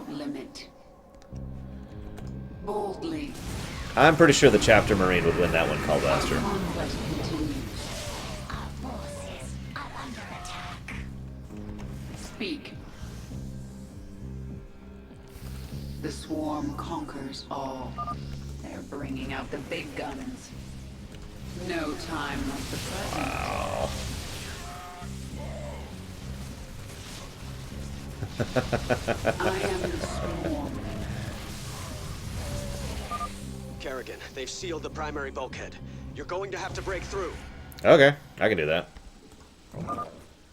Boldly. I'm pretty sure the Chapter Marine would win that one, Calvaster. Speak. The swarm conquers all. They're bringing out the big guns. No time like the present. Wow. I am the swarm. Kerrigan, they've sealed the primary bulkhead. You're going to have to break through. Okay, I can do that.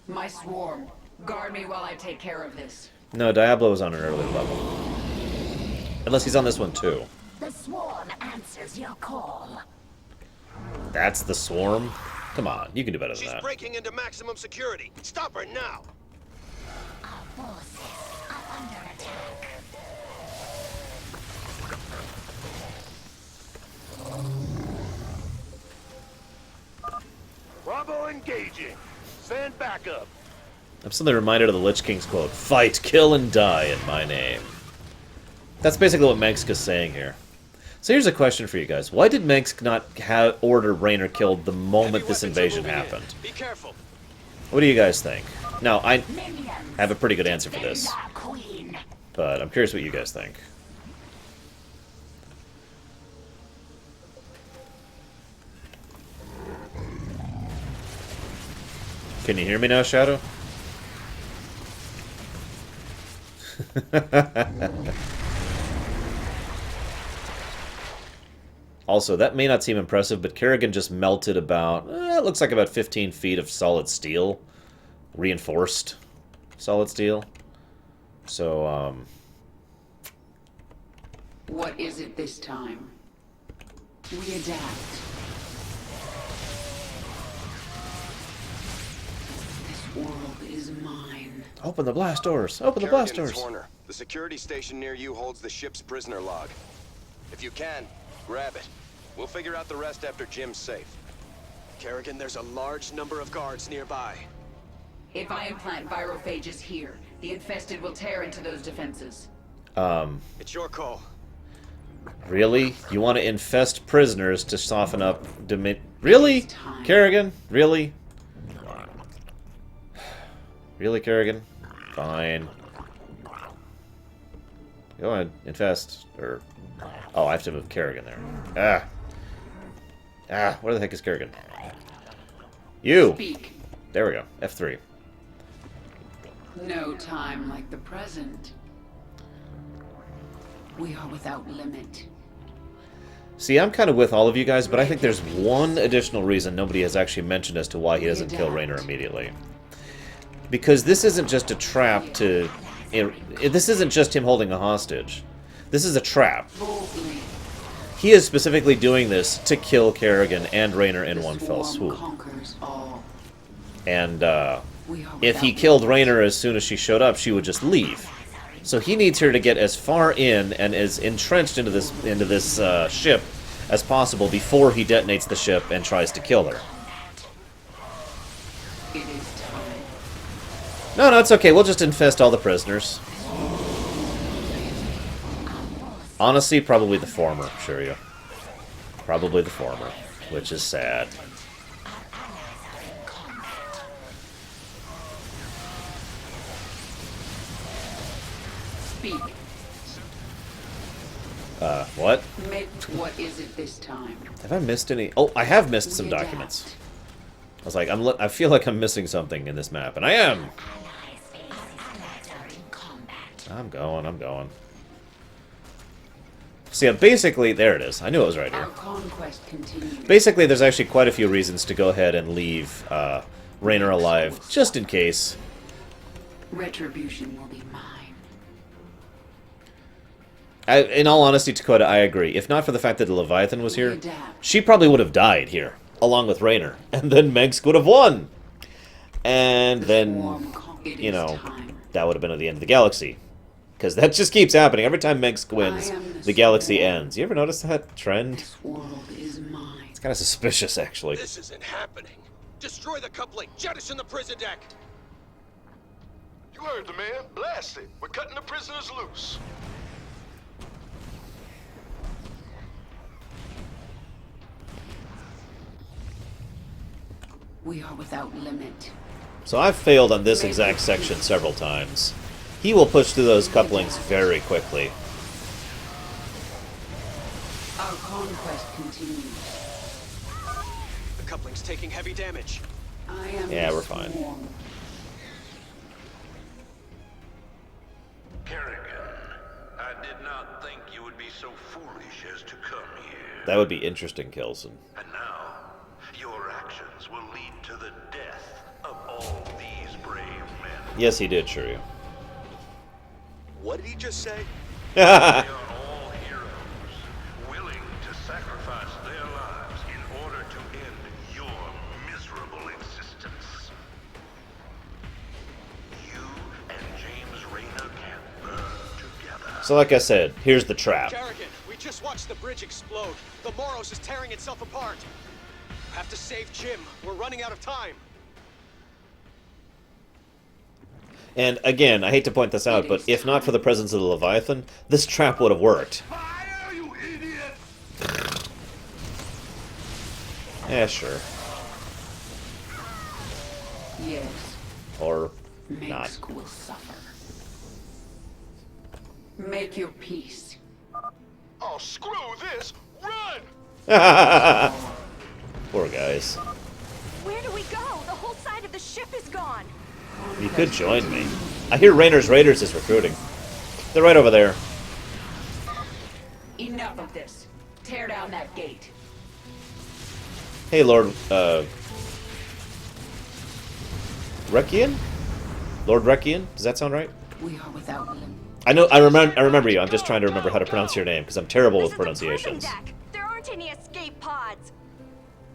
My swarm. Guard me while I take care of this. No, Diablo is on an early level. Unless he's on this one too. The swarm answers your call. That's the swarm? Come on, you can do better than She's that. breaking into maximum security. Stop her now. Our forces are under attack. Bravo engaging. Send backup. I'm suddenly reminded of the Lich King's quote, "Fight, kill, and die in my name." That's basically what Mengska's saying here. So here's a question for you guys. Why did Mengsk not order Raynor killed the moment this invasion happened? Be careful. What do you guys think? Now, I have a pretty good answer for this. But I'm curious what you guys think. Can you hear me now, Shadow? Also, that may not seem impressive, but Kerrigan just melted about, it looks like about 15 feet of solid steel. Reinforced solid steel. So, What is it this time? We adapt. This world is mine. Open the blast doors. Open the blast Kerrigan, it's doors. Horner. The security station near you holds the ship's prisoner log. If you can, grab it. We'll figure out the rest after Jim's safe. Kerrigan, there's a large number of guards nearby. If I implant virophages here, the infested will tear into those defenses. It's your call. Really? You want to infest prisoners to soften up Really? Kerrigan? Really? Really, Kerrigan? Fine. Go ahead, infest. Or... Oh, I have to move Kerrigan there. Where the heck is Kerrigan? You! Speak. There we go. F3. No time like the present. We are without limit. See, I'm kind of with all of you guys, but I think there's one additional reason nobody has actually mentioned as to why he doesn't kill Raynor immediately. Because this isn't just a trap to... This isn't just him holding a hostage. This is a trap. He is specifically doing this to kill Kerrigan and Raynor in one fell swoop. And if he killed Raynor as soon as she showed up, she would just leave. So he needs her to get as far in and as entrenched into this ship as possible before he detonates the ship and tries to kill her. No, it's okay. We'll just infest all the prisoners. Honestly, probably the former, Shiryu. Probably the former, which is sad. Speak. What? What is it this time? Have I missed any? Oh, I have missed some documents. I was like, I feel like I'm missing something in this map, and I am! I'm going. See, basically, there it is. I knew it was right here. Basically, there's actually quite a few reasons to go ahead and leave Raynor alive, just in case. Retribution will be mine. In all honesty, Dakota, I agree. If not for the fact that the Leviathan was here, she probably would have died here, along with Raynor. And then Mengsk would have won! And then, you know, that would have been at the end of the galaxy. Because that just keeps happening. Every time Mengsk wins, the galaxy ends. You ever notice that trend? It's kind of suspicious, actually. This isn't happening. Destroy the coupling. Jettison the prison deck. You heard the man. Blast it. We're cutting the prisoners loose. We are without limit. So I've failed on this exact section several times. He will push through those couplings very quickly. Our conquest continues. The coupling's taking heavy damage. Yeah, we're fine. Kerrigan, I did not think you would be so foolish as to come here. That would be interesting, Kelson. And now, your actions will lead to the death of all these brave men. Yes, he did, Shiryu. What did he just say? They are all heroes, willing to sacrifice their lives in order to end your miserable existence. You and James Raynor can burn together. So like I said, here's the trap. Kerrigan, we just watched the bridge explode. The Moros is tearing itself apart. We have to save Jim. We're running out of time. And again, I hate to point this out, but if not for the presence of the Leviathan, this trap would have worked. Fire, you idiot! Yeah, sure. Yes. Or not. Mengsk will suffer. Make your peace. Oh, screw this! Run! Poor guys. Where do we go? The whole side of the ship is gone. You could join me. I hear Raynor's Raiders is recruiting. They're right over there. Enough of this. Tear down that gate. Hey, Lord, Rekian? Lord Rekian? Does that sound right? We are without limit. I know. I remember you. I'm just trying to remember how to pronounce your name because I'm terrible with pronunciations. There aren't any escape pods.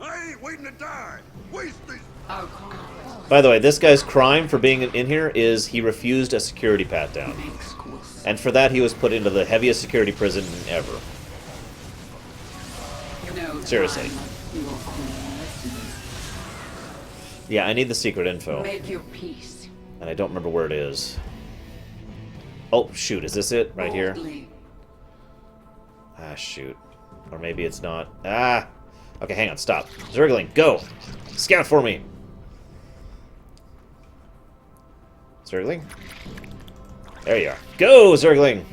I ain't waiting to die. Waste these. By the way, this guy's crime for being in here is he refused a security pat-down. And for that, he was put into the heaviest security prison ever. Seriously. Yeah, I need the secret info. Make your peace. And I don't remember where it is. Oh, shoot, is this it? Right here? Ah, shoot. Or maybe it's not. Ah! Okay, hang on, stop. Zergling, go! Scout for me! Zergling? There you are. Go, Zergling!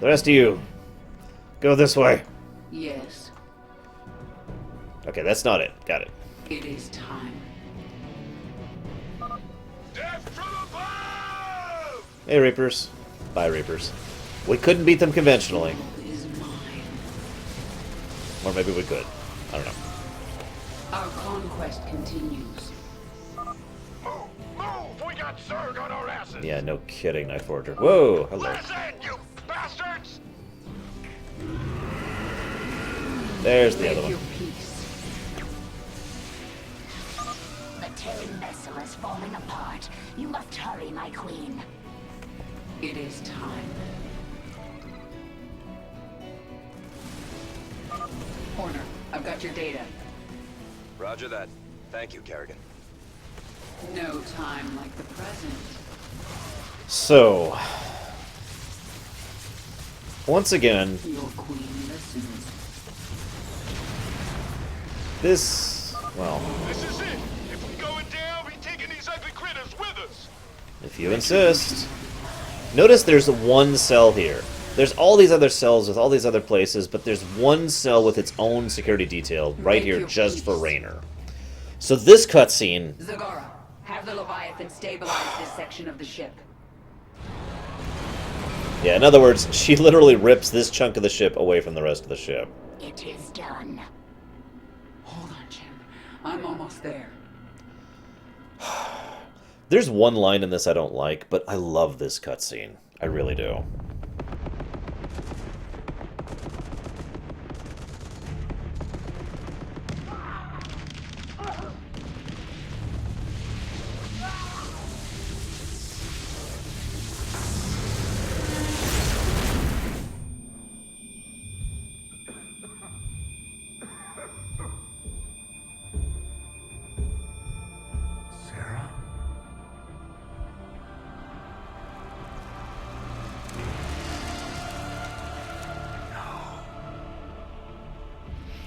The rest of you, go this way. Yes. Okay, that's not it. Got it. It is time. Hey, Reapers. Bye, Reapers. We couldn't beat them conventionally. Or maybe we could. I don't know. Our conquest continues. Move! We got Zerg on our asses! Yeah, no kidding, Night Forger. Whoa, hello. Listen, you bastards! There's the other one. The Terran vessel is falling apart. You must hurry, my queen. It is time. Horner, I've got your data. Roger that. Thank you, Kerrigan. No time like the present. So, once again, Your queen listens. this, well, This is it! If we going down, we taking these ugly critters with us! if you insist. Notice there's one cell here. There's all these other cells with all these other places, but there's one cell with its own security detail right here just for Raynor. So this cutscene... Zagara, have the Leviathan stabilize this section of the ship. Yeah, in other words, she literally rips this chunk of the ship away from the rest of the ship. It is done. Hold on, Jim. I'm almost there. There's one line in this I don't like, but I love this cutscene. I really do.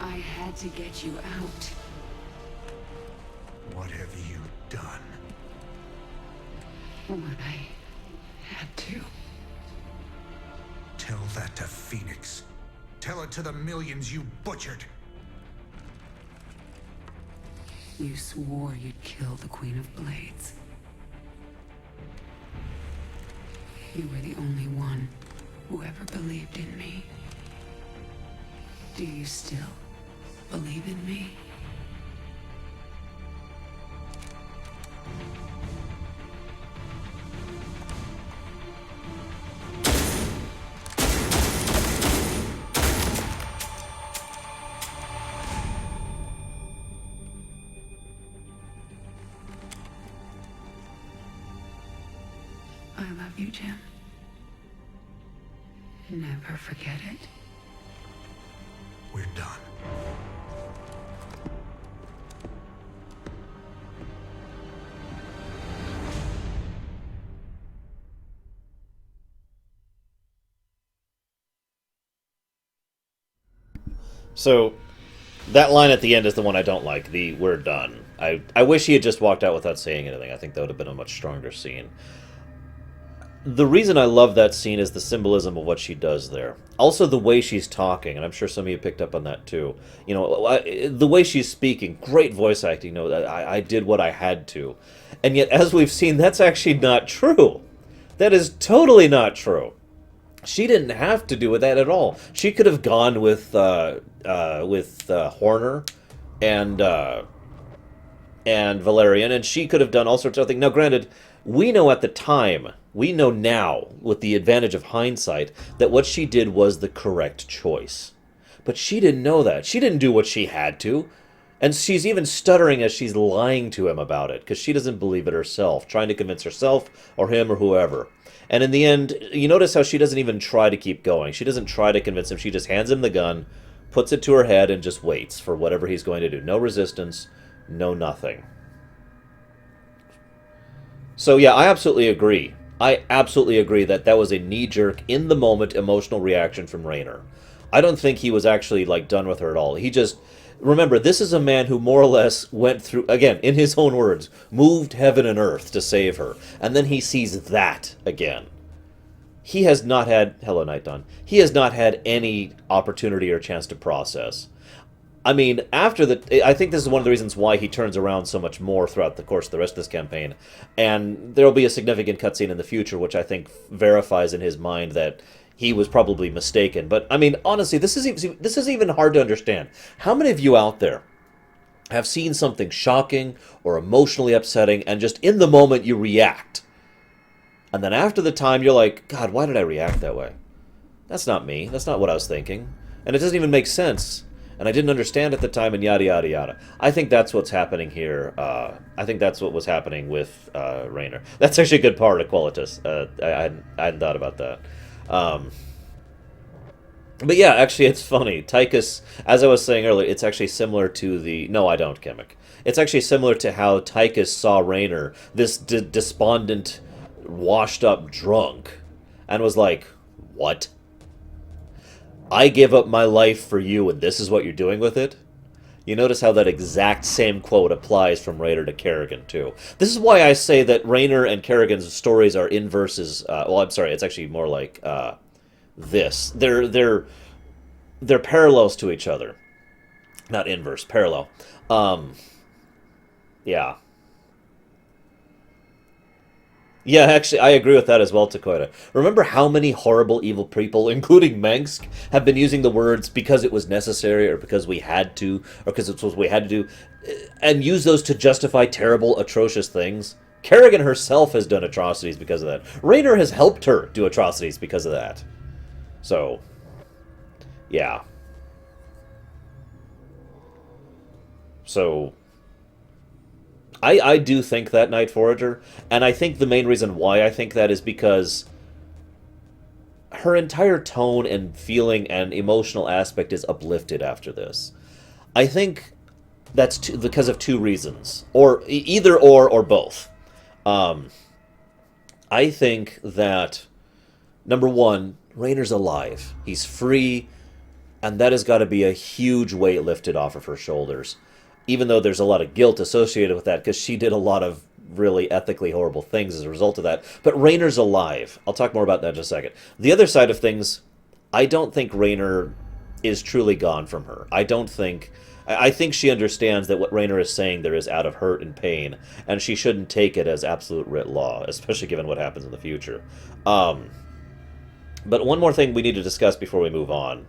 I had to get you out. What have you done? What I had to. Tell that to Phoenix. Tell it to the millions you butchered. You swore you'd kill the Queen of Blades. You were the only one who ever believed in me. Do you still believe in me? I love you, Jim. Never forget it. We're done. So, that line at the end is the one I don't like, the "we're done." I wish he had just walked out without saying anything. I think that would have been a much stronger scene. The reason I love that scene is the symbolism of what she does there. Also the way she's talking, and I'm sure some of you picked up on that too. You know, the way she's speaking, great voice acting. You know, I did what I had to. And yet, as we've seen, that's actually not true. That is totally not true. She didn't have to do that at all. She could have gone with Horner and Valerian, and she could have done all sorts of things. Now, granted, we know at the time, we know now, with the advantage of hindsight, that what she did was the correct choice. But she didn't know that. She didn't do what she had to. And she's even stuttering as she's lying to him about it, because she doesn't believe it herself, trying to convince herself or him or whoever. And in the end, you notice how she doesn't even try to keep going. She doesn't try to convince him. She just hands him the gun, puts it to her head, and just waits for whatever he's going to do. No resistance, no nothing. So yeah, I absolutely agree. I absolutely agree that that was a knee-jerk, in-the-moment emotional reaction from Raynor. I don't think he was actually, like, done with her at all. He just... Remember, this is a man who more or less went through, again, in his own words, moved heaven and earth to save her. And then he sees that again. He has not had... Hello, Night Dawn. He has not had any opportunity or chance to process. I mean, after the... I think this is one of the reasons why he turns around so much more throughout the course of the rest of this campaign. And there will be a significant cutscene in the future, which I think verifies in his mind that he was probably mistaken. But, I mean, honestly, this is even hard to understand. How many of you out there have seen something shocking or emotionally upsetting, and just in the moment you react? And then after the time, you're like, God, why did I react that way? That's not me. That's not what I was thinking. And it doesn't even make sense. And I didn't understand at the time, and yada, yada, yada. I think that's what's happening here. I think that's what was happening with Raynor. That's actually a good part of Qualitas. I hadn't thought about that. But yeah, actually, it's funny. Tychus, as I was saying earlier, it's actually similar to the... No, I don't, Chemic. It's actually similar to how Tychus saw Raynor, this despondent, washed-up drunk, and was like, what? I give up my life for you, and this is what you're doing with it? You notice how that exact same quote applies from Raynor to Kerrigan, too. This is why I say that Raynor and Kerrigan's stories are inverses. Well, I'm sorry, it's actually more like this. They're parallels to each other. Not inverse, parallel. Yeah. Yeah, actually, I agree with that as well, Takoida. Remember how many horrible, evil people, including Mengsk, have been using the words because it was necessary, or because we had to, or because it's what we had to do, and use those to justify terrible, atrocious things? Kerrigan herself has done atrocities because of that. Raynor has helped her do atrocities because of that. So, yeah. So... I do think that, Night Forager, and I think the main reason why I think that is because her entire tone and feeling and emotional aspect is uplifted after this. I think that's because of two reasons, or either or both. I think that, number one, Raynor's alive. He's free, and that has got to be a huge weight lifted off of her shoulders. Even though there's a lot of guilt associated with that, because she did a lot of really ethically horrible things as a result of that. But Raynor's alive. I'll talk more about that in just a second. The other side of things, I don't think Raynor is truly gone from her. I think she understands that what Raynor is saying there is out of hurt and pain, and she shouldn't take it as absolute writ law, especially given what happens in the future. But one more thing we need to discuss before we move on.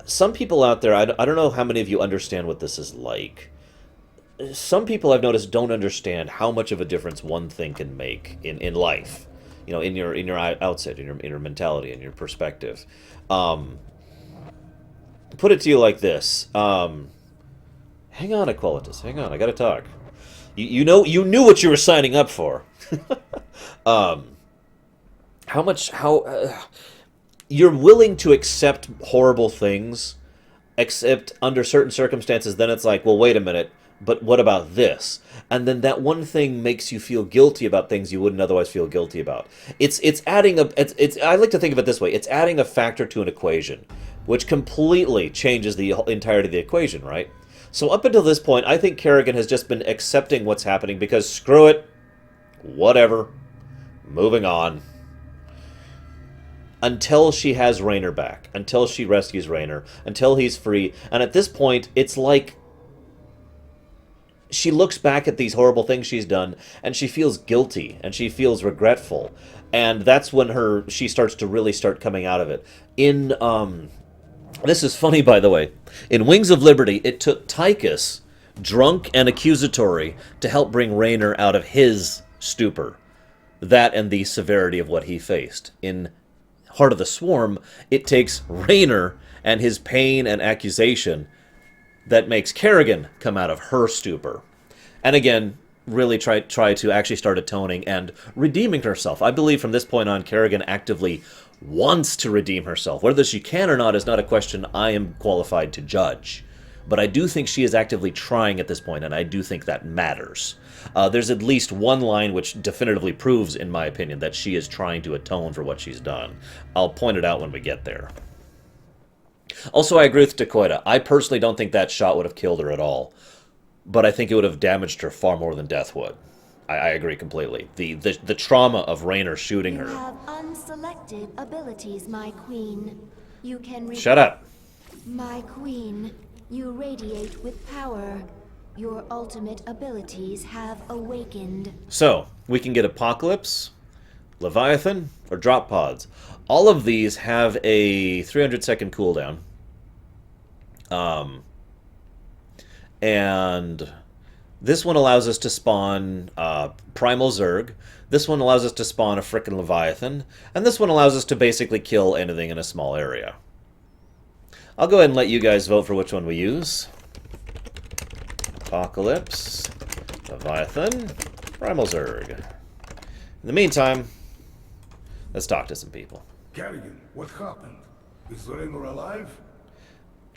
Some people out there, I don't know how many of you understand what this is like. Some people I've noticed don't understand how much of a difference one thing can make in life. You know, in your outset, in your mentality, in your perspective. Put it to you like this. Hang on, Aquilitus. Hang on, I gotta talk. You knew what you were signing up for. You're willing to accept horrible things, except under certain circumstances, then it's like, well, wait a minute, but what about this? And then that one thing makes you feel guilty about things you wouldn't otherwise feel guilty about. It's adding I like to think of it this way. It's adding a factor to an equation, which completely changes the entirety of the equation, right? So up until this point, I think Kerrigan has just been accepting what's happening because screw it, whatever, moving on. Until she has Raynor back, until she rescues Raynor, until he's free. And at this point, it's like she looks back at these horrible things she's done, and she feels guilty, and she feels regretful. And that's when she starts to really start coming out of it. This is funny, by the way. In Wings of Liberty, it took Tychus, drunk and accusatory, to help bring Raynor out of his stupor. That and the severity of what he faced. In Heart of the Swarm, it takes Raynor and his pain and accusation that makes Kerrigan come out of her stupor. And again, really try to actually start atoning and redeeming herself. I believe from this point on, Kerrigan actively wants to redeem herself. Whether she can or not is not a question I am qualified to judge. But I do think she is actively trying at this point, and I do think that matters. There's at least one line which definitively proves, in my opinion, that she is trying to atone for what she's done. I'll point it out when we get there. Also, I agree with Dakota. I personally don't think that shot would have killed her at all. But I think it would have damaged her far more than death would. I agree completely. The trauma of Raynor shooting her. You have unselected abilities, my queen. You can... Shut up. My queen, you radiate with power. Your ultimate abilities have awakened. So, we can get Apocalypse, Leviathan, or Drop Pods. All of these have a 300-second cooldown. And this one allows us to spawn Primal Zerg. This one allows us to spawn a frickin' Leviathan. And this one allows us to basically kill anything in a small area. I'll go ahead and let you guys vote for which one we use. Apocalypse, Leviathan, Primal Zerg. In the meantime, let's talk to some people. Kerrigan, what happened? Is Raynor alive?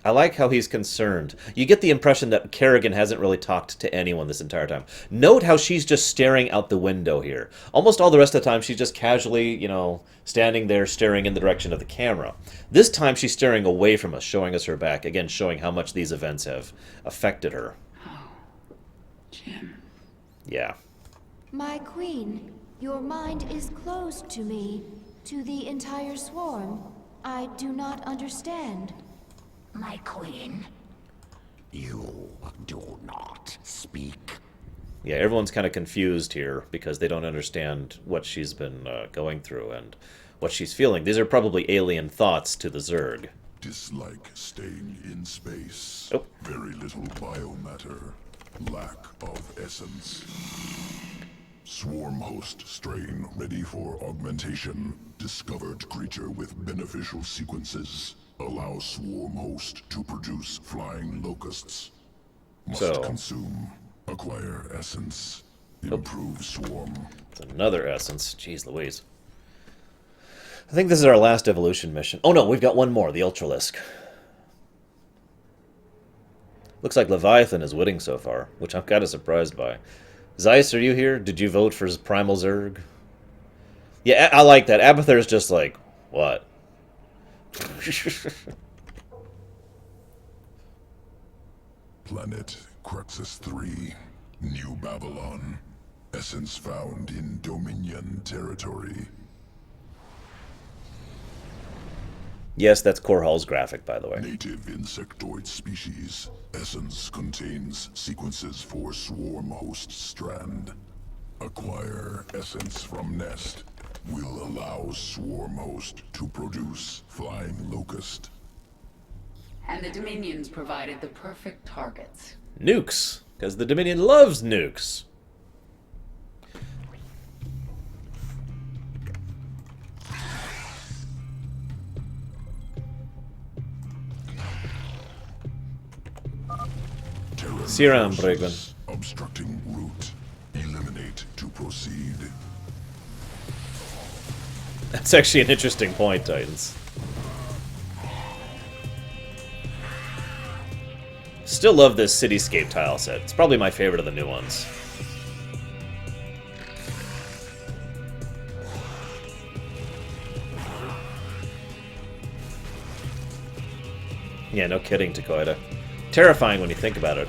I like how he's concerned. You get the impression that Kerrigan hasn't really talked to anyone this entire time. Note how she's just staring out the window here. Almost all the rest of the time, she's just casually, you know, standing there staring in the direction of the camera. This time, she's staring away from us, showing us her back. Again, showing how much these events have affected her. Oh, Jim. Yeah. My queen, your mind is closed to me, to the entire swarm. I do not understand. My queen? You do not speak. Yeah, everyone's kind of confused here because they don't understand what she's been going through and what she's feeling. These are probably alien thoughts to the Zerg. Dislike staying in space. Oh. Very little biomatter. Lack of essence. Swarm host strain ready for augmentation. Discovered creature with beneficial sequences. Allow swarm host to produce flying locusts. Must consume. Acquire essence. Improve swarm. It's another essence. Jeez Louise. I think this is our last evolution mission. Oh no, we've got one more, the Ultralisk. Looks like Leviathan is winning so far, which I'm kind of surprised by. Zeiss, are you here? Did you vote for Primal Zerg? Yeah, I like that. Abathur is just like, what? Planet Cruxus 3, New Babylon. Essence found in Dominion territory. Yes, that's Corall's graphic, by the way. Native insectoid species. Essence contains sequences for swarm host strand. Acquire essence from nest. Will allow swarm host to produce flying locust. And the Dominions provided the perfect targets. Nukes, because the Dominion loves nukes. Siram Bregman. Obstructing route. Eliminate to proceed. That's actually an interesting point, Titans. Still love this cityscape tile set. It's probably my favorite of the new ones. Yeah, no kidding, Dakota. Terrifying when you think about it.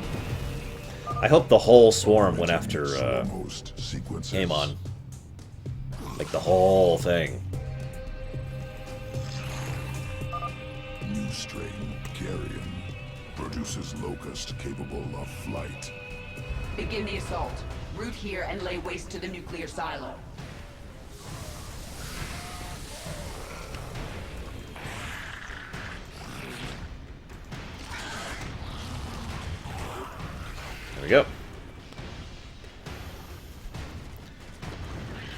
I hope the whole swarm went after Amon. Like the whole thing. New strain, Kerrigan. Produces locust capable of flight. Begin the assault. Root here and lay waste to the nuclear silo. There we go.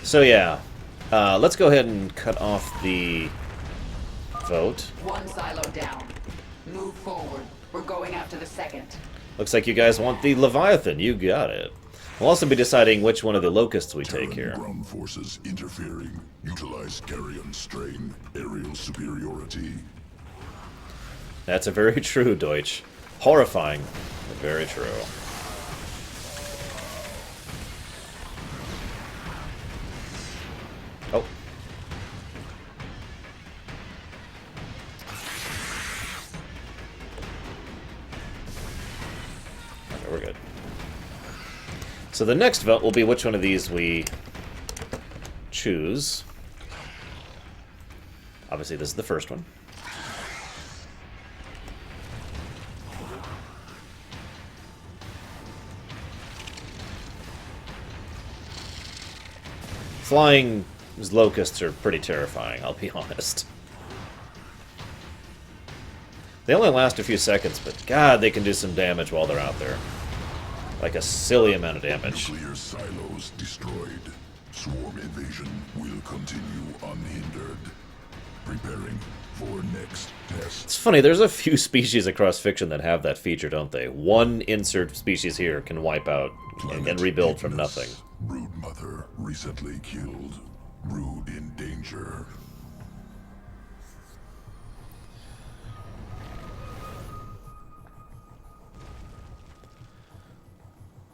So yeah, let's go ahead and cut off the vote. One silo down. Move forward. We're going after the second. Looks like you guys want the Leviathan. You got it. We'll also be deciding which one of the locusts we take here. Ground forces interfering. Utilize Kerrigan strain. Aerial superiority. That's a very true, Deutsch. Horrifying, but very true. Oh. Okay, we're good. So the next vote will be which one of these we choose. Obviously, this is the first one. Flying locusts are pretty terrifying, I'll be honest. They only last a few seconds, but God, they can do some damage while they're out there. Like a silly amount of damage. Nuclear silos destroyed. Swarm invasion will continue unhindered. Preparing for next test. It's funny, there's a few species across fiction that have that feature, don't they? One insert species here can wipe out and rebuild from nothing. Brood mother recently killed. Brood in danger.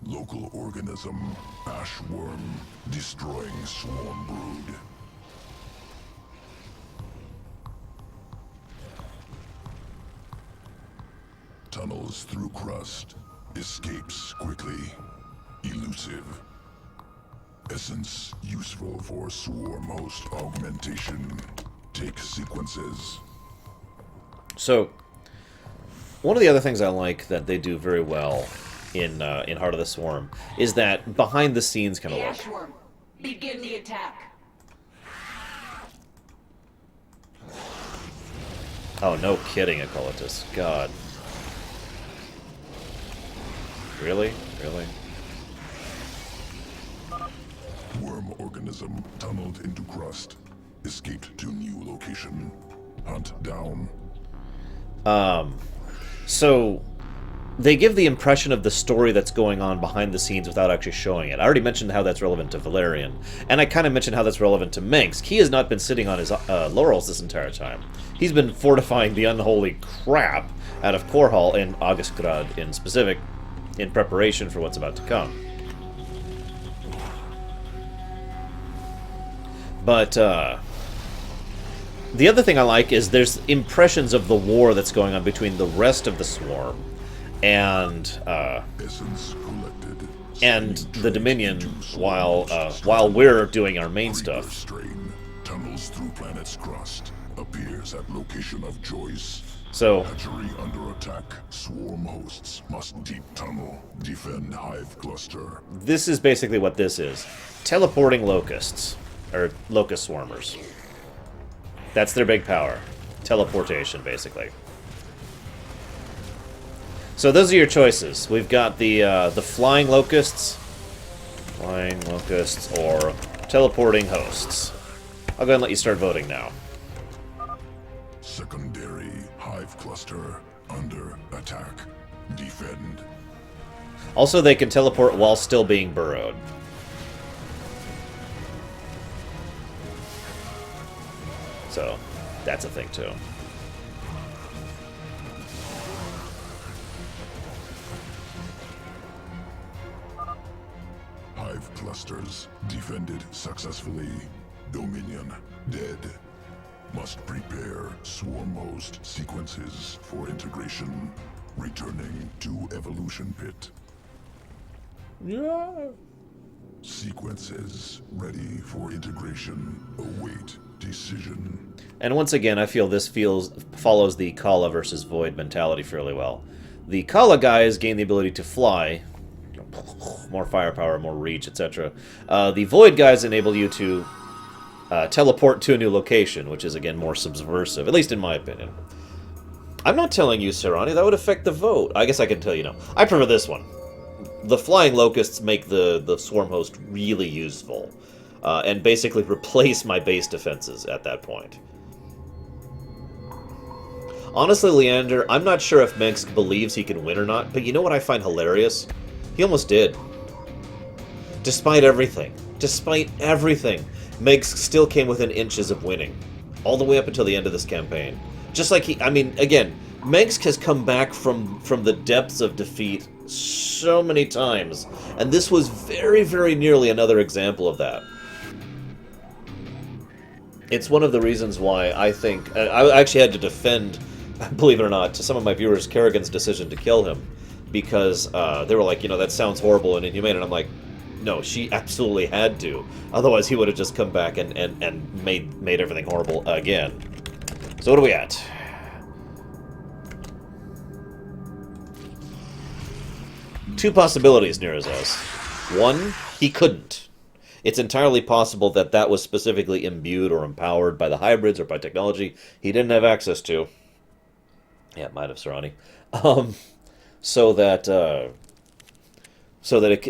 Local organism, ashworm, destroying swarm brood. Tunnels through crust. Escapes quickly. Elusive. Essence useful for swarm host augmentation. Take sequences. So, one of the other things I like that they do very well in Heart of the Swarm is that behind the scenes kind of look. Ashworm, begin the attack. Oh, no kidding, Ecolitus. God. Really? Really? Worm organism tunneled into crust. Escaped to new location. Hunt down. So they give the impression of the story that's going on behind the scenes without actually showing it. I already mentioned how that's relevant to Valerian, and I kind of mentioned how that's relevant to Mengsk. He has not been sitting on his laurels this entire time. He's been fortifying the unholy crap out of Corall and Augustgrad in specific, in preparation for what's about to come. But, the other thing I like is there's impressions of the war that's going on between the rest of the Swarm and the Dominion while we're doing our main stuff. Strain tunnels through planet's crust. Appears at location of choice. So, Hatchery under attack. Swarm hosts must deep tunnel. Defend hive cluster. This is basically what this is. Teleporting locusts. Or locust swarmers. That's their big power. Teleportation, basically. So those are your choices. We've got the flying locusts. Flying locusts or teleporting hosts. I'll go ahead and let you start voting now. Secondary hive cluster under attack. Defend. Also, they can teleport while still being burrowed. So, that's a thing too. Hive clusters defended successfully. Dominion dead. Must prepare swarm host sequences for integration. Returning to evolution pit. Yeah. Sequences ready for integration. Await decision. And once again, I feel this follows the Kala versus Void mentality fairly well. The Kala guys gain the ability to fly, more firepower, more reach, etc. The Void guys enable you to teleport to a new location, which is again more subversive, at least in my opinion. I'm not telling you, Serrani, that would affect the vote. I guess I can tell you now. I prefer this one. The flying locusts make the swarm host really useful. And basically replace my base defenses at that point. Honestly, Leander, I'm not sure if Mengsk believes he can win or not, but you know what I find hilarious? He almost did. Despite everything. Despite everything. Mengsk still came within inches of winning. All the way up until the end of this campaign. Just like he... I mean, again, Mengsk has come back from the depths of defeat so many times. And this was very, very nearly another example of that. It's one of the reasons why I think... I actually had to defend, believe it or not, to some of my viewers, Kerrigan's decision to kill him. Because they were like, you know, that sounds horrible and inhumane. And I'm like, no, she absolutely had to. Otherwise, he would have just come back and made everything horrible again. So what are we at? Two possibilities near his us. One, he couldn't. It's entirely possible that that was specifically imbued or empowered by the hybrids or by technology he didn't have access to. Yeah, it might have, Sarani. So that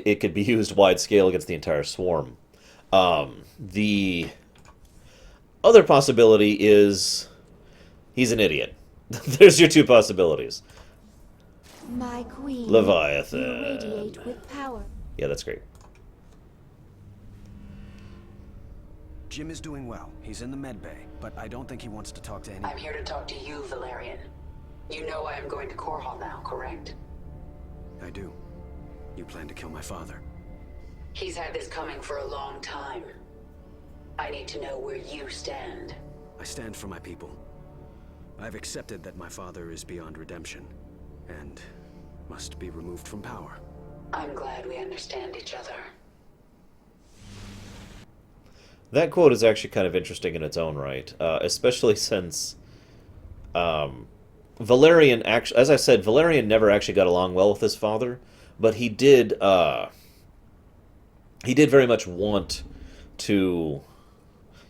it could be used wide scale against the entire swarm. The other possibility is he's an idiot. There's your two possibilities. My queen, Leviathan. you radiate with power. Yeah, that's great. Jim is doing well. He's in the med bay, but I don't think he wants to talk to anyone. I'm here to talk to you, Valerian. You know I am going to Corall now, correct? I do. You plan to kill my father. He's had this coming for a long time. I need to know where you stand. I stand for my people. I've accepted that my father is beyond redemption, and must be removed from power. I'm glad we understand each other. That quote is actually kind of interesting in its own right, especially since Valerian, actually, as I said, Valerian never actually got along well with his father, but he did very much want to...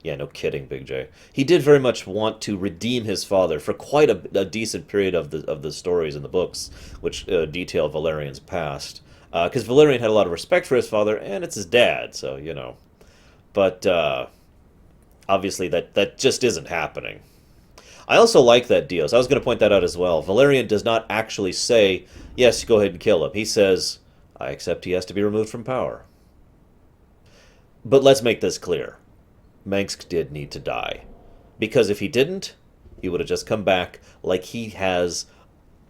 Yeah, no kidding, Big J. He did very much want to redeem his father for quite a decent period of the stories in the books, which detail Valerian's past. Because Valerian had a lot of respect for his father, and it's his dad, so, you know. But, obviously, that just isn't happening. I also like that deal, so I was going to point that out as well. Valerian does not actually say, yes, go ahead and kill him. He says, I accept he has to be removed from power. But let's make this clear. Mengsk did need to die. Because if he didn't, he would have just come back like he has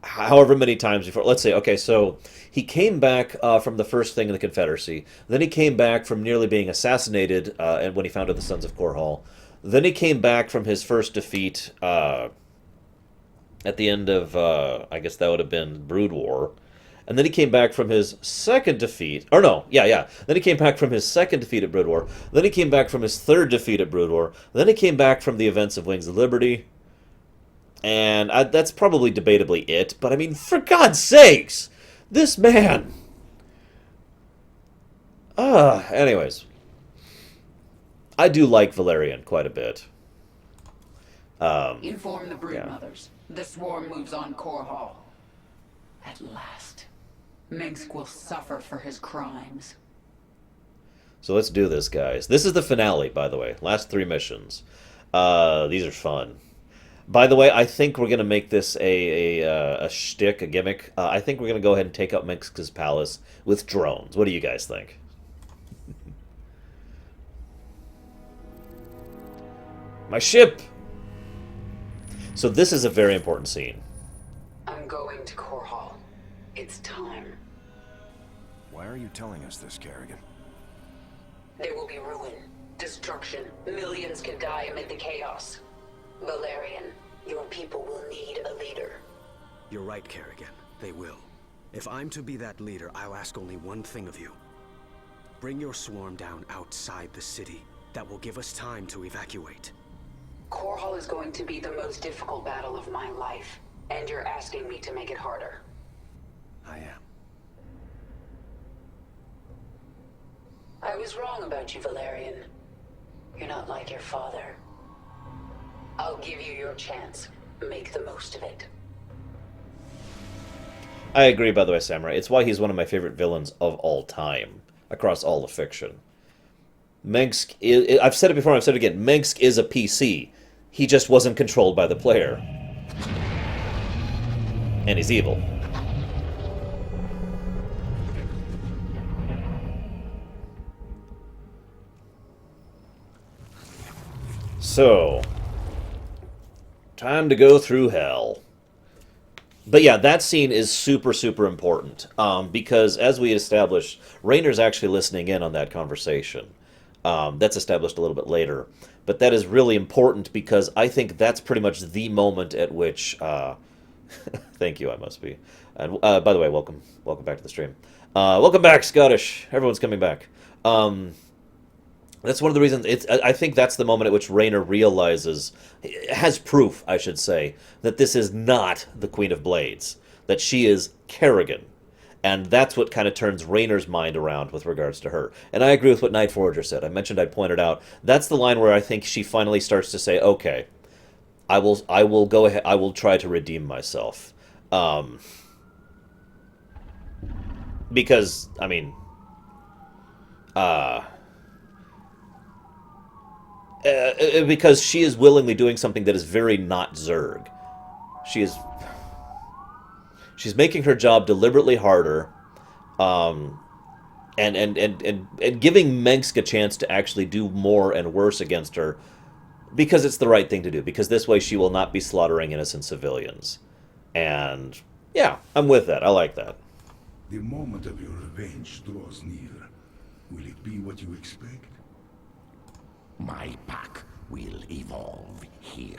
however many times before. Let's say, okay, so he came back from the first thing in the Confederacy. Then he came back from nearly being assassinated and when he founded the Sons of Corall. Then he came back from his first defeat at the end of, I guess that would have been Brood War. And then he came back from his second defeat. Or no, yeah. Then he came back from his second defeat at Brood War. Then he came back from his third defeat at Brood War. Then he came back from the events of Wings of Liberty. And that's probably debatably it. But I mean, for God's sakes! This man! Anyways. I do like Valerian quite a bit. Inform the Broodmothers. The swarm moves on Corall. At last. Mengsk will suffer for his crimes. So let's do this, guys. This is the finale, by the way. Last 3 missions. These are fun. By the way, I think we're going to make this a shtick, a gimmick. I think we're going to go ahead and take out Mengsk's palace with drones. What do you guys think? My ship! So this is a very important scene. I'm going to Corall. It's time. Why are you telling us this, Kerrigan? There will be ruin, destruction. Millions can die amid the chaos. Valerian, your people will need a leader. You're right, Kerrigan. They will. If I'm to be that leader, I'll ask only one thing of you. Bring your swarm down outside the city. That will give us time to evacuate. Corall is going to be the most difficult battle of my life, and you're asking me to make it harder. I am. I was wrong about you, Valerian. You're not like your father. I'll give you your chance. Make the most of it. I agree, by the way, Samurai. It's why he's one of my favorite villains of all time, across all of fiction. Mengsk is, I've said it before, I've said it again, Mengsk is a PC. He just wasn't controlled by the player. And he's evil. So, time to go through hell. But yeah, that scene is super, super important. Because, as we established, Raynor's actually listening in on that conversation. That's established a little bit later. But that is really important because I think that's pretty much the moment at which... thank you, I must be. And by the way, welcome back to the stream. Welcome back, Scottish. Everyone's coming back. That's one of the reasons. I think that's the moment at which Raynor realizes, has proof, I should say, that this is not the Queen of Blades. That she is Kerrigan. And that's what kind of turns Raynor's mind around with regards to her. And I agree with what Night Forager said. I mentioned I'd pointed out. That's the line where I think she finally starts to say, okay, I will go ahead, I will try to redeem myself. Because, I mean... because she is willingly doing something that is very not Zerg. She's making her job deliberately harder, and giving Mengsk a chance to actually do more and worse against her, because it's the right thing to do. Because this way she will not be slaughtering innocent civilians. And yeah, I'm with that. I like that. The moment of your revenge draws near. Will it be what you expect? My pack will evolve here.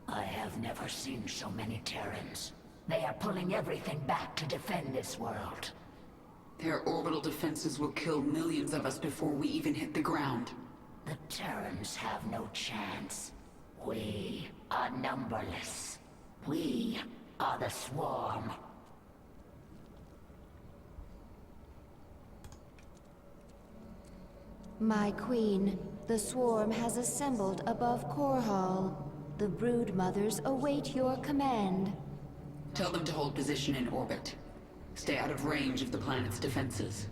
I have never seen so many Terrans. They are pulling everything back to defend this world. Their orbital defenses will kill millions of us before we even hit the ground. The Terrans have no chance. We are numberless. We are the Swarm. My queen, the swarm has assembled above Corall. The brood mothers await your command. Tell them to hold position in orbit. Stay out of range of the planet's defenses.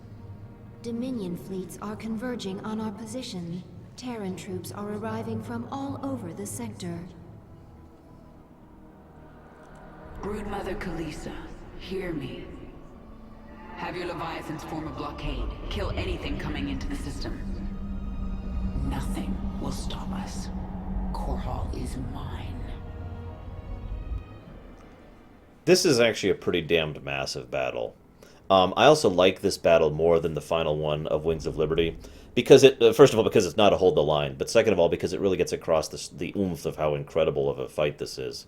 Dominion fleets are converging on our position. Terran troops are arriving from all over the sector. Broodmother Kalisa, hear me. Have your Leviathans form a blockade. Kill anything coming into the system. Nothing will stop us. Corall is mine. This is actually a pretty damned massive battle. I also like this battle more than the final one of Wings of Liberty. Because it, first of all, because it's not a hold the line. But second of all, because it really gets across the oomph of how incredible of a fight this is.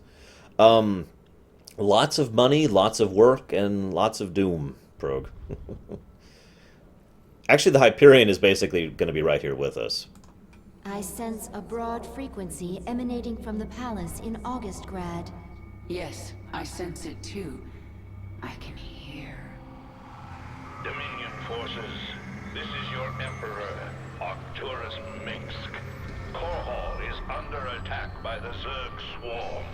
Lots of money, lots of work, and lots of doom, Prog. Actually, the Hyperion is basically going to be right here with us. I sense a broad frequency emanating from the palace in Augustgrad. Yes, I sense it too. I can hear. Dominion forces, this is your Emperor, Arcturus Minsk. Corall is under attack by the Zerg swarm.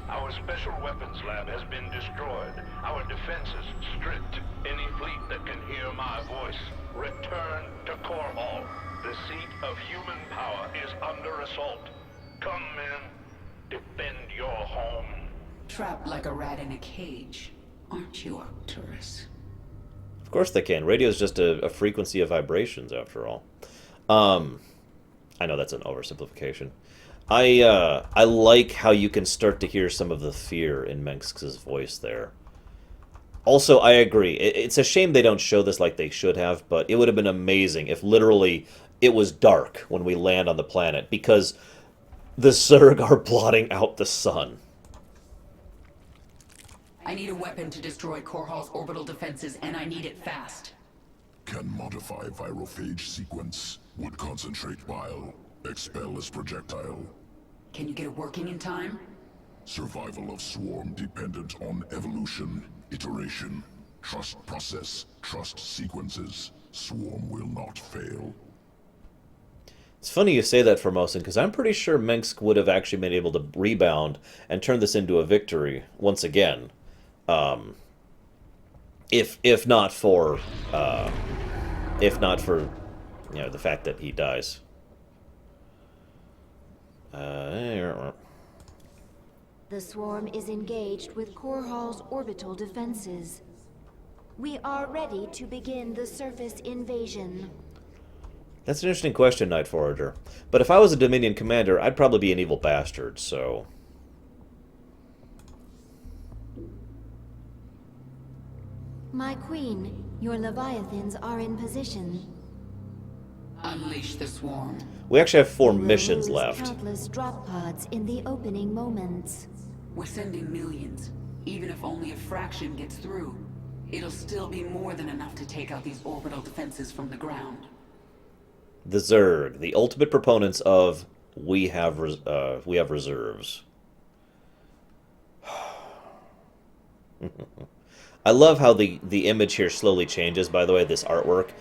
Our special weapons lab has been destroyed. Our defenses stripped. Any fleet that can hear my voice, return to Corall. The seat of human power is under assault. Come, men. Defend your home. Trapped like a rat in a cage, aren't you, Arcturus? Of course they can. Radio is just a frequency of vibrations, after all. I know that's an oversimplification. I like how you can start to hear some of the fear in Mengsk's voice there. Also, I agree. It's a shame they don't show this like they should have, but it would have been amazing if literally it was dark when we land on the planet, because the Zerg are blotting out the sun. I need a weapon to destroy Corall's orbital defenses, and I need it fast. Can modify virophage sequence. Would concentrate bile. Expel as projectile. Can you get it working in time? Survival of swarm dependent on evolution, iteration, trust process, trust sequences. Swarm will not fail. It's funny you say that, Formosan, because I'm pretty sure Mengsk would have actually been able to rebound and turn this into a victory once again. If not for you know, the fact that he dies. The The swarm is engaged with Corall's orbital defenses. We are ready to begin the surface invasion. That's an interesting question, Night Forager. But if I was a Dominion commander, I'd probably be an evil bastard, so... My queen, your Leviathans are in position. Unleash the swarm. We actually have 4 We will missions lose left. Countless drop pods in the opening moments. We're sending millions. Even if only a fraction gets through, it'll still be more than enough to take out these orbital defenses from the ground. The Zerg, the ultimate proponents of we have reserves. I love how the image here slowly changes, by the way, this artwork,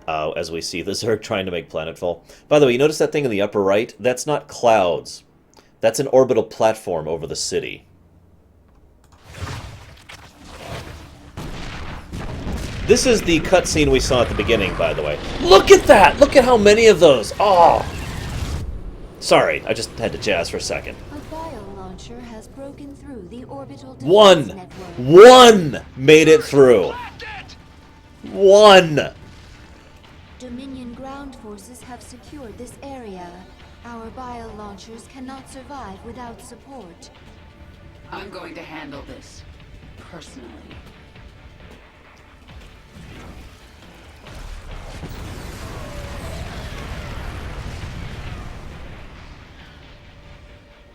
as we see the Zerg trying to make planetfall. By the way, you notice that thing in the upper right? That's not clouds. That's an orbital platform over the city. This is the cutscene we saw at the beginning, by the way. Look at that! Look at how many of those! Oh! Sorry, I just had to jazz for a second. A bio-launcher has broken through the orbital defense One! network. One made it through! One! Dominion ground forces have secured this area. Our bio-launchers cannot survive without support. I'm going to handle this personally.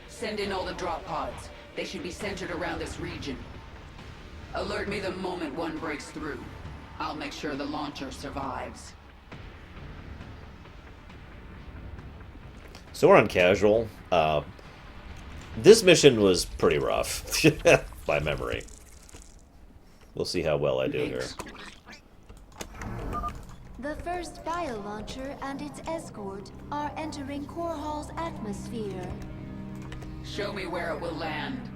Send in all the drop pods. They should be centered around this region. Alert me the moment one breaks through. I'll make sure the launcher survives. So we're on casual. This mission was pretty rough, by memory. We'll see how well I do here. The first bio-launcher and its escort are entering Corall's atmosphere. Show me where it will land.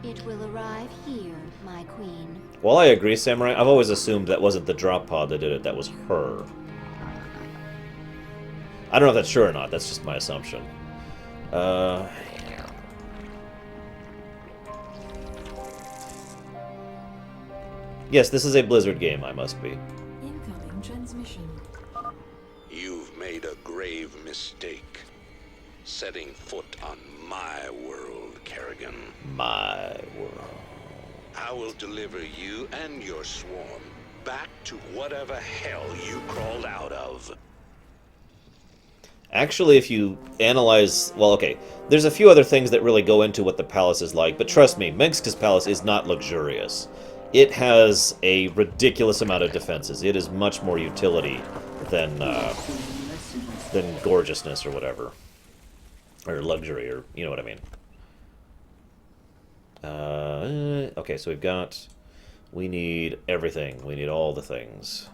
It will arrive here, my queen. While I agree, Samurai, I've always assumed that wasn't the drop pod that did it, that was her. I don't know if that's true or not, that's just my assumption. Yes, this is a Blizzard game, I must be. Incoming transmission. You've made a grave mistake. Setting foot on my world, Kerrigan. My world. I will deliver you and your swarm back to whatever hell you crawled out of. Actually, if you analyze... Well, okay, there's a few other things that really go into what the palace is like, but trust me, Mengska's palace is not luxurious. It has a ridiculous amount of defenses. It is much more utility than gorgeousness or whatever. Or luxury, or you know what I mean. Okay, so we've got... We need everything. We need all the things.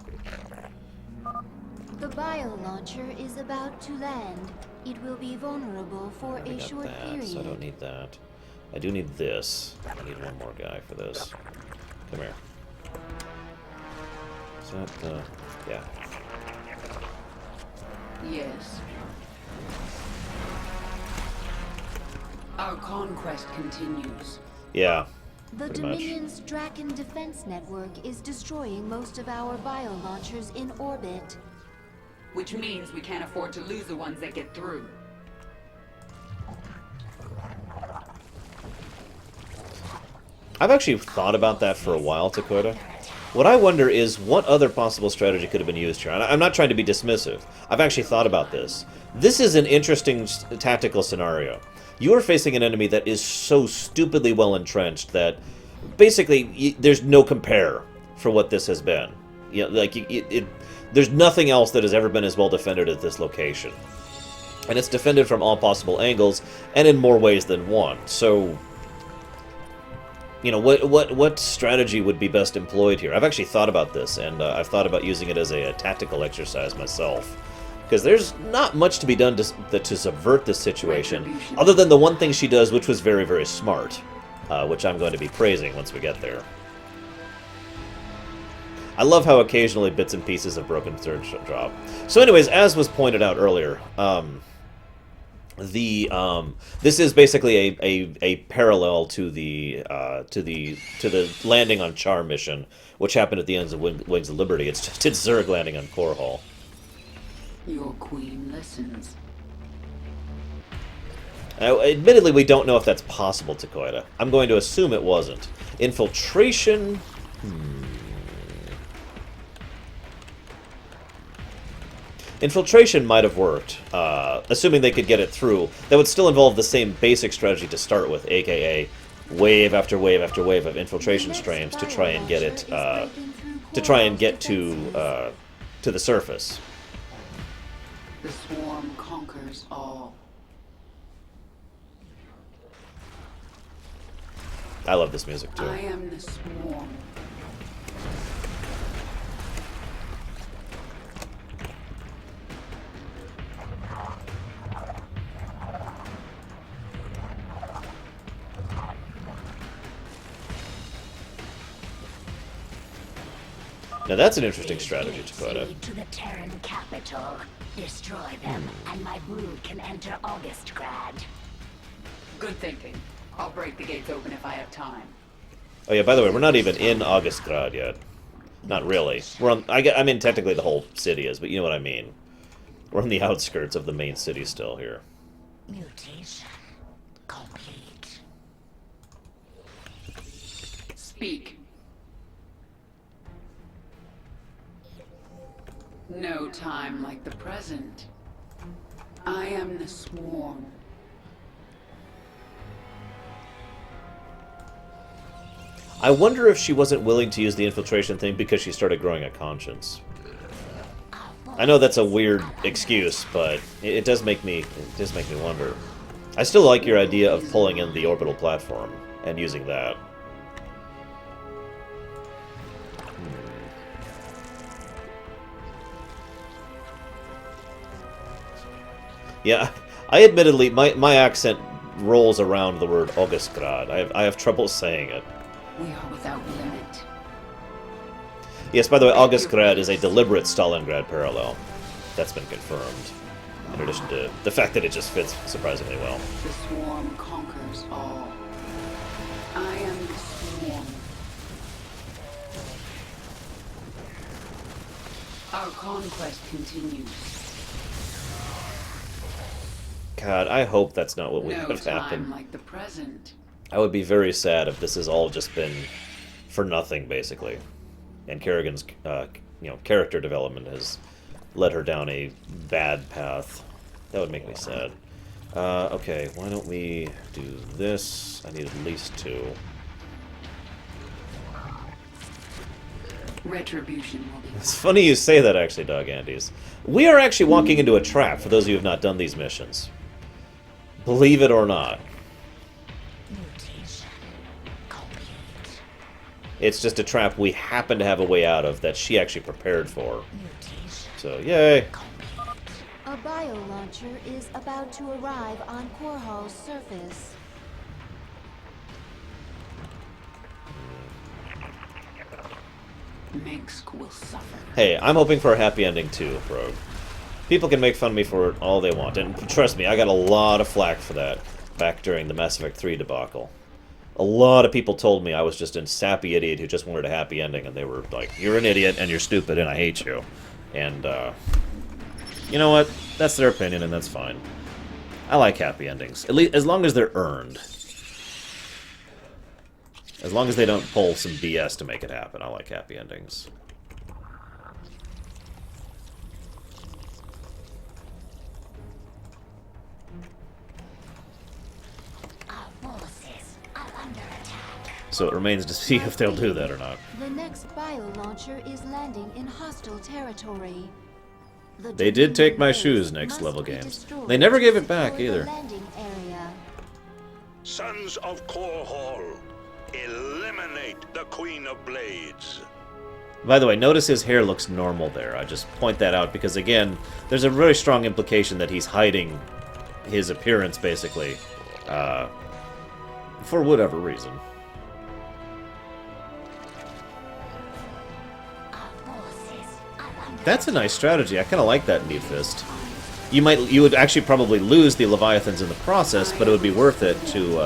The bio-launcher is about to land. It will be vulnerable for a short period. So I don't need that. I do need this. I need one more guy for this. Come here. Is that the... Yeah. Yes. Our conquest continues. Yeah. The Dominion's Draken defense network is destroying most of our bio-launchers in orbit. Which means we can't afford to lose the ones that get through. I've actually thought about that for a while, Dakota. What I wonder is what other possible strategy could have been used here. And I'm not trying to be dismissive. I've actually thought about this. This is an interesting tactical scenario. You are facing an enemy that is so stupidly well entrenched that basically there's no compare for what this has been. You know, like there's nothing else that has ever been as well defended at this location. And it's defended from all possible angles and in more ways than one. So, you know, what strategy would be best employed here? I've actually thought about this, and I've thought about using it as a tactical exercise myself. Because there's not much to be done to subvert this situation, other than the one thing she does, which was very, very smart, which I'm going to be praising once we get there. I love how occasionally bits and pieces of broken Zerg drop. So anyways, as was pointed out earlier, the this is basically a parallel to the landing on Char mission, which happened at the ends of Wings of Liberty. It's Zerg landing on Corall. Your queen listens. Admittedly, we don't know if that's possible, Takoida. I'm going to assume it wasn't. Infiltration. Infiltration might have worked, assuming they could get it through. That would still involve the same basic strategy to start with, aka wave after wave after wave of infiltration streams to try and get it, to try and get to the surface. The swarm conquers all. I love this music too. I am the swarm. Now that's an interesting strategy, Dakota. Proceed to the Terran capital. Destroy them, and my brood can enter Augustgrad. Good thinking. I'll break the gates open if I have time. Oh yeah, by the way, we're not even in Augustgrad yet. Not really. We're on. I mean, technically the whole city is, but you know what I mean. We're on the outskirts of the main city still here. Mutation complete. Speak. No time like the present. I am the swarm. I wonder if she wasn't willing to use the infiltration thing because she started growing a conscience. I know that's a weird excuse, but it does make me wonder. I still like your idea of pulling in the orbital platform and using that. Yeah, I admittedly, my accent rolls around the word Augustgrad. I have trouble saying it. We are without limit. Yes, by the way, Augustgrad is a deliberate Stalingrad parallel. That's been confirmed. In addition to the fact that it just fits surprisingly well. The swarm conquers all. I am the swarm. Our conquest continues. God, I hope that's not what would No have happened. time like the present. I would be very sad if this has all just been for nothing, basically. And Kerrigan's, character development has led her down a bad path. That would make me sad. Okay, why don't we do this? I need at least 2. Retribution will be. It's funny you say that, actually, Dog Andes. We are actually walking into a trap for those of you who have not done these missions. Believe it or not. It's just a trap we happen to have a way out of that she actually prepared for. So, yay! A bio-launcher is about to arrive on Corall's surface. Minsk will suffer. Hey, I'm hoping for a happy ending too, Rogue. People can make fun of me for it all they want, and trust me, I got a lot of flack for that back during the Mass Effect 3 debacle. A lot of people told me I was just a sappy idiot who just wanted a happy ending, and they were like, "You're an idiot, and you're stupid, and I hate you." And, you know what? That's their opinion, and that's fine. I like happy endings. At least, as long as they're earned. As long as they don't pull some BS to make it happen, I like happy endings. So it remains to see if they'll do that or not. The next bio-launcher is landing in hostile territory. They did take my shoes, next level games. They never gave it back either. Sons of Corall, eliminate the Queen of Blades. By the way, notice his hair looks normal there. I just point that out because, again, there's a very strong implication that he's hiding his appearance, basically, for whatever reason. That's a nice strategy. I kind of like that Need Fist. You would actually probably lose the Leviathans in the process, but it would be worth it to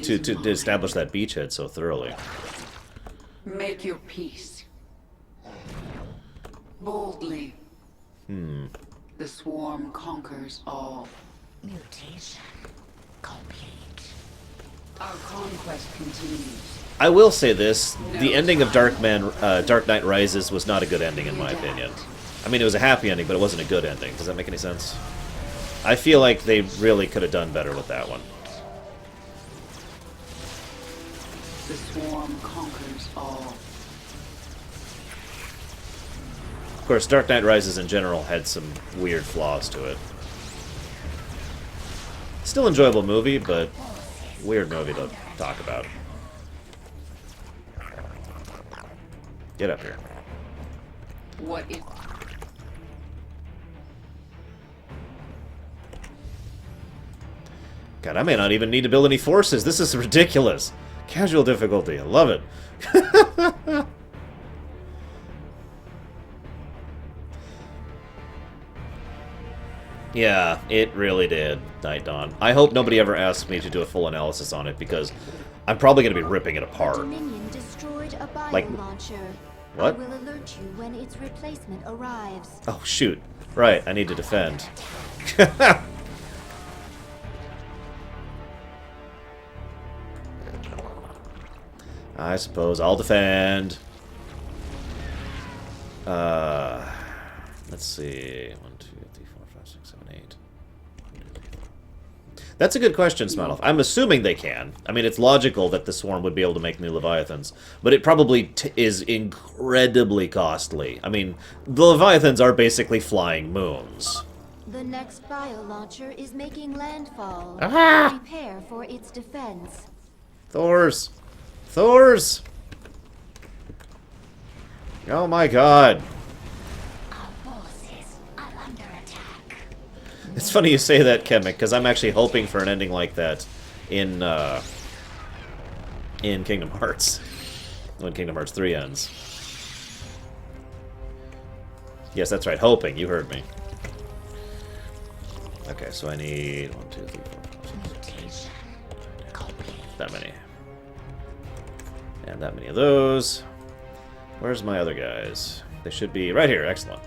to establish that beachhead so thoroughly. Make your peace. Boldly. The swarm conquers all. Mutation complete. Our conquest continues. I will say this: the ending of Dark Knight Rises was not a good ending, in my opinion. I mean, it was a happy ending, but it wasn't a good ending. Does that make any sense? I feel like they really could have done better with that one. The swarm conquers all. Of course, Dark Knight Rises in general had some weird flaws to it. Still enjoyable movie, but weird movie to talk about. Get up here. What if... God, I may not even need to build any forces. This is ridiculous. Casual difficulty. I love it. Yeah, it really did, Night Dawn. I hope nobody ever asks me to do a full analysis on it, because I'm probably going to be ripping it apart. Dominion destroyed a bio Like, launcher. what? I will alert you when its replacement arrives. Oh, shoot. Right, I need to defend. I suppose I'll defend. Let's see. 1, 2, 3, 4, 5, 6, 7, 8. That's a good question, Smelov. I'm assuming they can. I mean, it's logical that the Swarm would be able to make new Leviathans, but it probably is incredibly costly. I mean, the Leviathans are basically flying moons. The next bio launcher is making landfall. Ah! Prepare for its defense. Thors! Thors! Oh my god. It's funny you say that, Kemek, because I'm actually hoping for an ending like that in Kingdom Hearts. When Kingdom Hearts 3 ends. Yes, that's right, hoping. You heard me. Okay, so I need 1, 2, 3, 4, 5, 6, 7, 8. That many. And that many of those. Where's my other guys? They should be right here. Excellent.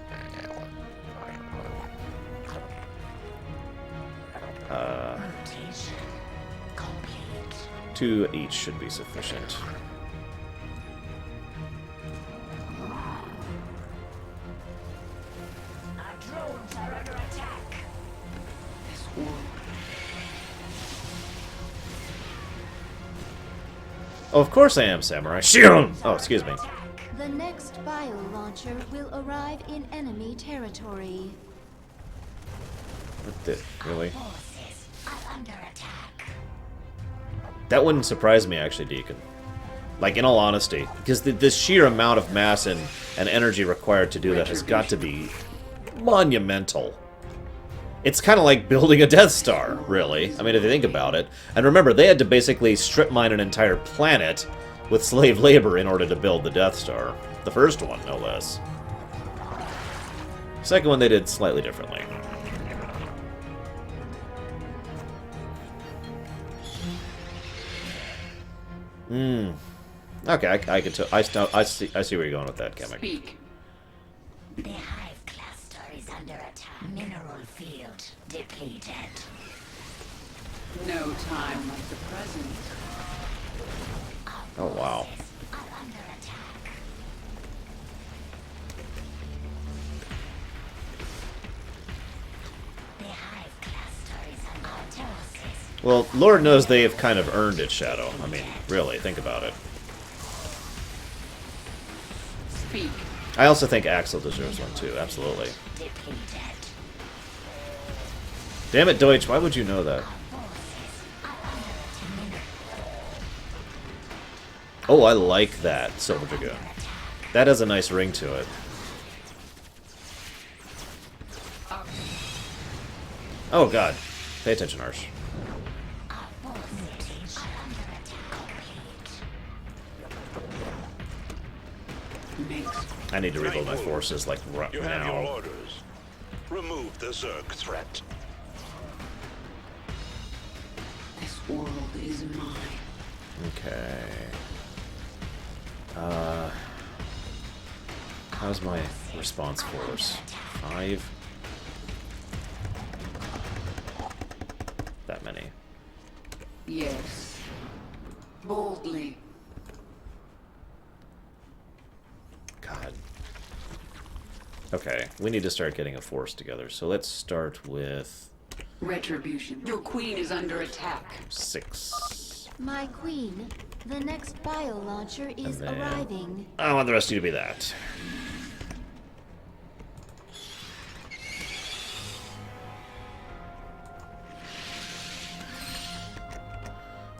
2 each should be sufficient. Our drones are under attack. Oh, of course I am, Samurai. Shion! Oh, excuse me. The next bio launcher will arrive in enemy territory. What the... Really? Forces are under attack. That wouldn't surprise me, actually, Deacon. Like, in all honesty. Because the sheer amount of mass and energy required to do that has got to be monumental. It's kind of like building a Death Star, really. I mean, if you think about it. And remember, they had to basically strip mine an entire planet with slave labor in order to build the Death Star. The first one, no less. Second one they did slightly differently. Okay, I can tell. I see where you're going with that, Kemek. Speak. The hive cluster is under attack. Mineral field depleted. No time like the present. Oh wow. Well, Lord knows they have kind of earned it, Shadow. I mean, really, think about it. Speak. I also think Axel deserves one too, absolutely. Damn it, Deutsch, why would you know that? Oh, I like that, Silver Dragoon. That has a nice ring to it. Oh god. Pay attention, Arsh. Minsk. I need to rebuild my forces, like, right You have your now. orders. Remove the Zerg threat. This world is mine. Okay. How's my response force? 5? That many. Yes. Boldly. God. Okay, we need to start getting a force together. So let's start with... Retribution. Your queen is under attack. 6. My queen, the next bio launcher is then- arriving. I want the rest of you to be that.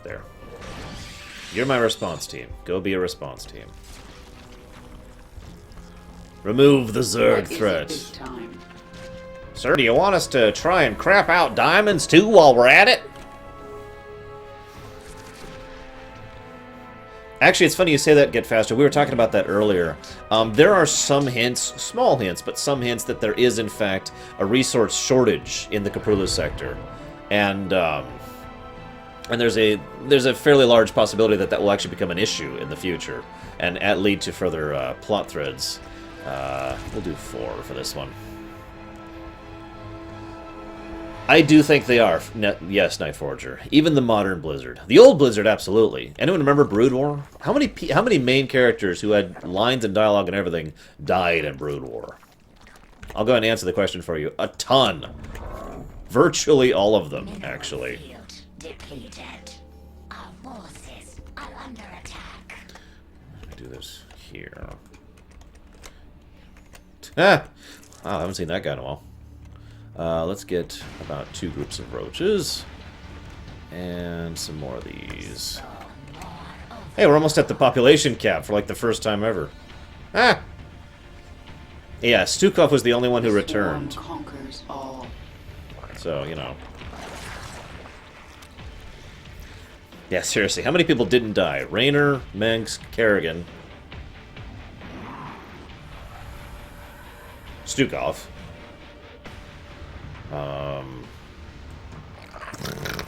There. You're my response team. Go be a response team. Remove the Zerg threat. Sir, do you want us to try and crap out diamonds too while we're at it? Actually, it's funny you say that, Get Faster. We were talking about that earlier. There are some hints, small hints, but some hints that there is, in fact, a resource shortage in the Caprulu sector. And there's a fairly large possibility that that will actually become an issue in the future and lead to further plot threads. We'll do 4 for this one. I do think they are. Yes, Nightforger. Even the modern Blizzard. The old Blizzard, absolutely. Anyone remember Brood War? How many main characters who had lines and dialogue and everything died in Brood War? I'll go ahead and answer the question for you. A ton. Virtually all of them, actually. Depleted. Our forces are under attack. Let me do this here. Ah! Wow, I haven't seen that guy in a while. Let's get about 2 groups of roaches. And some more of these. Hey, we're almost at the population cap for like the first time ever. Ah! Yeah, Stukov was the only one who returned. Conquers all. So, you know. Yeah, seriously, how many people didn't die? Raynor, Mengs, Kerrigan. Stukov.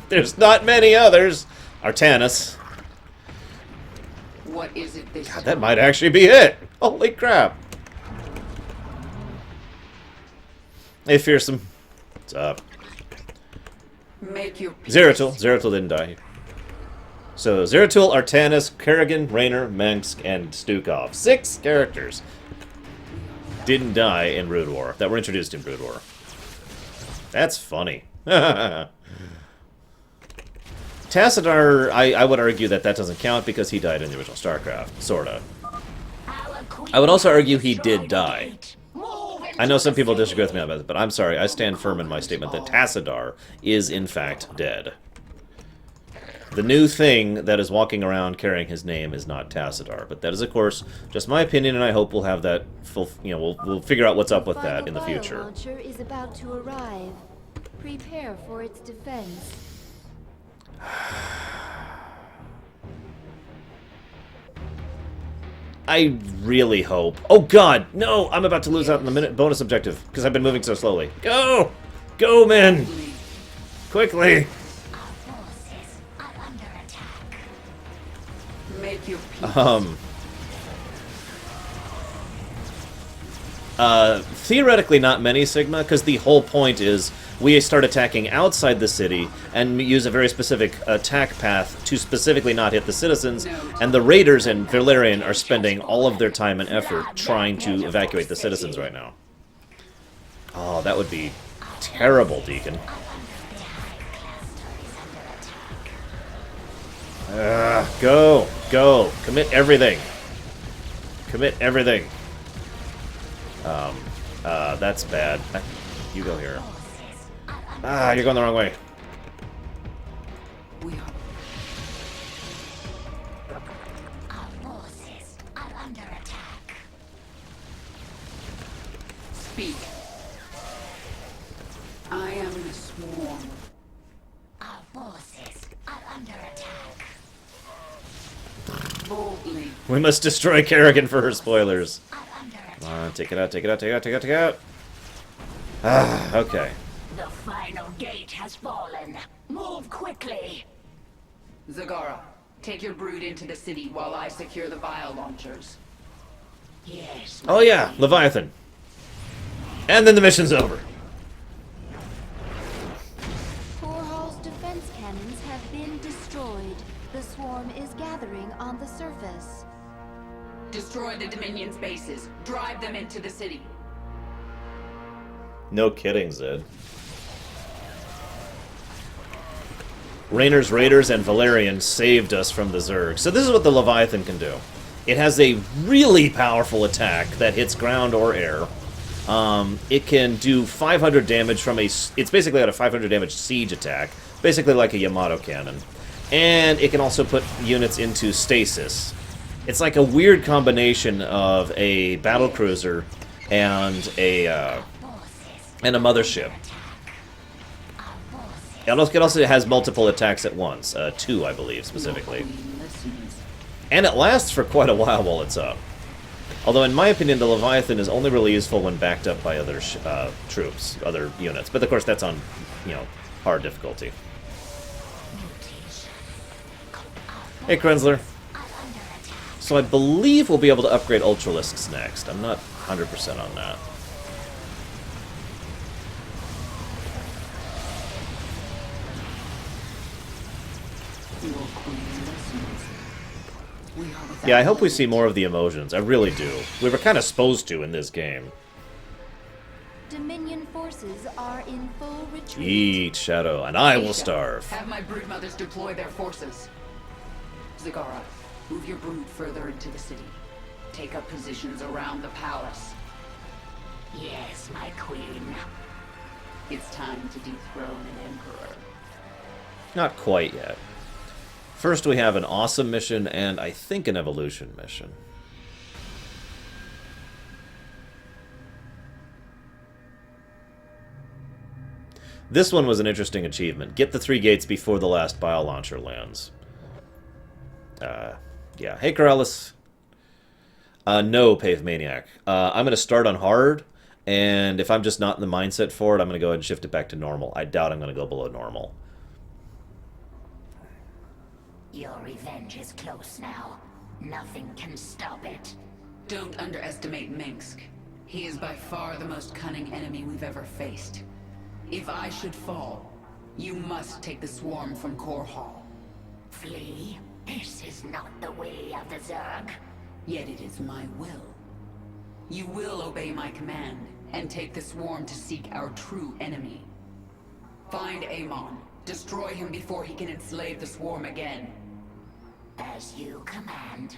There's not many others. Artanis. What is it this God, that might actually be it. Holy crap. Hey, Fearsome. What's up? Make your peace. Zeratul. Zeratul didn't die. So, Zeratul, Artanis, Kerrigan, Raynor, Mengs, and Stukov. 6 characters didn't die in Brood War, that were introduced in Brood War. That's funny. Tassadar, I would argue that doesn't count because he died in the original Starcraft, sorta. I would also argue he did die. I know some people disagree with me about it, but I'm sorry, I stand firm in my statement that Tassadar is in fact dead. The new thing that is walking around carrying his name is not Tassadar, but that is, of course, just my opinion, and I hope we'll have that full. You know, we'll figure out what's up with that in the future. The launcher is about to arrive. Prepare for its defense. I really hope. Oh God, no! I'm about to lose out in the minute bonus objective because I've been moving so slowly. Go, go, men! Quickly! Make your peace. Theoretically not many, Sigma, because the whole point is we start attacking outside the city and use a very specific attack path to specifically not hit the citizens, and the raiders in Valerian are spending all of their time and effort trying to evacuate the citizens right now. Oh, that would be terrible, Deacon. Go! Go! Commit everything! Commit everything! That's bad. You go here. Ah, you're going the wrong way. Our forces are under attack. Speak. I am the swarm. Our forces are under attack. Boldly. We must destroy Kerrigan for her spoilers. Come on, take it out, take it out, take it out, take it out, take it out. Ah, okay. The final gate has fallen. Move quickly. Zagara, take your brood into the city while I secure the vial launchers. Yes. Oh yeah, Leviathan. And then the mission's over. Corall's defense cannons have been destroyed. The swarm is gathering on the surface. Destroy the Dominion's bases. Drive them into the city. No kidding, Zed. Raynor's Raiders and Valerian saved us from the Zerg. So this is what the Leviathan can do. It has a really powerful attack that hits ground or air. It can do 500 damage from a... It's basically got a 500 damage siege attack. Basically like a Yamato cannon. And it can also put units into stasis. It's like a weird combination of a battlecruiser and a mothership. It also has multiple attacks at once. 2, I believe, specifically. And it lasts for quite a while it's up. Although, in my opinion, the Leviathan is only really useful when backed up by other troops, other units. But, of course, that's on, hard difficulty. Hey, Krenzler. So I believe we'll be able to upgrade Ultralisks next. I'm not 100% on that. Yeah, I hope we see more of the emotions. I really do. We were kind of supposed to in this game. Dominion forces are in full retreat. Eat, Shadow, and I will starve. Have my broodmothers deploy their forces. Zagara, move your brood further into the city. Take up positions around the palace. Yes, my queen. It's time to dethrone an emperor. Not quite yet. First we have an awesome mission and I think an evolution mission. This one was an interesting achievement. Get the 3 gates before the last bio launcher lands. Yeah. Hey, Corrales. No, Pave Maniac. I'm going to start on hard, and if I'm just not in the mindset for it, I'm going to go ahead and shift it back to normal. I doubt I'm going to go below normal. Your revenge is close now. Nothing can stop it. Don't underestimate Minsk. He is by far the most cunning enemy we've ever faced. If I should fall, you must take the swarm from Corall. Flee? This is not the way of the Zerg. Yet it is my will. You will obey my command, and take the swarm to seek our true enemy. Find Amon. Destroy him before he can enslave the swarm again. As you command.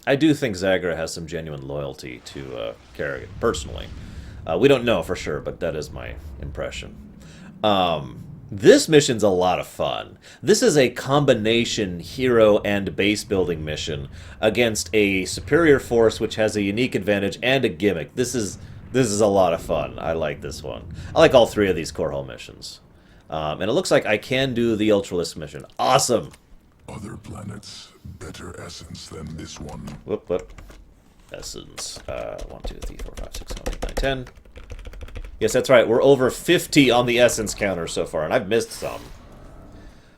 I do think Zagra has some genuine loyalty to Kerrigan, personally. We don't know for sure, but that is my impression. This mission's a lot of fun. This is a combination hero and base building mission against a superior force which has a unique advantage and a gimmick. This is a lot of fun. I like this one. I like all 3 of these core hull missions. And it looks like I can do the Ultralisk mission. Awesome! Other planets, better essence than this one. Whoop. Essence. 1, 2, 3, 4, 5, 6, 7, 8, 9, 10. Yes, that's right. We're over 50 on the essence counter so far, and I've missed some.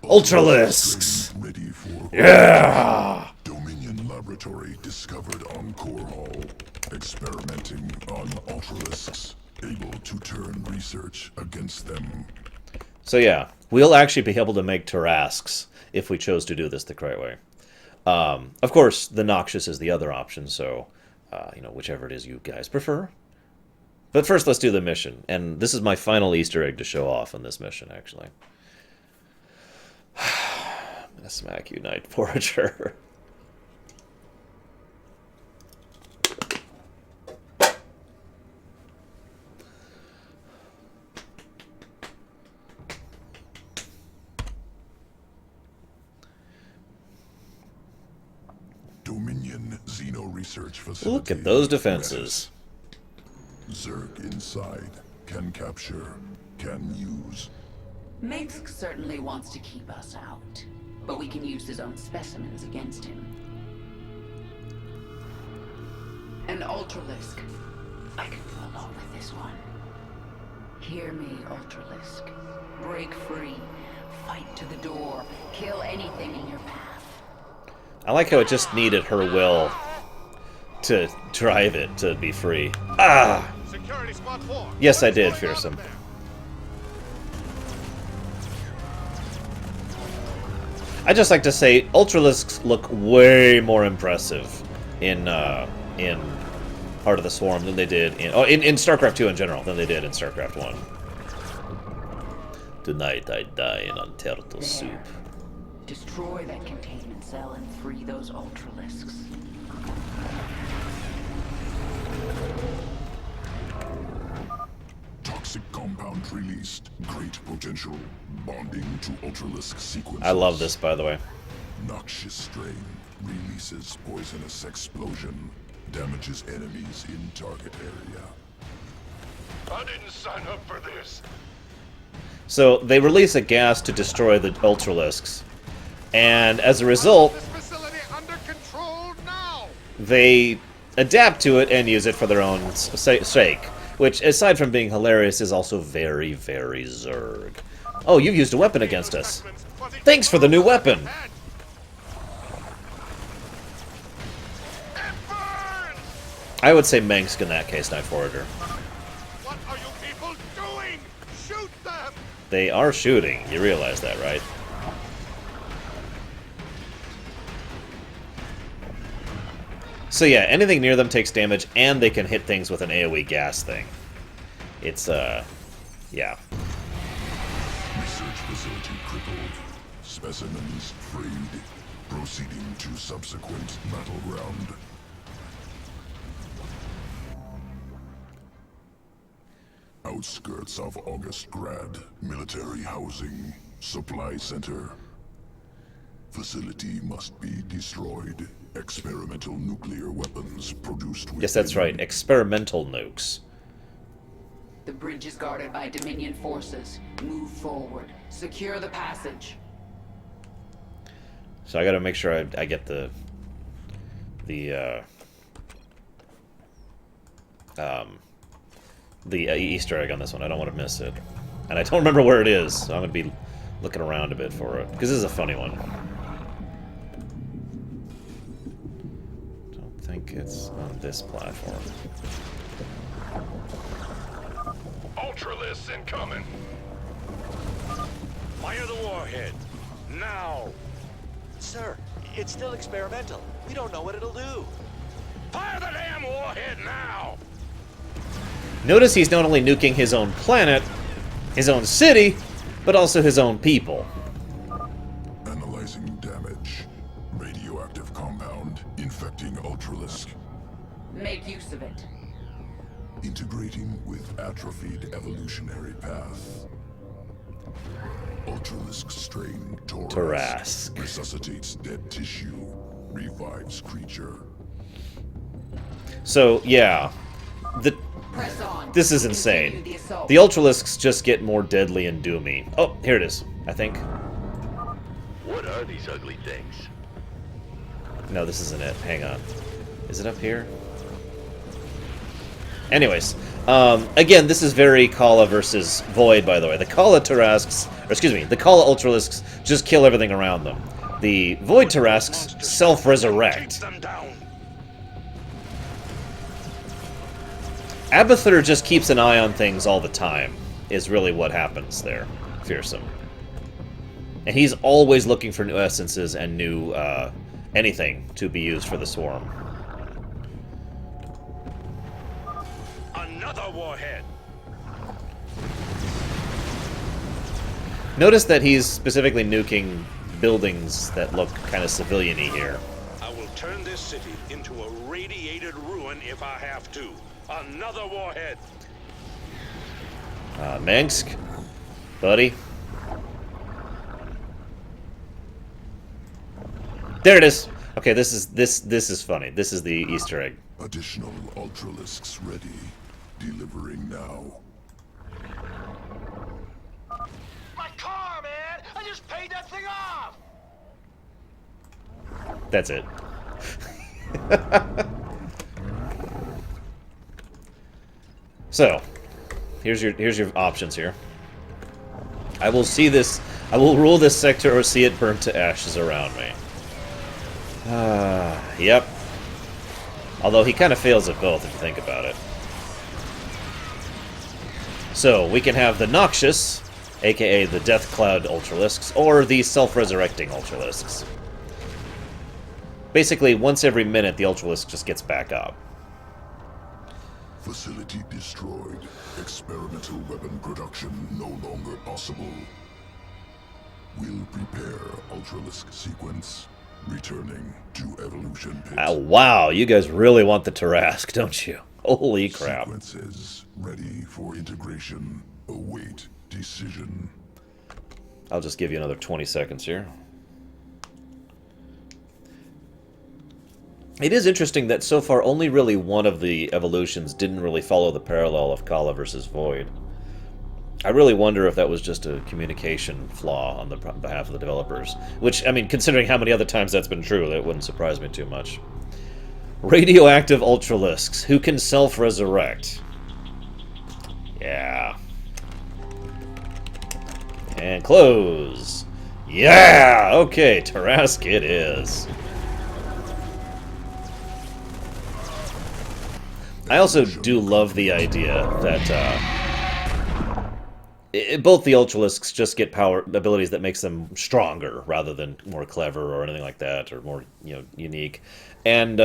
Ultralisks! Ready for yeah! Dominion laboratory discovered on Corall. Experimenting on Ultralisks. Able to turn research against them. So yeah, we'll actually be able to make Tarasks if we chose to do this the correct way. Of course, the Noxious is the other option, so, whichever it is you guys prefer. But first, let's do the mission. And this is my final Easter egg to show off on this mission, actually. I'm going to smack you, Night Forager. Dominion Xeno Research Facility. Look at those defenses. Zerg inside. Can capture. Can use. Minsk certainly wants to keep us out, but we can use his own specimens against him. An Ultralisk. I can pull off with this one. Hear me, Ultralisk. Break free. Fight to the door. Kill anything in your path. I like how it just needed her will to drive it to be free. Ah! Security squad 4. Yes, I did, Fearsome. I just like to say, Ultralisks look way more impressive in Heart of the Swarm than they did in StarCraft 2 in general than they did in StarCraft 1. Tonight I dine on turtle soup. Destroy that containment cell and free those Ultralisks. Toxic compound released. Great potential. Bonding to Ultralisk sequences. I love this, by the way. Noxious strain. Releases poisonous explosion. Damages enemies in target area. I didn't sign up for this. So they release a gas to destroy the Ultralisks, and as a result, they adapt to it and use it for their own sake. Which, aside from being hilarious, is also very, very Zerg. Oh, you've used a weapon against us. Thanks for the new weapon! I would say Mengsk in that case, Night Forager. What are you people doing? Shoot them! They are shooting. You realize that, right? So yeah, anything near them takes damage, and they can hit things with an AoE gas thing. It's, yeah. Research facility crippled. Specimens freed. Proceeding to subsequent battleground. Outskirts of August Grad. Military housing. Supply center. Facility must be destroyed. Experimental nuclear weapons produced with... Yes, that's right. Experimental nukes. The bridge is guarded by Dominion forces. Move forward. Secure the passage. So I gotta make sure I get the Easter egg on this one. I don't want to miss it. And I don't remember where it is, so I'm gonna be looking around a bit for it. Because this is a funny one. I think it's on this platform. Ultralisk incoming. Fire the warhead. Now. Sir, it's still experimental. We don't know what it'll do. Fire the damn warhead now. Notice he's not only nuking his own planet, his own city, but also his own people. Analyzing damage. Radioactive compound infecting Ultralisk. Make use of it. Integrating with atrophied evolutionary path. Ultralisk strain Tarask. Resuscitates dead tissue. Revives creature. So, yeah. This is insane. The Ultralisks just get more deadly and doomy. Oh, here it is, I think. What are these ugly things? No, this isn't it. Hang on. Is it up here? Anyways, again, this is very Kala versus Void, by the way. The Kala Tarasks, or excuse me, the Kala Ultralisks just kill everything around them. The Void Tarasks self-resurrect. Abathur just keeps an eye on things all the time, is really what happens there. Fearsome. And he's always looking for new essences and new, anything to be used for the Swarm. Another warhead. Notice that he's specifically nuking buildings that look kind of civilian-y here. I will turn this city into a radiated ruin if I have to. Another warhead. Mengsk, buddy. There it is. Okay, this is funny. This is the Easter egg. Additional Ultralisks ready. Delivering now. My car, man! I just paid that thing off! That's it. So, here's your options here. I will see this. I will rule this sector or see it burnt to ashes around me. Yep. Although he kind of fails at both if you think about it. So, we can have the Noxious, aka the Death Cloud Ultralisks, or the Self-Resurrecting Ultralisks. Basically, once every minute, the Ultralisk just gets back up. Facility destroyed. Experimental weapon production no longer possible. We'll prepare Ultralisk sequence. Returning to evolution pit. Wow, you guys really want the Tarask, don't you? Holy crap. Sequences ready for integration. Await decision. I'll just give you another 20 seconds here. It is interesting that so far only really one of the evolutions didn't really follow the parallel of Kala versus Void. I really wonder if that was just a communication flaw on the behalf of the developers. Which, I mean, considering how many other times that's been true, that wouldn't surprise me too much. Radioactive Ultralisks, who can self-resurrect. Yeah. And close. Yeah! Okay, Tarask it is. I also do love the idea that, both the Ultralisks just get power abilities that makes them stronger rather than more clever or anything like that, or more, unique. And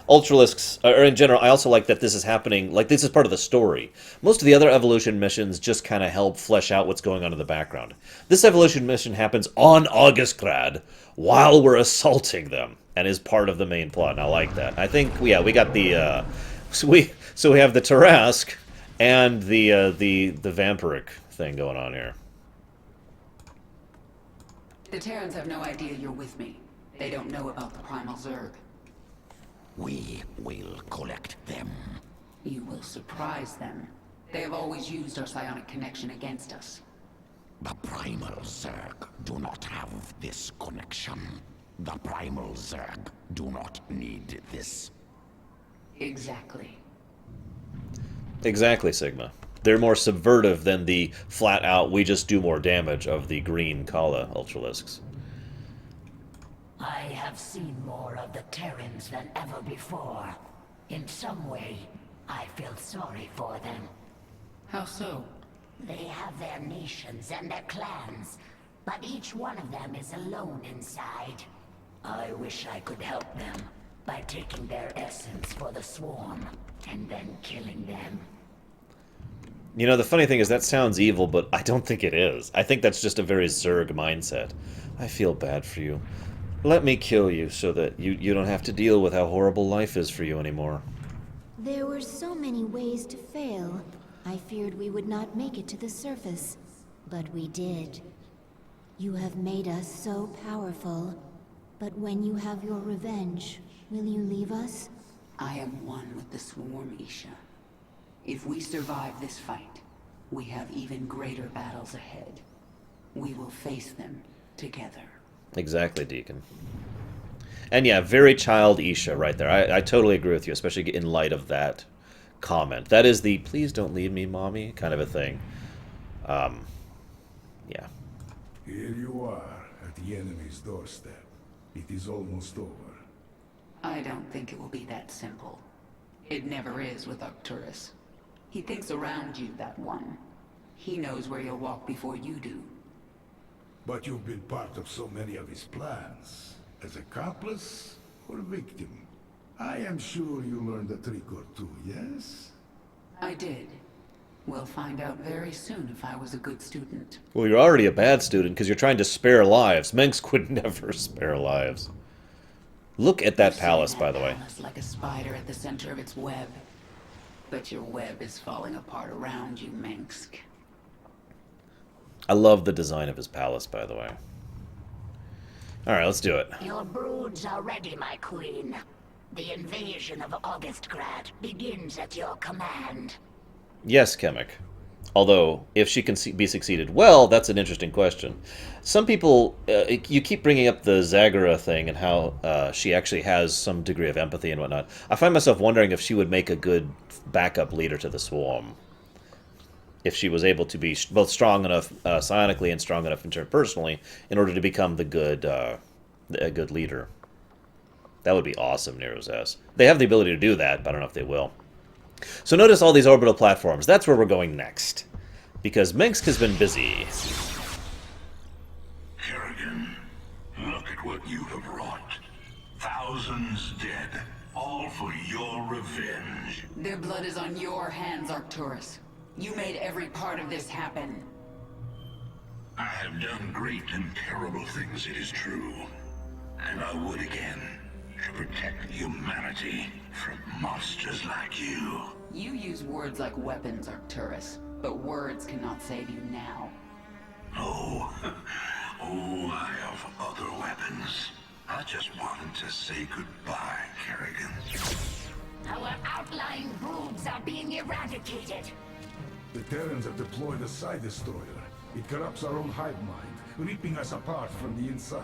Ultralisks, or in general, I also like that this is happening, like this is part of the story. Most of the other evolution missions just kind of help flesh out what's going on in the background. This evolution mission happens on Augustgrad while we're assaulting them, and is part of the main plot, and I like that. I think, yeah, we got the, so we have the Tarask, and the vampiric thing going on here. The Terrans have no idea you're with me. They don't know about the Primal Zerg. We will collect them. You will surprise them. They have always used our psionic connection against us. The Primal Zerg do not have this connection. The Primal Zerg do not need this. Exactly. Exactly, Sigma. They're more subvertive than the flat-out, we just do more damage of the green Kala Ultralisks. I have seen more of the Terrans than ever before. In some way, I feel sorry for them. How so? They have their nations and their clans, but each one of them is alone inside. I wish I could help them by taking their essence for the swarm and then killing them. You know, the funny thing is that sounds evil, but I don't think it is. I think that's just a very Zerg mindset. I feel bad for you. Let me kill you so that you don't have to deal with how horrible life is for you anymore. There were so many ways to fail. I feared we would not make it to the surface, but we did. You have made us so powerful, but when you have your revenge, will you leave us? I am one with the swarm, Isha. If we survive this fight, we have even greater battles ahead. We will face them together. Exactly, Deacon. And yeah, very child Isha right there. I totally agree with you, especially in light of that comment. That is the please don't leave me, mommy kind of a thing. Yeah. Here you are, at the enemy's doorstep. It is almost over. I don't think it will be that simple. It never is with Arcturus. He thinks around you, that one. He knows where you'll walk before you do. But you've been part of so many of his plans. As accomplice or victim? I am sure you learned a trick or two, yes? I did. We'll find out very soon if I was a good student. Well, you're already a bad student because you're trying to spare lives. Mengsk would never spare lives. Look at that palace, by the way. Palace like a spider at the center of its web. But your web is falling apart around you, Mengsk. I love the design of his palace, by the way. Alright, let's do it. Your broods are ready, my queen. The invasion of Augustgrad begins at your command. Yes, Kemek. Although, if she can be succeeded well, that's an interesting question. Some people, you keep bringing up the Zagara thing and how she actually has some degree of empathy and whatnot. I find myself wondering if she would make a good backup leader to the Swarm. If she was able to be both strong enough psionically and strong enough interpersonally in order to become a good leader. That would be awesome, Nero's S. They have the ability to do that, but I don't know if they will. So notice all these orbital platforms. That's where we're going next. Because Minsk has been busy. Kerrigan, look at what you have wrought. Thousands dead, all for your revenge. Their blood is on your hands, Arcturus. You made every part of this happen. I have done great and terrible things, it is true. And I would again, to protect humanity from monsters like you. You use words like weapons, Arcturus, but words cannot save you now. Oh, I have other weapons. I just wanted to say goodbye, Kerrigan. Our outlying broods are being eradicated. The Terrans have deployed a Psi Destroyer. It corrupts our own hive mind, ripping us apart from the inside.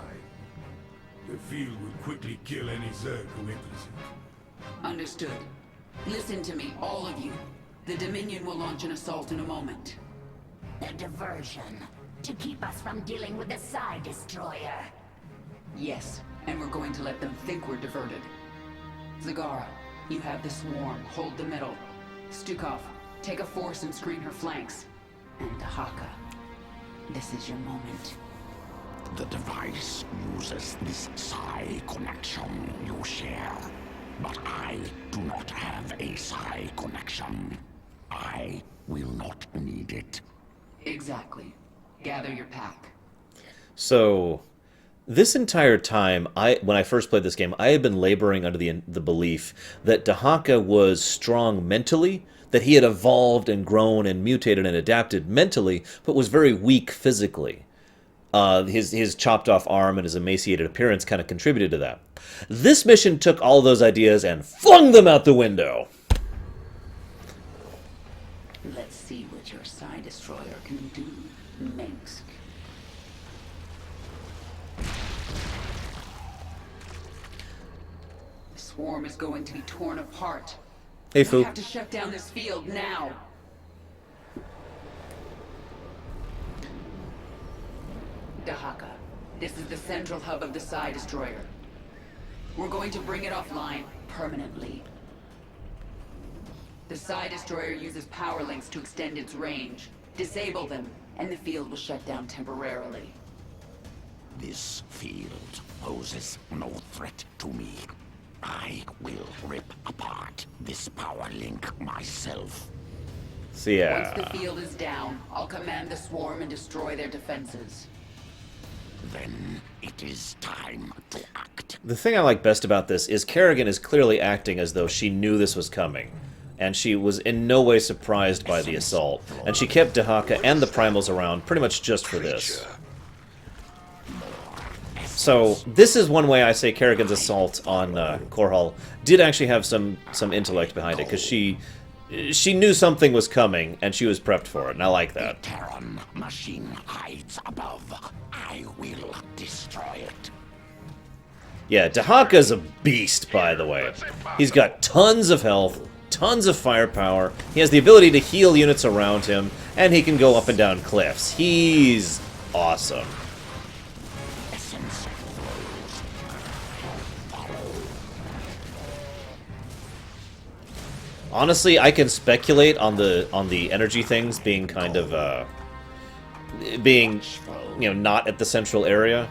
The field will quickly kill any Zerg who enters it. Understood. Listen to me, all of you. The Dominion will launch an assault in a moment. A diversion, to keep us from dealing with the Psi Destroyer. Yes, and we're going to let them think we're diverted. Zagara, you have the swarm. Hold the middle. Stukov, take a force and screen her flanks. And Dahaka, this is your moment. The device uses this Psi connection you share. But I do not have a Psi connection. I will not need it. Exactly. Gather your pack. So, this entire time, when I first played this game, I had been laboring under the belief that Dahaka was strong mentally, that he had evolved and grown and mutated and adapted mentally, but was very weak physically. His chopped off arm and his emaciated appearance kind of contributed to that. This mission took all those ideas and flung them out the window. Let's see what your Psi Destroyer can do, Minsk. The swarm is going to be torn apart. Hey, Fu. We have to shut down this field now. Dahaka, this is the central hub of the Psi Destroyer. We're going to bring it offline permanently. The Psi Destroyer uses power links to extend its range. Disable them, and the field will shut down temporarily. This field poses no threat to me. I will rip apart this power link myself. So yeah. Once the field is down, I'll command the swarm and destroy their defenses. Then it is time to act. The thing I like best about this is Kerrigan is clearly acting as though she knew this was coming. And she was in no way surprised by the assault. And she kept Dahaka and the Primals around pretty much just for this. So, this is one way I say Kerrigan's assault on Corall did actually have some intellect behind it, because she knew something was coming, and she was prepped for it, and I like that. The Terran machine hides above. I will destroy it. Yeah, Dahaka's a beast, by the way. He's got tons of health, tons of firepower, he has the ability to heal units around him, and he can go up and down cliffs. He's awesome. Honestly, I can speculate on the energy things being kind of not at the central area.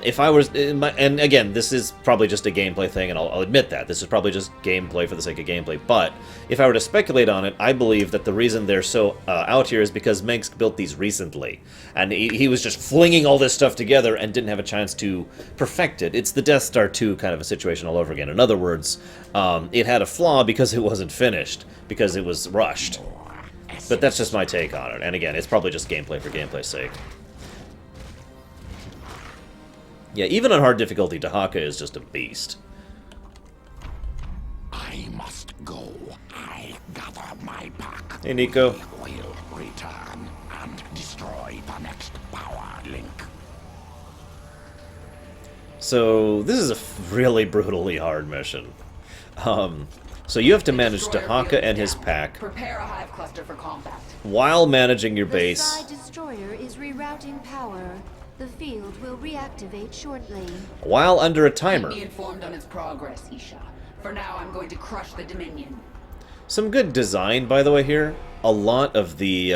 If I was, and again, this is probably just a gameplay thing, and I'll admit that this is probably just gameplay for the sake of gameplay. But if I were to speculate on it, I believe that the reason they're so out here is because Minsk built these recently, and he was just flinging all this stuff together and didn't have a chance to perfect it. It's the Death Star 2 kind of a situation all over again. In other words, it had a flaw because it wasn't finished, because it was rushed. But that's just my take on it. And again, it's probably just gameplay for gameplay's sake. Yeah, even on hard difficulty, Dahaka is just a beast. I must go. I gather my pack. Hey, Nico. We will return. next power link. So this is a really brutally hard mission. So you have to manage Dahaka and his pack Prepare a hive cluster for combat. while managing your The base. Psi Destroyer is rerouting power. The field will reactivate shortly. While under a timer. Keep me informed on its progress, Isha. For now, I'm going to crush the Dominion. Some good design, by the way. Here, a lot of the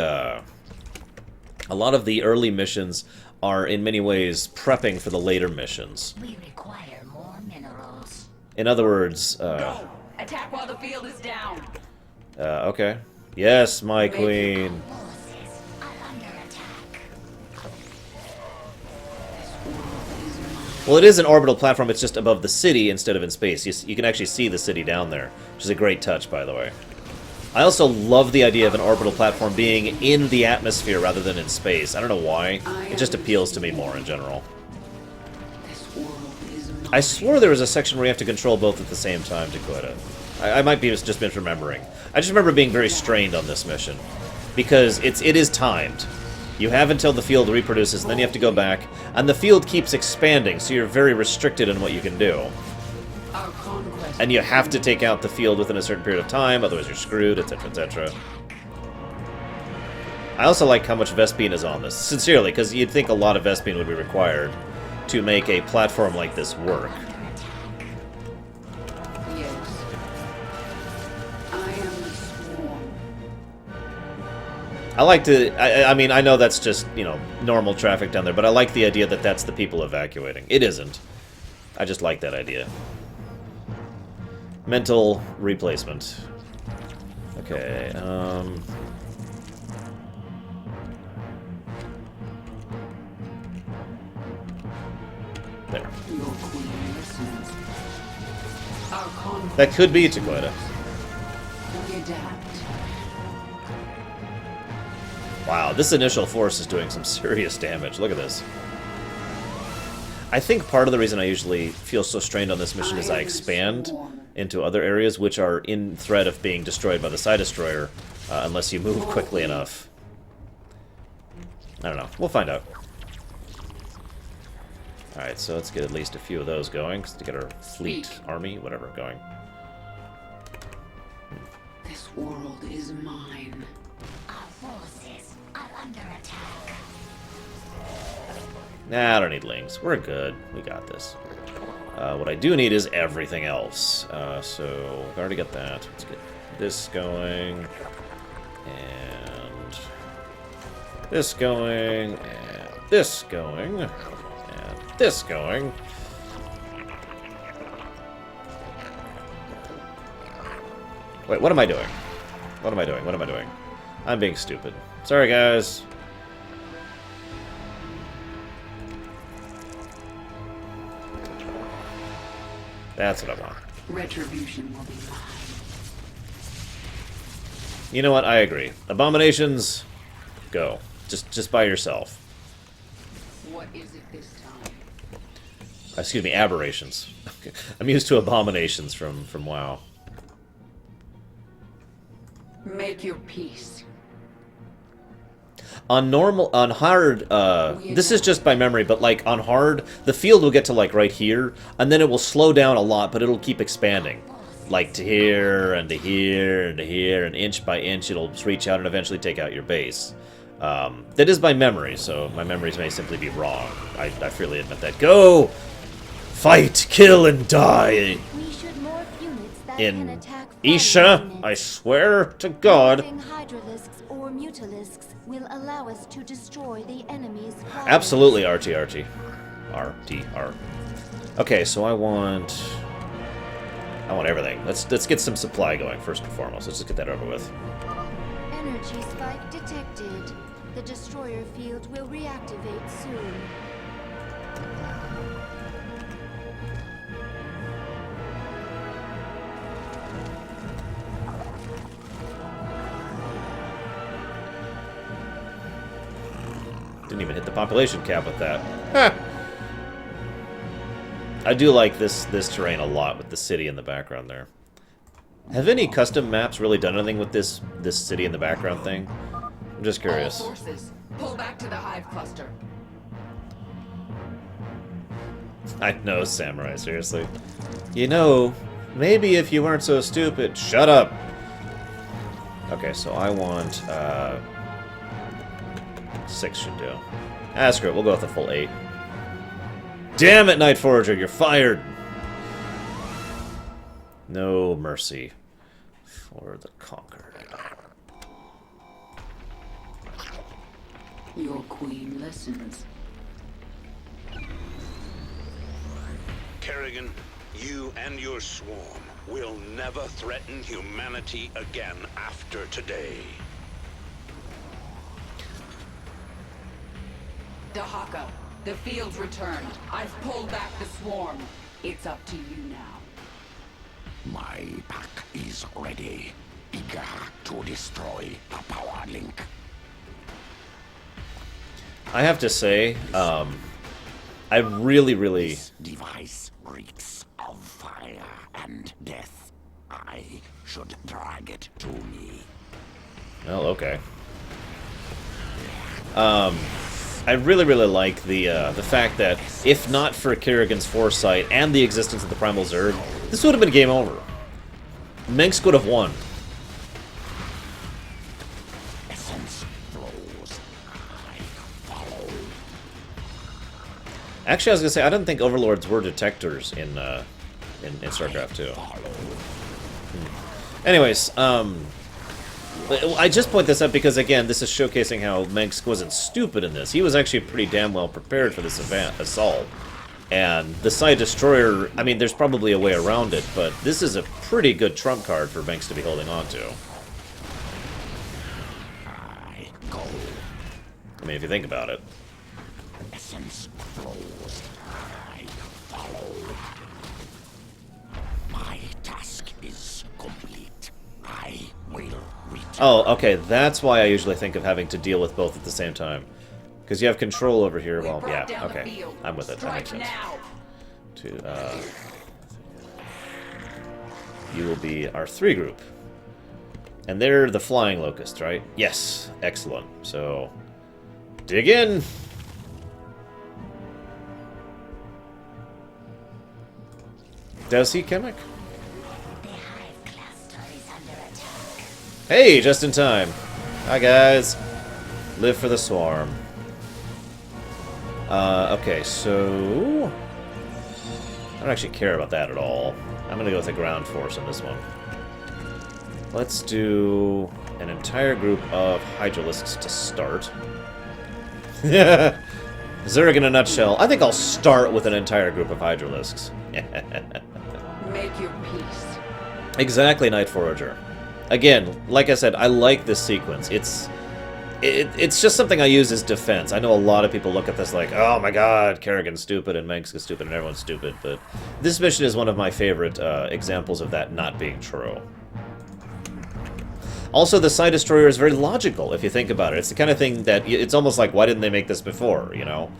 early missions are in many ways prepping for the later missions. We require more minerals. In other words, Go! Attack while the field is down. okay. Yes, my queen. Well, it is an orbital platform. It's just above the city instead of in space. You can actually see the city down there, which is a great touch, by the way. I also love the idea of an orbital platform being in the atmosphere rather than in space. I don't know why. It just appeals to me more in general. I swore there was a section where you have to control both at the same time, Dakota. I might be just misremembering. I just remember being very strained on this mission. Because it is timed. You have until the field reproduces, and then you have to go back. And the field keeps expanding, so you're very restricted in what you can do. And you have to take out the field within a certain period of time, otherwise you're screwed, etc., etc. I also like how much Vespene is on this. Sincerely, because you'd think a lot of Vespene would be required to make a platform like this work. I like to... I mean, I know that's just, you know, normal traffic down there, but I like the idea that that's the people evacuating. It isn't. I just like that idea. Mental replacement. Okay, there. That could be Dakota. Wow, this initial force is doing some serious damage. Look at this. I think part of the reason I usually feel so strained on this mission is I expand into other areas which are in threat of being destroyed by the Psi Destroyer unless you move quickly enough. I don't know. We'll find out. Alright, so let's get at least a few of those going to get our fleet, army, whatever, going. This world is mine. Our forces are under attack. Nah, I don't need lings. We're good. We got this. What I do need is everything else. So, I've already got that. Let's get this going. And this going. And this going. And this going. Wait, what am I doing? What am I doing? What am I doing? I'm being stupid. Sorry, guys. That's what I want. Retribution will be mine. You know what? I agree. Abominations, go. Just by yourself. What is it this time? Excuse me, aberrations. I'm used to abominations from WoW. Make your peace. On normal, on hard, this is just by memory, but like on hard, the field will get to like right here, and then it will slow down a lot, but it'll keep expanding. Like to here, and to here, and to here, and inch by inch it'll reach out and eventually take out your base. That is by memory, so my memories may simply be wrong. I freely admit that. Go! Fight, kill, and die! We should morph units that In can attack Isha, I swear to God. Morphing Hydralisks or Mutalisks will allow us to destroy the enemy's flyers. Absolutely, RT. Okay, so I want everything. Let's get some supply going first and foremost. Let's just get that over with. Energy spike detected. The destroyer field will reactivate soon. Didn't even hit the population cap with that. Ha! I do like this terrain a lot with the city in the background there. Have any custom maps really done anything with this city in the background thing? I'm just curious. All forces, pull back to the hive. hive cluster. I know, Samurai, seriously. You know, maybe if you weren't so stupid... Shut up! Okay, so I want, 6 should do. Ah, screw it, we'll go with the full 8. Damn it, Night Forager, you're fired! No mercy for the conquered. Your queen listens. Kerrigan, you and your swarm will never threaten humanity again after today. Dahaka, the field's returned. I've pulled back the swarm. It's up to you now. My pack is ready, eager to destroy the power link. I have to say, I really... This device reeks of fire and death. I should drag it to me. Oh, okay. I really like the fact that, if not for Kerrigan's foresight and the existence of the Primal Zerg, this would have been game over. Mengsk would have won. Actually, I was gonna say, I don't think Overlords were detectors in Starcraft 2. Anyways, I just point this up because, again, this is showcasing how Mengsk wasn't stupid in this. He was actually pretty damn well prepared for this assault. And the Side Destroyer, I mean, there's probably a way around it, but this is a pretty good trump card for Mengsk to be holding on to. I mean, if you think about it. Essence flows. I follow. My task is complete. I will return. Oh, okay, that's why I usually think of having to deal with both at the same time. Because you have control over here. Well, yeah, okay. I'm with it. That makes sense. You will be our 3 group. And they're the Flying Locust, right? Yes. Excellent. So, dig in! Does he, Kemek? Hey, just in time. Hi, guys. Live for the swarm. Okay, so... I don't actually care about that at all. I'm gonna go with the ground force on this one. Let's do an entire group of Hydralisks to start. Zerg in a nutshell. I think I'll start with an entire group of Hydralisks. Make your peace. Exactly, Night Forager. Again, like I said, I like this sequence. It's just something I use as defense. I know a lot of people look at this like, oh my god, Kerrigan's stupid and Mengsk is stupid and everyone's stupid, but this mission is one of my favorite examples of that not being true. Also, the Side Destroyer is very logical, if you think about it. It's the kind of thing that, it's almost like, why didn't they make this before, you know?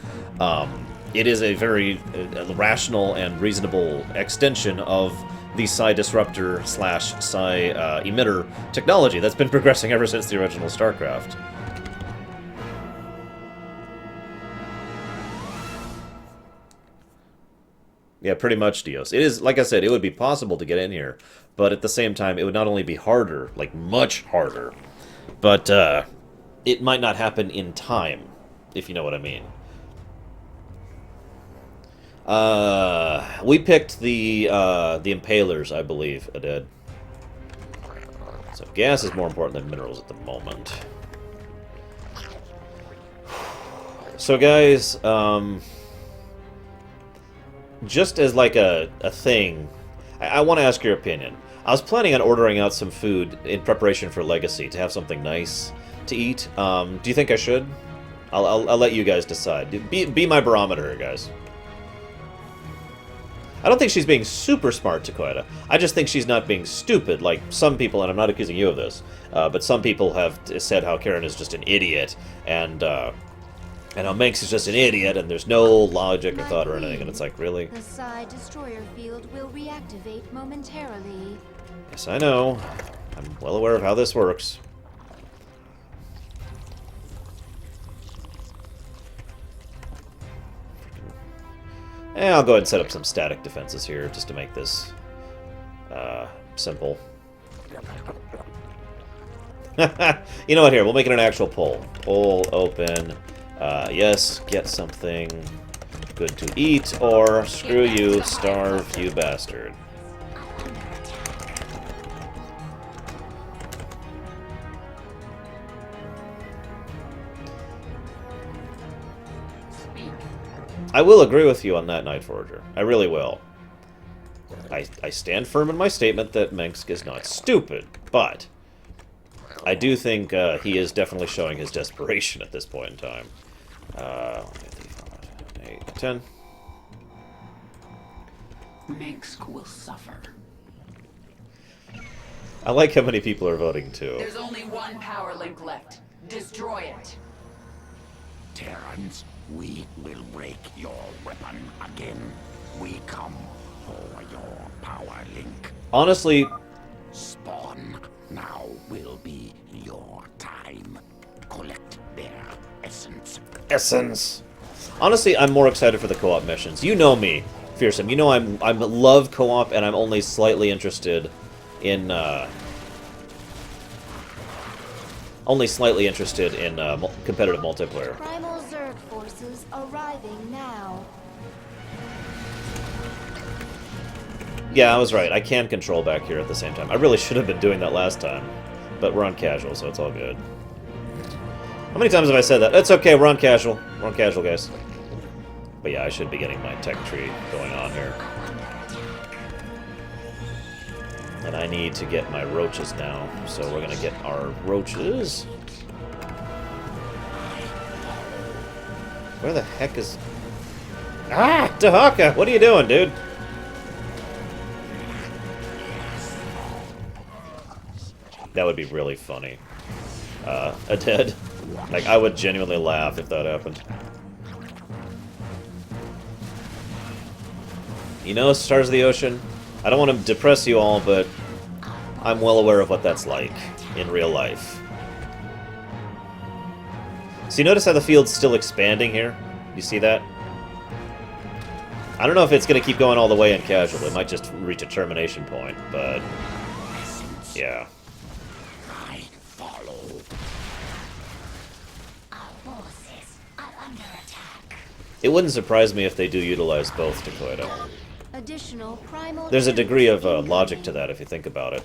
It is a very rational and reasonable extension of the Psi Disruptor / Psi Emitter technology that's been progressing ever since the original Starcraft. Yeah, pretty much, Dios. It is, like I said, it would be possible to get in here, but at the same time, it would not only be harder, like much harder, but it might not happen in time, if you know what I mean. We picked the Impalers, I believe, Aded. So gas is more important than minerals at the moment. So guys, just as like a thing, I want to ask your opinion. I was planning on ordering out some food in preparation for Legacy to have something nice to eat. Do you think I should? I'll let you guys decide. Be my barometer, guys. I don't think she's being super smart, Takoida. I just think she's not being stupid, like some people, and I'm not accusing you of this, but some people have said how Karen is just an idiot, and how Mengsk is just an idiot, and there's no logic or thought or anything, and it's like, really? The Psi Destroyer field will reactivate momentarily. Yes, I know. I'm well aware of how this works. I'll go ahead and set up some static defenses here just to make this simple. You know what, here, we'll make it an actual poll. Poll open. Yes, get something good to eat, or screw you, starve, you bastard. I will agree with you on that, Night Forger. I really will. I stand firm in my statement that Mengsk is not stupid, but I do think he is definitely showing his desperation at this point in time. 8, 10. Mengsk will suffer. I like how many people are voting too. There's only one power link left. Destroy it. Terrans, we will break your weapon again. We come for your power link. Honestly, Spawn now will be your time. Collect their essence. Honestly, I'm more excited for the co-op missions. You know me, Fearsome. You know I love co-op, and I'm only slightly interested in competitive multiplayer. Primal Zerg forces arriving now. Yeah, I was right. I can control back here at the same time. I really should have been doing that last time, but we're on casual, so it's all good. How many times have I said that? It's okay, we're on casual. We're on casual, guys. But yeah, I should be getting my tech tree going on here. And I need to get my roaches now, so we're gonna get our roaches. Where the heck is... Ah! Tahaka! What are you doing, dude? That would be really funny. A dead. Like, I would genuinely laugh if that happened. You know, Stars of the Ocean? I don't want to depress you all, but I'm well aware of what that's like in real life. So you notice how the field's still expanding here? You see that? I don't know if it's going to keep going all the way in casual. It might just reach a termination point, but... yeah. It wouldn't surprise me if they do utilize both, Dakota. Additional primal There's a degree of logic to that if you think about it.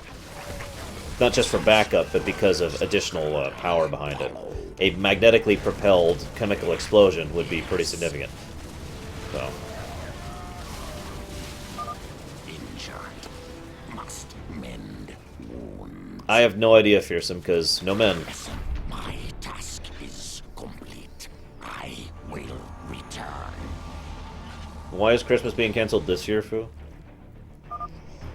Not just for backup, but because of additional power behind it. A magnetically propelled chemical explosion would be pretty significant. So. I have no idea, Fearsome, because no men. My task is complete. I will return. Why is Christmas being cancelled this year, Fu?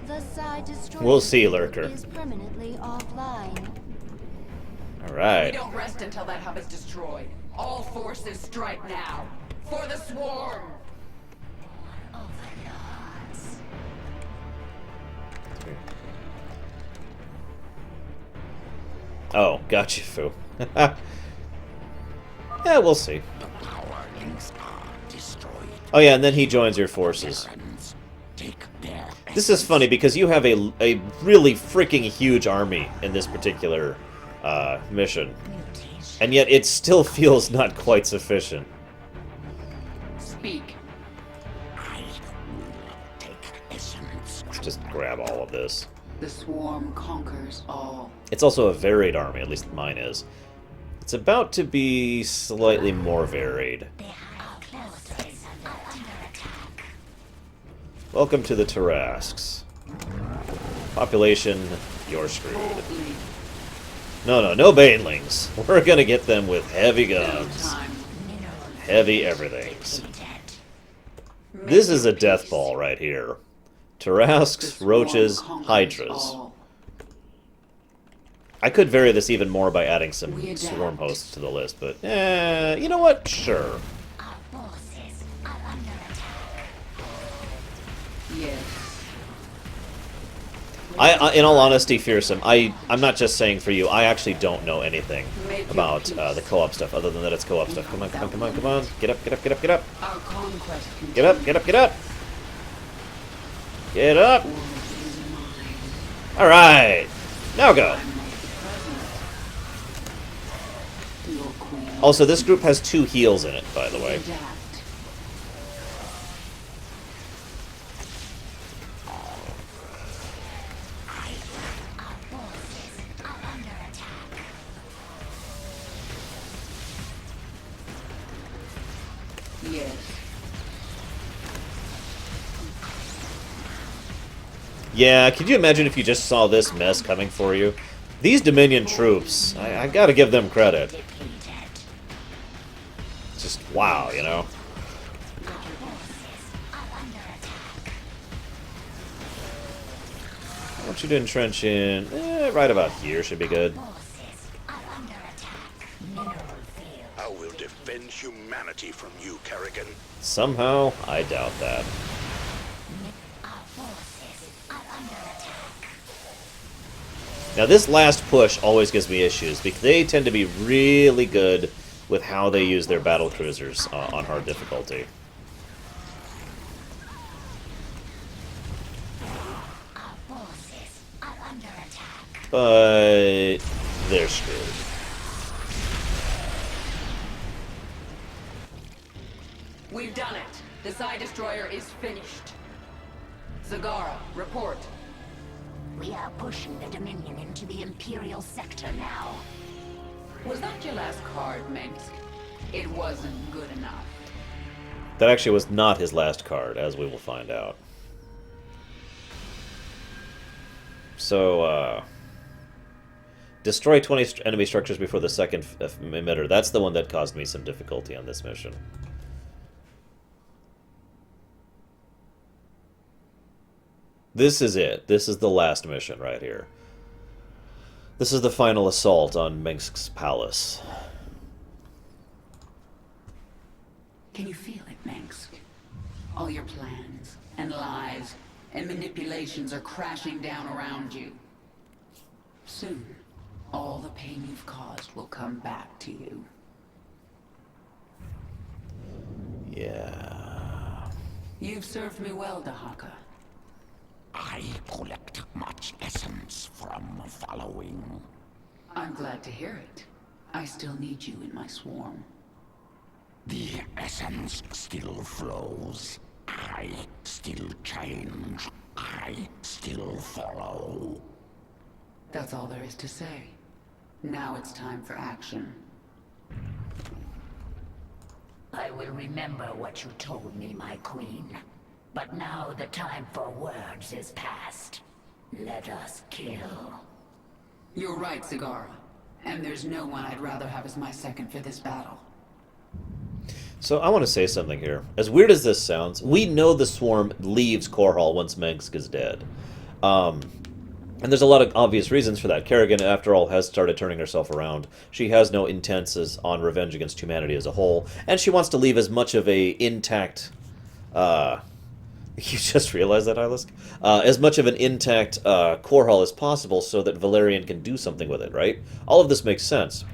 The side destroyer We'll see, Lurker. is permanently offline. Alright. We don't rest until that hub is destroyed. All forces strike now. For the swarm! Oh, gotcha, Fu. Yeah, we'll see. Oh yeah, and then he joins your forces. This is funny because you have a really freaking huge army in this particular mission. And yet it still feels not quite sufficient. Speak. Let's just grab all of this. The swarm conquers all. It's also a varied army, at least mine is. It's about to be slightly more varied. Welcome to the Tarrasques. Population, you're screwed. No banelings. We're gonna get them with heavy guns. Heavy everythings. This is a death ball right here. Tarrasques, roaches, hydras. I could vary this even more by adding some swarm hosts to the list, but you know what? Sure. Yes. In all honesty, Fearsome, I'm not just saying for you. I actually don't know anything about the co-op stuff, other than that it's co-op stuff. Come on, come on, come on, come on! Get up, get up, get up, get up! Our conquest Get up, get up, get up! Get up! All right, now go. Also, this group has 2 heals in it, by the way. Yeah, could you imagine if you just saw this mess coming for you? These Dominion troops, I gotta give them credit. Just wow, you know? I want you to entrench in right about here should be good. I will defend humanity from you, Kerrigan. Somehow, I doubt that. Now this last push always gives me issues, because they tend to be really good with how they use their battle cruisers on hard difficulty. But they're screwed. We've done it. The Psi Destroyer is finished. Zagara, report. We are pushing the Dominion into the Imperial sector now. Was that your last card, Mengsk? It wasn't good enough. That actually was not his last card, as we will find out. So, destroy 20 enemy structures before the second emitter. That's the one that caused me some difficulty on this mission. This is it. This is the last mission right here. This is the final assault on Mengsk's palace. Can you feel it, Mengsk? All your plans, and lies, and manipulations are crashing down around you. Soon, all the pain you've caused will come back to you. Yeah. You've served me well, Dahaka. I collect much essence from following. I'm glad to hear it. I still need you in my swarm. The essence still flows. I still change. I still follow. That's all there is to say. Now it's time for action. I will remember what you told me, my queen. But now the time for words is past. Let us kill. You're right, Zagara. And there's no one I'd rather have as my second for this battle. So I want to say something here. As weird as this sounds, we know the swarm leaves Corall once Mengsk is dead. And there's a lot of obvious reasons for that. Kerrigan, after all, has started turning herself around. She has no intents on revenge against humanity as a whole, and she wants to leave as much of a intact... You just realized that, Ilisk? As much of an intact Corall as possible so that Valerian can do something with it, right? All of this makes sense.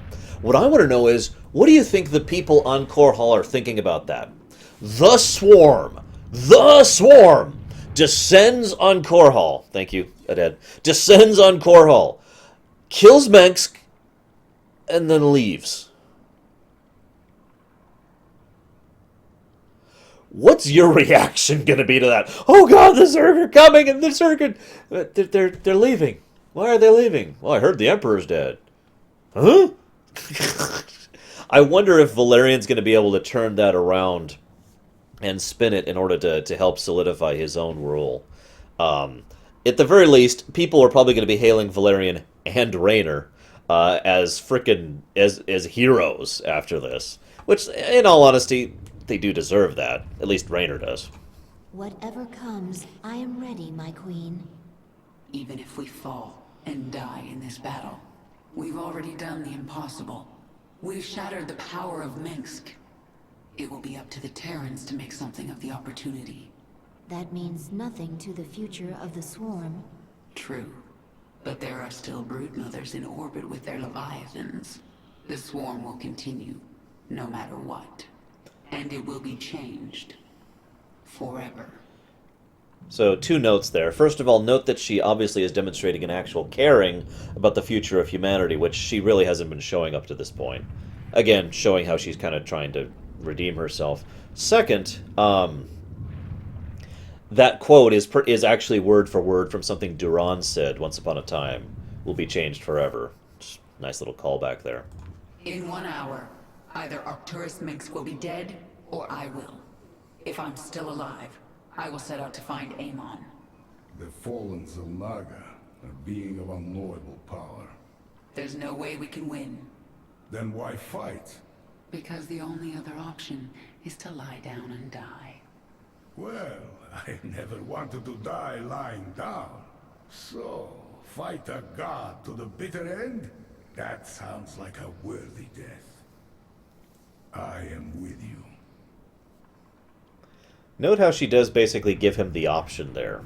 What I want to know is, what do you think the people on Corall are thinking about that? The Swarm! The Swarm! Descends on Corall. Thank you, Aded. Descends on Corall. Kills Mengsk, and then leaves. What's your reaction going to be to that? Oh god, the Zerg are coming, and the Zerg are... They're leaving. Why are they leaving? Well, I heard the Emperor's dead. Huh? I wonder if Valerian's going to be able to turn that around and spin it in order to help solidify his own rule. At the very least, people are probably going to be hailing Valerian and Raynor as as heroes after this. Which, in all honesty... they do deserve that. At least Raynor does. Whatever comes, I am ready, my queen. Even if we fall and die in this battle, we've already done the impossible. We've shattered the power of Mengsk. It will be up to the Terrans to make something of the opportunity. That means nothing to the future of the Swarm. True. But there are still broodmothers in orbit with their leviathans. The swarm will continue, no matter what. And it will be changed. Forever. So, 2 notes there. First of all, note that she obviously is demonstrating an actual caring about the future of humanity, which she really hasn't been showing up to this point. Again, showing how she's kind of trying to redeem herself. Second, that quote is actually word for word from something Duron said once upon a time. Will be changed forever. Just nice little callback there. In 1 hour, either Arcturus Minx will be dead, or I will. If I'm still alive, I will set out to find Amon. The fallen Xel'Naga, a being of unknowable power. There's no way we can win. Then why fight? Because the only other option is to lie down and die. Well, I never wanted to die lying down. So, fight a god to the bitter end? That sounds like a worthy death. I am with you. Note how she does basically give him the option there.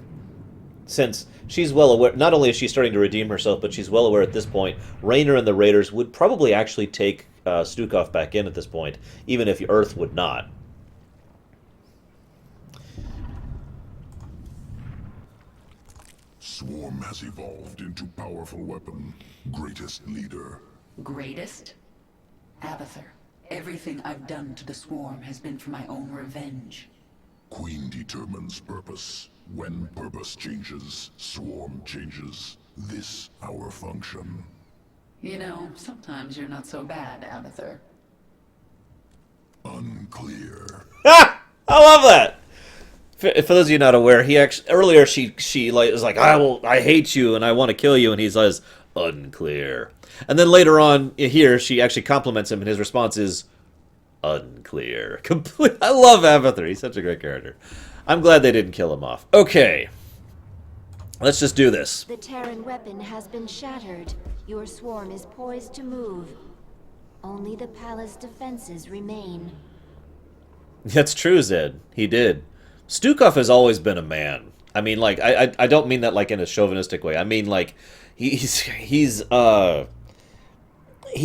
Since she's well aware, not only is she starting to redeem herself, but she's well aware at this point, Raynor and the Raiders would probably actually take Stukov back in at this point, even if Earth would not. Swarm has evolved into powerful weapon. Greatest leader. Greatest? Abathur, everything I've done to the swarm has been for my own revenge. Queen determines purpose. When purpose changes, swarm changes. This our function. You know, sometimes you're not so bad, Abathur. Unclear. Ah! I love that! For those of you not aware, he actually earlier she like was like, I hate you and I want to kill you, and he says unclear. And then later on here she actually compliments him and his response is unclear. Complete. I love Abathur. He's such a great character. I'm glad they didn't kill him off. Okay. Let's just do this. The Terran weapon has been shattered. Your swarm is poised to move. Only the palace defenses remain. That's true, Zed. He did. Stukov has always been a man. I mean, like, I don't mean that like in a chauvinistic way. I mean, like, he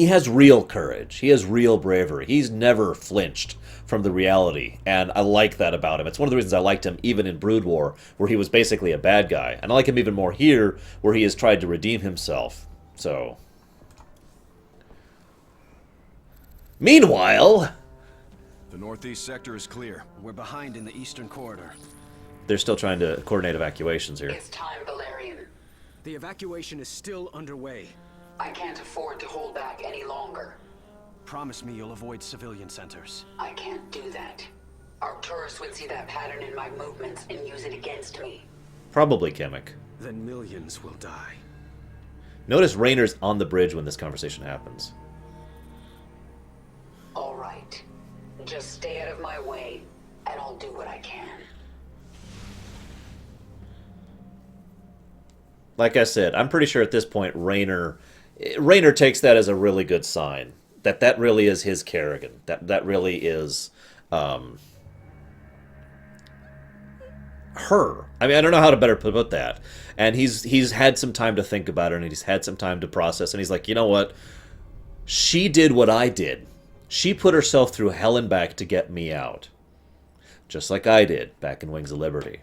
has real courage. He has real bravery. He's never flinched from the reality, and I like that about him. It's one of the reasons I liked him even in Brood War, where he was basically a bad guy. And I like him even more here, where he has tried to redeem himself. So... Meanwhile... The northeast sector is clear. We're behind in the eastern corridor. They're still trying to coordinate evacuations here. It's time, Valerian. The evacuation is still underway. I can't afford to hold back any longer. Promise me you'll avoid civilian centers. I can't do that. Arcturus would see that pattern in my movements and use it against me. Probably Kemek. Then millions will die. Notice Raynor's on the bridge when this conversation happens. All right. Just stay out of my way, and I'll do what I can. Like I said, I'm pretty sure at this point Raynor takes that as a really good sign. That really is his Kerrigan. That really is her. I mean, I don't know how to better put that. And he's had some time to think about it, and he's had some time to process, and he's like, you know what? She did what I did. She put herself through hell and back to get me out. Just like I did back in Wings of Liberty.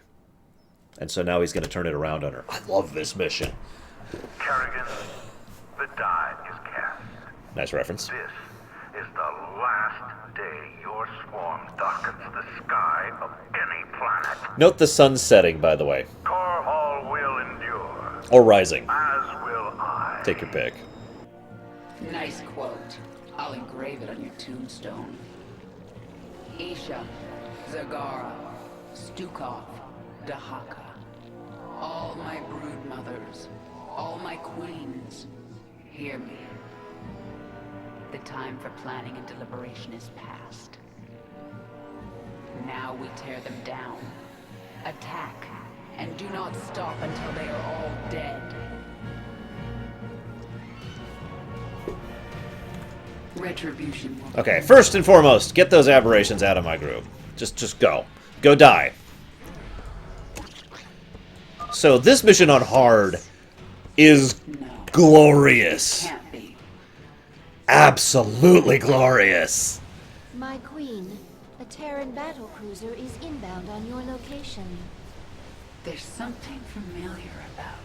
And so now he's going to turn it around on her. I love this mission. Kerrigan, the die is cast. Nice reference. This is the last day your swarm darkens the sky of any planet. Note the sun setting, by the way. Corall will endure. Or rising. As will I. Take your pick. Nice quote. I'll engrave it on your tombstone. Isha, Zagara, Stukov, Dahaka. All my brood mothers, all my queens, hear me. The time for planning and deliberation is past. Now we tear them down, attack, and do not stop until they are all dead. Retribution will... Okay, first and foremost, get those aberrations out of my group. Just go. Go die. So this mission on hard is glorious. Can't be. Absolutely glorious. My queen, a Terran battlecruiser is inbound on your location. There's something familiar about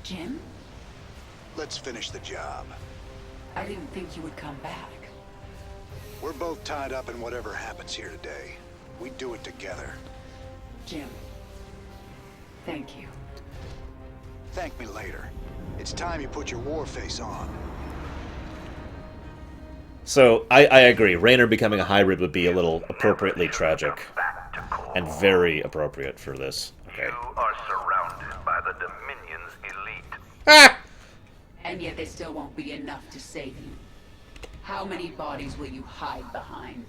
Jim? Let's finish the job. I didn't think you would come back. We're both tied up in whatever happens here today. We do it together. Jim, thank you. Thank me later. It's time you put your war face on. So, I agree. Raynor becoming a hybrid would be a little appropriately tragic. And very appropriate for this. Okay. You are surrounded by the Dominion's elite. Ah! And yet they still won't be enough to save you. How many bodies will you hide behind?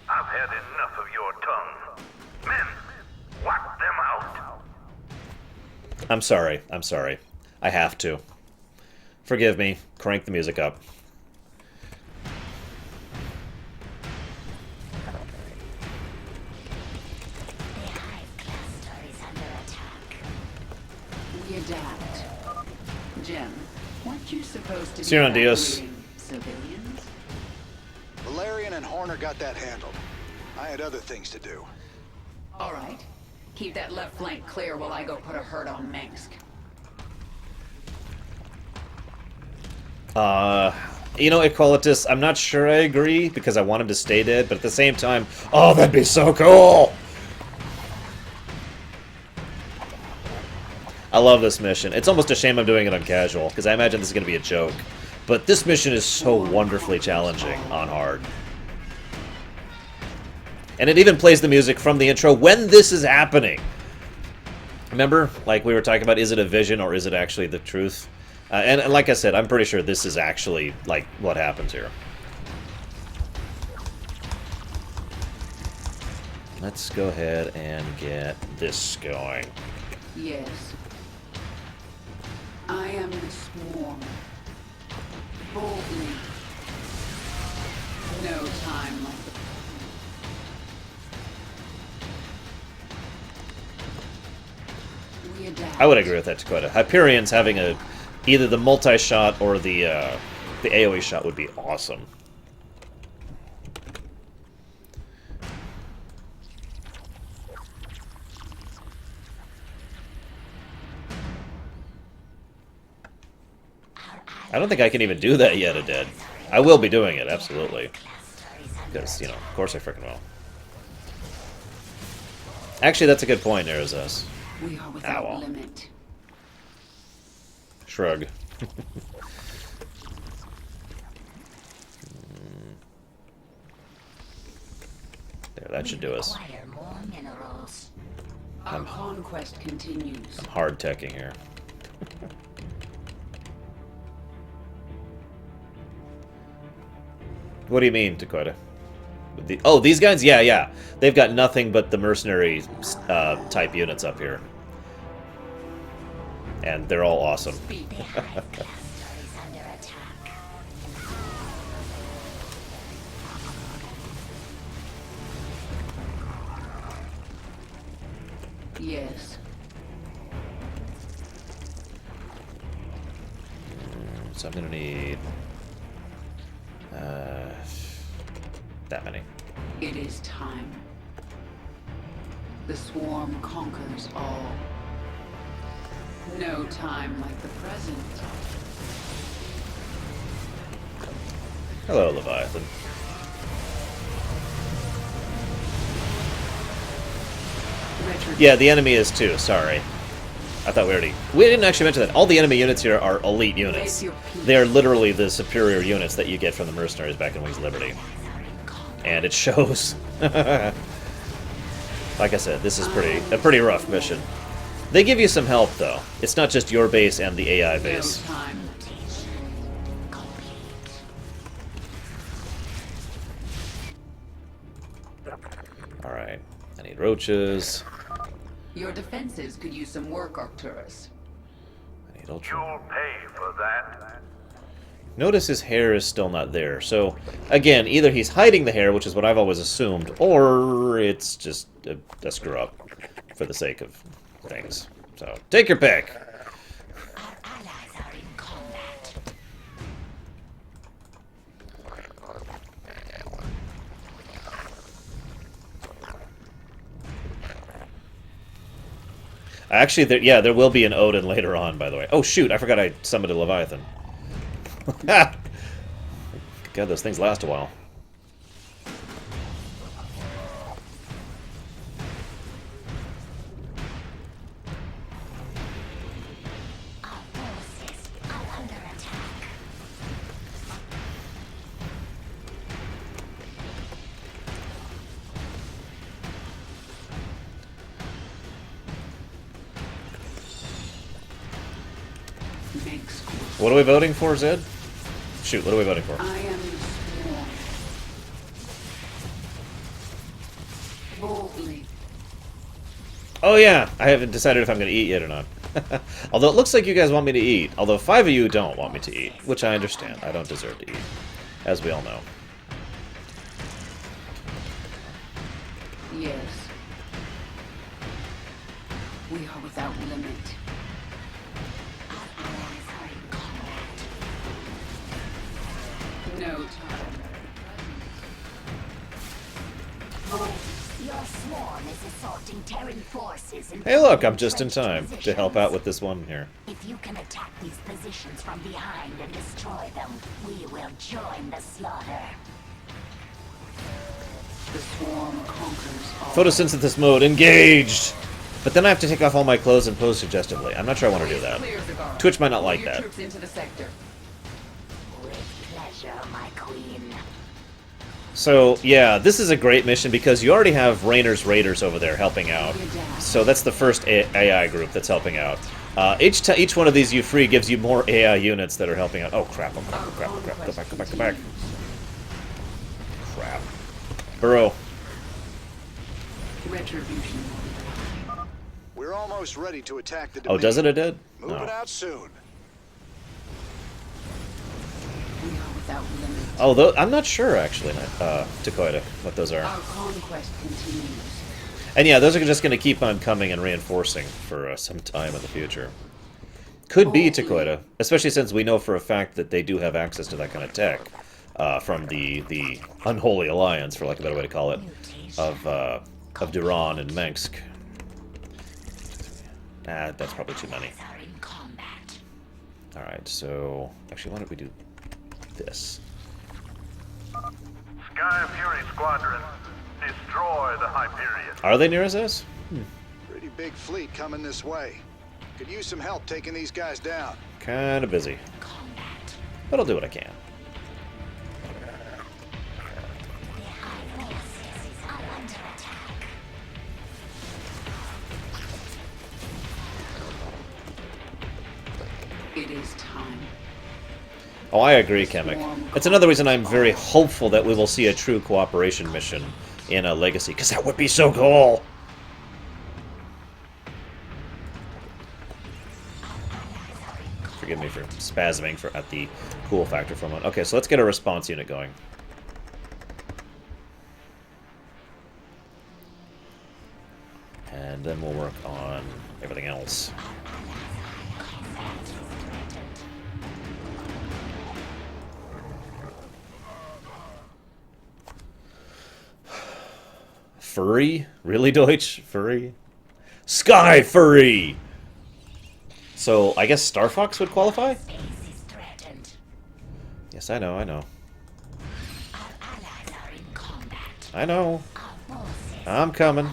I've had enough of your tongue. Men, whack them out. I'm sorry. I'm sorry. I have to. Forgive me. Crank the music up. We adapt. Jim, weren't you supposed to be Cyrano Diaz. evacuating civilians? Valerian and Horner got that handled. I had other things to do. All right. Keep that left flank clear while I go put a hurt on Minsk. You know, Equalitus, I'm not sure I agree, because I want him to stay dead, but at the same time, oh, that'd be so cool! I love this mission. It's almost a shame I'm doing it on casual, because I imagine this is going to be a joke. But this mission is so wonderfully challenging on hard. And it even plays the music from the intro when this is happening. Remember, like we were talking about, is it a vision or is it actually the truth? And like I said, I'm pretty sure this is actually, like, what happens here. Let's go ahead and get this going. Yes. I am the swarm. Boldly. No time like the... We adapt. I would agree with that, Dakota. Hyperion's having either the multi-shot or the AoE shot would be awesome. I don't think I can even do that yet, Aded. I will be doing it, absolutely. Because, you know, of course I freaking will. Actually, that's a good point, Arizos. We are without limit. Shrug. There, that should do us. Our conquest continues. I'm hard teching here. What do you mean, Dakota? Oh, these guys? Yeah, yeah. They've got nothing but the mercenary type units up here. And they're all awesome. Yes. So I'm gonna need that many. It is time. The swarm conquers all. No time like the present. Hello, Leviathan. Yeah, the enemy is too, sorry. I thought we didn't actually mention that. All the enemy units here are elite units. They are literally the superior units that you get from the mercenaries back in Wings of Liberty. And it shows. Like I said, this is a pretty rough mission. They give you some help, though. It's not just your base and the AI base. Alright. I need roaches. Your defenses could use some work, Arcturus. I need ultra. You'll pay for that. Notice his hair is still not there. So, again, either he's hiding the hair, which is what I've always assumed, or it's just a screw-up for the sake of things. So, take your pick. Actually, there will be an Odin later on, by the way. Oh, shoot, I forgot I summoned a Leviathan. God, those things last a while. What are we voting for, Zed? Shoot, what are we voting for? I am boldly. Oh yeah, I haven't decided if I'm going to eat yet or not. Although it looks like you guys want me to eat. Although 5 of you don't want me to eat, which I understand. I don't deserve to eat, as we all know. Yes. We are without limit. No time. Your swarm is assaulting Terran forces in Hey look, I'm just in time to help out with this one here. If you can attack these positions from behind and destroy them, we will join the slaughter. The swarm conquers all. Photosynthesis mode engaged! But then I have to take off all my clothes and pose suggestively. I'm not sure I want to do that. Twitch might not like that. Troops into the sector. My queen. So, yeah, this is a great mission because you already have Rainer's Raiders over there helping out. So that's the first AI group that's helping out. Each one of these you free gives you more AI units that are helping out. Oh, crap, oh, crap, oh, crap, oh, crap. Go back, go back, go back. Crap. Burrow. Retribution. We're almost ready to attack the Oh, does it? It did? Move it out soon. Oh, I'm not sure, actually, Takoida, what those are. Our conquest continues. And yeah, those are just going to keep on coming and reinforcing for some time in the future. Could be Takoida, especially since we know for a fact that they do have access to that kind of tech from the Unholy Alliance, for lack of a better way to call it, of Duron and Mensk. That's probably too many. Alright, so... Actually, why don't we do this? Sky Fury Squadron, destroy the Hyperion. Are they near us? Pretty big fleet coming this way. Could use some help taking these guys down. Kinda busy. But I'll do what I can. It is time. Oh, I agree, Kemek. It's another reason I'm very hopeful that we will see a true cooperation mission in a Legacy, because that would be so cool! Forgive me for spasming at the cool factor for a moment. Okay, so let's get a response unit going. And then we'll work on everything else. Furry? Really, Deutsch? Furry? Sky Furry! So, I guess Star Fox would qualify? Yes, I know, I know. I know. I'm coming.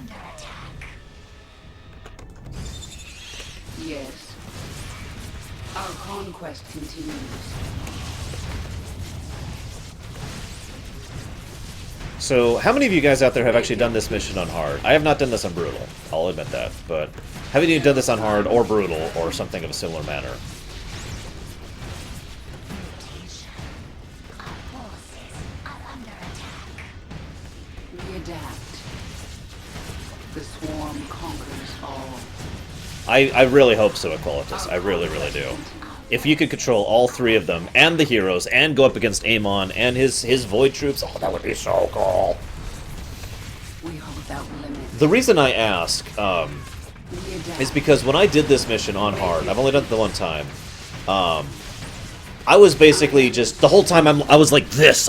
Yes. Our conquest continues. So, how many of you guys out there have actually done this mission on hard? I have not done this on brutal, I'll admit that, but have you done this on hard or brutal or something of a similar manner? We adapt. The swarm conquers all. I really hope so, Equalitus. I really, really do. If you could control all 3 of them, and the heroes, and go up against Amon and his Void troops, oh, that would be so cool. We are without limit. The reason I ask is because when I did this mission on hard, I've only done it the one time, I was basically just, the whole time I was like this,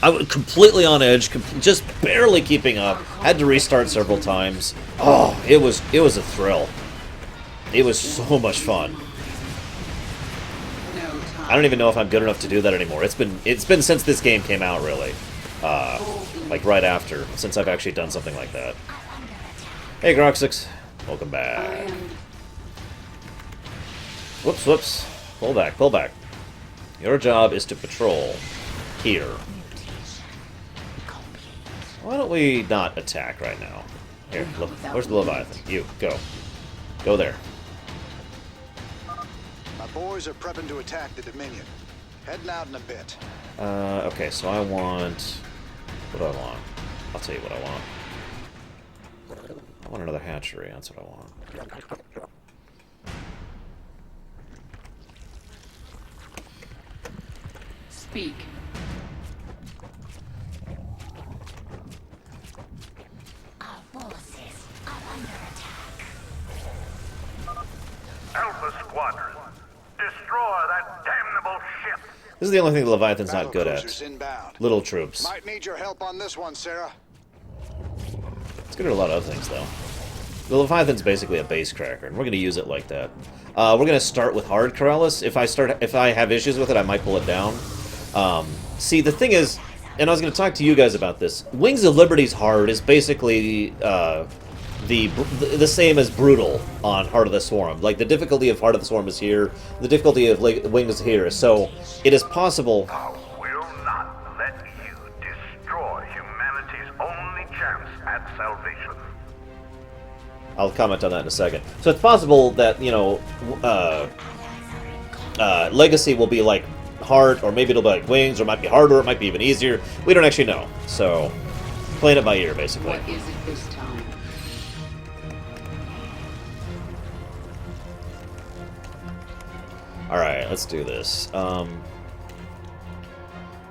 I was completely on edge, just barely keeping up. Had to restart several times. Oh, it was a thrill. It was so much fun. I don't even know if I'm good enough to do that anymore. It's been since this game came out, really. Like right after, since I've actually done something like that. Hey, Groxix. Welcome back. Whoops, whoops. Pull back, pull back. Your job is to patrol here. Why don't we not attack right now? Here, look. Where's the Leviathan? You, go. Go there. My boys are prepping to attack the Dominion. Heading out in a bit. Okay, so I want... What do I want? I'll tell you what I want. I want another hatchery, that's what I want. Speak. Our forces are under attack. Alpha Squadron, destroy that damnable ship. This is the only thing the Leviathan's not good at. Inbound. Little troops. Might need your help on this one, Sarah. It's good at a lot of other things, though. The Leviathan's basically a base cracker, and we're going to use it like that. We're going to start with hard Corrales. If I have issues with it, I might pull it down. See, the thing is, and I was going to talk to you guys about this. Wings of Liberty's hard is basically the same as brutal on Heart of the Swarm. Like, the difficulty of Heart of the Swarm is here, the difficulty of Wings is here. So it is possible. I will not let you destroy humanity's only chance at salvation. I'll comment on that in a second. So it's possible that, you know, Legacy will be like hard, or maybe it'll be like Wings, or it might be harder, or it might be even easier. We don't actually know. So, playing it by ear, basically. What is it this time? Alright, let's do this.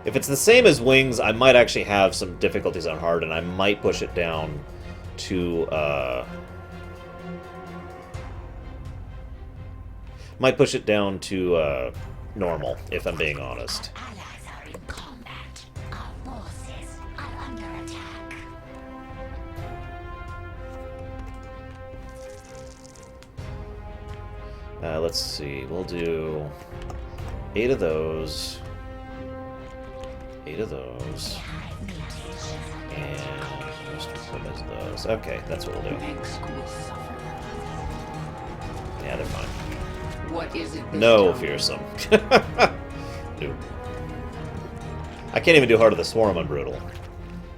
If it's the same as Wings, I might actually have some difficulties on hard, and I might push it down to, normal, if I'm being honest. Allies are in combat. Our forces are under attack. Let's see, we'll do 8 of those. 8 of those. And most of those. Okay, that's what we'll do. Yeah, they're fine. What is it? No, fearsome. No. I can't even do Heart of the Swarm on brutal,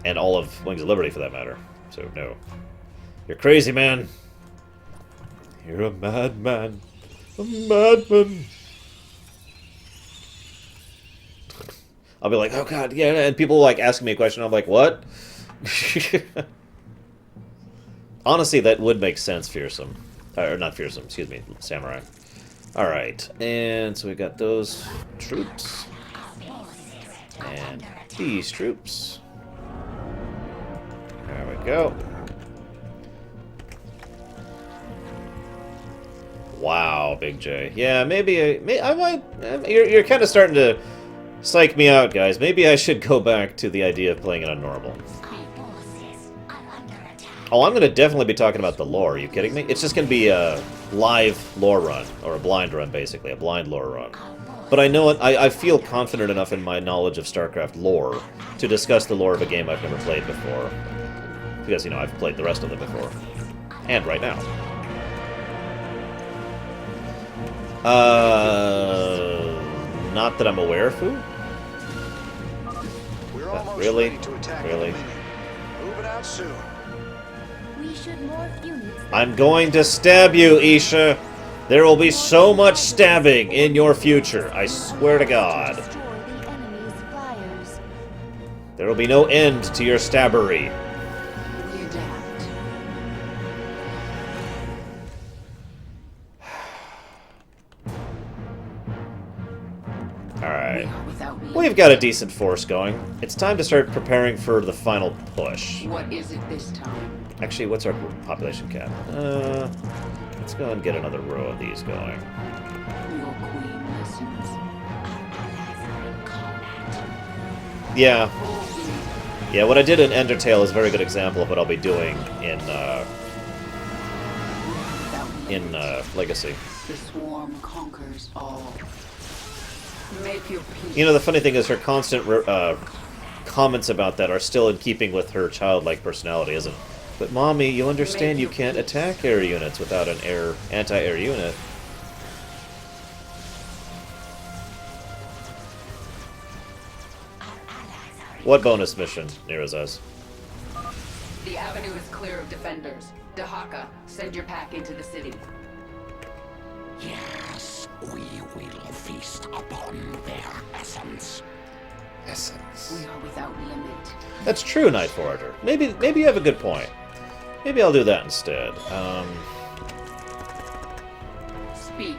and all of Wings of Liberty for that matter. So no, you're crazy, man. You're a madman. A madman. I'll be like, oh god, yeah, and people like asking me a question. I'm like, what? Honestly, that would make sense, fearsome, or not fearsome. Excuse me, samurai. Alright, and so we got those troops, and these troops. There we go. Wow, Big J. Yeah, maybe I might... You're kind of starting to psych me out, guys. Maybe I should go back to the idea of playing it on normal. Oh, I'm going to definitely be talking about the lore. Are you kidding me? It's just going to be a live lore run, or a blind run, basically. A blind lore run. But I know it. I feel confident enough in my knowledge of Starcraft lore to discuss the lore of a game I've never played before. Because, you know, I've played the rest of them before. And right now. Not that I'm aware of who? We're almost really? ready to attack Really? the Dominion. Moving out soon. We should morph units. I'm going to stab you, Isha. There will be so much stabbing in your future, I swear to God. Destroy the enemy's flyers. There will be no end to your stabbery. We adapt. Alright. We've got a decent force going. It's time to start preparing for the final push. What is it this time? Actually, what's our population cap? Let's go and get another row of these going. Your queen listens. Yeah. Yeah, what I did in Endertale is a very good example of what I'll be doing in Legacy. The swarm conquers all. Make your peace. You know, the funny thing is her constant comments about that are still in keeping with her childlike personality, isn't it? But Mommy, you understand you can't attack air units without an anti-air unit. What bonus mission, Nero says? The avenue is clear of defenders. Dahaka, send your pack into the city. Yes, we will feast upon their essence. We are without limit. That's true, Night Forager. Maybe you have a good point. Maybe I'll do that instead. Speak.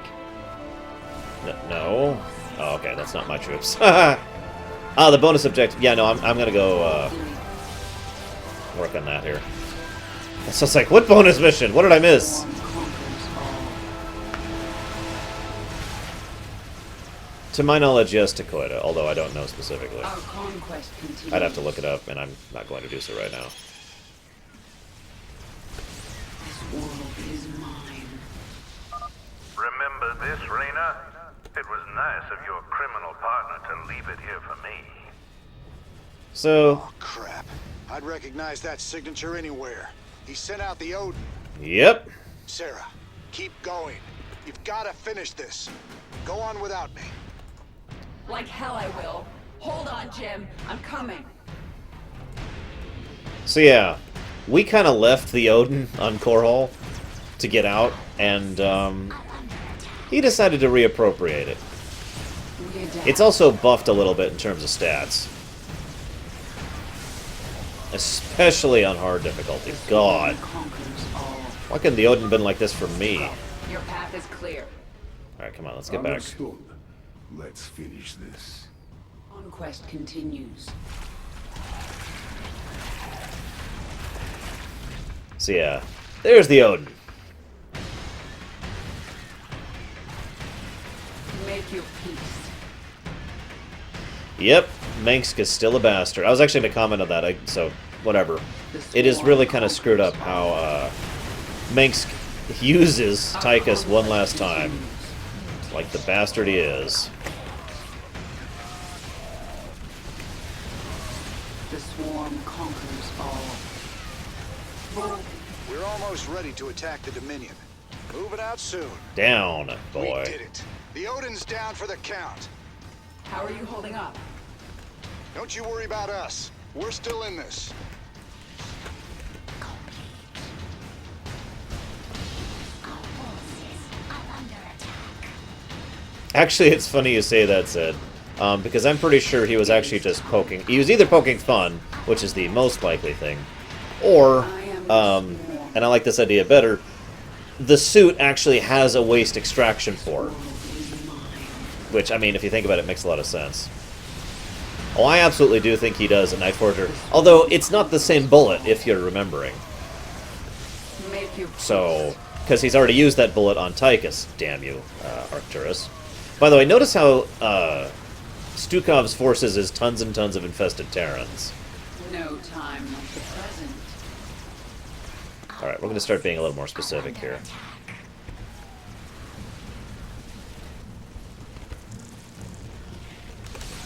No. Oh, okay, that's not my troops. Ah, the bonus objective. Yeah, no, I'm gonna go work on that here. So it's like, what bonus mission? What did I miss? To my knowledge, yes, to Koida, although I don't know specifically. Our conquest continues. I'd have to look it up, and I'm not going to do so right now. This world is mine. Remember this, Reyna? It was nice of your criminal partner to leave it here for me. So... Oh, crap. I'd recognize that signature anywhere. He sent out the Odin. Yep. Sarah, keep going. You've got to finish this. Go on without me. Like hell I will. Hold on, Jim. I'm coming. So yeah, we kind of left the Odin on Corall to get out, and he decided to reappropriate it. It's also buffed a little bit in terms of stats. Especially on hard difficulty. God. Why couldn't the Odin been like this for me? Your path is clear. Alright, come on, let's get back. Understood. Let's finish this. Conquest continues. So yeah, there's the Odin. Make your peace. Yep, Mengsk is still a bastard. I was actually going to comment on that, so whatever. It is really kind of screwed up how Mengsk uses Tychus one last time. Like the bastard he is. The swarm conquers all. We're almost ready to attack the Dominion. Move it out soon. Down, boy. We did it. The Odin's down for the count. How are you holding up? Don't you worry about us. We're still in this. Actually, it's funny you say that, Sid. Because I'm pretty sure he was actually just poking... He was either poking fun, which is the most likely thing, or, and I like this idea better, the suit actually has a waste extraction port. Which, I mean, if you think about it, makes a lot of sense. Oh, I absolutely do think he does a Night Forger. Although, it's not the same bullet, if you're remembering. So, because he's already used that bullet on Tychus, damn you, Arcturus. By the way, notice how Stukov's forces is tons and tons of infested Terrans. No time like the present. Alright, we're going to start being a little more specific here.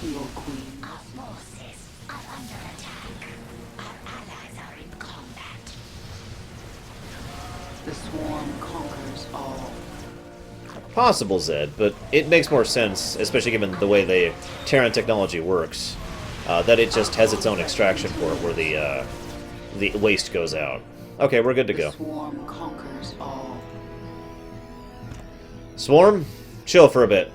Your queen. Our forces are under attack. Our allies are in combat. The swarm conquers all. Possible, Zed, but it makes more sense, especially given the way the Terran technology works, that it just has its own extraction port where the waste goes out. Okay, we're good to go. Swarm conquers all. Swarm, chill for a bit.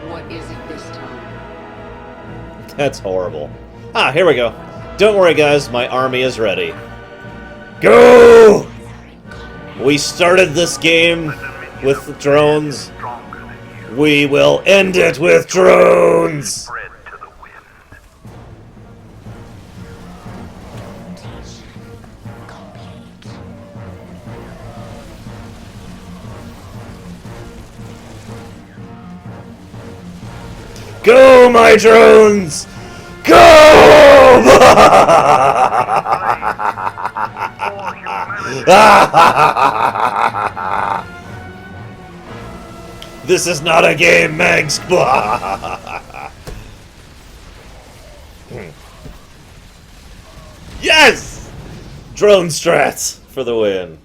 What is it this time? That's horrible. Ah, here we go. Don't worry, guys. My army is ready. Go! We started this game with drones. We will end it with drones! Go, my drones! Go! This is not a game, Megs! Yes! Drone strats for the win.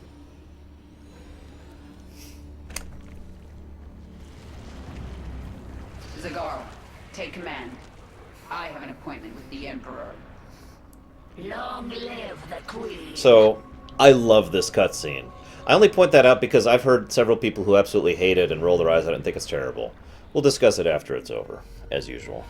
Zagaro, take command. I have an appointment with the Emperor. Long live the Queen. So, I love this cutscene. I only point that out because I've heard several people who absolutely hate it and roll their eyes at it and think it's terrible. We'll discuss it after it's over, as usual.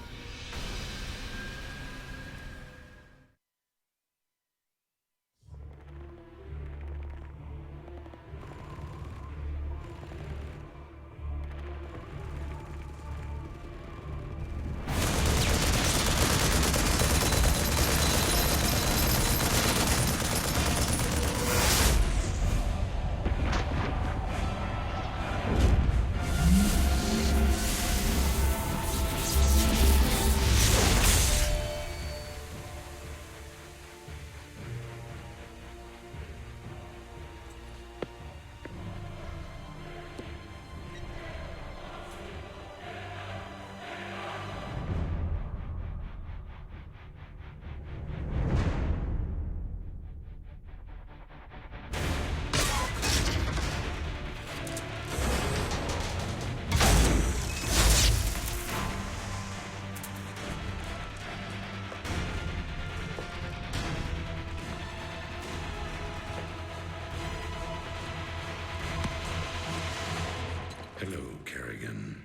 Hello, Kerrigan.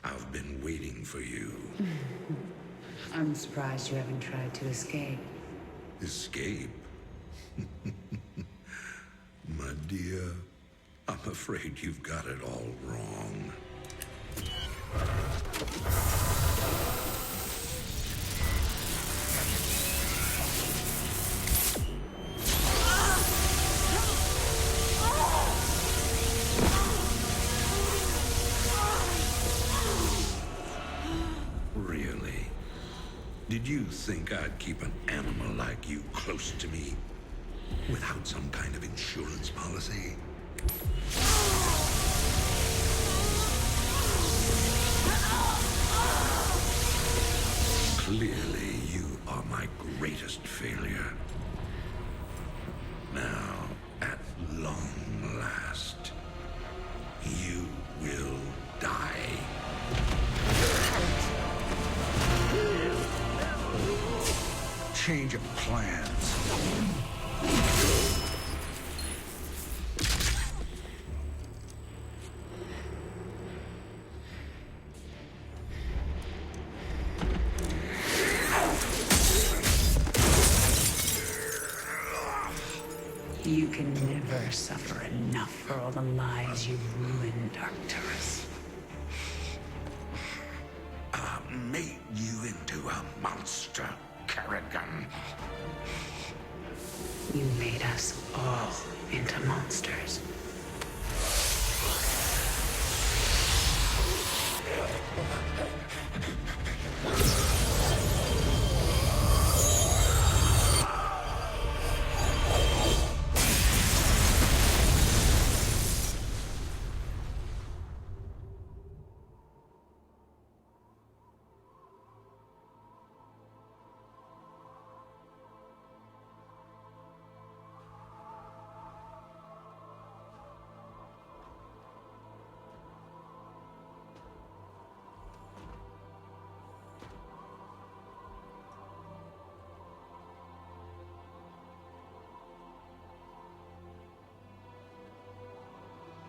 I've been waiting for you. I'm surprised you haven't tried to escape. Escape? My dear, I'm afraid you've got it all wrong. Really? Did you think I'd keep an animal like you close to me without some kind of insurance policy? Clearly, you are my greatest failure. Now, at long last, you will die. Change of plans. You can never suffer enough for all the lives you've ruined, Arcturus. I made you into a monster, Kerrigan. You made us all into monsters.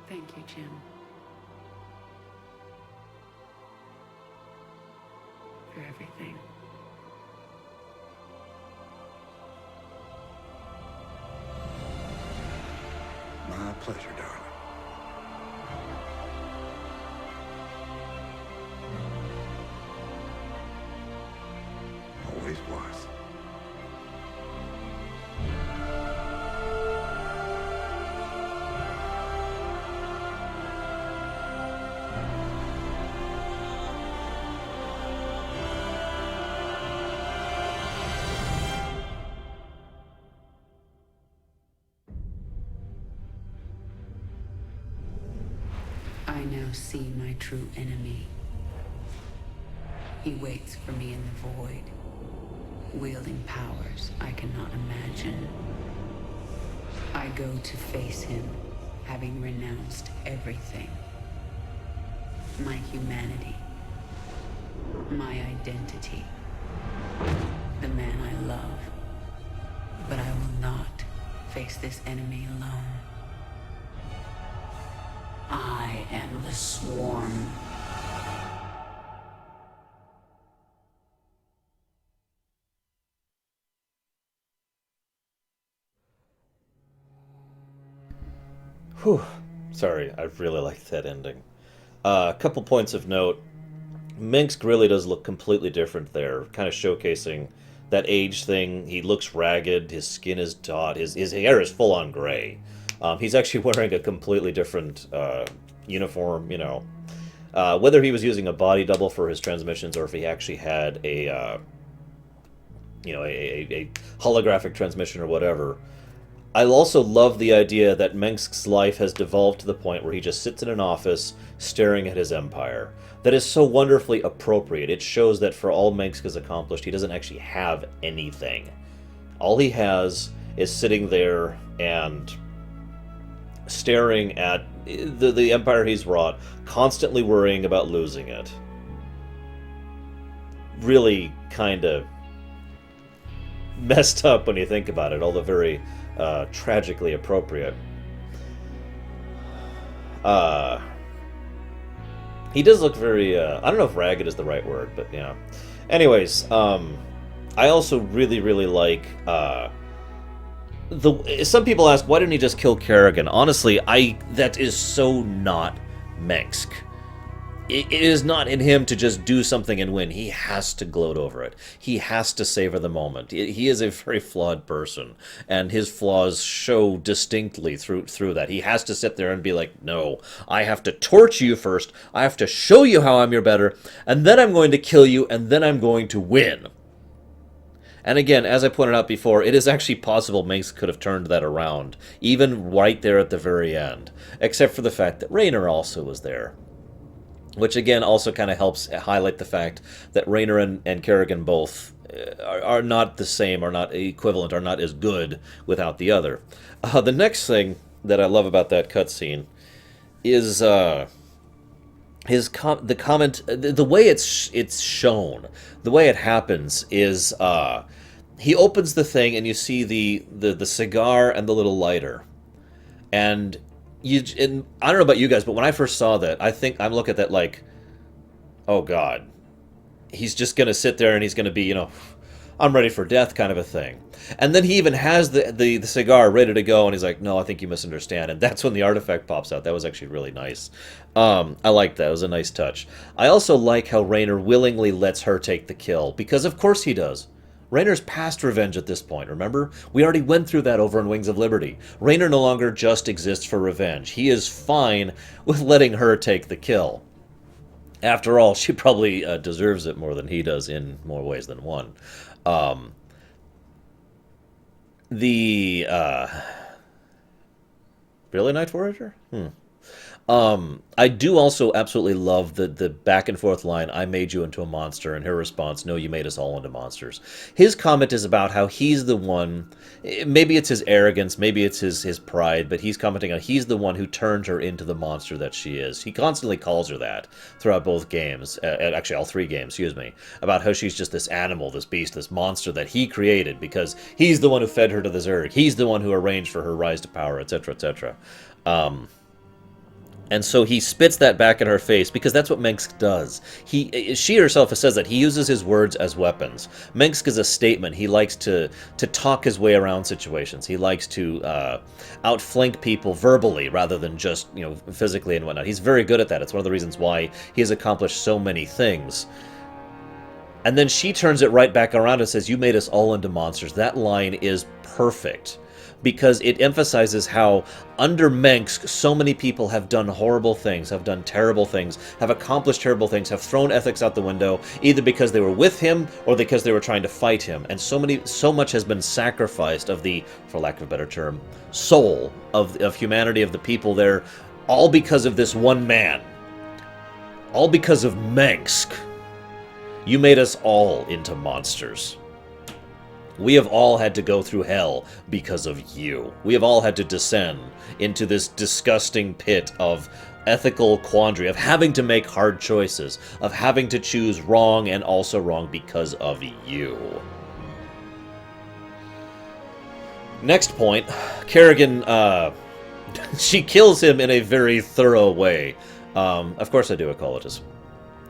Thank you, Jim. For everything. My pleasure, darling. Always was. I now see my true enemy. He waits for me in the void, wielding powers I cannot imagine. I go to face him, having renounced everything. My humanity, my identity, the man I love. But I will not face this enemy alone. I am the Swarm. Whew. Sorry, I really like that ending. A couple points of note. Minsk really does look completely different there, kind of showcasing that age thing. He looks ragged, his skin is taut, his hair is full-on gray. He's actually wearing a completely different uniform, you know. Whether he was using a body double for his transmissions or if he actually had a holographic transmission or whatever. I also love the idea that Mengsk's life has devolved to the point where he just sits in an office staring at his empire. That is so wonderfully appropriate. It shows that for all Mengsk has accomplished, he doesn't actually have anything. All he has is sitting there and staring at the empire he's wrought, constantly worrying about losing it. Really kind of messed up when you think about it, although very tragically appropriate. He does look very, I don't know if ragged is the right word, but yeah. Anyways, I also really, really like, some people ask, why didn't he just kill Kerrigan? Honestly, that is so not Mengsk. It is not in him to just do something and win. He has to gloat over it. He has to savor the moment. He is a very flawed person, and his flaws show distinctly through that. He has to sit there and be like, no, I have to torture you first. I have to show you how I'm your better, and then I'm going to kill you, and then I'm going to win. And again, as I pointed out before, it is actually possible Mengsk could have turned that around, even right there at the very end, except for the fact that Raynor also was there. Which again also kind of helps highlight the fact that Raynor and Kerrigan both are not the same, are not equivalent, are not as good without the other. The next thing that I love about that cutscene is the comment, the way it's shown, the way it happens is he opens the thing and you see the cigar and the little lighter, and I don't know about you guys, but when I first saw that, I'm looking at that like, oh god, he's just gonna sit there and he's gonna be, I'm ready for death kind of a thing. And then he even has the cigar ready to go, and he's like, no, I think you misunderstand. And that's when the artifact pops out. That was actually really nice. I liked that. It was a nice touch. I also like how Raynor willingly lets her take the kill, because of course he does. Raynor's past revenge at this point, remember? We already went through that over in Wings of Liberty. Raynor no longer just exists for revenge. He is fine with letting her take the kill. After all, she probably deserves it more than he does in more ways than one. Really, Night Forager? I do also absolutely love the back and forth line, I made you into a monster, and her response, no, you made us all into monsters. His comment is about how he's the one, maybe it's his arrogance, maybe it's his pride, but he's commenting on he's the one who turned her into the monster that she is. He constantly calls her that throughout both games, actually all three games, excuse me, about how she's just this animal, this beast, this monster that he created because he's the one who fed her to the Zerg, he's the one who arranged for her rise to power, etc., etc. And so he spits that back in her face because that's what Mengsk does. She herself says that he uses his words as weapons. Mengsk is a statement. He likes to talk his way around situations. He likes to outflank people verbally rather than just physically and whatnot. He's very good at that. It's one of the reasons why he has accomplished so many things. And then she turns it right back around and says, "You made us all into monsters." That line is perfect, because it emphasizes how under Mengsk so many people have done horrible things, have done terrible things, have accomplished terrible things, have thrown ethics out the window, either because they were with him or because they were trying to fight him. And so much has been sacrificed of the, for lack of a better term, soul of humanity, of the people there, all because of this one man. All because of Mengsk. You made us all into monsters. We have all had to go through hell because of you. We have all had to descend into this disgusting pit of ethical quandary, of having to make hard choices, of having to choose wrong and also wrong because of you. Next point, Kerrigan, she kills him in a very thorough way. Of course I do, Ecologists.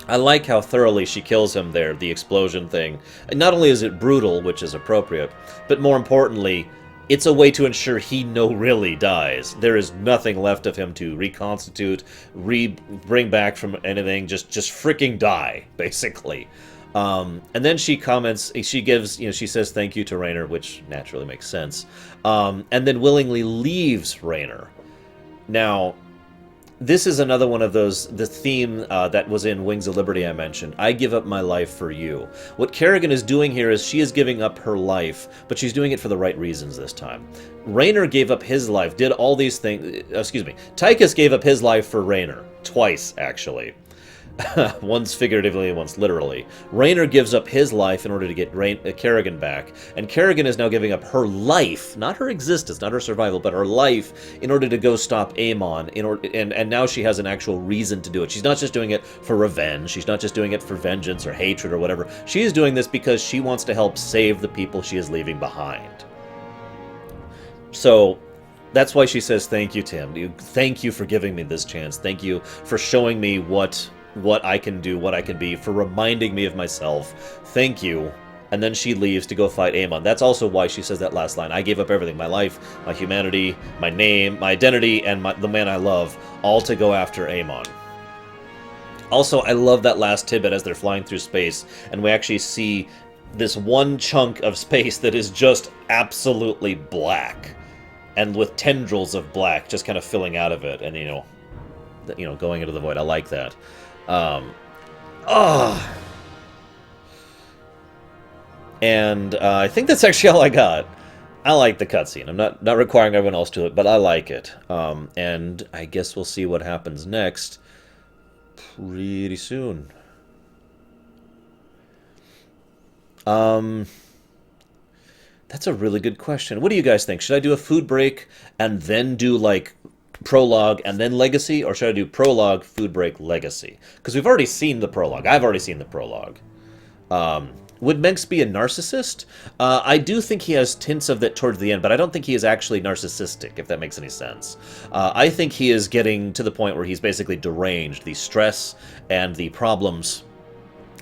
I like how thoroughly she kills him there, the explosion thing. And not only is it brutal, which is appropriate, but more importantly, it's a way to ensure he really dies. There is nothing left of him to reconstitute, bring back from anything, just freaking die, basically. And then she comments, she gives, she says thank you to Raynor, which naturally makes sense, and then willingly leaves Raynor. Now, this is another one of those, the theme that was in Wings of Liberty I mentioned. I give up my life for you. What Kerrigan is doing here is she is giving up her life, but she's doing it for the right reasons this time. Raynor gave up his life, did all these things, Tychus gave up his life for Raynor. Twice, actually. Once figuratively and once literally. Raynor gives up his life in order to get Kerrigan back, and Kerrigan is now giving up her life, not her existence, not her survival, but her life, in order to go stop Amon. And now she has an actual reason to do it. She's not just doing it for revenge. She's not just doing it for vengeance or hatred or whatever. She is doing this because she wants to help save the people she is leaving behind. So that's why she says thank you, Tim. Thank you for giving me this chance. Thank you for showing me what I can do, what I can be, for reminding me of myself. Thank you. And then she leaves to go fight Amon. That's also why she says that last line. I gave up everything. My life, my humanity, my name, my identity, and the man I love, all to go after Amon. Also, I love that last tidbit as they're flying through space, and we actually see this one chunk of space that is just absolutely black, and with tendrils of black just kind of filling out of it, and going into the void. I like that. And I think that's actually all I got. I like the cutscene. I'm not requiring everyone else to it, but I like it. And I guess we'll see what happens next pretty soon. That's a really good question. What do you guys think? Should I do a food break and then do, like, prologue and then legacy, or should I do prologue, food break, legacy? Because we've already seen the prologue. I've already seen the prologue. Would Mengsk be a narcissist? I do think he has tints of that towards the end, but I don't think he is actually narcissistic, if that makes any sense. I think he is getting to the point where he's basically deranged. The stress and the problems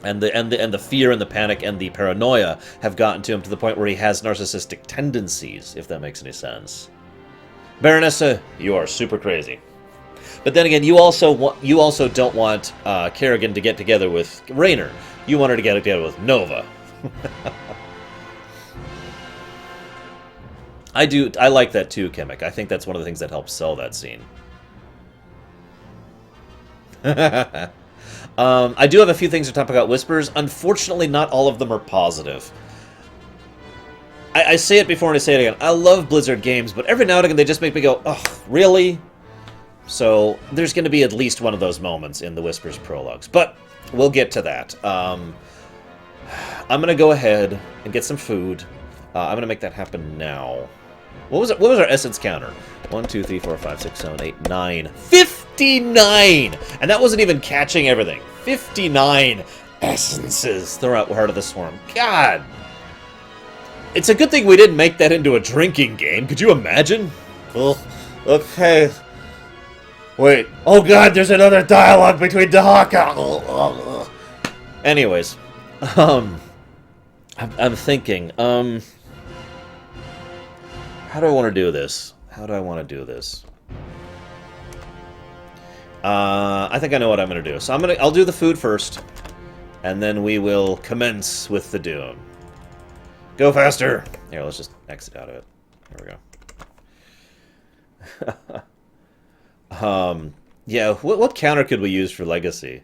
and the fear and the panic and the paranoia have gotten to him to the point where he has narcissistic tendencies, if that makes any sense. Baronessa, you are super crazy. But then again, you also don't want Kerrigan to get together with Raynor. You want her to get together with Nova. I like that too, Kemek. I think that's one of the things that helps sell that scene. I do have a few things to talk about Whispers. Unfortunately, not all of them are positive. I say it before and I say it again. I love Blizzard games, but every now and again they just make me go, oh, really? So there's going to be at least one of those moments in the Whispers prologues. But we'll get to that. I'm going to go ahead and get some food. I'm going to make that happen now. What was our essence counter? 1, 2, 3, 4, 5, 6, 7, 8, 9. 59! And that wasn't even catching everything. 59 essences throughout Heart of the Swarm. God! It's a good thing we didn't make that into a drinking game. Could you imagine? Well, okay. Wait. Oh god, there's another dialogue between Dahaka. Anyways, I'm thinking, how do I want to do this? I think I know what I'm gonna do. So I'll do the food first, and then we will commence with the doom. Go faster! Here, let's just exit out of it. There we go. Yeah, what counter could we use for Legacy?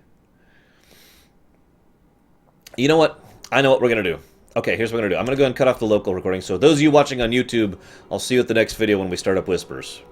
You know what? I know what we're gonna do. Okay, here's what we're gonna do. I'm gonna go ahead and cut off the local recording. So those of you watching on YouTube, I'll see you at the next video when we start up Whispers.